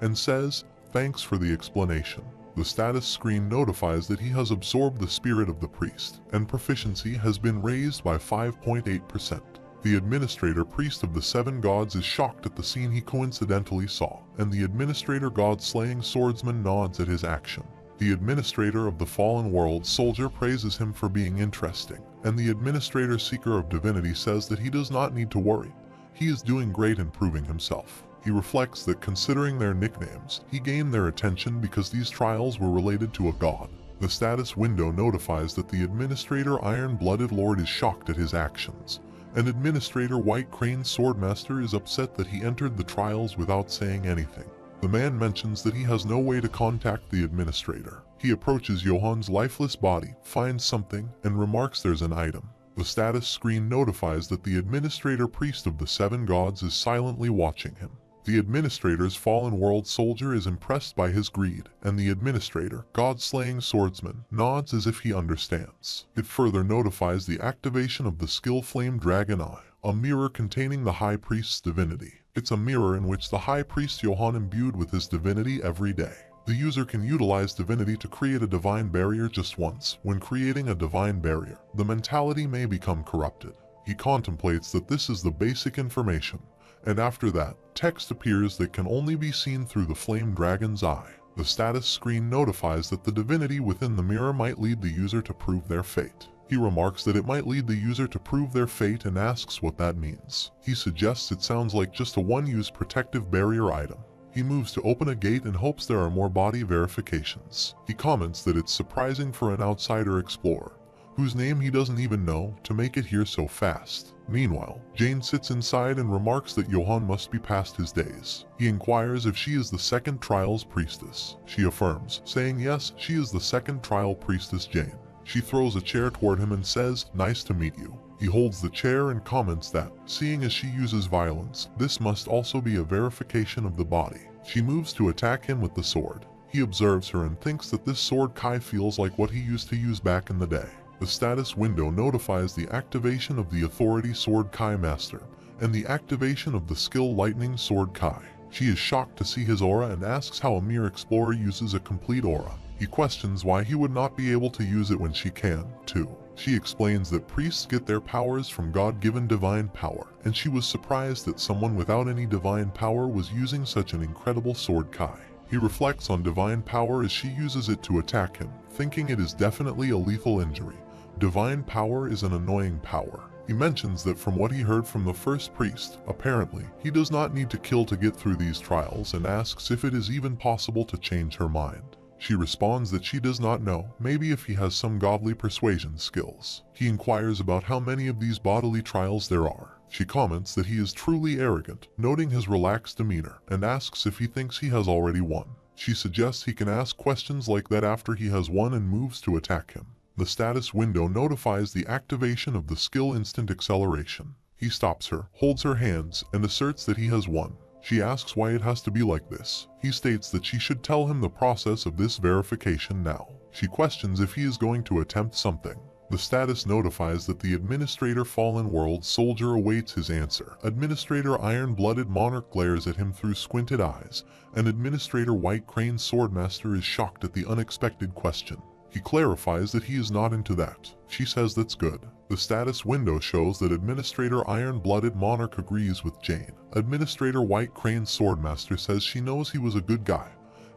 and says, "Thanks for the explanation." The status screen notifies that he has absorbed the spirit of the priest, and proficiency has been raised by 5.8%. The administrator priest of the 7 gods is shocked at the scene he coincidentally saw, and the administrator god-slaying swordsman nods at his action. The administrator of the fallen world soldier praises him for being interesting, and the administrator seeker of divinity says that he does not need to worry. He is doing great in proving himself. He reflects that considering their nicknames, he gained their attention because these trials were related to a god. The status window notifies that the administrator Iron-Blooded Lord is shocked at his actions, and administrator White Crane Swordmaster is upset that he entered the trials without saying anything. The man mentions that he has no way to contact the administrator. He approaches Johan's lifeless body, finds something, and remarks there's an item. The status screen notifies that the administrator priest of the 7 gods is silently watching him. The administrator's fallen world soldier is impressed by his greed, and the administrator, god-slaying swordsman, nods as if he understands. It further notifies the activation of the skill Flame Dragon Eye, a mirror containing the high priest's divinity. It's a mirror in which the high priest Johan imbued with his divinity every day. The user can utilize divinity to create a divine barrier just once. When creating a divine barrier, the mentality may become corrupted. He contemplates that this is the basic information, and after that, text appears that can only be seen through the flame dragon's eye. The status screen notifies that the divinity within the mirror might lead the user to prove their fate. He remarks that it might lead the user to prove their fate and asks what that means. He suggests it sounds like just a one-use protective barrier item. He moves to open a gate and hopes there are more body verifications. He comments that it's surprising for an outsider explorer, whose name he doesn't even know, to make it here so fast. Meanwhile, Jane sits inside and remarks that Johan must be past his days. He inquires if she is the 2nd trial's priestess. She affirms, saying yes, she is the 2nd trial priestess Jane. She throws a chair toward him and says, "Nice to meet you." He holds the chair and comments that, seeing as she uses violence, this must also be a verification of the body. She moves to attack him with the sword. He observes her and thinks that this sword Kai feels like what he used to use back in the day. The status window notifies the activation of the Authority Sword Kai Master, and the activation of the skill Lightning Sword Kai. She is shocked to see his aura and asks how a mere explorer uses a complete aura. He questions why he would not be able to use it when she can, too. She explains that priests get their powers from God-given divine power, and she was surprised that someone without any divine power was using such an incredible sword Kai. He reflects on divine power as she uses it to attack him, thinking it is definitely a lethal injury. Divine power is an annoying power. He mentions that from what he heard from the first priest, apparently, he does not need to kill to get through these trials and asks if it is even possible to change her mind. She responds that she does not know, maybe if he has some godly persuasion skills. He inquires about how many of these bodily trials there are. She comments that he is truly arrogant, noting his relaxed demeanor, and asks if he thinks he has already won. She suggests he can ask questions like that after he has won and moves to attack him. The status window notifies the activation of the skill Instant Acceleration. He stops her, holds her hands, and asserts that he has won. She asks why it has to be like this. He states that she should tell him the process of this verification now. She questions if he is going to attempt something. The status notifies that the Administrator Fallen World Soldier awaits his answer. Administrator Iron-Blooded Monarch glares at him through squinted eyes, and Administrator White Crane Swordmaster is shocked at the unexpected question. He clarifies that he is not into that. She says that's good. The status window shows that Administrator Iron-Blooded Monarch agrees with Jane. Administrator White Crane Swordmaster says she knows he was a good guy,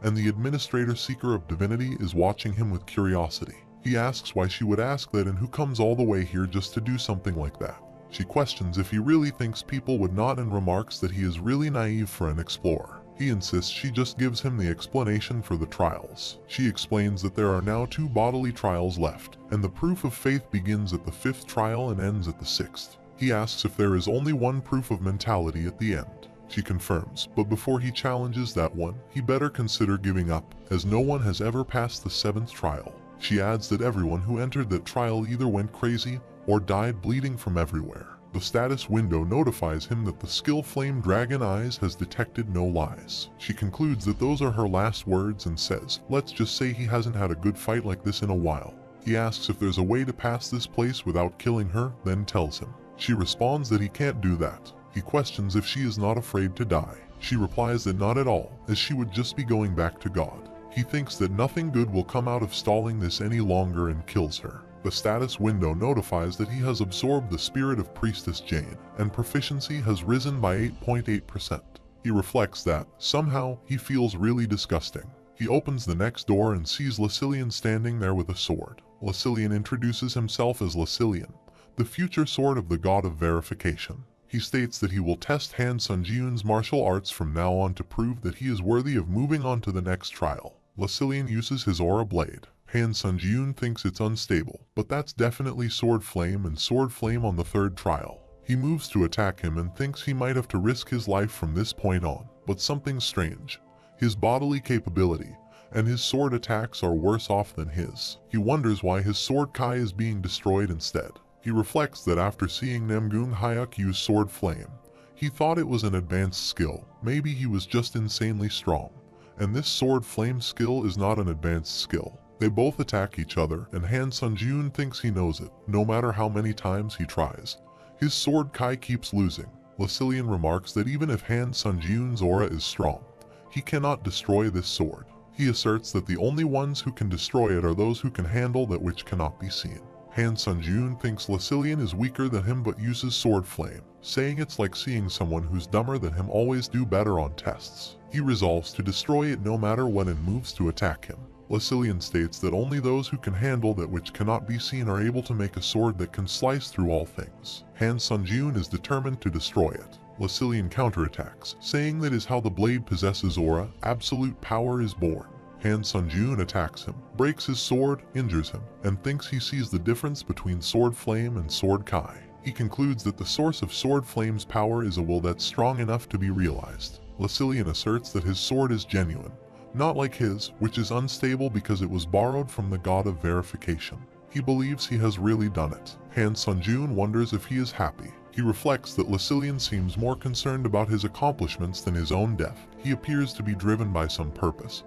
and the Administrator Seeker of Divinity is watching him with curiosity. He asks why she would ask that and who comes all the way here just to do something like that. She questions if he really thinks people would not and remarks that he is really naive for an explorer. He insists she just gives him the explanation for the trials. She explains that there are now 2 bodily trials left, and the proof of faith begins at the 5th trial and ends at the 6th. He asks if there is only one proof of mentality at the end. She confirms, but before he challenges that one, he better consider giving up, as no one has ever passed the 7th trial. She adds that everyone who entered that trial either went crazy or died bleeding from everywhere. The status window notifies him that the skill Flame Dragon Eyes has detected no lies. She concludes that those are her last words and says, let's just say he hasn't had a good fight like this in a while. He asks if there's a way to pass this place without killing her, then tells him. She responds that he can't do that. He questions if she is not afraid to die. She replies that not at all, as she would just be going back to God. He thinks that nothing good will come out of stalling this any longer and kills her. The status window notifies that he has absorbed the spirit of Priestess Jane, and proficiency has risen by 8.8%. He reflects that, somehow, he feels really disgusting. He opens the next door and sees Lucilian standing there with a sword. Lucilian introduces himself as Lucilian, the future sword of the god of verification. He states that he will test Han Sunjiyun's martial arts from now on to prove that he is worthy of moving on to the next trial. Lucilian uses his aura blade. Han Sunjiyun thinks it's unstable, but that's definitely Sword Flame and Sword Flame on the 3rd trial. He moves to attack him and thinks he might have to risk his life from this point on, but something's strange. His bodily capability and his sword attacks are worse off than his. He wonders why his sword Kai is being destroyed instead. He reflects that after seeing Namgung Hyuk use Sword Flame, he thought it was an advanced skill. Maybe he was just insanely strong. And this Sword Flame skill is not an advanced skill. They both attack each other, and Han Sunjiyun thinks he knows it, no matter how many times he tries. His sword Kai keeps losing. Lucilian remarks that even if Han Sunjiyun's aura is strong, he cannot destroy this sword. He asserts that the only ones who can destroy it are those who can handle that which cannot be seen. Han Sunjiyun thinks Lucilian is weaker than him but uses Sword Flame, saying it's like seeing someone who's dumber than him always do better on tests. He resolves to destroy it no matter what and moves to attack him. Lucilian states that only those who can handle that which cannot be seen are able to make a sword that can slice through all things. Han Sunjiyun is determined to destroy it. Lucilian counterattacks, saying that is how the blade possesses aura, absolute power is born. Han Sunjiyun attacks him, breaks his sword, injures him, and thinks he sees the difference between Sword Flame and Sword Kai. He concludes that the source of Sword Flame's power is a will that's strong enough to be realized. Lucilian asserts that his sword is genuine, not like his, which is unstable because it was borrowed from the god of verification. He believes he has really done it. Han Sunjiyun wonders if he is happy. He reflects that Lucilian seems more concerned about his accomplishments than his own death. He appears to be driven by some purpose,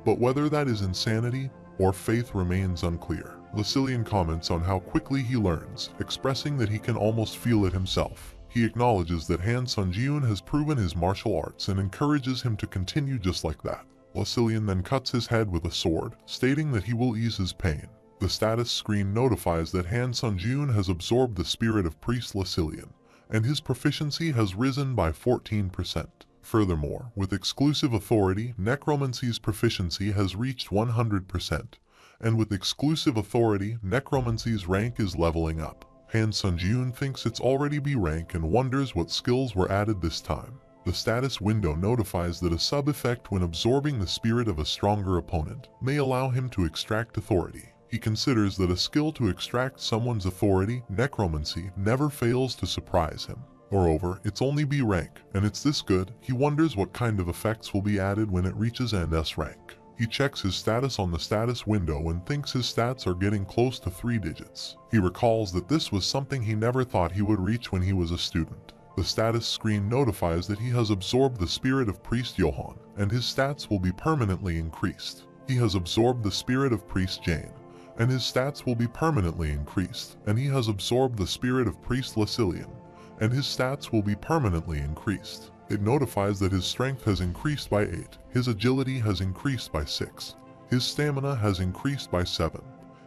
but whether that is insanity or faith remains unclear. Lucilian comments on how quickly he learns, expressing that he can almost feel it himself. He acknowledges that Han Sunjiyun has proven his martial arts and encourages him to continue just like that. Lucilian then cuts his head with a sword, stating that he will ease his pain. The status screen notifies that Han Sunjiyun has absorbed the spirit of Priest Lucilian, and his proficiency has risen by 14%. Furthermore, with exclusive authority, Necromancy's proficiency has reached 100%, and with exclusive authority, Necromancy's rank is leveling up. Han Sunjiyun thinks it's already B rank and wonders what skills were added this time. The status window notifies that a sub-effect when absorbing the spirit of a stronger opponent may allow him to extract authority. He considers that a skill to extract someone's authority, necromancy, never fails to surprise him. Moreover, it's only B rank, and it's this good, he wonders what kind of effects will be added when it reaches S rank. He checks his status on the status window and thinks his stats are getting close to 3 digits. He recalls that this was something he never thought he would reach when he was a student. The status screen notifies that he has absorbed the spirit of Priest Johann, and his stats will be permanently increased. He has absorbed the spirit of Priest Jane, and his stats will be permanently increased. And he has absorbed the spirit of Priest Lasilian, and his stats will be permanently increased. It notifies that his strength has increased by 8, his agility has increased by 6, his stamina has increased by 7,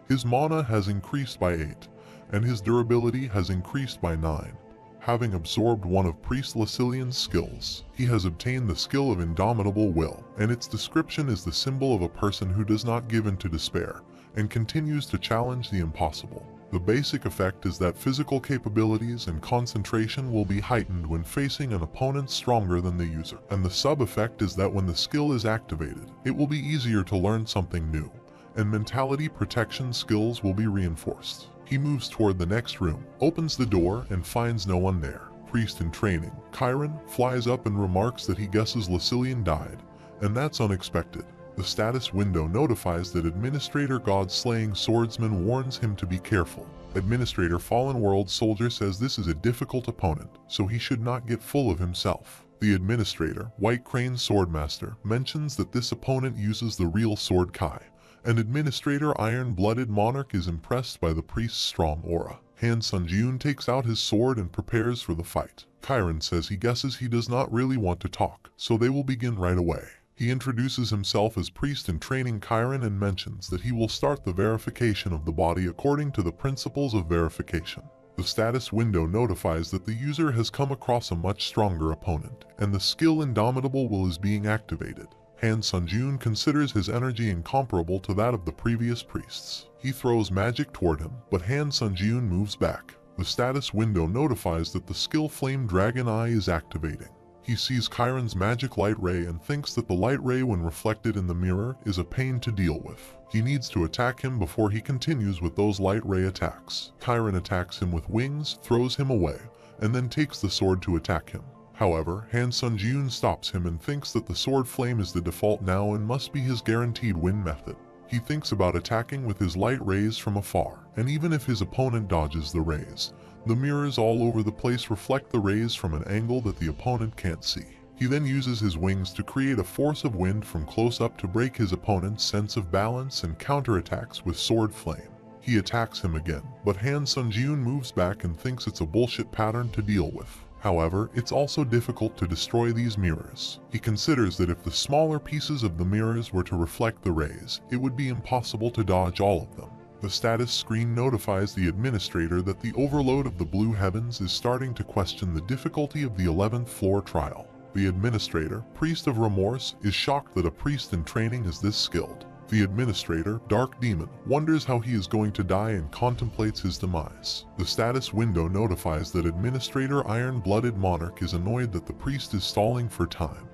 his mana has increased by 8, and his durability has increased by 9. Having absorbed one of Priest Lasilian's skills, he has obtained the skill of Indomitable Will, and its description is the symbol of a person who does not give in to despair and continues to challenge the impossible. The basic effect is that physical capabilities and concentration will be heightened when facing an opponent stronger than the user, and the sub-effect is that when the skill is activated, it will be easier to learn something new, and mentality protection skills will be reinforced. He moves toward the next room, opens the door, and finds no one there. Priest in training, Chiron, flies up and remarks that he guesses Lasilian died, and that's unexpected. The status window notifies that Administrator God-Slaying Swordsman warns him to be careful. Administrator Fallen World Soldier says this is a difficult opponent, so he should not get full of himself. The Administrator, White Crane Swordmaster, mentions that this opponent uses the real Sword Kai, and Administrator Iron-Blooded Monarch is impressed by the priest's strong aura. Han Sunjun takes out his sword and prepares for the fight. Chiron says he guesses he does not really want to talk, so they will begin right away. He introduces himself as priest in training Chiron and mentions that he will start the verification of the body according to the principles of verification. The status window notifies that the user has come across a much stronger opponent, and the skill Indomitable Will is being activated. Han Sunjun considers his energy incomparable to that of the previous priests. He throws magic toward him, but Han Sunjun moves back. The status window notifies that the skill Flame Dragon Eye is activating. He sees Chiron's magic light ray and thinks that the light ray when reflected in the mirror is a pain to deal with. He needs to attack him before he continues with those light ray attacks. Chiron attacks him with wings, throws him away, and then takes the sword to attack him. However, Han Sunjun stops him and thinks that the sword flame is the default now and must be his guaranteed win method. He thinks about attacking with his light rays from afar, and even if his opponent dodges the rays, the mirrors all over the place reflect the rays from an angle that the opponent can't see. He then uses his wings to create a force of wind from close up to break his opponent's sense of balance and counterattacks with sword flame. He attacks him again, but Han Sunjun moves back and thinks it's a bullshit pattern to deal with. However, it's also difficult to destroy these mirrors. He considers that if the smaller pieces of the mirrors were to reflect the rays, it would be impossible to dodge all of them. The status screen notifies the administrator that the overload of the blue heavens is starting to question the difficulty of the 11th floor trial. The administrator, Priest of Remorse, is shocked that a priest in training is this skilled. The administrator, Dark Demon, wonders how he is going to die and contemplates his demise. The status window notifies that Administrator Iron-Blooded Monarch is annoyed that the priest is stalling for time,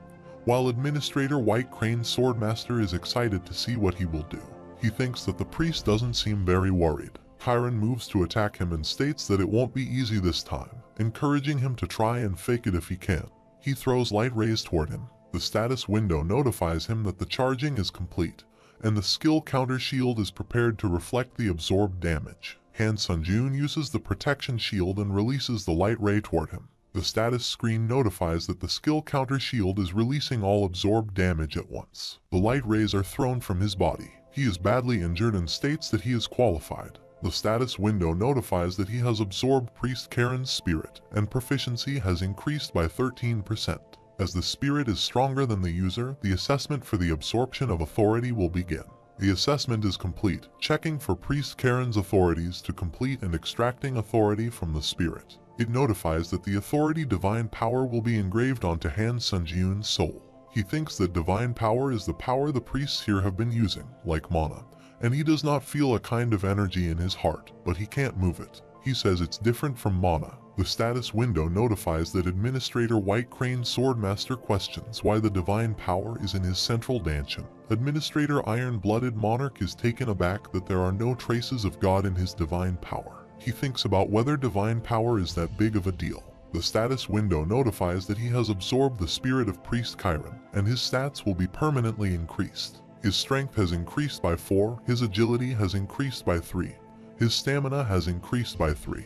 while Administrator White Crane Swordmaster is excited to see what he will do. He thinks that the priest doesn't seem very worried. Chiron moves to attack him and states that it won't be easy this time, encouraging him to try and fake it if he can. He throws light rays toward him. The status window notifies him that the charging is complete, and the skill counter shield is prepared to reflect the absorbed damage. Han Sunjun uses the protection shield and releases the light ray toward him. The status screen notifies that the skill counter shield is releasing all absorbed damage at once. The light rays are thrown from his body. He is badly injured and states that he is qualified. The status window notifies that he has absorbed Priest Karen's spirit, and proficiency has increased by 13%. As the spirit is stronger than the user, the assessment for the absorption of authority will begin. The assessment is complete, checking for Priest Karen's authorities to complete and extracting authority from the spirit. It notifies that the authority divine power will be engraved onto Han Sunjun's soul. He thinks that divine power is the power the priests here have been using, like mana, and he does not feel a kind of energy in his heart, but he can't move it. He says it's different from mana. The status window notifies that Administrator White Crane Swordmaster questions why the divine power is in his central dantian. Administrator Iron-Blooded Monarch is taken aback that there are no traces of God in his divine power. He thinks about whether divine power is that big of a deal. The status window notifies that he has absorbed the spirit of Priest Chiron, and his stats will be permanently increased. His strength has increased by 4, his agility has increased by 3, his stamina has increased by 3.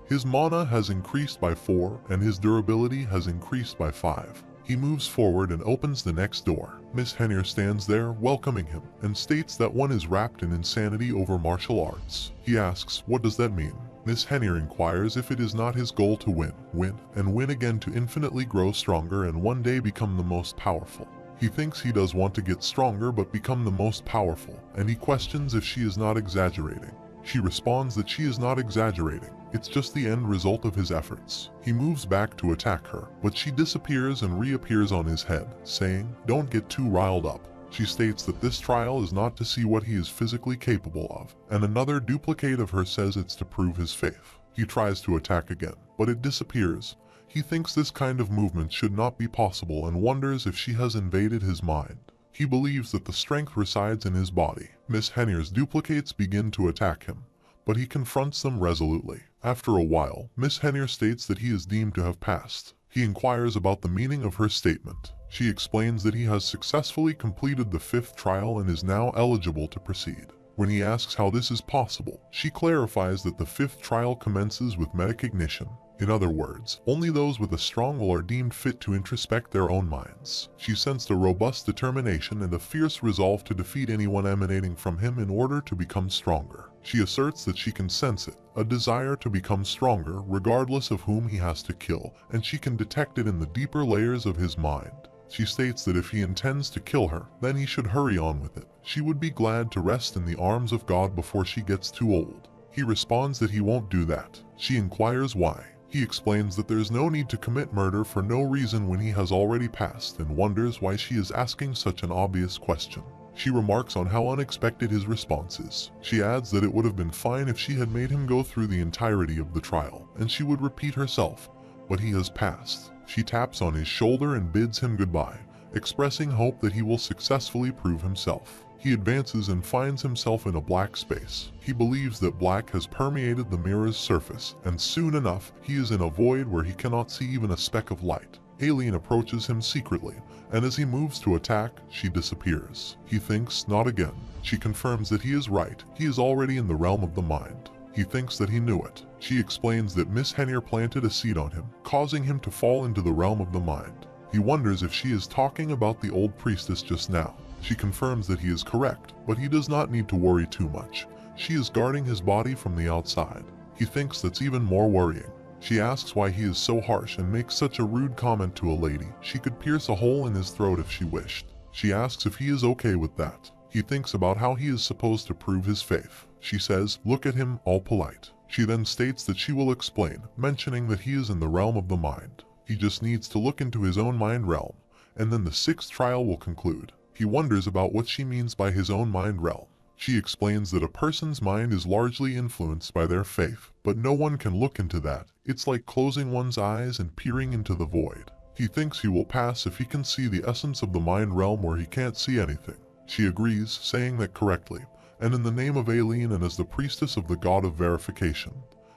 His mana has increased by 4, and his durability has increased by 5. He moves forward and opens the next door. Miss Hennier stands there, welcoming him, and states that one is wrapped in insanity over martial arts. He asks, what does that mean? Miss Hennier inquires if it is not his goal to win, and win again to infinitely grow stronger and one day become the most powerful. He thinks he does want to get stronger but become the most powerful, and he questions if she is not exaggerating. She responds that she is not exaggerating, it's just the end result of his efforts. He moves back to attack her, but she disappears and reappears on his head, saying, don't get too riled up. She states that this trial is not to see what he is physically capable of, and another duplicate of her says it's to prove his faith. He tries to attack again, but it disappears. He thinks this kind of movement should not be possible and wonders if she has invaded his mind. He believes that the strength resides in his body. Miss Hennier's duplicates begin to attack him, but he confronts them resolutely. After a while, Miss Hennier states that he is deemed to have passed. He inquires about the meaning of her statement. She explains that he has successfully completed the 5th trial and is now eligible to proceed. When he asks how this is possible, she clarifies that the 5th trial commences with metacognition. In other words, only those with a strong will are deemed fit to introspect their own minds. She sensed a robust determination and a fierce resolve to defeat anyone emanating from him in order to become stronger. She asserts that she can sense it, a desire to become stronger regardless of whom he has to kill, and she can detect it in the deeper layers of his mind. She states that if he intends to kill her, then he should hurry on with it. She would be glad to rest in the arms of God before she gets too old. He responds that he won't do that. She inquires why. He explains that there's no need to commit murder for no reason when he has already passed, and wonders why she is asking such an obvious question. She remarks on how unexpected his response is. She adds that it would have been fine if she had made him go through the entirety of the trial, and she would repeat herself, but he has passed. She taps on his shoulder and bids him goodbye, expressing hope that he will successfully prove himself. He advances and finds himself in a black space. He believes that black has permeated the mirror's surface, and soon enough, he is in a void where he cannot see even a speck of light. Alien approaches him secretly, and as he moves to attack, she disappears. He thinks, not again. She confirms that he is right. He is already in the realm of the mind. He thinks that he knew it. She explains that Miss Hennier planted a seed on him, causing him to fall into the realm of the mind. He wonders if she is talking about the old priestess just now. She confirms that he is correct, but he does not need to worry too much. She is guarding his body from the outside. He thinks that's even more worrying. She asks why he is so harsh and makes such a rude comment to a lady. She could pierce a hole in his throat if she wished. She asks if he is okay with that. He thinks about how he is supposed to prove his faith. She says, look at him, all polite. She then states that she will explain, mentioning that he is in the realm of the mind. He just needs to look into his own mind realm, and then the 6th trial will conclude. He wonders about what she means by his own mind realm. She explains that a person's mind is largely influenced by their faith, but no one can look into that. It's like closing one's eyes and peering into the void. He thinks he will pass if he can see the essence of the mind realm where he can't see anything. She agrees, saying that correctly, and in the name of Aileen and as the priestess of the god of verification,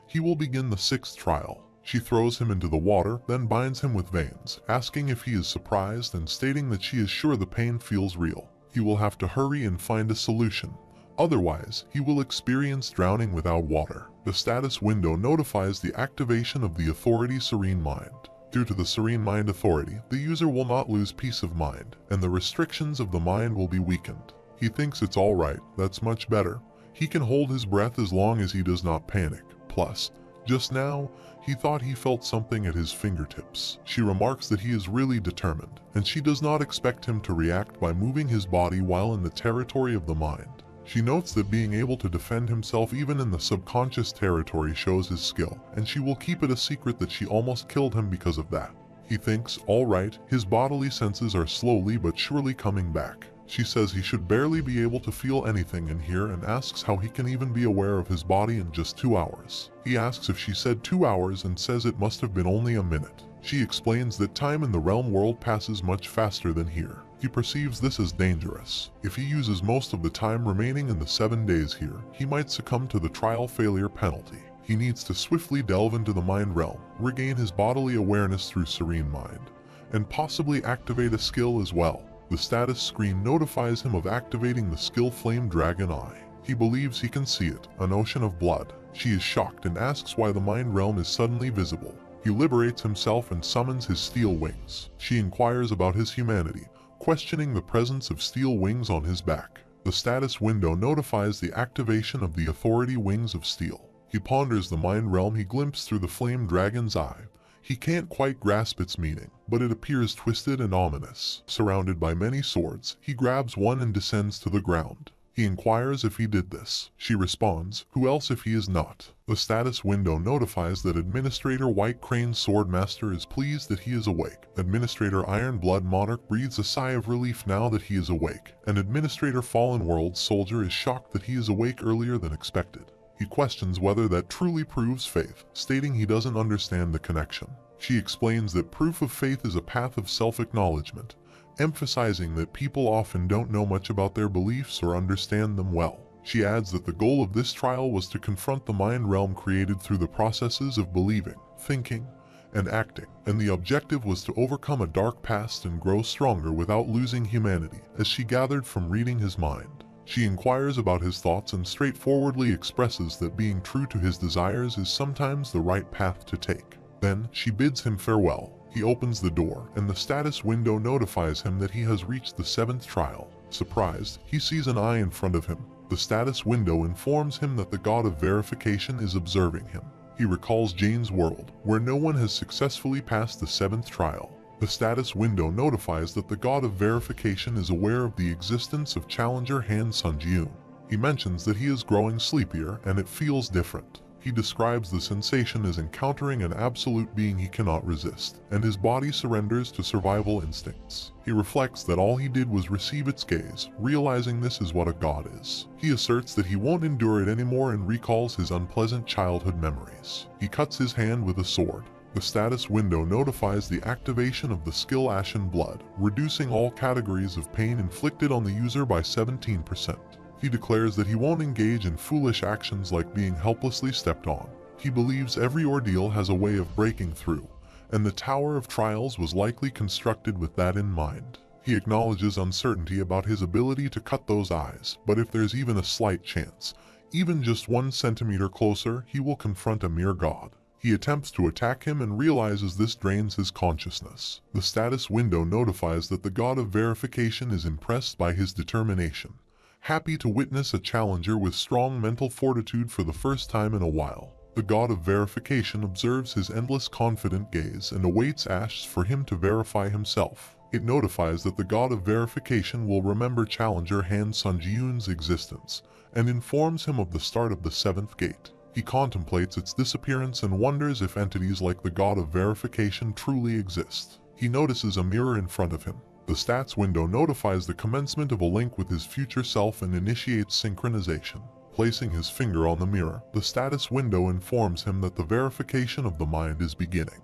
he will begin the 6th trial. She throws him into the water, then binds him with veins, asking if he is surprised and stating that she is sure the pain feels real. He will have to hurry and find a solution. Otherwise, he will experience drowning without water. The status window notifies the activation of the Authority Serene Mind. Due to the Serene Mind Authority, the user will not lose peace of mind, and the restrictions of the mind will be weakened. He thinks it's alright, that's much better. He can hold his breath as long as he does not panic. Plus, just now, he thought he felt something at his fingertips. She remarks that he is really determined, and she does not expect him to react by moving his body while in the territory of the mind. She notes that being able to defend himself even in the subconscious territory shows his skill, and she will keep it a secret that she almost killed him because of that. He thinks, alright, his bodily senses are slowly but surely coming back. She says he should barely be able to feel anything in here and asks how he can even be aware of his body in just 2 hours. He asks if she said 2 hours and says it must have been only a minute. She explains that time in the realm world passes much faster than here. He perceives this as dangerous. If he uses most of the time remaining in the 7 days here, he might succumb to the trial failure penalty. He needs to swiftly delve into the mind realm, regain his bodily awareness through Serene Mind, and possibly activate a skill as well. The status screen notifies him of activating the skill Flame Dragon Eye. He believes he can see it, an ocean of blood. She is shocked and asks why the mind realm is suddenly visible. He liberates himself and summons his steel wings. She inquires about his humanity, questioning the presence of steel wings on his back. The status window notifies the activation of the authority wings of steel. He ponders the mind realm he glimpsed through the flame dragon's eye. He can't quite grasp its meaning, but it appears twisted and ominous. Surrounded by many swords, he grabs one and descends to the ground. He inquires if he did this. She responds, "Who else if he is not?" The status window notifies that Administrator White Crane's Swordmaster is pleased that he is awake. Administrator Ironblood Monarch breathes a sigh of relief now that he is awake, and Administrator Fallen World's Soldier is shocked that he is awake earlier than expected. He questions whether that truly proves faith, stating he doesn't understand the connection. She explains that proof of faith is a path of self-acknowledgement, emphasizing that people often don't know much about their beliefs or understand them well. She adds that the goal of this trial was to confront the mind realm created through the processes of believing, thinking, and acting, and the objective was to overcome a dark past and grow stronger without losing humanity, as she gathered from reading his mind. She inquires about his thoughts and straightforwardly expresses that being true to his desires is sometimes the right path to take. Then, she bids him farewell. He opens the door, and the status window notifies him that he has reached the 7th trial. Surprised, he sees an eye in front of him. The status window informs him that the god of verification is observing him. He recalls Jane's world, where no one has successfully passed the 7th trial. The status window notifies that the god of verification is aware of the existence of challenger Han Sunjun. He mentions that he is growing sleepier and it feels different. He describes the sensation as encountering an absolute being he cannot resist, and his body surrenders to survival instincts. He reflects that all he did was receive its gaze, realizing this is what a god is. He asserts that he won't endure it anymore and recalls his unpleasant childhood memories. He cuts his hand with a sword. The status window notifies the activation of the skill Ashen Blood, reducing all categories of pain inflicted on the user by 17%. He declares that he won't engage in foolish actions like being helplessly stepped on. He believes every ordeal has a way of breaking through, and the Tower of Trials was likely constructed with that in mind. He acknowledges uncertainty about his ability to cut those eyes, but if there's even a slight chance, even just 1 centimeter closer, he will confront a mere god. He attempts to attack him and realizes this drains his consciousness. The status window notifies that the god of verification is impressed by his determination, happy to witness a challenger with strong mental fortitude for the first time in a while. The god of verification observes his endless confident gaze and awaits asks for him to verify himself. It notifies that the god of verification will remember challenger Han Sunjun's existence and informs him of the start of the 7th gate. He contemplates its disappearance and wonders if entities like the god of verification truly exist. He notices a mirror in front of him. The stats window notifies the commencement of a link with his future self and initiates synchronization. Placing his finger on the mirror, the status window informs him that the verification of the mind is beginning,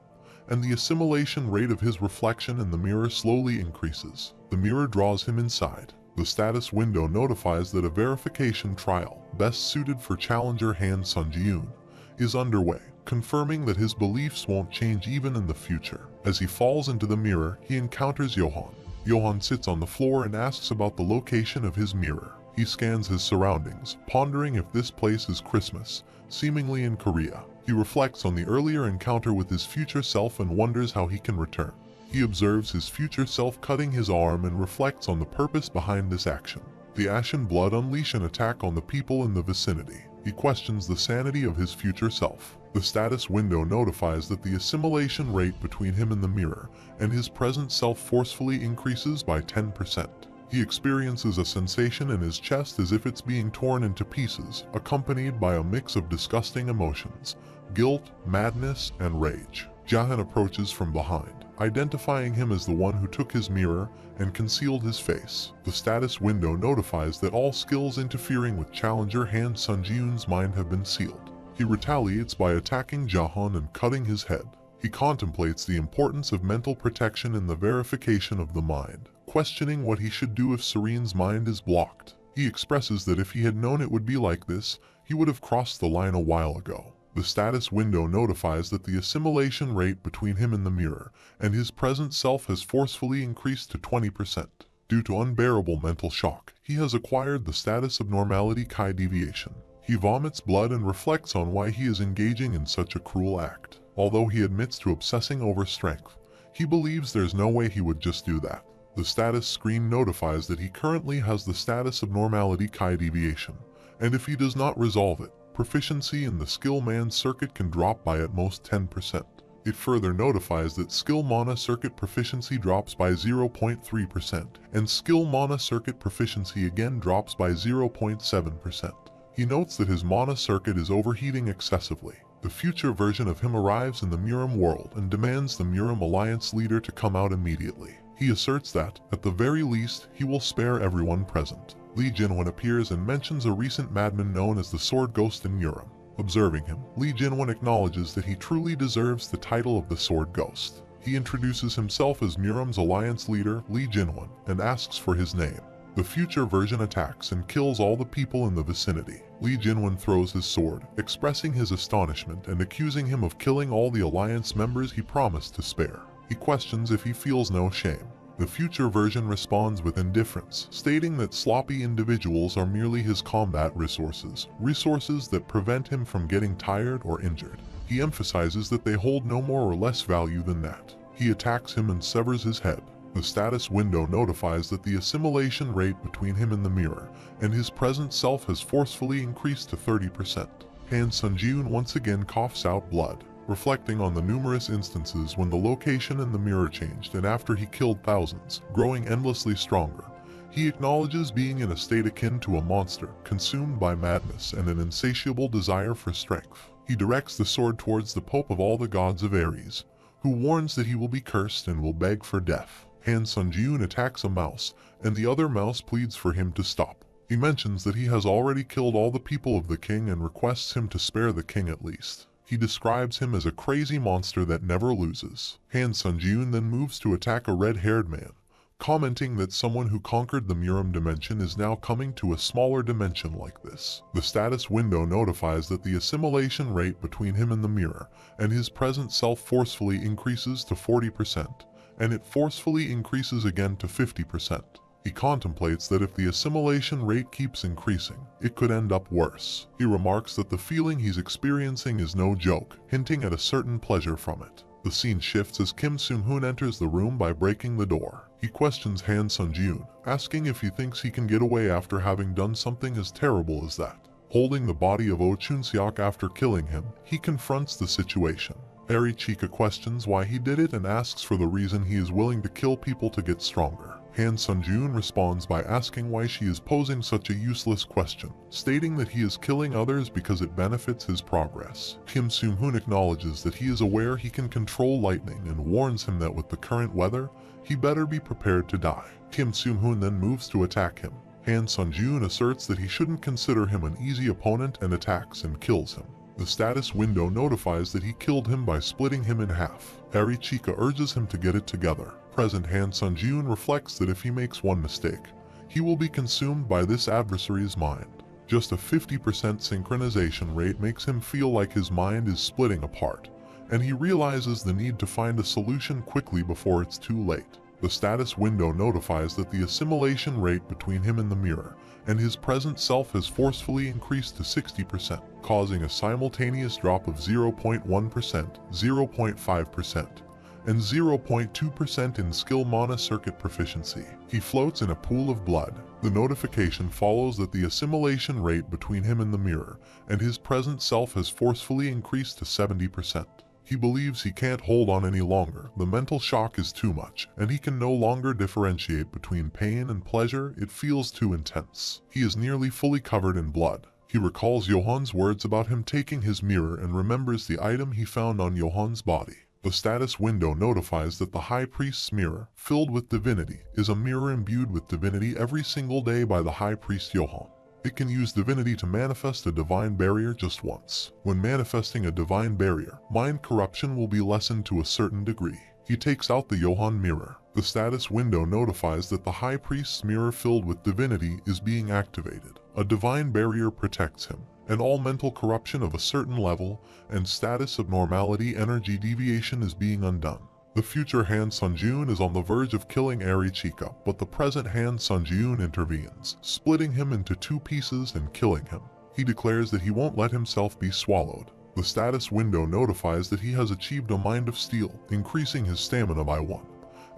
and the assimilation rate of his reflection in the mirror slowly increases. The mirror draws him inside. The status window notifies that a verification trial, best suited for challenger Han Sunjun, is underway, confirming that his beliefs won't change even in the future. As he falls into the mirror, he encounters Johan. Johan sits on the floor and asks about the location of his mirror. He scans his surroundings, pondering if this place is Christmas, seemingly in Korea. He reflects on the earlier encounter with his future self and wonders how he can return. He observes his future self cutting his arm and reflects on the purpose behind this action. The Ashen Blood unleash an attack on the people in the vicinity. He questions the sanity of his future self. The status window notifies that the assimilation rate between him and the mirror and his present self forcefully increases by 10%. He experiences a sensation in his chest as if it's being torn into pieces, accompanied by a mix of disgusting emotions, guilt, madness, and rage. Jahan approaches from behind, identifying him as the one who took his mirror and concealed his face. The status window notifies that all skills interfering with challenger Han Sunjun's mind have been sealed. He retaliates by attacking Jahan and cutting his head. He contemplates the importance of mental protection in the verification of the mind, questioning what he should do if Serene's mind is blocked. He expresses that if he had known it would be like this, he would have crossed the line a while ago. The status window notifies that the assimilation rate between him and the mirror and his present self has forcefully increased to 20%. Due to unbearable mental shock, he has acquired the status of normality Chi deviation. He vomits blood and reflects on why he is engaging in such a cruel act. Although he admits to obsessing over strength, he believes there's no way he would just do that. The status screen notifies that he currently has the status abnormality Chi deviation, and if he does not resolve it, proficiency in the skill man circuit can drop by at most 10%. It further notifies that skill mana circuit proficiency drops by 0.3%, and skill mana circuit proficiency again drops by 0.7%. He notes that his mana circuit is overheating excessively. The future version of him arrives in the Murim world and demands the Murim Alliance leader to come out immediately. He asserts that, at the very least, he will spare everyone present. Li Jinwen appears and mentions a recent madman known as the Sword Ghost in Murim. Observing him, Li Jinwen acknowledges that he truly deserves the title of the Sword Ghost. He introduces himself as Murim's alliance leader, Li Jinwen, and asks for his name. The future version attacks and kills all the people in the vicinity. Li Jinwen throws his sword, expressing his astonishment and accusing him of killing all the alliance members he promised to spare. He questions if he feels no shame. The future version responds with indifference, stating that sloppy individuals are merely his combat resources that prevent him from getting tired or injured. He emphasizes that they hold no more or less value than that. He attacks him and severs his head. The status window notifies that the assimilation rate between him and the mirror and his present self has forcefully increased to 30%. Han Sunjun once again coughs out blood, reflecting on the numerous instances when the location in the mirror changed and after he killed thousands, growing endlessly stronger. He acknowledges being in a state akin to a monster, consumed by madness and an insatiable desire for strength. He directs the sword towards the Pope of all the gods of Ares, who warns that he will be cursed and will beg for death. Han Sunjun attacks a mouse, and the other mouse pleads for him to stop. He mentions that he has already killed all the people of the king and requests him to spare the king at least. He describes him as a crazy monster that never loses. Han Sunjun then moves to attack a red-haired man, commenting that someone who conquered the Murim dimension is now coming to a smaller dimension like this. The status window notifies that the assimilation rate between him and the mirror and his present self forcefully increases to 40%, and it forcefully increases again to 50%. He contemplates that if the assimilation rate keeps increasing, it could end up worse. He remarks that the feeling he's experiencing is no joke, hinting at a certain pleasure from it. The scene shifts as Kim Seung-hoon enters the room by breaking the door. He questions Han Sunjun, asking if he thinks he can get away after having done something as terrible as that. Holding the body of Oh Chun-seok after killing him, he confronts the situation. Arichika questions why he did it and asks for the reason he is willing to kill people to get stronger. Han Sunjun responds by asking why she is posing such a useless question, stating that he is killing others because it benefits his progress. Kim Seung-hoon acknowledges that he is aware he can control lightning and warns him that with the current weather, he better be prepared to die. Kim Seung-hoon then moves to attack him. Han Sunjun asserts that he shouldn't consider him an easy opponent and attacks and kills him. The status window notifies that he killed him by splitting him in half. Arichika urges him to get it together. Present Han Sunjun reflects that if he makes one mistake, he will be consumed by this adversary's mind. Just a 50% synchronization rate makes him feel like his mind is splitting apart, and he realizes the need to find a solution quickly before it's too late. The status window notifies that the assimilation rate between him and the mirror and his present self has forcefully increased to 60%, causing a simultaneous drop of 0.1%, 0.5%, and 0.2% in skill mana circuit proficiency. He floats in a pool of blood. The notification follows that the assimilation rate between him and the mirror and his present self has forcefully increased to 70%. He believes he can't hold on any longer. The mental shock is too much, and he can no longer differentiate between pain and pleasure. It feels too intense. He is nearly fully covered in blood. He recalls Johan's words about him taking his mirror and remembers the item he found on Johan's body. The status window notifies that the High Priest's mirror, filled with divinity, is a mirror imbued with divinity every single day by the High Priest Johan. It can use divinity to manifest a divine barrier just once. When manifesting a divine barrier, mind corruption will be lessened to a certain degree. He takes out the Johan mirror. The status window notifies that the High Priest's mirror filled with divinity is being activated. A divine barrier protects him, and all mental corruption of a certain level and status abnormality energy deviation is being undone. The future Han Sunjun is on the verge of killing Arichika, but the present Han Sunjun intervenes, splitting him into two pieces and killing him. He declares that he won't let himself be swallowed. The status window notifies that he has achieved a mind of steel, increasing his stamina by 1,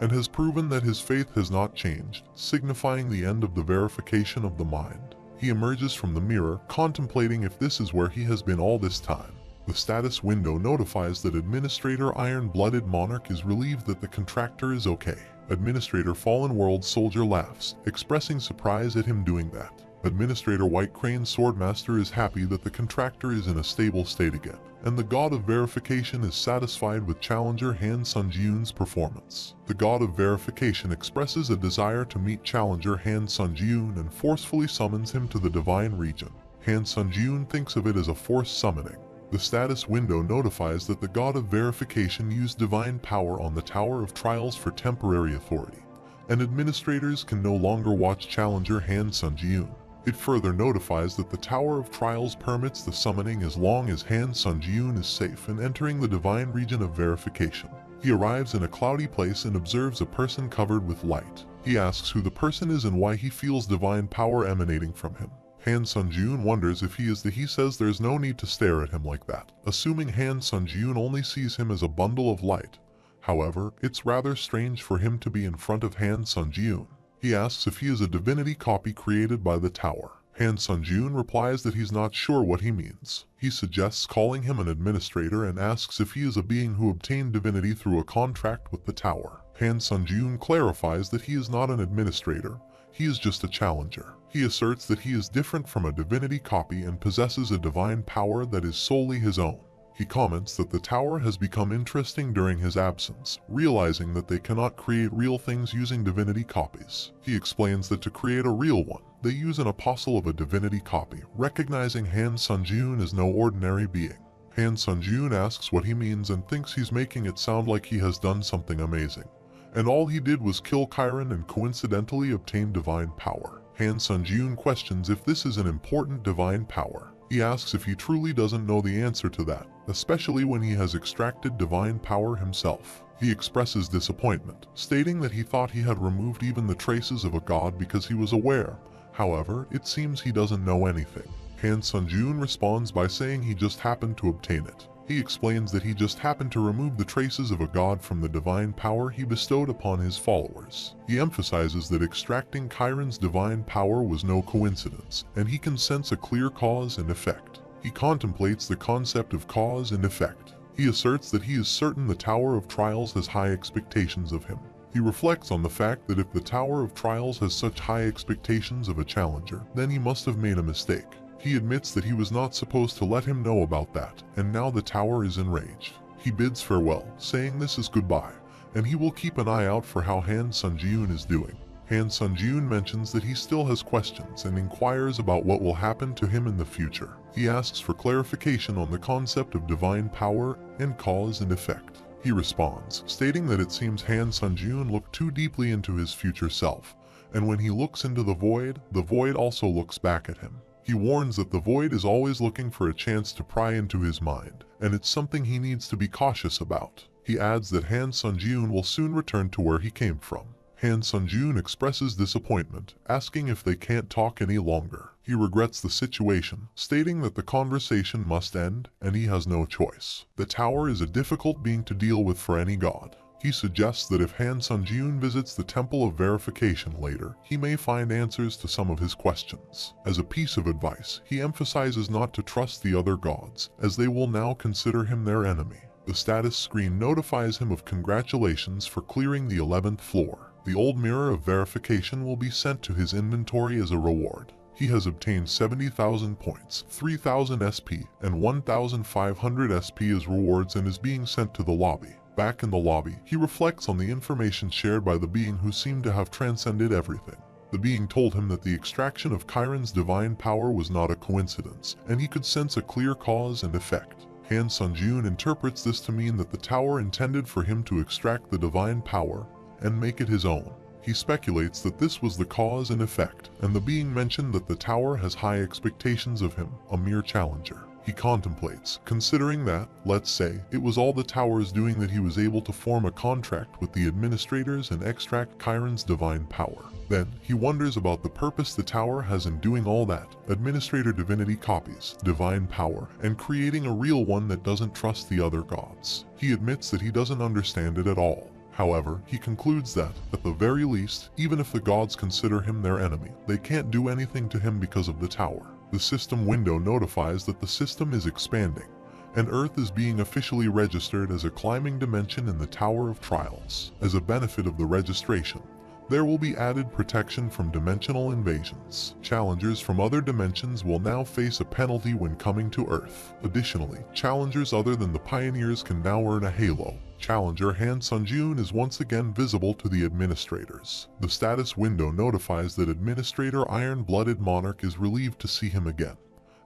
and has proven that his faith has not changed, signifying the end of the verification of the mind. He emerges from the mirror, contemplating if this is where he has been all this time. The status window notifies that Administrator Iron-Blooded Monarch is relieved that the contractor is okay. Administrator Fallen World Soldier laughs, expressing surprise at him doing that. Administrator White Crane Swordmaster is happy that the contractor is in a stable state again, and the God of Verification is satisfied with Challenger Han Sunjun's performance. The God of Verification expresses a desire to meet Challenger Han Sunjun and forcefully summons him to the Divine Region. Han Sunjun thinks of it as a forced summoning. The status window notifies that the God of Verification used divine power on the Tower of Trials for temporary authority, and administrators can no longer watch Challenger Han Sunjun. It further notifies that the Tower of Trials permits the summoning as long as Han Sunjun is safe and entering the Divine Region of Verification. He arrives in a cloudy place and observes a person covered with light. He asks who the person is and why he feels divine power emanating from him. Han Sunjun wonders if he is he says there's no need to stare at him like that, assuming Han Sunjun only sees him as a bundle of light. However, it's rather strange for him to be in front of Han Sunjun. He asks if he is a divinity copy created by the tower. Han Sunjun replies that he's not sure what he means. He suggests calling him an administrator and asks if he is a being who obtained divinity through a contract with the tower. Han Sunjun clarifies that he is not an administrator, he is just a challenger. He asserts that he is different from a divinity copy and possesses a divine power that is solely his own. He comments that the tower has become interesting during his absence, realizing that they cannot create real things using divinity copies. He explains that to create a real one, they use an apostle of a divinity copy, recognizing Han Sunjun as no ordinary being. Han Sunjun asks what he means and thinks he's making it sound like he has done something amazing, and all he did was kill Chiron and coincidentally obtain divine power. Han Sunjun questions if this is an important divine power. He asks if he truly doesn't know the answer to that, especially when he has extracted divine power himself. He expresses disappointment, stating that he thought he had removed even the traces of a god because he was aware. However, it seems he doesn't know anything. Han Sunjun responds by saying he just happened to obtain it. He explains that he just happened to remove the traces of a god from the divine power he bestowed upon his followers. He emphasizes that extracting Chiron's divine power was no coincidence, and he can sense a clear cause and effect. He contemplates the concept of cause and effect. He asserts that he is certain the Tower of Trials has high expectations of him. He reflects on the fact that if the Tower of Trials has such high expectations of a challenger, then he must have made a mistake. He admits that he was not supposed to let him know about that, and now the tower is enraged. He bids farewell, saying this is goodbye, and he will keep an eye out for how Han Sunjun is doing. Han Sunjun mentions that he still has questions and inquires about what will happen to him in the future. He asks for clarification on the concept of divine power and cause and effect. He responds, stating that it seems Han Sunjun looked too deeply into his future self, and when he looks into the void also looks back at him. He warns that the void is always looking for a chance to pry into his mind, and it's something he needs to be cautious about. He adds that Han Sunjun will soon return to where he came from. Han Sunjun expresses disappointment, asking if they can't talk any longer. He regrets the situation, stating that the conversation must end, and he has no choice. The tower is a difficult being to deal with for any god. He suggests that if Han Sunjun visits the Temple of Verification later, he may find answers to some of his questions. As a piece of advice, he emphasizes not to trust the other gods, as they will now consider him their enemy. The status screen notifies him of congratulations for clearing the 11th floor. The old mirror of verification will be sent to his inventory as a reward. He has obtained 70,000 points, 3,000 SP, and 1,500 SP as rewards and is being sent to the lobby. Back in the lobby, he reflects on the information shared by the being who seemed to have transcended everything. The being told him that the extraction of Chiron's divine power was not a coincidence, and he could sense a clear cause and effect. Han Sunjun interprets this to mean that the tower intended for him to extract the divine power and make it his own. He speculates that this was the cause and effect, and the being mentioned that the tower has high expectations of him, a mere challenger. He contemplates, considering that, let's say, it was all the tower's doing that he was able to form a contract with the administrators and extract Chiron's divine power. Then, he wonders about the purpose the tower has in doing all that, administrator divinity copies, divine power, and creating a real one that doesn't trust the other gods. He admits that he doesn't understand it at all. However, he concludes that, at the very least, even if the gods consider him their enemy, they can't do anything to him because of the tower. The system window notifies that the system is expanding, and Earth is being officially registered as a climbing dimension in the Tower of Trials. As a benefit of the registration, there will be added protection from dimensional invasions. Challengers from other dimensions will now face a penalty when coming to Earth. Additionally, challengers other than the Pioneers can now earn a halo. Challenger Han Sunjun is once again visible to the administrators. The status window notifies that Administrator Iron-Blooded Monarch is relieved to see him again,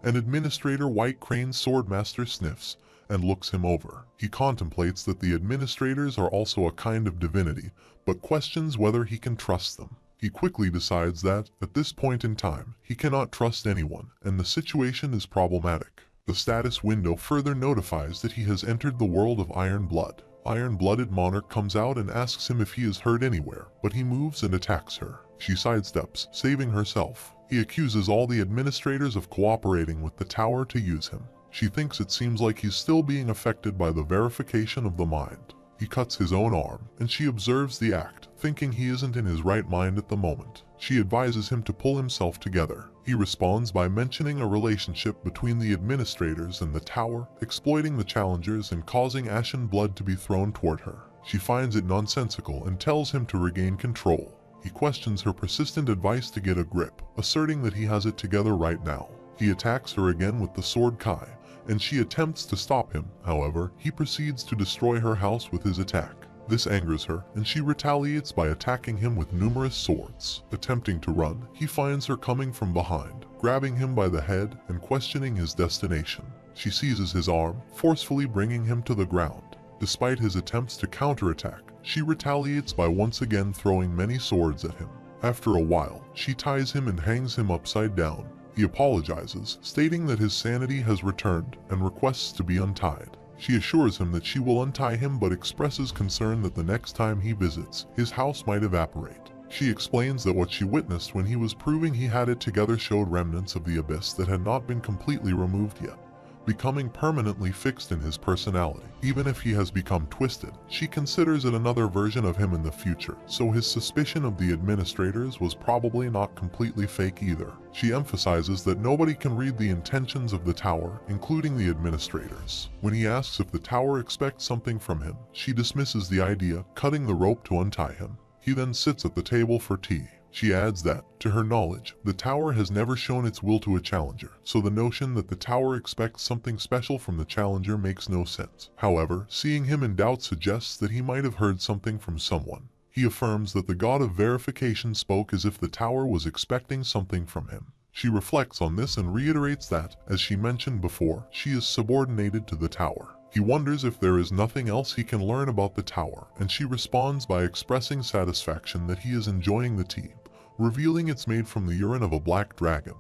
and Administrator White Crane Swordmaster sniffs and looks him over. He contemplates that the administrators are also a kind of divinity, but questions whether he can trust them. He quickly decides that, at this point in time, he cannot trust anyone, and the situation is problematic. The status window further notifies that he has entered the world of Iron Blood. Iron-Blooded Monarch comes out and asks him if he is hurt anywhere, but he moves and attacks her. She sidesteps, saving herself. He accuses all the administrators of cooperating with the tower to use him. She thinks it seems like he's still being affected by the verification of the mind. He cuts his own arm, and she observes the act, thinking he isn't in his right mind at the moment. She advises him to pull himself together. He responds by mentioning a relationship between the administrators and the tower, exploiting the challengers and causing ashen blood to be thrown toward her. She finds it nonsensical and tells him to regain control. He questions her persistent advice to get a grip, asserting that he has it together right now. He attacks her again with the sword Kai, and she attempts to stop him. However, he proceeds to destroy her house with his attack. This angers her, and she retaliates by attacking him with numerous swords. Attempting to run, he finds her coming from behind, grabbing him by the head and questioning his destination. She seizes his arm, forcefully bringing him to the ground. Despite his attempts to counterattack, she retaliates by once again throwing many swords at him. After a while, she ties him and hangs him upside down. He apologizes, stating that his sanity has returned, and requests to be untied. She assures him that she will untie him but expresses concern that the next time he visits, his house might evaporate. She explains that what she witnessed when he was proving he had it together showed remnants of the abyss that had not been completely removed yet, becoming permanently fixed in his personality. Even if he has become twisted, she considers it another version of him in the future, so his suspicion of the administrators was probably not completely fake either. She emphasizes that nobody can read the intentions of the tower, including the administrators. When he asks if the tower expects something from him, she dismisses the idea, cutting the rope to untie him. He then sits at the table for tea. She adds that, to her knowledge, the tower has never shown its will to a challenger, so the notion that the tower expects something special from the challenger makes no sense. However, seeing him in doubt suggests that he might have heard something from someone. He affirms that the god of verification spoke as if the tower was expecting something from him. She reflects on this and reiterates that, as she mentioned before, she is subordinated to the tower. He wonders if there is nothing else he can learn about the tower, and she responds by expressing satisfaction that he is enjoying the tea, revealing it's made from the urine of a black dragon,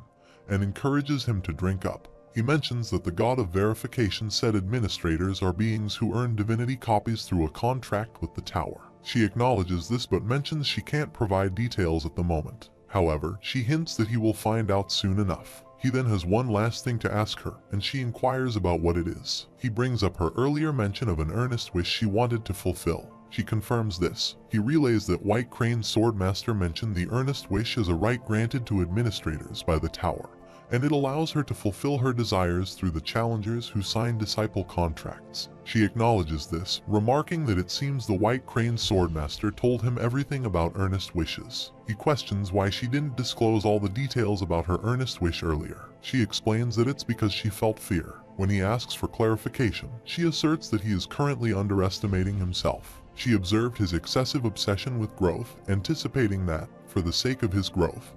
and encourages him to drink up. He mentions that the god of verification said administrators are beings who earn divinity copies through a contract with the tower. She acknowledges this but mentions she can't provide details at the moment. However, she hints that he will find out soon enough. He then has one last thing to ask her, and she inquires about what it is. He brings up her earlier mention of an earnest wish she wanted to fulfill. She confirms this. He relays that White Crane Swordmaster mentioned the earnest wish as a right granted to administrators by the tower, and it allows her to fulfill her desires through the challengers who sign disciple contracts. She acknowledges this, remarking that it seems the White Crane Swordmaster told him everything about earnest wishes. He questions why she didn't disclose all the details about her earnest wish earlier. She explains that it's because she felt fear. When he asks for clarification, she asserts that he is currently underestimating himself. She observed his excessive obsession with growth, anticipating that, for the sake of his growth,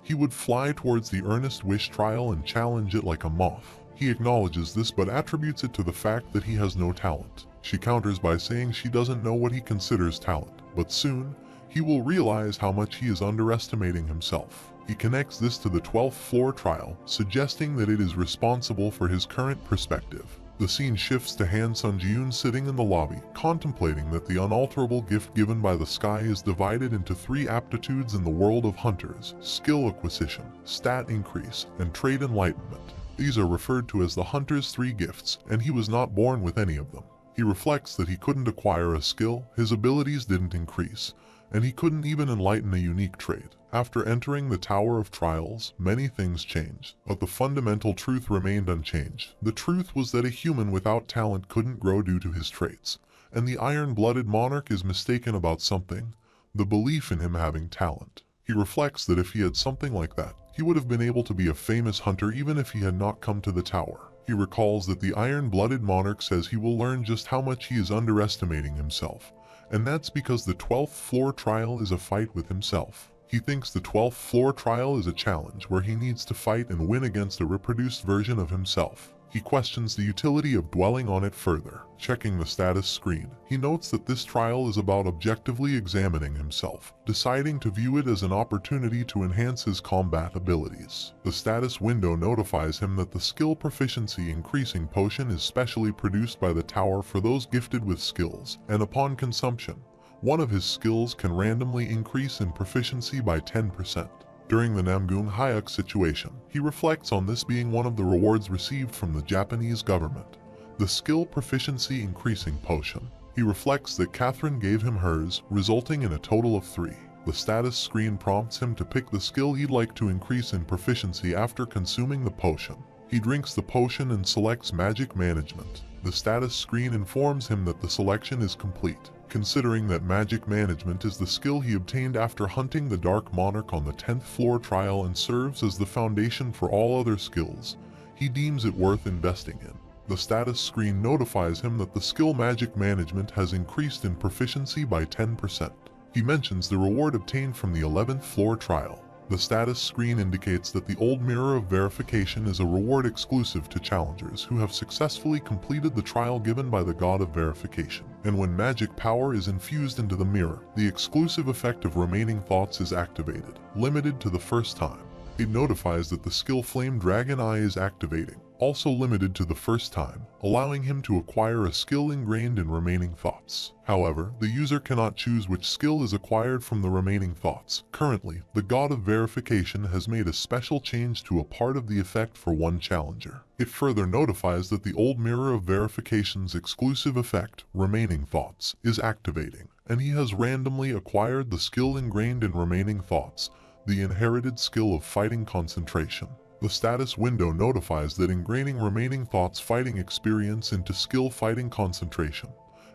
he would fly towards the earnest wish trial and challenge it like a moth. He acknowledges this but attributes it to the fact that he has no talent. She counters by saying she doesn't know what he considers talent, but soon, he will realize how much he is underestimating himself. He connects this to the 12th floor trial, suggesting that it is responsible for his current perspective. The scene shifts to Han Sunjun sitting in the lobby, contemplating that the unalterable gift given by the sky is divided into 3 aptitudes in the world of hunters: skill acquisition, stat increase, and trade enlightenment. These are referred to as the hunter's 3 gifts, and he was not born with any of them. He reflects that he couldn't acquire a skill, his abilities didn't increase, and he couldn't even enlighten a unique trait. After entering the Tower of Trials, many things changed, but the fundamental truth remained unchanged. The truth was that a human without talent couldn't grow due to his traits, and the iron-blooded monarch is mistaken about something: the belief in him having talent. He reflects that if he had something like that, he would have been able to be a famous hunter even if he had not come to the tower. He recalls that the iron-blooded monarch says he will learn just how much he is underestimating himself, and that's because the 12th floor trial is a fight with himself. He thinks the 12th floor trial is a challenge where he needs to fight and win against a reproduced version of himself. He questions the utility of dwelling on it further. Checking the status screen, he notes that this trial is about objectively examining himself, deciding to view it as an opportunity to enhance his combat abilities. The status window notifies him that the skill proficiency increasing potion is specially produced by the tower for those gifted with skills, and upon consumption, one of his skills can randomly increase in proficiency by 10%. During the Namgung Hayek situation, he reflects on this being one of the rewards received from the Japanese government: the skill proficiency increasing potion. He reflects that Catherine gave him hers, resulting in a total of 3. The status screen prompts him to pick the skill he'd like to increase in proficiency after consuming the potion. He drinks the potion and selects Magic Management. The status screen informs him that the selection is complete. Considering that Magic Management is the skill he obtained after hunting the Dark Monarch on the 10th floor trial and serves as the foundation for all other skills, he deems it worth investing in. The status screen notifies him that the skill Magic Management has increased in proficiency by 10%. He mentions the reward obtained from the 11th floor trial. The status screen indicates that the Old Mirror of Verification is a reward exclusive to challengers who have successfully completed the trial given by the God of Verification. And when magic power is infused into the mirror, the exclusive effect of Remaining Thoughts is activated, limited to the first time. It notifies that the skill Flame Dragon Eye is activating, also limited to the first time, allowing him to acquire a skill ingrained in Remaining Thoughts. However, the user cannot choose which skill is acquired from the Remaining Thoughts. Currently, the God of Verification has made a special change to a part of the effect for one challenger. It further notifies that the Old Mirror of Verification's exclusive effect, Remaining Thoughts, is activating, and he has randomly acquired the skill ingrained in Remaining Thoughts, the inherited skill of Fighting Concentration. The status window notifies that ingraining Remaining Thoughts fighting experience into skill Fighting Concentration,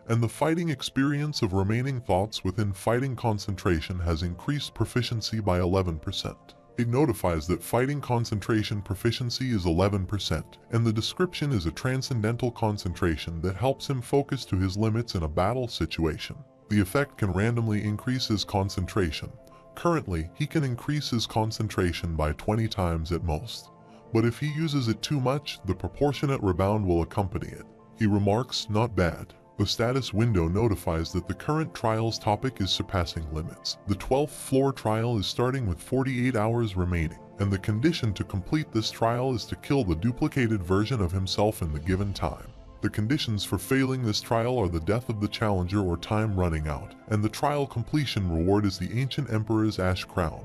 and the fighting experience of Remaining Thoughts within Fighting Concentration has increased proficiency by 11%. It notifies that Fighting Concentration proficiency is 11%, and the description is a transcendental concentration that helps him focus to his limits in a battle situation. The effect can randomly increase his concentration. Currently, he can increase his concentration by 20 times at most, but if he uses it too much, the proportionate rebound will accompany it. He remarks, "Not bad." The status window notifies that the current trial's topic is surpassing limits. The 12th floor trial is starting with 48 hours remaining, and the condition to complete this trial is to kill the duplicated version of himself in the given time. The conditions for failing this trial are the death of the challenger or time running out, and the trial completion reward is the Ancient Emperor's Ash Crown,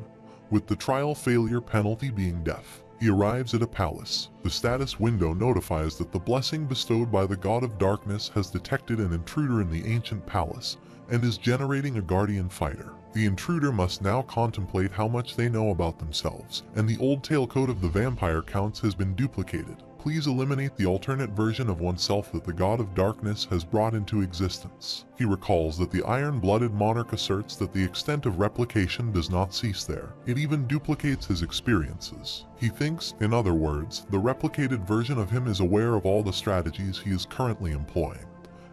with the trial failure penalty being death. He arrives at a palace. The status window notifies that the blessing bestowed by the God of Darkness has detected an intruder in the ancient palace and is generating a guardian fighter. The intruder must now contemplate how much they know about themselves, and the old tailcoat of the vampire counts has been duplicated. Please eliminate the alternate version of oneself that the God of Darkness has brought into existence. He recalls that the iron-blooded monarch asserts that the extent of replication does not cease there. It even duplicates his experiences. He thinks, in other words, the replicated version of him is aware of all the strategies he is currently employing,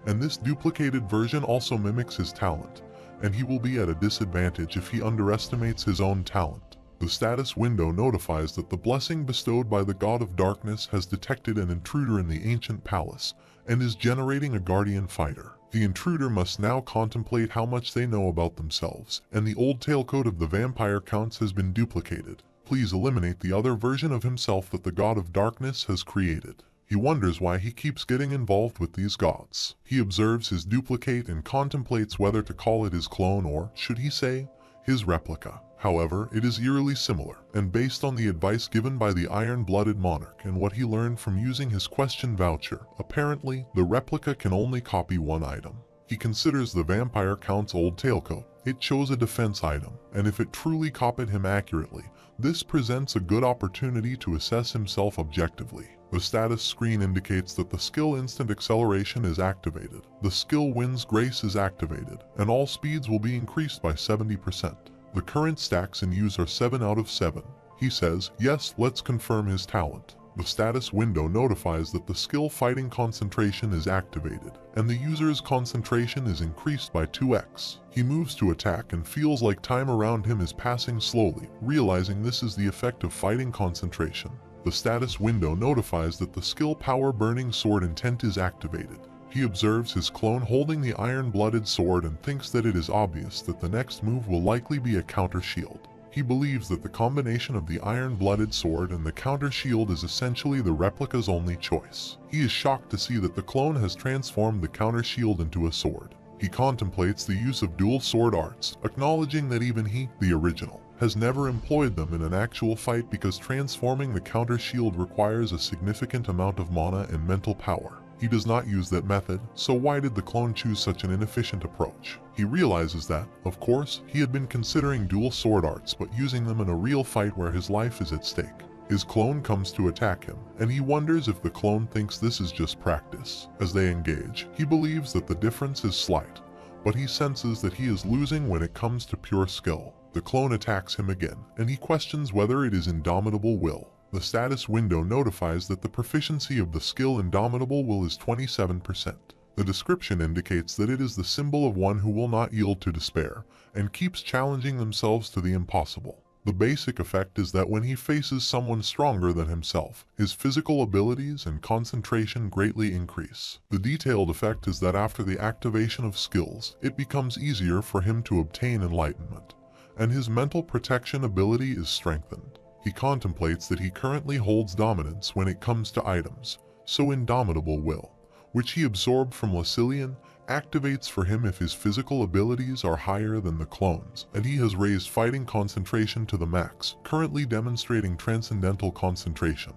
and this duplicated version also mimics his talent, and he will be at a disadvantage if he underestimates his own talent. The status window notifies that the blessing bestowed by the God of Darkness has detected an intruder in the ancient palace and is generating a guardian fighter. The intruder must now contemplate how much they know about themselves, and the old tailcoat of the vampire counts has been duplicated. Please eliminate the other version of himself that the god of darkness has created. He wonders why he keeps getting involved with these gods. He observes his duplicate and contemplates whether to call it his clone or, should he say, his replica. However, it is eerily similar, and based on the advice given by the iron-blooded monarch and what he learned from using his question voucher, apparently, the replica can only copy one item. He considers the vampire count's old tailcoat. It chose a defense item, and if it truly copied him accurately, this presents a good opportunity to assess himself objectively. The status screen indicates that the skill instant acceleration is activated. The skill wind's grace is activated, and all speeds will be increased by 70%. The current stacks in use are 7 out of 7. He says, yes, let's confirm his talent. The status window notifies that the skill fighting concentration is activated, and the user's concentration is increased by 2x. He moves to attack and feels like time around him is passing slowly, realizing this is the effect of fighting concentration. The status window notifies that the skill power burning sword intent is activated. He observes his clone holding the iron-blooded sword and thinks that it is obvious that the next move will likely be a counter shield. He believes that the combination of the iron-blooded sword and the counter shield is essentially the replica's only choice. He is shocked to see that the clone has transformed the counter shield into a sword. He contemplates the use of dual sword arts, acknowledging that even he, the original, has never employed them in an actual fight because transforming the counter shield requires a significant amount of mana and mental power. He does not use that method, so why did the clone choose such an inefficient approach? He realizes that, of course, he had been considering dual sword arts but using them in a real fight where his life is at stake. His clone comes to attack him, and he wonders if the clone thinks this is just practice. As they engage, he believes that the difference is slight, but he senses that he is losing when it comes to pure skill. The clone attacks him again, and he questions whether it is indomitable will. The status window notifies that the proficiency of the skill Indomitable Will is 27%. The description indicates that it is the symbol of one who will not yield to despair, and keeps challenging themselves to the impossible. The basic effect is that when he faces someone stronger than himself, his physical abilities and concentration greatly increase. The detailed effect is that after the activation of skills, it becomes easier for him to obtain enlightenment, and his mental protection ability is strengthened. He contemplates that he currently holds dominance when it comes to items, so Indomitable Will, which he absorbed from Lucilian, activates for him if his physical abilities are higher than the clone's, and he has raised fighting concentration to the max, currently demonstrating transcendental concentration.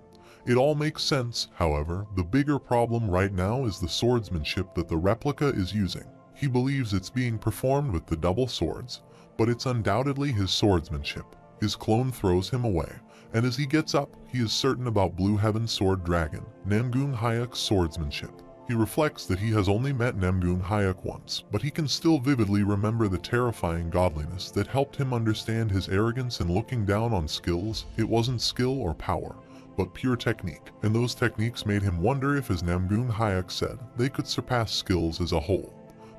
It all makes sense, however, the bigger problem right now is the swordsmanship that the replica is using. He believes it's being performed with the double swords, but it's undoubtedly his swordsmanship. His clone throws him away, and as he gets up, he is certain about Blue Heaven's sword dragon, Namgung Hayek's swordsmanship. He reflects that he has only met Namgung Hayek once, but he can still vividly remember the terrifying godliness that helped him understand his arrogance in looking down on skills. It wasn't skill or power, but pure technique, and those techniques made him wonder if, as Namgung Hayek said, they could surpass skills as a whole.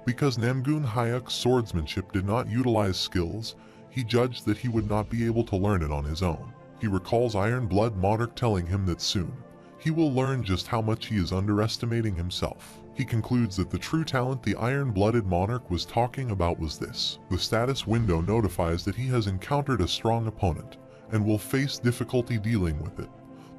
Because Namgung Hayek's swordsmanship did not utilize skills, he judged that he would not be able to learn it on his own. He recalls Iron Blood Monarch telling him that soon, he will learn just how much he is underestimating himself. He concludes that the true talent the Iron-Blooded Monarch was talking about was this. The status window notifies that he has encountered a strong opponent, and will face difficulty dealing with it.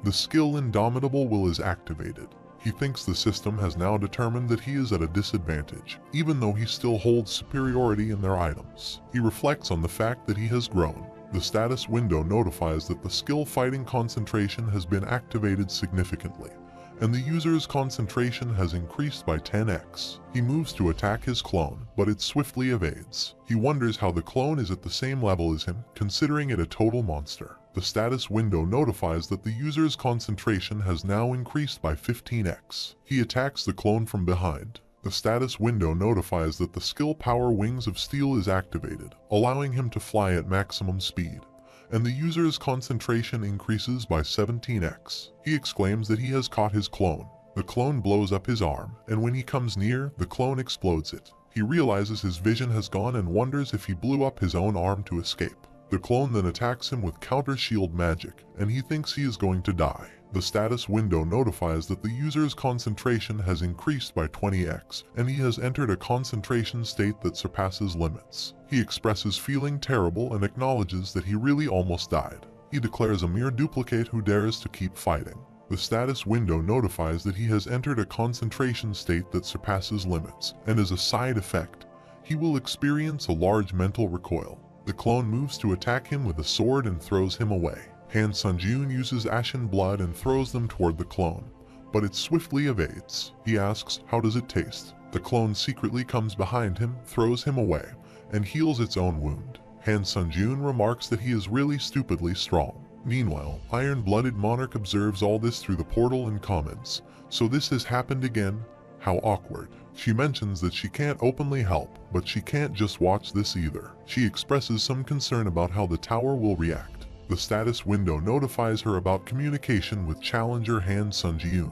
The skill Indomitable Will is activated. He thinks the system has now determined that he is at a disadvantage, even though he still holds superiority in their items. He reflects on the fact that he has grown. The status window notifies that the skill fighting concentration has been activated significantly, and the user's concentration has increased by 10x. He moves to attack his clone, but it swiftly evades. He wonders how the clone is at the same level as him, considering it a total monster. The status window notifies that the user's concentration has now increased by 15x. He attacks the clone from behind. The status window notifies that the skill power Wings of Steel is activated, allowing him to fly at maximum speed, and the user's concentration increases by 17x. He exclaims that he has caught his clone. The clone blows up his arm, and when he comes near, the clone explodes it. He realizes his vision has gone and wonders if he blew up his own arm to escape. The clone then attacks him with counter shield magic, and he thinks he is going to die. The status window notifies that the user's concentration has increased by 20x, and he has entered a concentration state that surpasses limits. He expresses feeling terrible and acknowledges that he really almost died. He declares a mere duplicate who dares to keep fighting. The status window notifies that he has entered a concentration state that surpasses limits, and as a side effect, he will experience a large mental recoil. The clone moves to attack him with a sword and throws him away. Han Sunjun uses ashen blood and throws them toward the clone, but it swiftly evades. He asks, "How does it taste?" The clone secretly comes behind him, throws him away, and heals its own wound. Han Sunjun remarks that he is really stupidly strong. Meanwhile, Iron-Blooded Monarch observes all this through the portal and comments, "So this has happened again? How awkward." She mentions that she can't openly help, but she can't just watch this either. She expresses some concern about how the tower will react. The status window notifies her about communication with challenger Han Sunjun.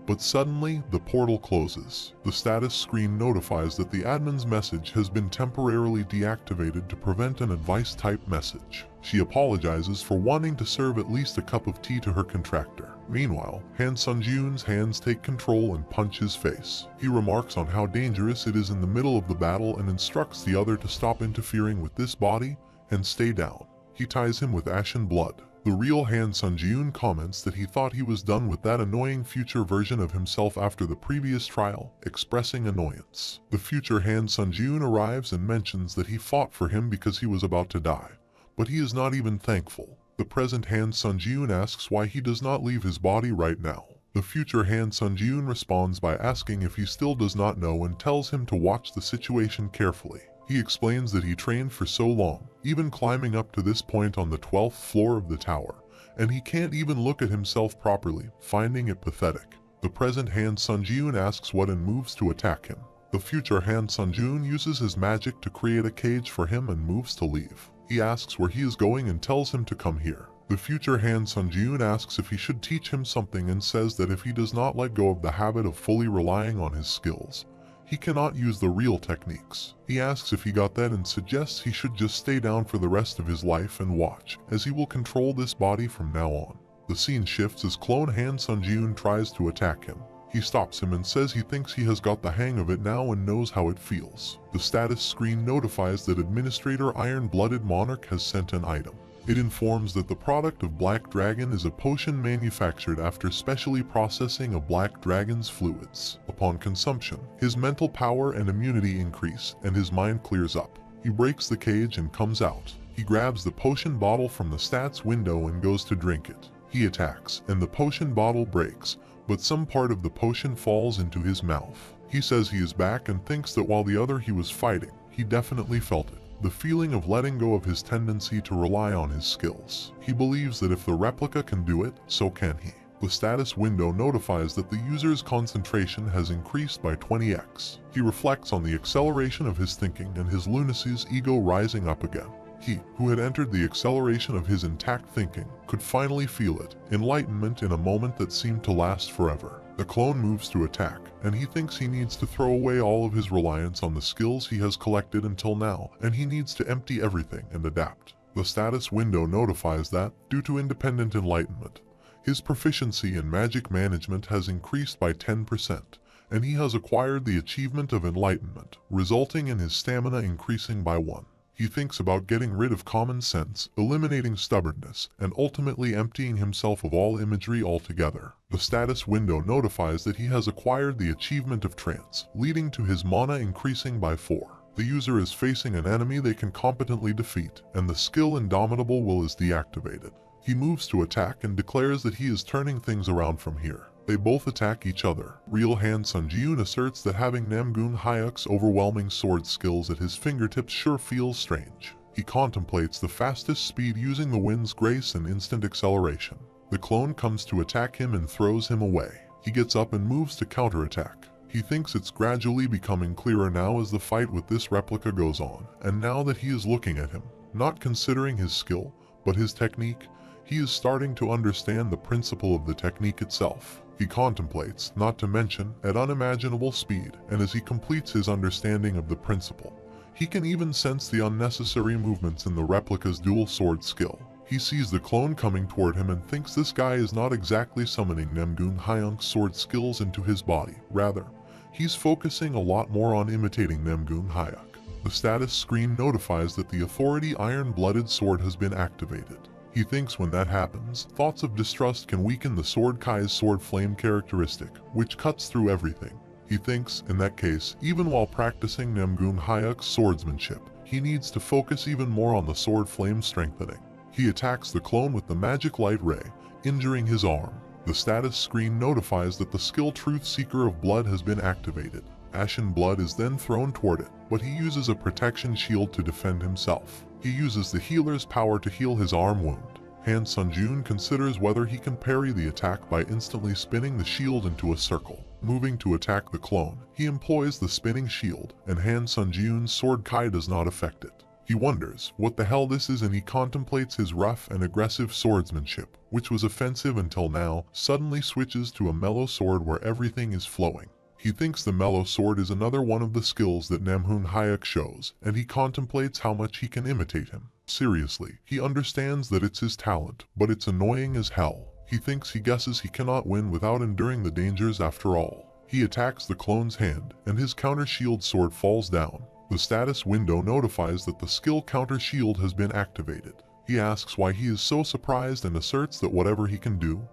But suddenly, the portal closes. The status screen notifies that the admin's message has been temporarily deactivated to prevent an advice-type message. She apologizes for wanting to serve at least a cup of tea to her contractor. Meanwhile, Han Sunjun's hands take control and punch his face. He remarks on how dangerous it is in the middle of the battle and instructs the other to stop interfering with this body and stay down. He ties him with ashen blood. The real Han Sunjun comments that he thought he was done with that annoying future version of himself after the previous trial, expressing annoyance. The future Han Sunjun arrives and mentions that he fought for him because he was about to die, but he is not even thankful. The present Han Sunjun asks why he does not leave his body right now. The future Han Sunjun responds by asking if he still does not know and tells him to watch the situation carefully. He explains that he trained for so long, even climbing up to this point on the 12th floor of the tower, and he can't even look at himself properly, finding it pathetic. The present Han Sunjun asks what and moves to attack him. The future Han Sunjun uses his magic to create a cage for him and moves to leave. He asks where he is going and tells him to come here. The future Han Sunjun asks if he should teach him something and says that if he does not let go of the habit of fully relying on his skills, he cannot use the real techniques. He asks if he got that and suggests he should just stay down for the rest of his life and watch, as he will control this body from now on. The scene shifts as clone Han Sunjun tries to attack him. He stops him and says he thinks he has got the hang of it now and knows how it feels. The status screen notifies that Administrator Iron-Blooded Monarch has sent an item. It informs that the product of Black Dragon is a potion manufactured after specially processing a Black Dragon's fluids. Upon consumption, his mental power and immunity increase and his mind clears up. He breaks the cage and comes out. He grabs the potion bottle from the stats window and goes to drink it. He attacks, and the potion bottle breaks, but some part of the potion falls into his mouth. He says he is back and thinks that while the other he was fighting, he definitely felt it. The feeling of letting go of his tendency to rely on his skills. He believes that if the replica can do it, so can he. The status window notifies that the user's concentration has increased by 20x. He reflects on the acceleration of his thinking and his lunacy's ego rising up again. He, who had entered the acceleration of his intact thinking, could finally feel it, enlightenment in a moment that seemed to last forever. The clone moves to attack, and he thinks he needs to throw away all of his reliance on the skills he has collected until now, and he needs to empty everything and adapt. The status window notifies that, due to independent enlightenment, his proficiency in magic management has increased by 10%, and he has acquired the achievement of enlightenment, resulting in his stamina increasing by 1. He thinks about getting rid of common sense, eliminating stubbornness, and ultimately emptying himself of all imagery altogether. The status window notifies that he has acquired the achievement of trance, leading to his mana increasing by 4. The user is facing an enemy they can competently defeat, and the skill Indomitable Will is deactivated. He moves to attack and declares that he is turning things around from here. They both attack each other. Real Han Sunjun asserts that having Namgung Hyuk's overwhelming sword skills at his fingertips sure feels strange. He contemplates the fastest speed using the wind's grace and instant acceleration. The clone comes to attack him and throws him away. He gets up and moves to counterattack. He thinks it's gradually becoming clearer now as the fight with this replica goes on, and now that he is looking at him, not considering his skill, but his technique, he is starting to understand the principle of the technique itself. He contemplates, not to mention, at unimaginable speed, and as he completes his understanding of the principle, he can even sense the unnecessary movements in the replica's dual sword skill. He sees the clone coming toward him and thinks this guy is not exactly summoning Namgung Hyuk's sword skills into his body. Rather, he's focusing a lot more on imitating Namgung Hyuk. The status screen notifies that the Authority Iron-Blooded Sword has been activated. He thinks when that happens, thoughts of distrust can weaken the sword Kai's sword flame characteristic, which cuts through everything. He thinks, in that case, even while practicing Namgun Hyuk's swordsmanship, he needs to focus even more on the sword flame strengthening. He attacks the clone with the magic light ray, injuring his arm. The status screen notifies that the skill Truth Seeker of Blood has been activated. Ashen blood is then thrown toward it, but he uses a protection shield to defend himself. He uses the healer's power to heal his arm wound. Han Sunjun considers whether he can parry the attack by instantly spinning the shield into a circle. Moving to attack the clone, he employs the spinning shield, and Han Sunjun's sword Kai does not affect it. He wonders what the hell this is, and he contemplates his rough and aggressive swordsmanship, which was offensive until now, suddenly switches to a mellow sword where everything is flowing. He thinks the mellow sword is another one of the skills that Namhoon Hyuk shows, and he contemplates how much he can imitate him. Seriously, he understands that it's his talent, but it's annoying as hell. He thinks he guesses he cannot win without enduring the dangers after all. He attacks the clone's hand, and his counter shield sword falls down. The status window notifies that the skill counter shield has been activated. He asks why he is so surprised and asserts that whatever he can do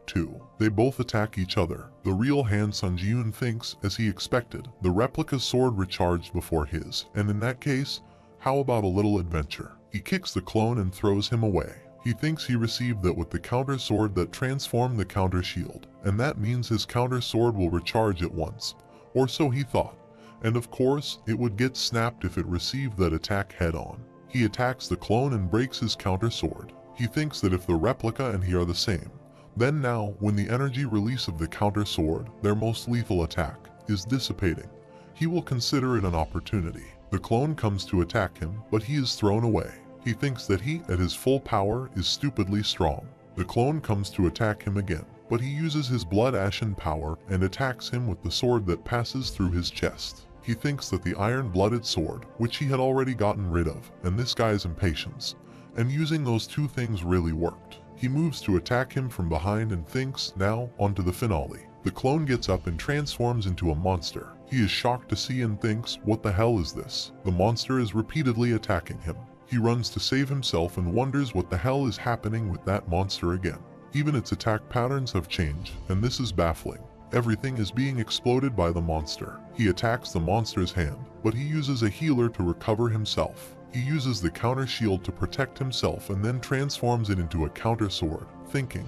too. They both attack each other. The real Han Sunjun thinks, as he expected, the replica's sword recharged before his, and in that case, how about a little adventure? He kicks the clone and throws him away. He thinks he received that with the counter sword that transformed the counter shield, and that means his counter sword will recharge at once, or so he thought, and of course, it would get snapped if it received that attack head on. He attacks the clone and breaks his counter sword. He thinks that if the replica and he are the same, then now, when the energy release of the counter sword, their most lethal attack, is dissipating, he will consider it an opportunity. The clone comes to attack him, but he is thrown away. He thinks that he, at his full power, is stupidly strong. The clone comes to attack him again, but he uses his blood ashen power and attacks him with the sword that passes through his chest. He thinks that the iron-blooded sword, which he had already gotten rid of, and this guy's impatience, and using those two things really worked. He moves to attack him from behind and thinks, now, on to the finale. The clone gets up and transforms into a monster. He is shocked to see and thinks, what the hell is this? The monster is repeatedly attacking him. He runs to save himself and wonders what the hell is happening with that monster again. Even its attack patterns have changed, and this is baffling. Everything is being exploded by the monster. He attacks the monster's hand, but he uses a healer to recover himself. He uses the counter shield to protect himself and then transforms it into a counter sword, thinking,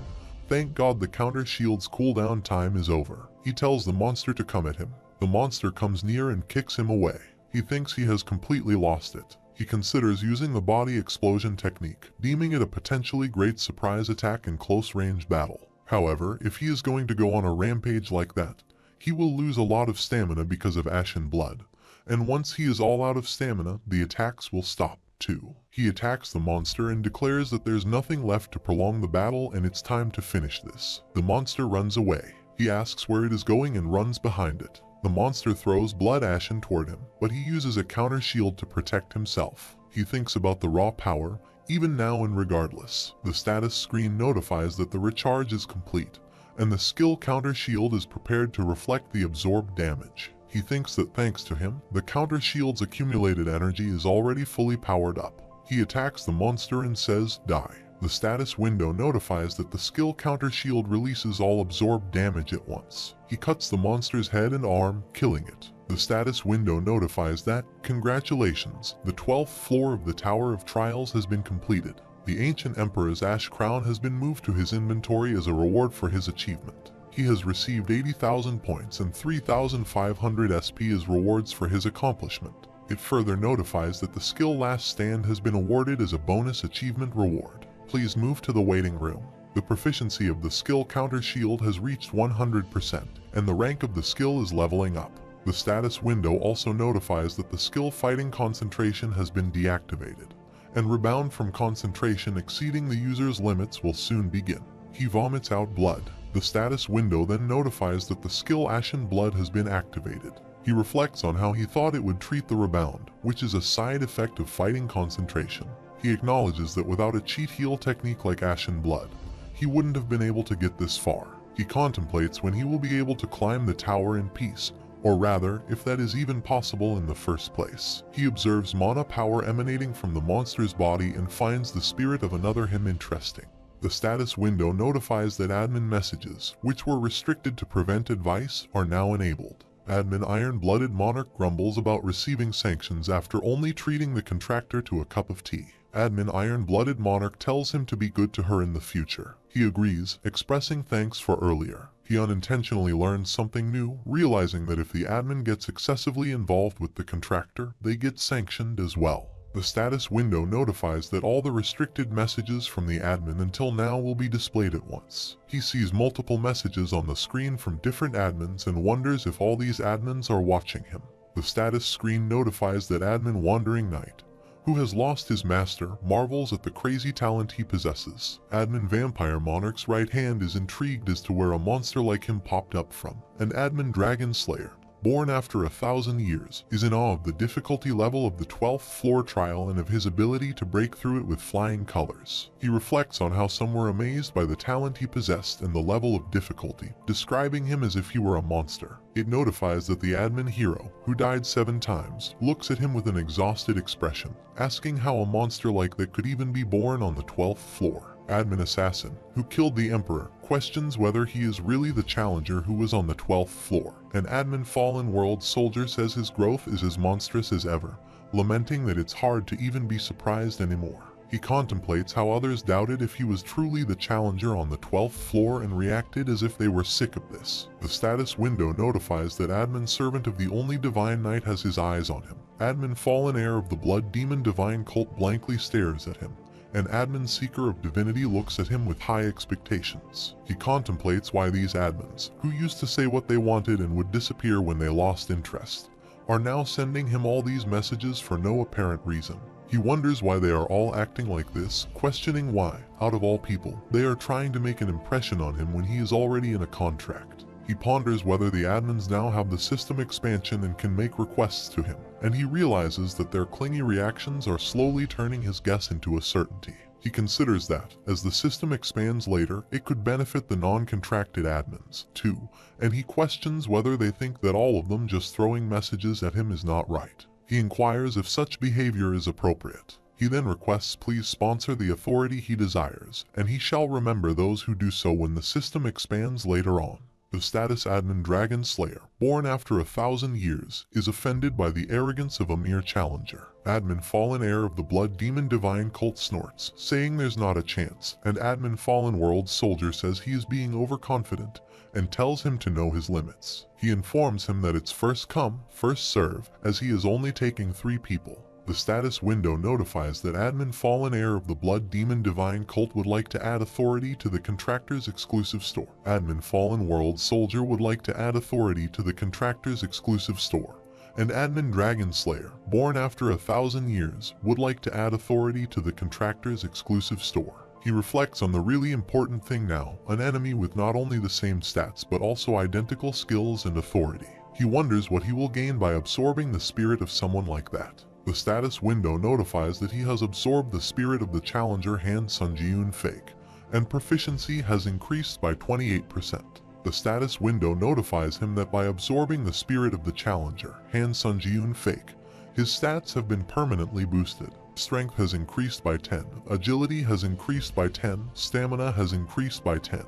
thank God the counter shield's cooldown time is over. He tells the monster to come at him. The monster comes near and kicks him away. He thinks he has completely lost it. He considers using the body explosion technique, deeming it a potentially great surprise attack in close-range battle. However, if he is going to go on a rampage like that, he will lose a lot of stamina because of ashen blood. And once he is all out of stamina, the attacks will stop, too. He attacks the monster and declares that there's nothing left to prolong the battle and it's time to finish this. The monster runs away. He asks where it is going and runs behind it. The monster throws blood ashen toward him, but he uses a counter shield to protect himself. He thinks about the raw power, even now and regardless. The status screen notifies that the recharge is complete, and the skill counter shield is prepared to reflect the absorbed damage. He thinks that thanks to him, the counter shield's accumulated energy is already fully powered up. He attacks the monster and says, die. The status window notifies that the skill counter shield releases all absorbed damage at once. He cuts the monster's head and arm, killing it. The status window notifies that, congratulations, the 12th floor of the Tower of Trials has been completed. The Ancient Emperor's Ash Crown has been moved to his inventory as a reward for his achievement. He has received 80,000 points and 3,500 SP as rewards for his accomplishment. It further notifies that the skill Last Stand has been awarded as a bonus achievement reward. Please move to the waiting room. The proficiency of the skill counter shield has reached 100%, and the rank of the skill is leveling up. The status window also notifies that the skill fighting concentration has been deactivated, and rebound from concentration exceeding the user's limits will soon begin. He vomits out blood. The status window then notifies that the skill Ashen Blood has been activated. He reflects on how he thought it would treat the rebound, which is a side effect of fighting concentration. He acknowledges that without a cheat heal technique like Ashen Blood, he wouldn't have been able to get this far. He contemplates when he will be able to climb the tower in peace, or rather, if that is even possible in the first place. He observes mana power emanating from the monster's body and finds the spirit of another him interesting. The status window notifies that admin messages, which were restricted to prevent advice, are now enabled. Admin Iron-Blooded Monarch grumbles about receiving sanctions after only treating the contractor to a cup of tea. Admin Iron-Blooded Monarch tells him to be good to her in the future. He agrees, expressing thanks for earlier. He unintentionally learns something new, realizing that if the admin gets excessively involved with the contractor, they get sanctioned as well. The status window notifies that all the restricted messages from the admin until now will be displayed at once. He sees multiple messages on the screen from different admins and wonders if all these admins are watching him. The status screen notifies that admin Wandering Knight, who has lost his master, marvels at the crazy talent he possesses. Admin Vampire Monarch's right hand is intrigued as to where a monster like him popped up from, and Admin Dragon Slayer, born after 1,000 years, is in awe of the difficulty level of the 12th floor trial and of his ability to break through it with flying colors. He reflects on how some were amazed by the talent he possessed and the level of difficulty, describing him as if he were a monster. It notifies that the admin hero, who died 7 times, looks at him with an exhausted expression, asking how a monster like that could even be born on the 12th floor. Admin Assassin, who killed the Emperor, questions whether he is really the challenger who was on the 12th floor, and Admin Fallen World Soldier says his growth is as monstrous as ever, lamenting that it's hard to even be surprised anymore. He contemplates how others doubted if he was truly the challenger on the 12th floor and reacted as if they were sick of this. The status window notifies that Admin Servant of the Only Divine Knight has his eyes on him. Admin Fallen Heir of the Blood Demon Divine Cult blankly stares at him, and Admin Seeker of Divinity looks at him with high expectations. He contemplates why these admins, who used to say what they wanted and would disappear when they lost interest, are now sending him all these messages for no apparent reason. He wonders why they are all acting like this, questioning why, out of all people, they are trying to make an impression on him when he is already in a contract. He ponders whether the admins now have the system expansion and can make requests to him, and he realizes that their clingy reactions are slowly turning his guess into a certainty. He considers that, as the system expands later, it could benefit the non-contracted admins, too, and he questions whether they think that all of them just throwing messages at him is not right. He inquires if such behavior is appropriate. He then requests please sponsor the authority he desires, and he shall remember those who do so when the system expands later on. The status admin Dragon Slayer, born after 1,000 years, is offended by the arrogance of a mere challenger. Admin Fallen Heir of the Blood Demon Divine Cult snorts, saying there's not a chance, and Admin Fallen World Soldier says he is being overconfident and tells him to know his limits. He informs him that it's first come, first serve, as he is only taking 3 people. The status window notifies that Admin Fallen Heir of the Blood Demon Divine Cult would like to add authority to the contractor's exclusive store. Admin Fallen World Soldier would like to add authority to the contractor's exclusive store. And Admin Dragon Slayer, born after 1,000 years, would like to add authority to the contractor's exclusive store. He reflects on the really important thing now, an enemy with not only the same stats but also identical skills and authority. He wonders what he will gain by absorbing the spirit of someone like that. The status window notifies that he has absorbed the spirit of the challenger Han Sunjiun Fake, and proficiency has increased by 28%. The status window notifies him that by absorbing the spirit of the challenger, Han Sunjiun Fake, his stats have been permanently boosted. Strength has increased by 10, agility has increased by 10, stamina has increased by 10,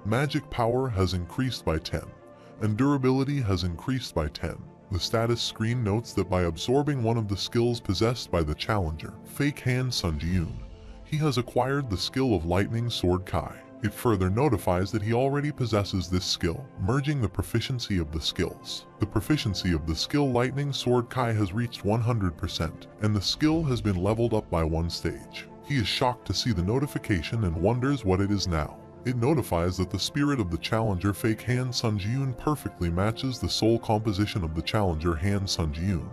magic power has increased by 10, and durability has increased by 10. The status screen notes that by absorbing one of the skills possessed by the challenger, Fake Han Sunjiun, he has acquired the skill of Lightning Sword Kai. It further notifies that he already possesses this skill, merging the proficiency of the skills. The proficiency of the skill Lightning Sword Kai has reached 100%, and the skill has been leveled up by 1 stage. He is shocked to see the notification and wonders what it is now. It notifies that the spirit of the challenger Fake Han Sunjiun perfectly matches the soul composition of the challenger Han Sunjiun,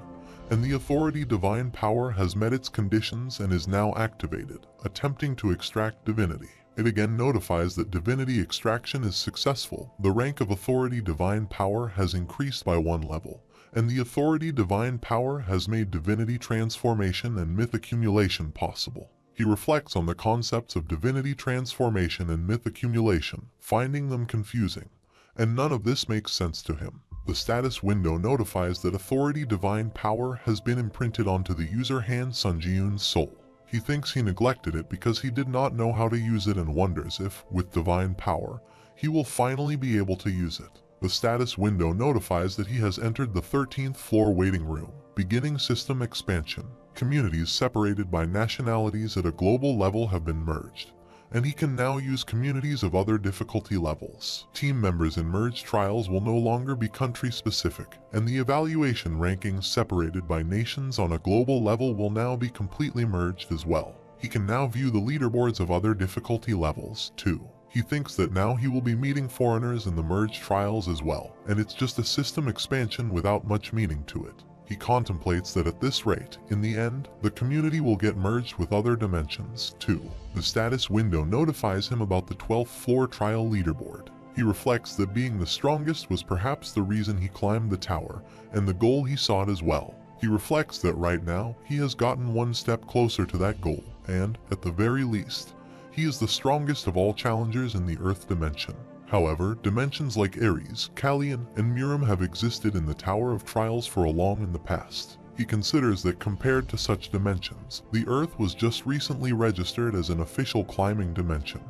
and the authority divine power has met its conditions and is now activated, attempting to extract divinity. It again notifies that divinity extraction is successful, the rank of authority divine power has increased by 1 level, and the authority divine power has made divinity transformation and myth accumulation possible. He reflects on the concepts of divinity transformation and myth accumulation, finding them confusing, and none of this makes sense to him. The status window notifies that authority divine power has been imprinted onto the user Han Sunjiyun's soul. He thinks he neglected it because he did not know how to use it and wonders if, with divine power, he will finally be able to use it. The status window notifies that he has entered the 13th floor waiting room, beginning system expansion. Communities separated by nationalities at a global level have been merged, and he can now use communities of other difficulty levels. Team members in merged trials will no longer be country-specific, and the evaluation rankings separated by nations on a global level will now be completely merged as well. He can now view the leaderboards of other difficulty levels, too. He thinks that now he will be meeting foreigners in the merged trials as well, and it's just a system expansion without much meaning to it. He contemplates that at this rate, in the end, the community will get merged with other dimensions, too. The status window notifies him about the 12th floor trial leaderboard. He reflects that being the strongest was perhaps the reason he climbed the tower, and the goal he sought as well. He reflects that right now, he has gotten one step closer to that goal, and, at the very least, he is the strongest of all challengers in the Earth dimension. However, dimensions like Ares, Kallian, and Murim have existed in the Tower of Trials for a long in the past. He considers that compared to such dimensions, the Earth was just recently registered as an official climbing dimension,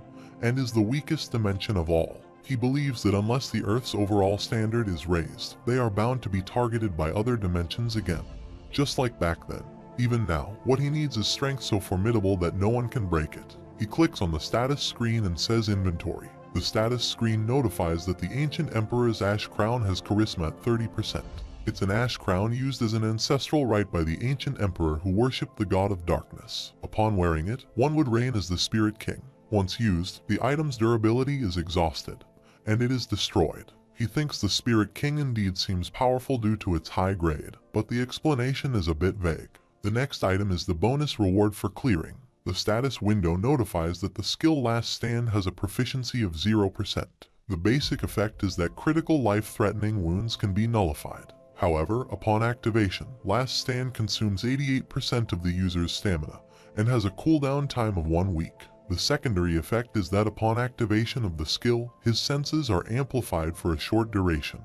and is the weakest dimension of all. He believes that unless the Earth's overall standard is raised, they are bound to be targeted by other dimensions again, just like back then. Even now, what he needs is strength so formidable that no one can break it. He clicks on the status screen and says inventory. The status screen notifies that the ancient emperor's ash crown has charisma at 30%. It's an ash crown used as an ancestral right by the ancient emperor who worshipped the god of darkness. Upon wearing it, one would reign as the spirit king. Once used, the item's durability is exhausted, and it is destroyed. He thinks the spirit king indeed seems powerful due to its high grade, but the explanation is a bit vague. The next item is the bonus reward for clearing. The status window notifies that the skill Last Stand has a proficiency of 0%. The basic effect is that critical life-threatening wounds can be nullified. However, upon activation, Last Stand consumes 88% of the user's stamina and has a cooldown time of 1 week. The secondary effect is that upon activation of the skill, his senses are amplified for a short duration,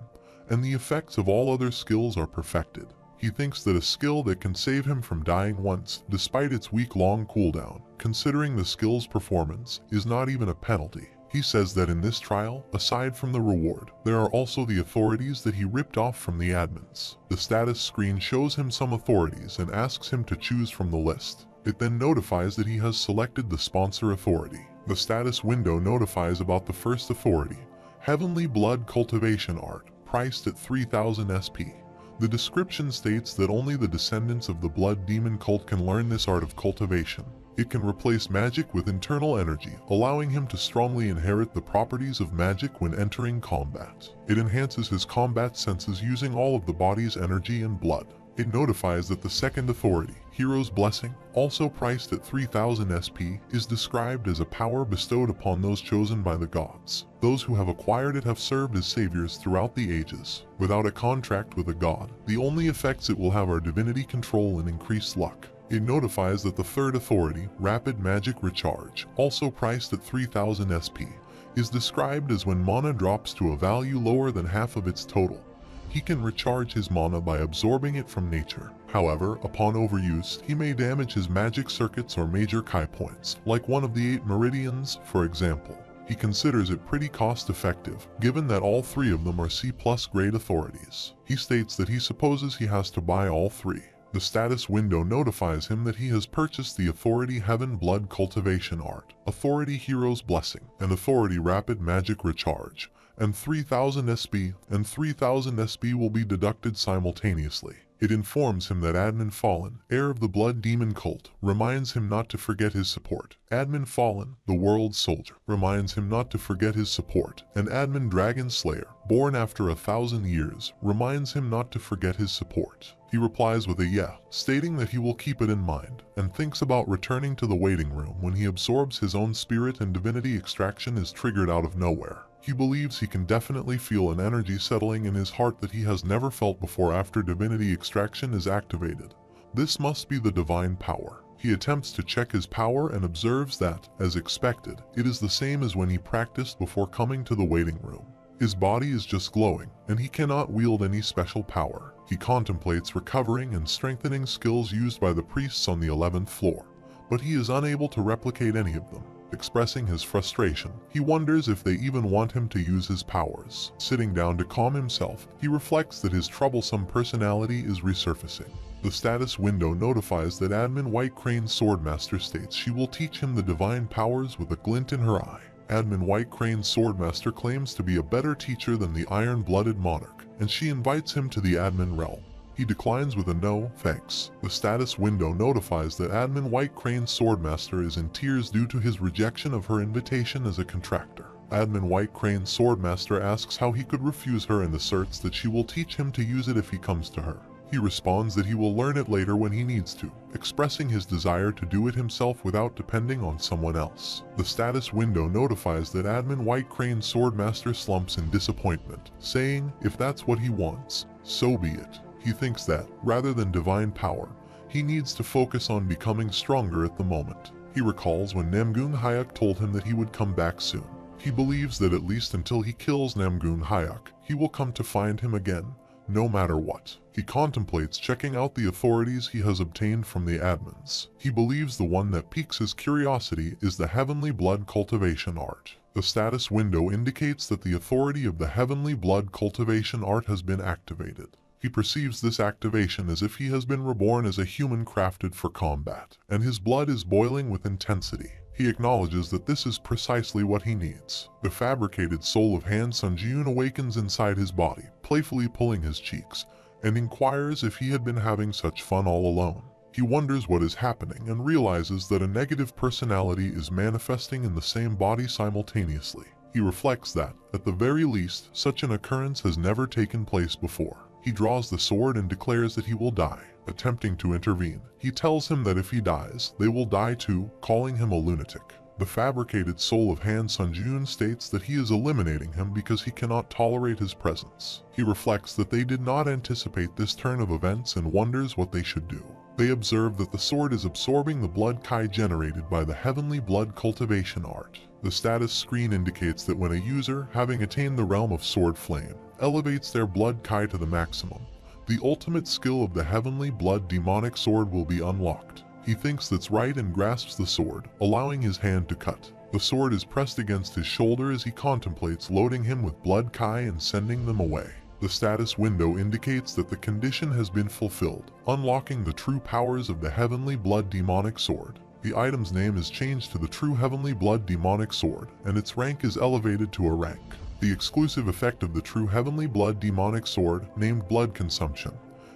and the effects of all other skills are perfected. He thinks that a skill that can save him from dying once, despite its week-long cooldown, considering the skill's performance, is not even a penalty. He says that in this trial, aside from the reward, there are also the authorities that he ripped off from the admins. The status screen shows him some authorities and asks him to choose from the list. It then notifies that he has selected the sponsor authority. The status window notifies about the first authority, Heavenly Blood Cultivation Art, priced at 3000 SP. The description states that only the descendants of the blood demon cult can learn this art of cultivation. It can replace magic with internal energy, allowing him to strongly inherit the properties of magic when entering combat. It enhances his combat senses using all of the body's energy and blood. It notifies that the second authority, Hero's Blessing, also priced at 3000 SP, is described as a power bestowed upon those chosen by the gods. Those who have acquired it have served as saviors throughout the ages. Without a contract with a god, the only effects it will have are divinity control and increased luck. It notifies that the third authority, Rapid Magic Recharge, also priced at 3000 SP, is described as when mana drops to a value lower than half of its total. He can recharge his mana by absorbing it from nature. However, upon overuse, he may damage his magic circuits or major Kai points, like one of the 8 meridians, for example. He considers it pretty cost-effective, given that all 3 of them are C+ grade authorities. He states that he supposes he has to buy all 3. The status window notifies him that he has purchased the Authority Heaven Blood Cultivation Art, Authority Hero's Blessing, and Authority Rapid Magic Recharge, and 3000 SP and 3000 SP will be deducted simultaneously. It informs him that Admin Fallen, heir of the Blood Demon cult, reminds him not to forget his support. Admin Fallen, the World Soldier, reminds him not to forget his support. And Admin Dragon Slayer, born after 1,000 years, reminds him not to forget his support. He replies with a yeah, stating that he will keep it in mind, and thinks about returning to the waiting room when he absorbs his own spirit and divinity extraction is triggered out of nowhere. He believes he can definitely feel an energy settling in his heart that he has never felt before after divinity extraction is activated. This must be the divine power. He attempts to check his power and observes that, as expected, it is the same as when he practiced before coming to the waiting room. His body is just glowing, and he cannot wield any special power. He contemplates recovering and strengthening skills used by the priests on the 11th floor, but he is unable to replicate any of them. Expressing his frustration, he wonders if they even want him to use his powers. Sitting down to calm himself, he reflects that his troublesome personality is resurfacing. The status window notifies that Admin White Crane Swordmaster states she will teach him the divine powers with a glint in her eye. Admin White Crane Swordmaster claims to be a better teacher than the Iron-Blooded Monarch, and she invites him to the admin realm. He declines with a no, thanks. The status window notifies that Admin White Crane Swordmaster is in tears due to his rejection of her invitation as a contractor. Admin White Crane Swordmaster asks how he could refuse her and asserts that she will teach him to use it if he comes to her. He responds that he will learn it later when he needs to, expressing his desire to do it himself without depending on someone else. The status window notifies that Admin White Crane Swordmaster slumps in disappointment, saying if that's what he wants, so be it. He thinks that, rather than divine power, he needs to focus on becoming stronger at the moment. He recalls when Namgung Hayek told him that he would come back soon. He believes that at least until he kills Namgung Hayek, he will come to find him again, no matter what. He contemplates checking out the authorities he has obtained from the admins. He believes the one that piques his curiosity is the Heavenly Blood Cultivation Art. The status window indicates that the authority of the Heavenly Blood Cultivation Art has been activated. He perceives this activation as if he has been reborn as a human crafted for combat, and his blood is boiling with intensity. He acknowledges that this is precisely what he needs. The fabricated soul of Han Sunjun awakens inside his body, playfully pulling his cheeks, and inquires if he had been having such fun all alone. He wonders what is happening and realizes that a negative personality is manifesting in the same body simultaneously. He reflects that, at the very least, such an occurrence has never taken place before. He draws the sword and declares that he will die. Attempting to intervene, he tells him that if he dies, they will die too, calling him a lunatic. The fabricated soul of Han Sunjun states that he is eliminating him because he cannot tolerate his presence. He reflects that they did not anticipate this turn of events and wonders what they should do. They observe that the sword is absorbing the blood chi generated by the Heavenly Blood Cultivation Art. The status screen indicates that when a user, having attained the realm of Sword Flame, elevates their blood chi to the maximum, the ultimate skill of the Heavenly Blood Demonic Sword will be unlocked. He thinks that's right and grasps the sword, allowing his hand to cut. The sword is pressed against his shoulder as he contemplates loading him with blood chi and sending them away. The status window indicates that the condition has been fulfilled, unlocking the true powers of the Heavenly Blood Demonic Sword. The item's name is changed to the True Heavenly Blood Demonic Sword, and its rank is elevated to a rank. The exclusive effect of the True Heavenly Blood Demonic Sword, named Blood Consumption,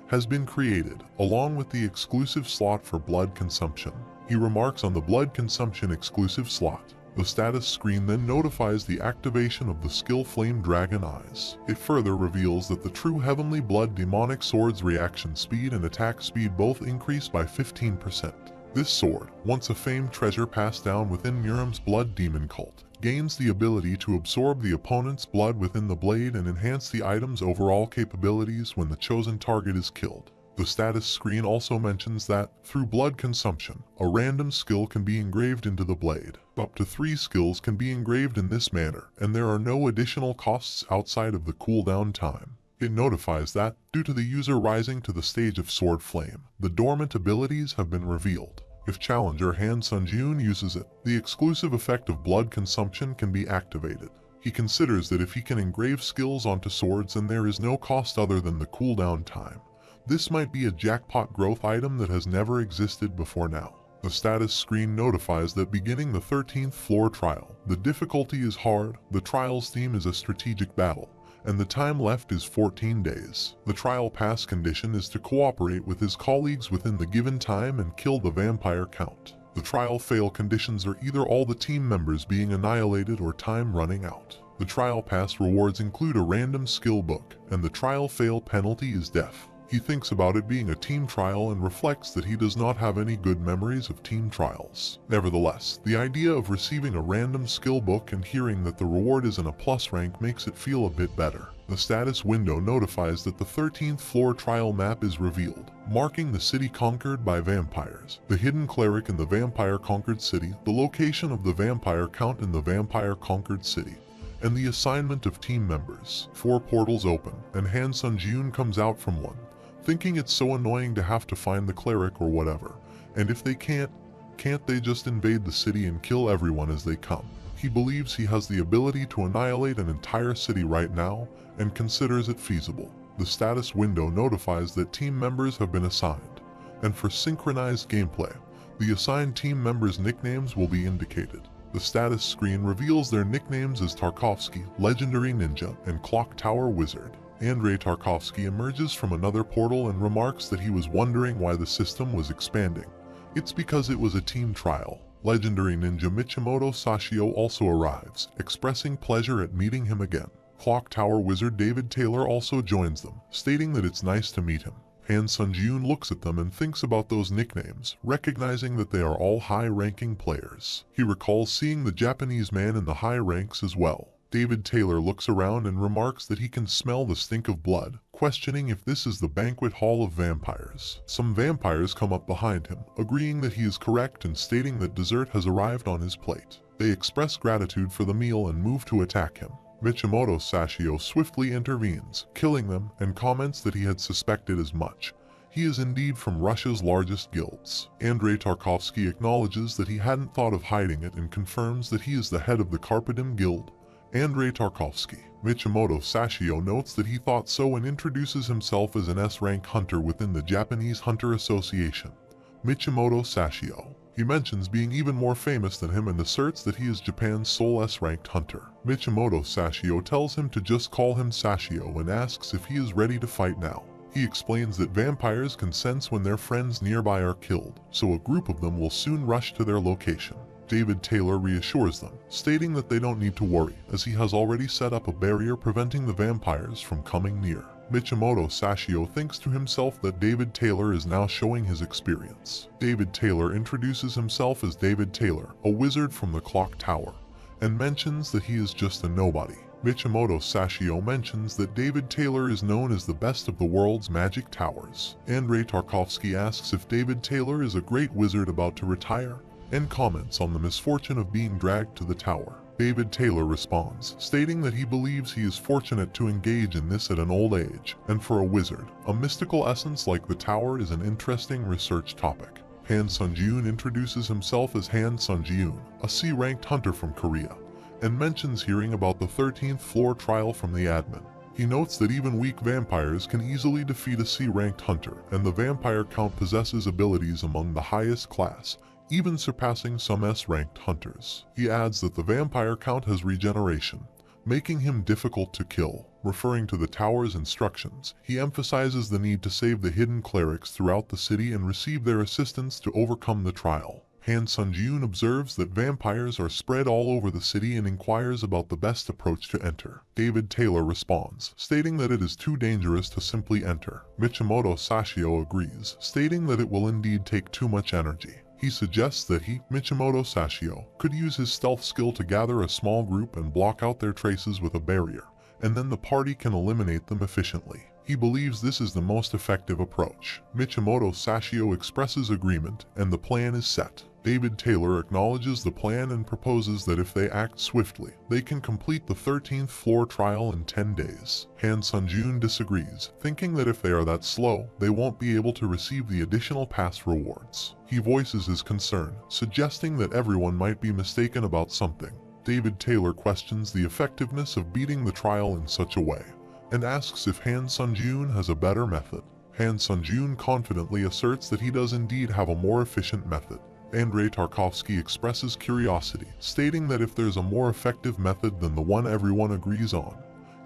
has been created, along with the exclusive slot for blood consumption. He remarks on the blood consumption exclusive slot. The status screen then notifies the activation of the skill Flame Dragon Eyes. It further reveals that the True Heavenly Blood Demonic Sword's reaction speed and attack speed both increase by 15%. This sword, once a famed treasure passed down within Muram's Blood Demon cult, gains the ability to absorb the opponent's blood within the blade and enhance the item's overall capabilities when the chosen target is killed. The status screen also mentions that, through blood consumption, a random skill can be engraved into the blade. Up to 3 skills can be engraved in this manner, and there are no additional costs outside of the cooldown time. It notifies that, due to the user rising to the stage of Sword Flame, the dormant abilities have been revealed. If challenger Han Sunjun uses it, the exclusive effect of blood consumption can be activated. He considers that if he can engrave skills onto swords and there is no cost other than the cooldown time, this might be a jackpot growth item that has never existed before now. The status screen notifies that beginning the 13th floor trial, the difficulty is hard, the trial's theme is a strategic battle, and the time left is 14 days. The trial pass condition is to cooperate with his colleagues within the given time and kill the vampire count. The trial fail conditions are either all the team members being annihilated or time running out. The trial pass rewards include a random skill book, and the trial fail penalty is death. He thinks about it being a team trial and reflects that he does not have any good memories of team trials. Nevertheless, the idea of receiving a random skill book and hearing that the reward is in a plus rank makes it feel a bit better. The status window notifies that the 13th floor trial map is revealed, marking the city conquered by vampires, the hidden cleric in the vampire conquered city, the location of the vampire count in the vampire conquered city, and the assignment of team members. 4 portals open, and Han Sun-jun comes out from one, thinking it's so annoying to have to find the cleric or whatever, and if they can't they just invade the city and kill everyone as they come? He believes he has the ability to annihilate an entire city right now, and considers it feasible. The status window notifies that team members have been assigned, and for synchronized gameplay, the assigned team members' nicknames will be indicated. The status screen reveals their nicknames as Tarkovsky, Legendary Ninja, and Clock Tower Wizard. Andrei Tarkovsky emerges from another portal and remarks that he was wondering why the system was expanding. It's because it was a team trial. Legendary Ninja Michimoto Sashio also arrives, expressing pleasure at meeting him again. Clock Tower Wizard David Taylor also joins them, stating that it's nice to meet him. Han Sun-jun looks at them and thinks about those nicknames, recognizing that they are all high-ranking players. He recalls seeing the Japanese man in the high ranks as well. David Taylor looks around and remarks that he can smell the stink of blood, questioning if this is the banquet hall of vampires. Some vampires come up behind him, agreeing that he is correct and stating that dessert has arrived on his plate. They express gratitude for the meal and move to attack him. Michimoto Sashio swiftly intervenes, killing them, and comments that he had suspected as much. He is indeed from Russia's largest guilds. Andrei Tarkovsky acknowledges that he hadn't thought of hiding it and confirms that he is the head of the Carpedim Guild. Andrei Tarkovsky. Michimoto Sashio notes that he thought so and introduces himself as an S-rank hunter within the Japanese Hunter Association. Michimoto Sashio. He mentions being even more famous than him and asserts that he is Japan's sole S-ranked hunter. Michimoto Sashio tells him to just call him Sashio and asks if he is ready to fight now. He explains that vampires can sense when their friends nearby are killed, so a group of them will soon rush to their location. David Taylor reassures them, stating that they don't need to worry, as he has already set up a barrier preventing the vampires from coming near. Michimoto Sashio thinks to himself that David Taylor is now showing his experience. David Taylor introduces himself as David Taylor, a wizard from the Clock Tower, and mentions that he is just a nobody. Michimoto Sashio mentions that David Taylor is known as the best of the world's magic towers. Andrei Tarkovsky asks if David Taylor is a great wizard about to retire, and comments on the misfortune of being dragged to the tower. David Taylor responds, stating that he believes he is fortunate to engage in this at an old age, and for a wizard, a mystical essence like the tower is an interesting research topic. Han Sun-jun introduces himself as Han Sun-jun, a C-ranked hunter from Korea, and mentions hearing about the 13th floor trial from the admin. He notes that even weak vampires can easily defeat a C-ranked hunter, and the vampire count possesses abilities among the highest class, even surpassing some S-ranked hunters. He adds that the vampire count has regeneration, making him difficult to kill. Referring to the tower's instructions, he emphasizes the need to save the hidden clerics throughout the city and receive their assistance to overcome the trial. Han Sun-jun observes that vampires are spread all over the city and inquires about the best approach to enter. David Taylor responds, stating that it is too dangerous to simply enter. Michimoto Sashio agrees, stating that it will indeed take too much energy. He suggests that he, Michimoto Sashio, could use his stealth skill to gather a small group and block out their traces with a barrier, and then the party can eliminate them efficiently. He believes this is the most effective approach. Michimoto Sashio expresses agreement, and the plan is set. David Taylor acknowledges the plan and proposes that if they act swiftly, they can complete the 13th floor trial in 10 days. Han Sun-jun disagrees, thinking that if they are that slow, they won't be able to receive the additional pass rewards. He voices his concern, suggesting that everyone might be mistaken about something. David Taylor questions the effectiveness of beating the trial in such a way, and asks if Han Sun-jun has a better method. Han Sun-jun confidently asserts that he does indeed have a more efficient method. Andrei Tarkovsky expresses curiosity, stating that if there's a more effective method than the one everyone agrees on,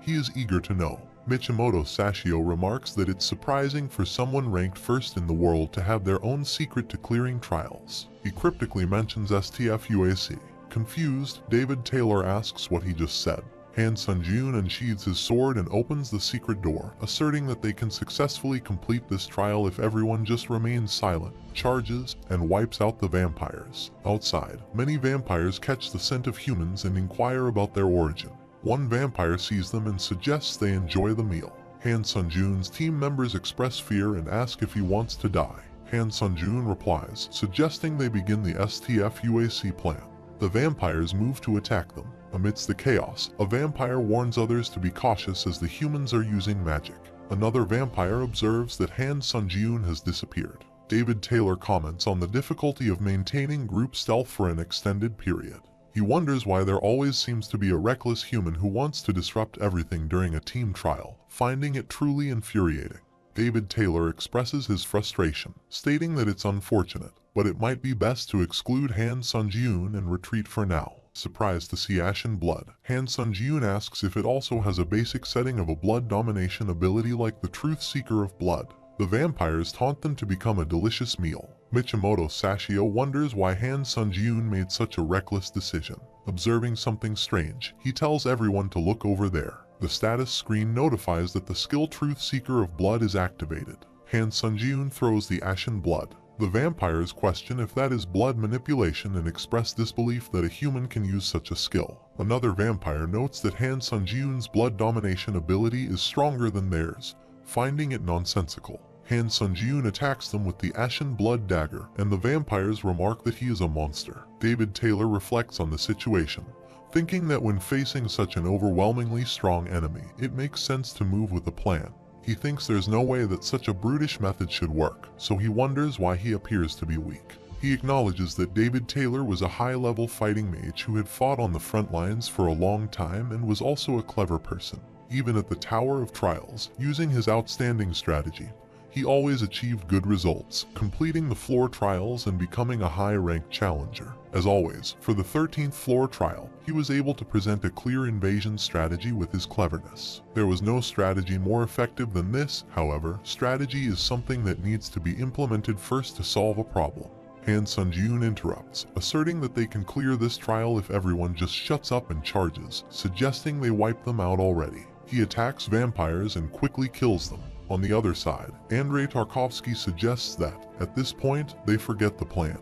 he is eager to know. Michimoto Sashio remarks that it's surprising for someone ranked first in the world to have their own secret to clearing trials. He cryptically mentions STFUAC. Confused, David Taylor asks what he just said. Han Sun-jun unsheathes his sword and opens the secret door, asserting that they can successfully complete this trial if everyone just remains silent, charges, and wipes out the vampires. Outside, many vampires catch the scent of humans and inquire about their origin. One vampire sees them and suggests they enjoy the meal. Han Sun-jun's team members express fear and ask if he wants to die. Han Sun-jun replies, suggesting they begin the STFUAC plan. The vampires move to attack them. Amidst the chaos, a vampire warns others to be cautious as the humans are using magic. Another vampire observes that Han Sun-jiun has disappeared. David Taylor comments on the difficulty of maintaining group stealth for an extended period. He wonders why there always seems to be a reckless human who wants to disrupt everything during a team trial, finding it truly infuriating. David Taylor expresses his frustration, stating that it's unfortunate, but it might be best to exclude Han Sun-jiun and retreat for now. Surprised to see Ashen Blood, Han Sun-jiun asks if it also has a basic setting of a blood domination ability like the Truth Seeker of Blood. The vampires taunt them to become a delicious meal. Michimoto Sashio wonders why Han Sun-jiun made such a reckless decision. Observing something strange, he tells everyone to look over there. The status screen notifies that the skill Truth Seeker of Blood is activated. Han Sun-jiun throws the Ashen Blood. The vampires question if that is blood manipulation and express disbelief that a human can use such a skill. Another vampire notes that Han Sun-jiun's blood domination ability is stronger than theirs, finding it nonsensical. Han Sun-jiun attacks them with the Ashen Blood dagger, and the vampires remark that he is a monster. David Taylor reflects on the situation, thinking that when facing such an overwhelmingly strong enemy, it makes sense to move with a plan. He thinks there's no way that such a brutish method should work, so he wonders why he appears to be weak. He acknowledges that David Taylor was a high-level fighting mage who had fought on the front lines for a long time and was also a clever person. Even at the Tower of Trials, using his outstanding strategy, he always achieved good results, completing the floor trials and becoming a high-ranked challenger. As always, for the 13th floor trial, he was able to present a clear invasion strategy with his cleverness. There was no strategy more effective than this, however. Strategy is something that needs to be implemented first to solve a problem. Han Sun-jiun interrupts, asserting that they can clear this trial if everyone just shuts up and charges, suggesting they wipe them out already. He attacks vampires and quickly kills them. On the other side, Andrei Tarkovsky suggests that, at this point, they forget the plan,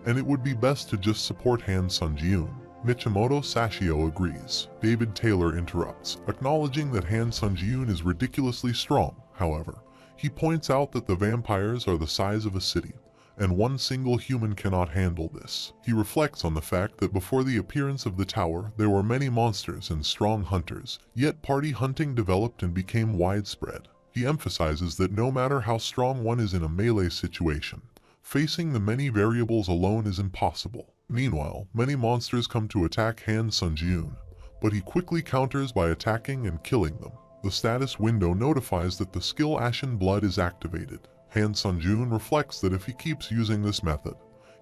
and it would be best to just support Han Sun-jiun. Michimoto Sashio agrees. David Taylor interrupts, acknowledging that Han Sun-jiun is ridiculously strong. However, he points out that the vampires are the size of a city, and one single human cannot handle this. He reflects on the fact that before the appearance of the tower, there were many monsters and strong hunters, yet party hunting developed and became widespread. He emphasizes that no matter how strong one is in a melee situation, facing the many variables alone is impossible. Meanwhile, many monsters come to attack Han Sun-jiun, but he quickly counters by attacking and killing them. The status window notifies that the skill Ashen Blood is activated. Han Sun-jiun reflects that if he keeps using this method,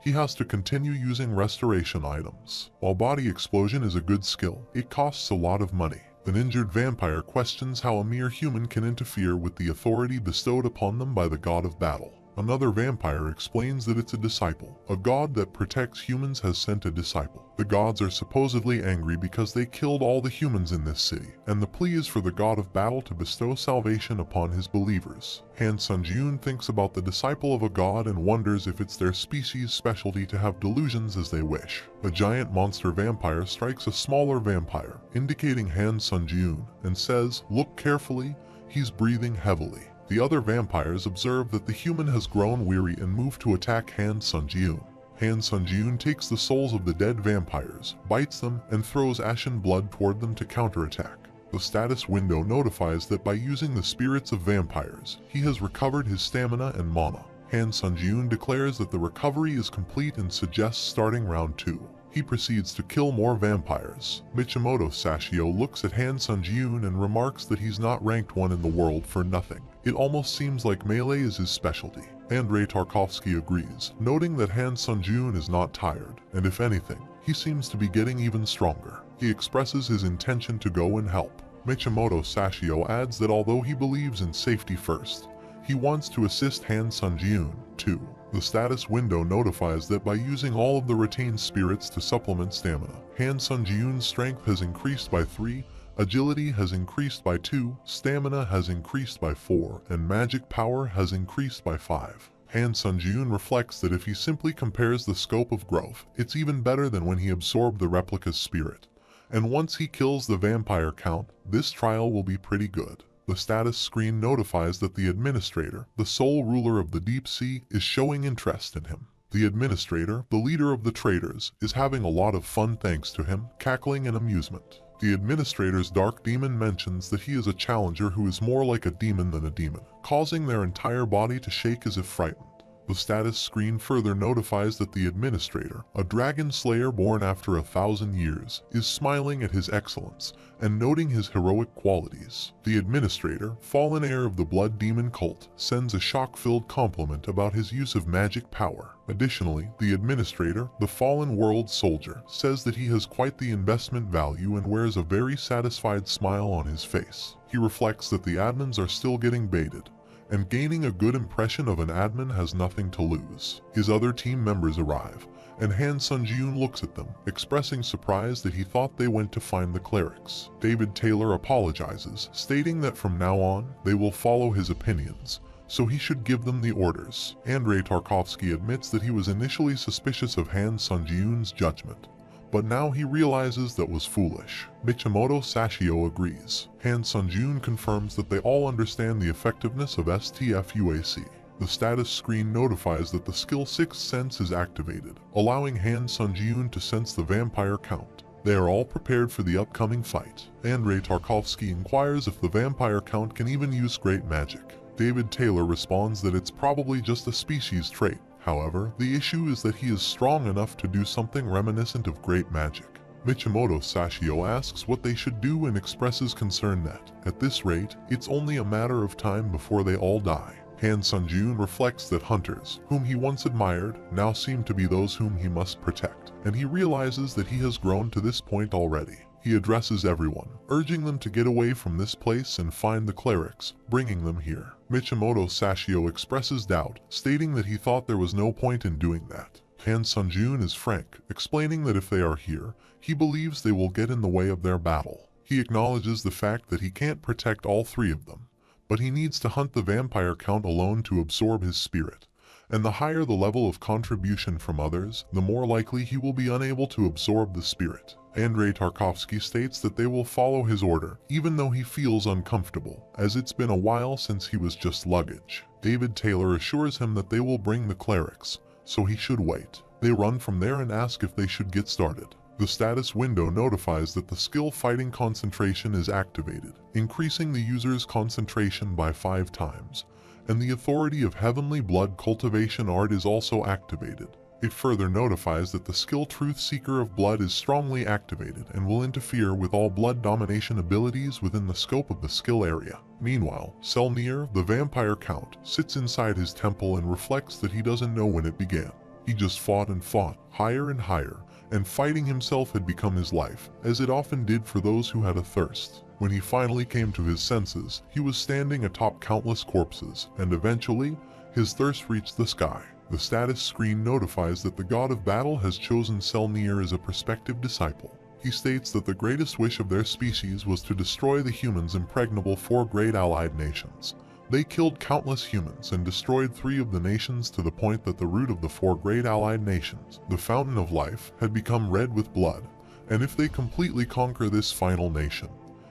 he has to continue using restoration items. While Body Explosion is a good skill, it costs a lot of money. An injured vampire questions how a mere human can interfere with the authority bestowed upon them by the god of battle. Another vampire explains that it's a disciple. A god that protects humans has sent a disciple. The gods are supposedly angry because they killed all the humans in this city, and the plea is for the god of battle to bestow salvation upon his believers. Han Sun-jiun thinks about the disciple of a god and wonders if it's their species' specialty to have delusions as they wish. A giant monster vampire strikes a smaller vampire, indicating Han Sun-jiun, and says, "Look carefully, he's breathing heavily." The other vampires observe that the human has grown weary and move to attack Han Sun-jiun. Han Sun-jiun takes the souls of the dead vampires, bites them, and throws Ashen Blood toward them to counterattack. The status window notifies that by using the spirits of vampires, he has recovered his stamina and mana. Han Sun-jiun declares that the recovery is complete and suggests starting round 2. He proceeds to kill more vampires. Michimoto Sashio looks at Han Sun-jiun and remarks that he's not ranked 1 in the world for nothing. It almost seems like melee is his specialty. Andrei Tarkovsky agrees, noting that Han Sun-jiun is not tired, and if anything, he seems to be getting even stronger. He expresses his intention to go and help. Michimoto Sashio adds that although he believes in safety first, he wants to assist Han Sun-jiun, too. The status window notifies that by using all of the retained spirits to supplement stamina, Han Sun-jiun's strength has increased by 3, agility has increased by 2, stamina has increased by 4, and magic power has increased by 5. Han Sun-jiun reflects that if he simply compares the scope of growth, it's even better than when he absorbed the replica's spirit. And once he kills the vampire count, this trial will be pretty good. The status screen notifies that the administrator, the sole ruler of the deep sea, is showing interest in him. The administrator, the leader of the traders, is having a lot of fun thanks to him, cackling in amusement. The administrator's dark demon mentions that he is a challenger who is more like a demon than a demon, causing their entire body to shake as if frightened. The status screen further notifies that the administrator, a dragon slayer born after 1,000 years, is smiling at his excellence and noting his heroic qualities. The administrator, fallen heir of the blood demon cult, sends a shock-filled compliment about his use of magic power. Additionally, the administrator, the fallen world soldier, says that he has quite the investment value and wears a very satisfied smile on his face. He reflects that the admins are still getting baited, and gaining a good impression of an admin has nothing to lose. His other team members arrive, and Han Sunjun looks at them, expressing surprise that he thought they went to find the clerics. David Taylor apologizes, stating that from now on, they will follow his opinions, so he should give them the orders. Andrei Tarkovsky admits that he was initially suspicious of Han Sunjun's judgment, but now he realizes that was foolish. Michimoto Sashio agrees. Han Sunjun confirms that they all understand the effectiveness of STFUAC. The status screen notifies that the skill Sixth Sense is activated, allowing Han Sunjun to sense the vampire count. They are all prepared for the upcoming fight. Andrei Tarkovsky inquires if the vampire count can even use great magic. David Taylor responds that it's probably just a species trait. However, the issue is that he is strong enough to do something reminiscent of great magic. Michimoto Sashio asks what they should do and expresses concern that, at this rate, it's only a matter of time before they all die. Han Sunjun reflects that hunters, whom he once admired, now seem to be those whom he must protect, and he realizes that he has grown to this point already. He addresses everyone, urging them to get away from this place and find the clerics, bringing them here. Michimoto Sashio expresses doubt, stating that he thought there was no point in doing that. Han Sunjun is frank, explaining that if they are here, he believes they will get in the way of their battle. He acknowledges the fact that he can't protect all three of them, but he needs to hunt the vampire count alone to absorb his spirit, and the higher the level of contribution from others, the more likely he will be unable to absorb the spirit. Andrei Tarkovsky states that they will follow his order, even though he feels uncomfortable, as it's been a while since he was just luggage. David Taylor assures him that they will bring the clerics, so he should wait. They run from there and ask if they should get started. The status window notifies that the skill fighting concentration is activated, increasing the user's concentration by 5 times, and the authority of heavenly blood cultivation art is also activated. It further notifies that the skill Truth Seeker of Blood is strongly activated and will interfere with all blood domination abilities within the scope of the skill area. Meanwhile, Selnir, the vampire count, sits inside his temple and reflects that he doesn't know when it began. He just fought and fought, higher and higher, and fighting himself had become his life, as it often did for those who had a thirst. When he finally came to his senses, he was standing atop countless corpses, and eventually, his thirst reached the sky. The status screen notifies that the god of battle has chosen Selnir as a prospective disciple. He states that the greatest wish of their species was to destroy the humans' impregnable 4 great allied nations. They killed countless humans and destroyed 3 of the nations to the point that the root of the 4 great allied nations, the fountain of life, had become red with blood, and if they completely conquer this final nation,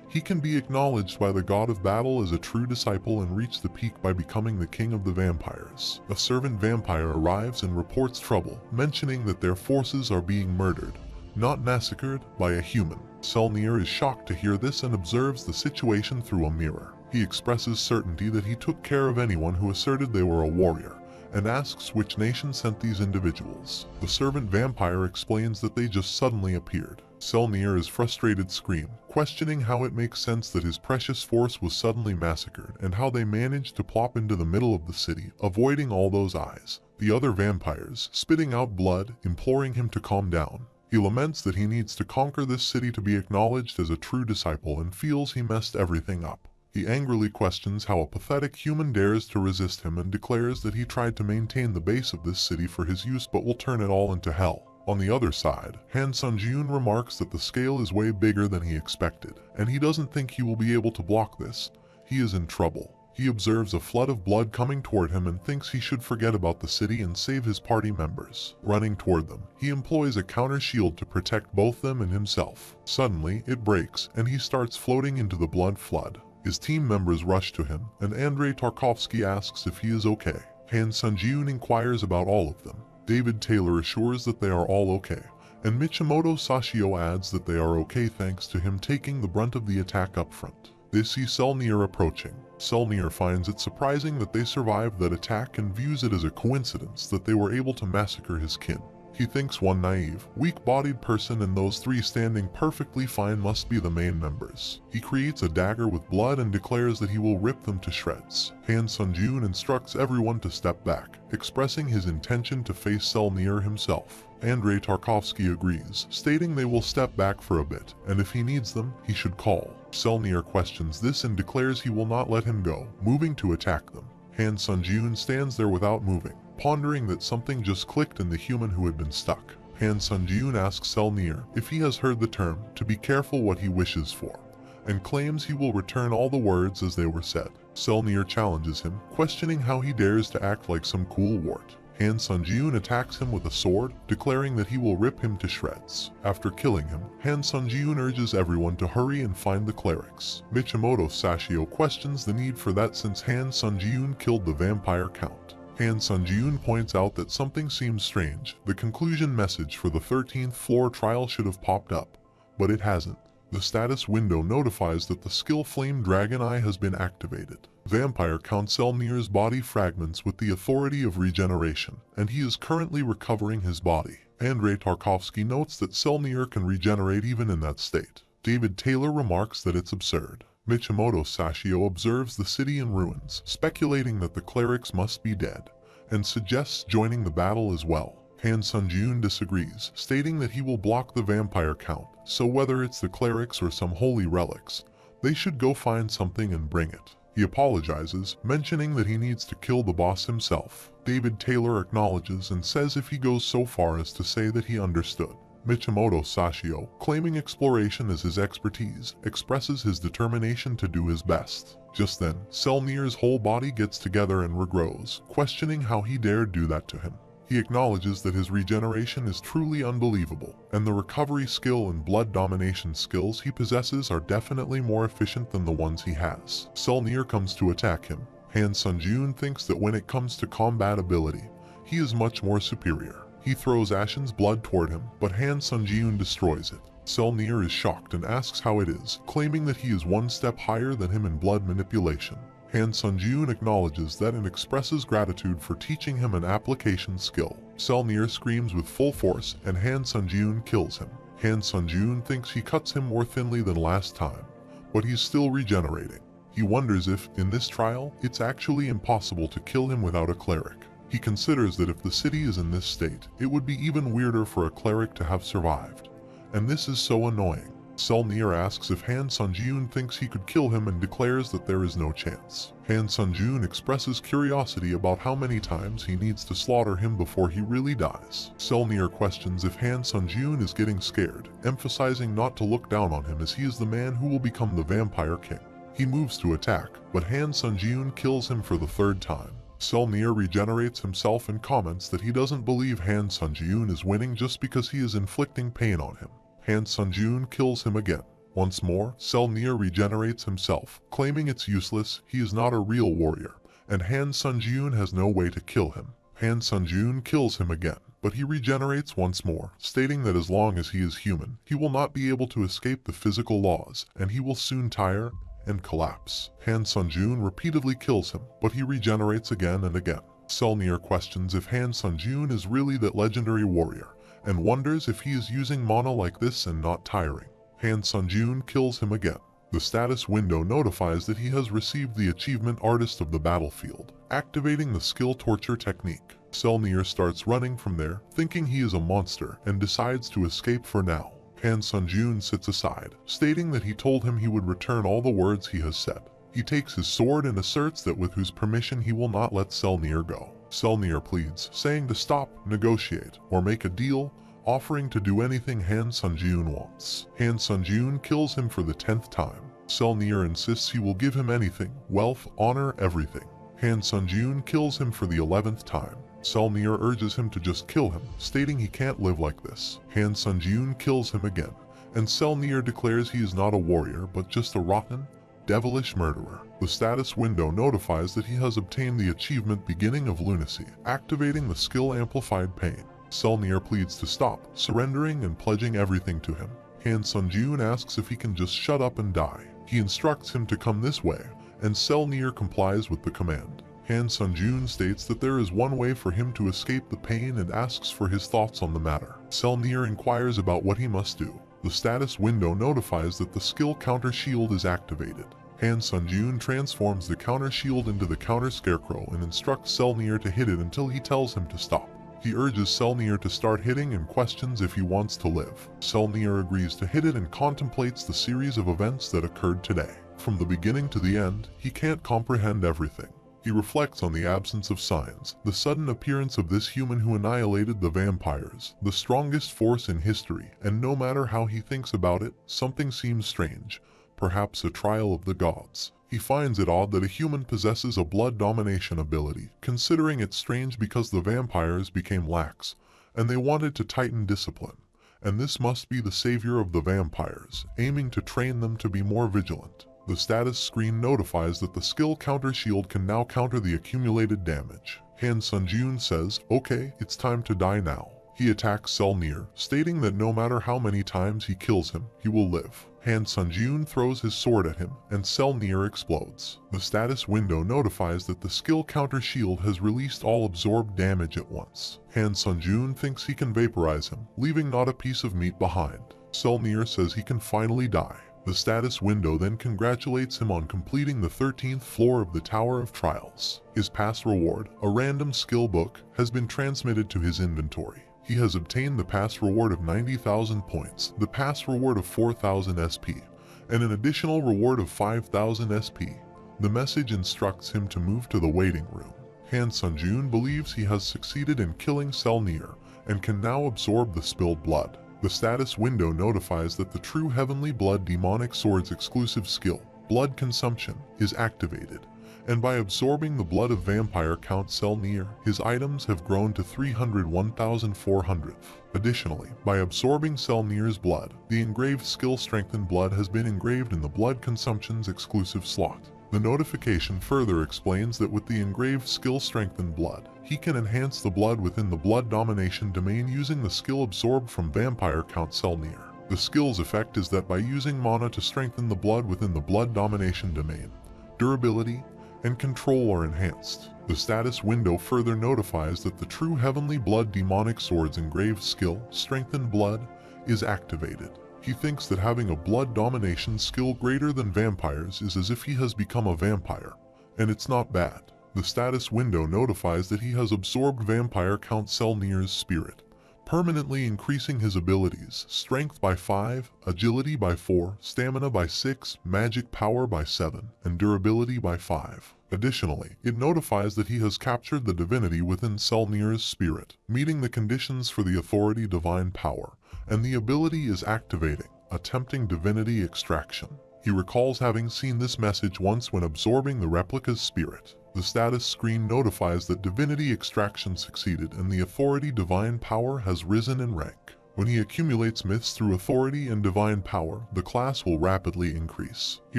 he can be acknowledged by the god of battle as a true disciple and reach the peak by becoming the king of the vampires. A servant vampire arrives and reports trouble, mentioning that their forces are being murdered, not massacred, by a human. Selnir is shocked to hear this and observes the situation through a mirror. He expresses certainty that he took care of anyone who asserted they were a warrior, and asks which nation sent these individuals. The servant vampire explains that they just suddenly appeared. Selnir's frustrated scream, questioning how it makes sense that his precious force was suddenly massacred and how they managed to plop into the middle of the city, avoiding all those eyes. The other vampires, spitting out blood, imploring him to calm down. He laments that he needs to conquer this city to be acknowledged as a true disciple and feels he messed everything up. He angrily questions how a pathetic human dares to resist him and declares that he tried to maintain the base of this city for his use but will turn it all into hell. On the other side, Han Sunjun remarks that the scale is way bigger than he expected, and he doesn't think he will be able to block this. He is in trouble. He observes a flood of blood coming toward him and thinks he should forget about the city and save his party members. Running toward them, he employs a counter shield to protect both them and himself. Suddenly, it breaks, and he starts floating into the blood flood. His team members rush to him, and Andrei Tarkovsky asks if he is okay. Han Sunjun inquires about all of them. David Taylor assures that they are all okay, and Michimoto Sashio adds that they are okay thanks to him taking the brunt of the attack up front. They see Selnir approaching. Selnir finds it surprising that they survived that attack and views it as a coincidence that they were able to massacre his kin. He thinks one naive, weak-bodied person and those three standing perfectly fine must be the main members. He creates a dagger with blood and declares that he will rip them to shreds. Han Sunjun instructs everyone to step back, expressing his intention to face Selnir himself. Andrei Tarkovsky agrees, stating they will step back for a bit, and if he needs them, he should call. Selnir questions this and declares he will not let him go, moving to attack them. Han Sunjun stands there without moving, pondering that something just clicked in the human who had been stuck. Han Sunjun asks Selnir if he has heard the term to be careful what he wishes for, and claims he will return all the words as they were said. Selnir challenges him, questioning how he dares to act like some cool wart. Han Sunjun attacks him with a sword, declaring that he will rip him to shreds. After killing him, Han Sunjun urges everyone to hurry and find the clerics. Michimoto Sashio questions the need for that since Han Sunjun killed the vampire count. Han Sunjun points out that something seems strange. The conclusion message for the 13th floor trial should have popped up, but it hasn't. The status window notifies that the skill Flame Dragon Eye has been activated. Vampire Count Selnir's body fragments with the authority of regeneration, and he is currently recovering his body. Andrei Tarkovsky notes that Selnir can regenerate even in that state. David Taylor remarks that it's absurd. Michimoto Sashio observes the city in ruins, speculating that the clerics must be dead, and suggests joining the battle as well. Han Sunjun disagrees, stating that he will block the vampire count, so whether it's the clerics or some holy relics, they should go find something and bring it. He apologizes, mentioning that he needs to kill the boss himself. David Taylor acknowledges and says if he goes so far as to say that he understood. Michimoto Sashio, claiming exploration as his expertise, expresses his determination to do his best. Just then, Selnir's whole body gets together and regrows, questioning how he dared do that to him. He acknowledges that his regeneration is truly unbelievable, and the recovery skill and blood domination skills he possesses are definitely more efficient than the ones he has. Selnir comes to attack him. Han Sunjun thinks that when it comes to combat ability, he is much more superior. He throws Ashen's blood toward him, but Han Sunjun destroys it. Selnir is shocked and asks how it is, claiming that he is one step higher than him in blood manipulation. Han Sunjun acknowledges that and expresses gratitude for teaching him an application skill. Selnir screams with full force and Han Sunjun kills him. Han Sunjun thinks he cuts him more thinly than last time, but he's still regenerating. He wonders if, in this trial, it's actually impossible to kill him without a cleric. He considers that if the city is in this state, it would be even weirder for a cleric to have survived. And this is so annoying. Selnir asks if Han Sunjun thinks he could kill him and declares that there is no chance. Han Sunjun expresses curiosity about how many times he needs to slaughter him before he really dies. Selnir questions if Han Sunjun is getting scared, emphasizing not to look down on him as he is the man who will become the vampire king. He moves to attack, but Han Sunjun kills him for the third time. Selnir regenerates himself and comments that he doesn't believe Han Sunjun is winning just because he is inflicting pain on him. Han Sunjun kills him again. Once more, Selnir regenerates himself, claiming it's useless, he is not a real warrior, and Han Sunjun has no way to kill him. Han Sunjun kills him again, but he regenerates once more, stating that as long as he is human, he will not be able to escape the physical laws, and he will soon tire and collapse. Han Sunjun repeatedly kills him, but he regenerates again and again. Selnir questions if Han Sunjun is really that legendary warrior, and wonders if he is using mana like this and not tiring. Han Sunjun kills him again. The status window notifies that he has received the achievement Artist of the Battlefield, activating the skill torture technique. Selnir starts running from there, thinking he is a monster, and decides to escape for now. Han Sunjun sits aside, stating that he told him he would return all the words he has said. He takes his sword and asserts that with whose permission he will not let Selnir go. Selnir pleads, saying to stop, negotiate, or make a deal, offering to do anything Han Sunjun wants. Han Sunjun kills him for the 10th time. Selnir insists he will give him anything, wealth, honor, everything. Han Sunjun kills him for the 11th time. Selnir urges him to just kill him, stating he can't live like this. Han Sunjun kills him again, and Selnir declares he is not a warrior but just a rotten, devilish murderer. The status window notifies that he has obtained the achievement Beginning of Lunacy, activating the skill Amplified Pain. Selnir pleads to stop, surrendering and pledging everything to him. Han Sunjun asks if he can just shut up and die. He instructs him to come this way, and Selnir complies with the command. Han Sunjun states that there is one way for him to escape the pain and asks for his thoughts on the matter. Selnir inquires about what he must do. The status window notifies that the skill Counter Shield is activated. Han Sunjun transforms the Counter Shield into the Counter Scarecrow and instructs Selnir to hit it until he tells him to stop. He urges Selnir to start hitting and questions if he wants to live. Selnir agrees to hit it and contemplates the series of events that occurred today. From the beginning to the end, he can't comprehend everything. He reflects on the absence of signs, the sudden appearance of this human who annihilated the vampires, the strongest force in history, and no matter how he thinks about it, something seems strange, perhaps a trial of the gods. He finds it odd that a human possesses a blood domination ability, considering it strange because the vampires became lax, and they wanted to tighten discipline. And this must be the savior of the vampires, aiming to train them to be more vigilant. The status screen notifies that the skill Counter Shield can now counter the accumulated damage. Han Sunjun says, "Okay, it's time to die now." He attacks Selnir, stating that no matter how many times he kills him, he will live. Han Sunjun throws his sword at him, and Selnir explodes. The status window notifies that the skill Counter Shield has released all absorbed damage at once. Han Sunjun thinks he can vaporize him, leaving not a piece of meat behind. Selnir says he can finally die. The status window then congratulates him on completing the 13th floor of the Tower of Trials. His past reward, a random skill book, has been transmitted to his inventory. He has obtained the past reward of 90,000 points, the past reward of 4,000 SP, and an additional reward of 5,000 SP. The message instructs him to move to the waiting room. Han Sunjun believes he has succeeded in killing Selnir and can now absorb the spilled blood. The status window notifies that the true Heavenly Blood Demonic Sword's exclusive skill, Blood Consumption, is activated, and by absorbing the blood of vampire Count Selnir, his items have grown to 301,400. Additionally, by absorbing Selnir's blood, the engraved skill Strengthened Blood has been engraved in the Blood Consumption's exclusive slot. The notification further explains that with the engraved skill Strengthened Blood, he can enhance the blood within the blood domination domain using the skill absorbed from vampire Count Selnir. The skill's effect is that by using mana to strengthen the blood within the blood domination domain, durability and control are enhanced. The status window further notifies that the true Heavenly Blood Demonic Sword's engraved skill, Strengthened Blood, is activated. He thinks that having a blood domination skill greater than vampires is as if he has become a vampire, and it's not bad. The status window notifies that he has absorbed vampire Count Selnir's spirit, permanently increasing his abilities, strength by 5, agility by 4, stamina by 6, magic power by 7, and durability by 5. Additionally, it notifies that he has captured the divinity within Selnir's spirit, meeting the conditions for the authority divine power, and the ability is activating, attempting divinity extraction. He recalls having seen this message once when absorbing the replica's spirit. The status screen notifies that divinity extraction succeeded and the authority divine power has risen in rank. When he accumulates myths through authority and divine power, the class will rapidly increase. He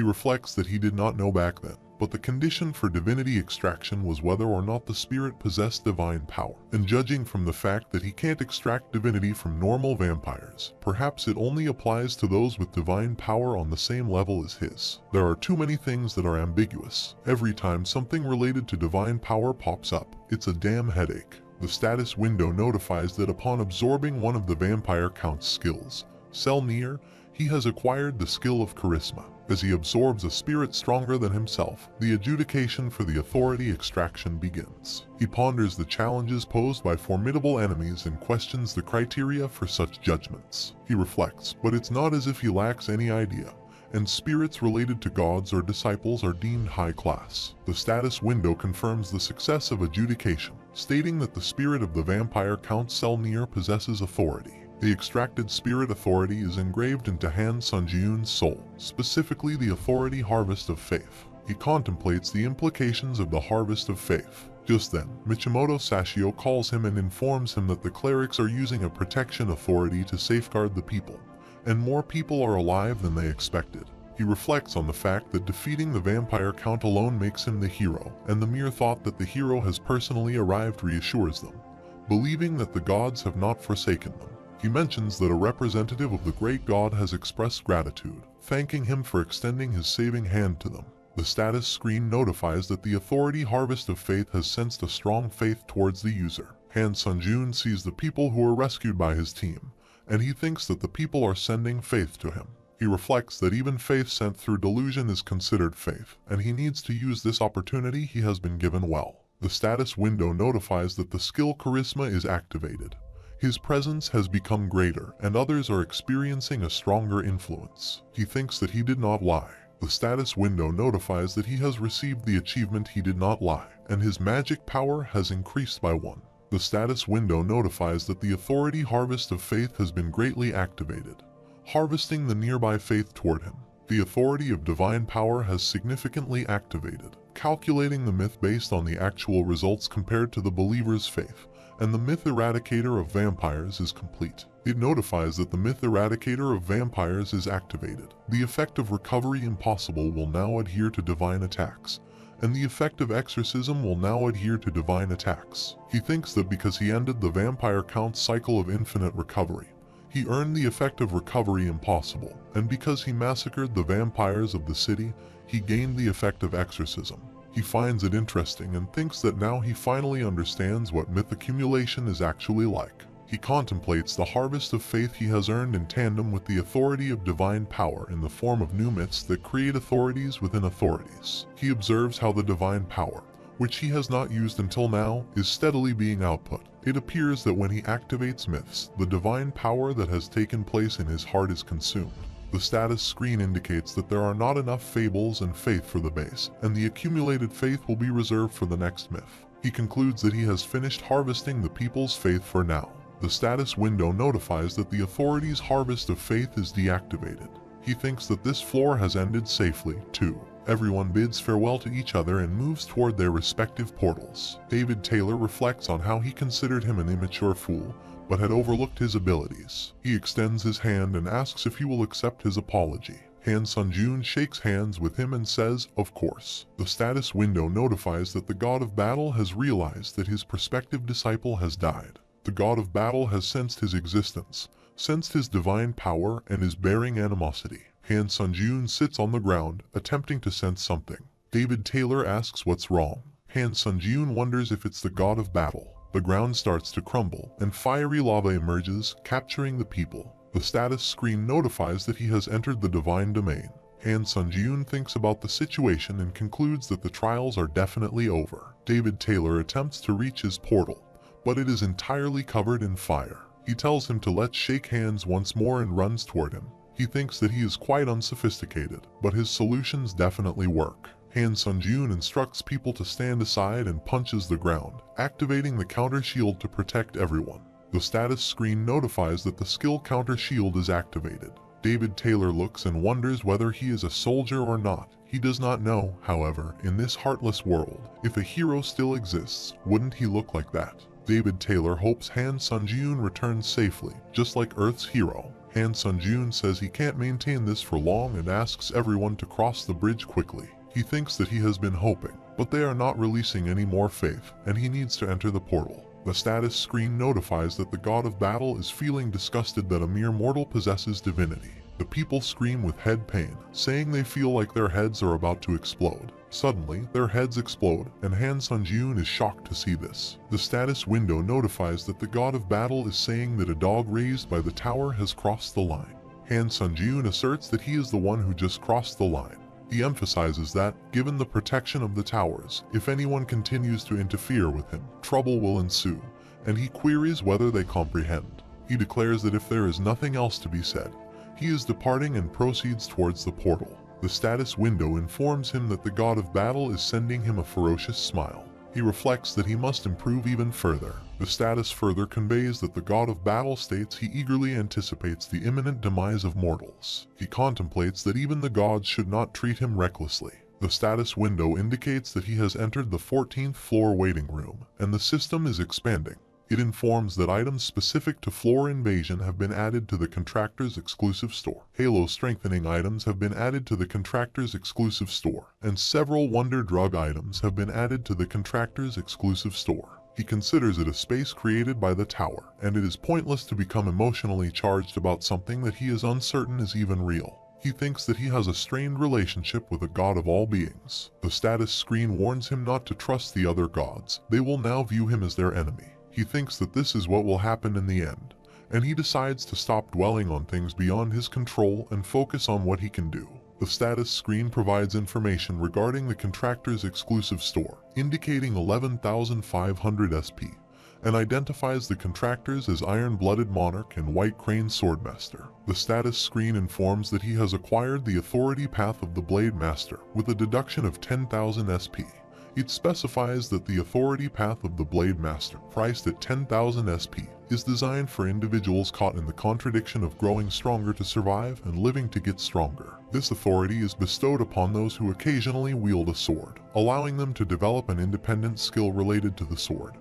reflects that he did not know back then, but the condition for divinity extraction was whether or not the spirit possessed divine power. And judging from the fact that he can't extract divinity from normal vampires, perhaps it only applies to those with divine power on the same level as his. There are too many things that are ambiguous. Every time something related to divine power pops up, it's a damn headache. The status window notifies that upon absorbing one of the vampire Count's skills, Selnir, he has acquired the skill of charisma. As he absorbs a spirit stronger than himself, the adjudication for the authority extraction begins. He ponders the challenges posed by formidable enemies and questions the criteria for such judgments. He reflects, but it's not as if he lacks any idea, and spirits related to gods or disciples are deemed high class. The status window confirms the success of adjudication, stating that the spirit of the vampire Count Selnir possesses authority. The extracted spirit authority is engraved into Han Sunjun's soul, specifically the authority Harvest of Faith. He contemplates the implications of the Harvest of Faith. Just then, Michimoto Sashio calls him and informs him that the clerics are using a protection authority to safeguard the people, and more people are alive than they expected. He reflects on the fact that defeating the vampire count alone makes him the hero, and the mere thought that the hero has personally arrived reassures them, believing that the gods have not forsaken them. He mentions that a representative of the great god has expressed gratitude, thanking him for extending his saving hand to them. The status screen notifies that the authority Harvest of Faith has sensed a strong faith towards the user. Han Sunjun sees the people who are rescued by his team, and he thinks that the people are sending faith to him. He reflects that even faith sent through delusion is considered faith, and he needs to use this opportunity he has been given well. The status window notifies that the skill Charisma is activated. His presence has become greater, and others are experiencing a stronger influence. He thinks that he did not lie. The status window notifies that he has received the achievement He Did Not Lie, and his magic power has increased by 1. The status window notifies that the authority Harvest of Faith has been greatly activated, harvesting the nearby faith toward him. The authority of divine power has significantly activated, calculating the myth based on the actual results compared to the believer's faith, and the myth eradicator of vampires is complete. It notifies that the myth eradicator of vampires is activated. The effect of recovery impossible will now adhere to divine attacks, and the effect of exorcism will now adhere to divine attacks. He thinks that because he ended the vampire count cycle of infinite recovery, he earned the effect of recovery impossible, and because he massacred the vampires of the city, he gained the effect of exorcism. He finds it interesting and thinks that now he finally understands what myth accumulation is actually like. He contemplates the harvest of faith he has earned in tandem with the authority of divine power in the form of new myths that create authorities within authorities. He observes how the divine power, which he has not used until now, is steadily being output. It appears that when he activates myths, the divine power that has taken place in his heart is consumed. The status screen indicates that there are not enough fables and faith for the base, and the accumulated faith will be reserved for the next myth. He concludes that he has finished harvesting the people's faith for now. The status window notifies that the authority's harvest of faith is deactivated. He thinks that this floor has ended safely, too. Everyone bids farewell to each other and moves toward their respective portals. David Taylor reflects on how he considered him an immature fool, but had overlooked his abilities. He extends his hand and asks if he will accept his apology. Han Sunjun shakes hands with him and says, "Of course." The status window notifies that the god of battle has realized that his prospective disciple has died. The god of battle has sensed his existence, sensed his divine power, and is bearing animosity. Han Sunjun sits on the ground, attempting to sense something. David Taylor asks what's wrong. Han Sunjun wonders if it's the god of battle. The ground starts to crumble, and fiery lava emerges, capturing the people. The status screen notifies that he has entered the divine domain. Han Sunjun thinks about the situation and concludes that the trials are definitely over. David Taylor attempts to reach his portal, but it is entirely covered in fire. He tells him to let's shake hands once more and runs toward him. He thinks that he is quite unsophisticated, but his solutions definitely work. Han Sunjun instructs people to stand aside and punches the ground, activating the counter shield to protect everyone. The status screen notifies that the skill counter shield is activated. David Taylor looks and wonders whether he is a soldier or not. He does not know, however, in this heartless world, if a hero still exists, wouldn't he look like that? David Taylor hopes Han Sunjun returns safely, just like Earth's hero. Han Sunjun says he can't maintain this for long and asks everyone to cross the bridge quickly. He thinks that he has been hoping, but they are not releasing any more faith, and he needs to enter the portal. The status screen notifies that the god of battle is feeling disgusted that a mere mortal possesses divinity. The people scream with head pain, saying they feel like their heads are about to explode. Suddenly, their heads explode, and Han Sunjun is shocked to see this. The status window notifies that the god of battle is saying that a dog raised by the tower has crossed the line. Han Sunjun asserts that he is the one who just crossed the line. He emphasizes that, given the protection of the towers, if anyone continues to interfere with him, trouble will ensue, and he queries whether they comprehend. He declares that if there is nothing else to be said, he is departing and proceeds towards the portal. The status window informs him that the god of battle is sending him a ferocious smile. He reflects that he must improve even further. The status further conveys that the god of battle states he eagerly anticipates the imminent demise of mortals. He contemplates that even the gods should not treat him recklessly. The status window indicates that he has entered the 14th floor waiting room, and the system is expanding. It informs that items specific to floor invasion have been added to the contractor's exclusive store. Halo strengthening items have been added to the contractor's exclusive store, and several wonder drug items have been added to the contractor's exclusive store. He considers it a space created by the tower, and it is pointless to become emotionally charged about something that he is uncertain is even real. He thinks that he has a strained relationship with the god of all beings. The status screen warns him not to trust the other gods. They will now view him as their enemy. He thinks that this is what will happen in the end, and he decides to stop dwelling on things beyond his control and focus on what he can do. The status screen provides information regarding the contractor's exclusive store, indicating 11,500 SP, and identifies the contractors as Iron-Blooded Monarch and White Crane Swordmaster. The status screen informs that he has acquired the authority path of the Blade Master with a deduction of 10,000 SP. It specifies that the authority path of the Blade Master, priced at 10,000 SP, is designed for individuals caught in the contradiction of growing stronger to survive and living to get stronger. This authority is bestowed upon those who occasionally wield a sword, allowing them to develop an independent skill related to the sword,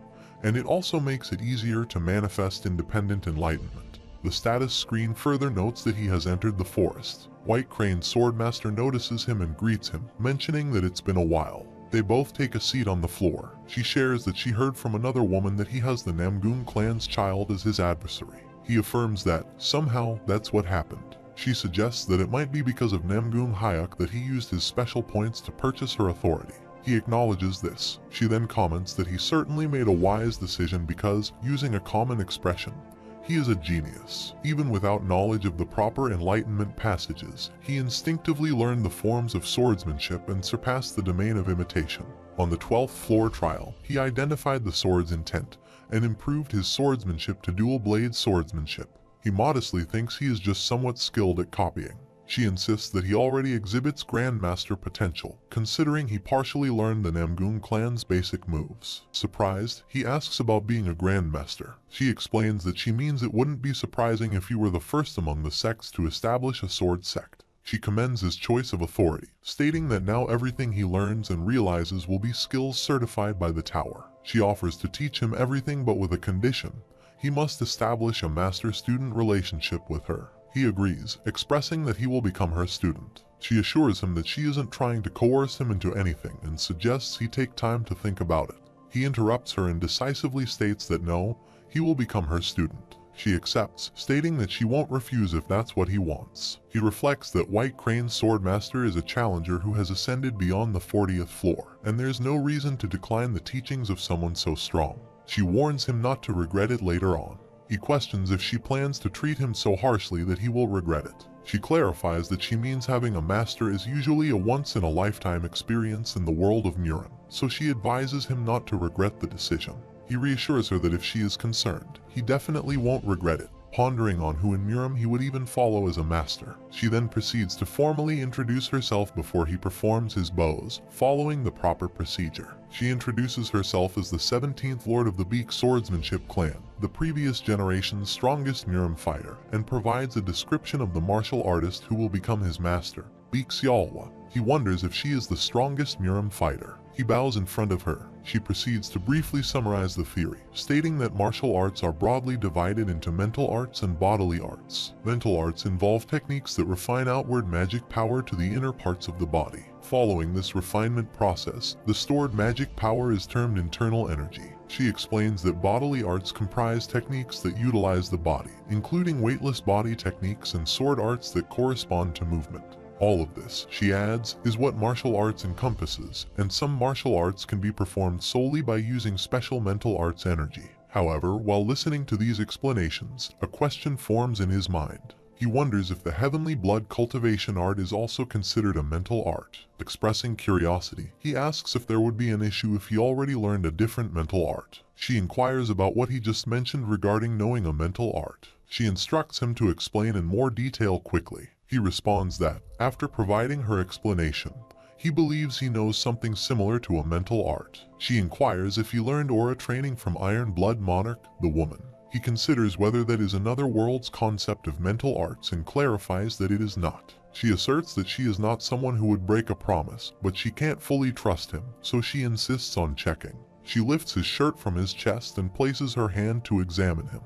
and it also makes it easier to manifest independent enlightenment. The status screen further notes that he has entered the forest. White Crane Swordmaster notices him and greets him, mentioning that it's been a while. They both take a seat on the floor. She shares that she heard from another woman that he has the Namgoon clan's child as his adversary. He affirms that, somehow, that's what happened. She suggests that it might be because of Namgoon Hyuk that he used his special points to purchase her authority. He acknowledges this. She then comments that he certainly made a wise decision because, using a common expression, he is a genius. Even without knowledge of the proper enlightenment passages, he instinctively learned the forms of swordsmanship and surpassed the domain of imitation. On the 12th floor trial, he identified the sword's intent and improved his swordsmanship to dual-blade swordsmanship. He modestly thinks he is just somewhat skilled at copying. She insists that he already exhibits Grandmaster potential, considering he partially learned the Namgoon clan's basic moves. Surprised, he asks about being a Grandmaster. She explains that she means it wouldn't be surprising if he were the first among the sects to establish a sword sect. She commends his choice of authority, stating that now everything he learns and realizes will be skills certified by the tower. She offers to teach him everything but with a condition. He must establish a master-student relationship with her. He agrees, expressing that he will become her student. She assures him that she isn't trying to coerce him into anything and suggests he take time to think about it. He interrupts her and decisively states that no, he will become her student. She accepts, stating that she won't refuse if that's what he wants. He reflects that White Crane Swordmaster is a challenger who has ascended beyond the 40th floor, and there's no reason to decline the teachings of someone so strong. She warns him not to regret it later on. He questions if she plans to treat him so harshly that he will regret it. She clarifies that she means having a master is usually a once-in-a-lifetime experience in the world of Murin, so she advises him not to regret the decision. He reassures her that if she is concerned, he definitely won't regret it, pondering on who in Murim he would even follow as a master. She then proceeds to formally introduce herself before he performs his bows, following the proper procedure. She introduces herself as the 17th Lord of the Beak Swordsmanship clan, the previous generation's strongest Murim fighter, and provides a description of the martial artist who will become his master, Beak Xiaolhua. He wonders if she is the strongest Murim fighter. He bows in front of her. She proceeds to briefly summarize the theory, stating that martial arts are broadly divided into mental arts and bodily arts. Mental arts involve techniques that refine outward magic power to the inner parts of the body. Following this refinement process, the stored magic power is termed internal energy. She explains that bodily arts comprise techniques that utilize the body, including weightless body techniques and sword arts that correspond to movement. All of this, she adds, is what martial arts encompasses, and some martial arts can be performed solely by using special mental arts energy. However, while listening to these explanations, a question forms in his mind. He wonders if the heavenly blood cultivation art is also considered a mental art. Expressing curiosity, he asks if there would be an issue if he already learned a different mental art. She inquires about what he just mentioned regarding knowing a mental art. She instructs him to explain in more detail quickly. He responds that, after providing her explanation, he believes he knows something similar to a mental art. She inquires if he learned aura training from Iron-Blood Monarch, the woman. He considers whether that is another world's concept of mental arts and clarifies that it is not. She asserts that she is not someone who would break a promise, but she can't fully trust him, so she insists on checking. She lifts his shirt from his chest and places her hand to examine him.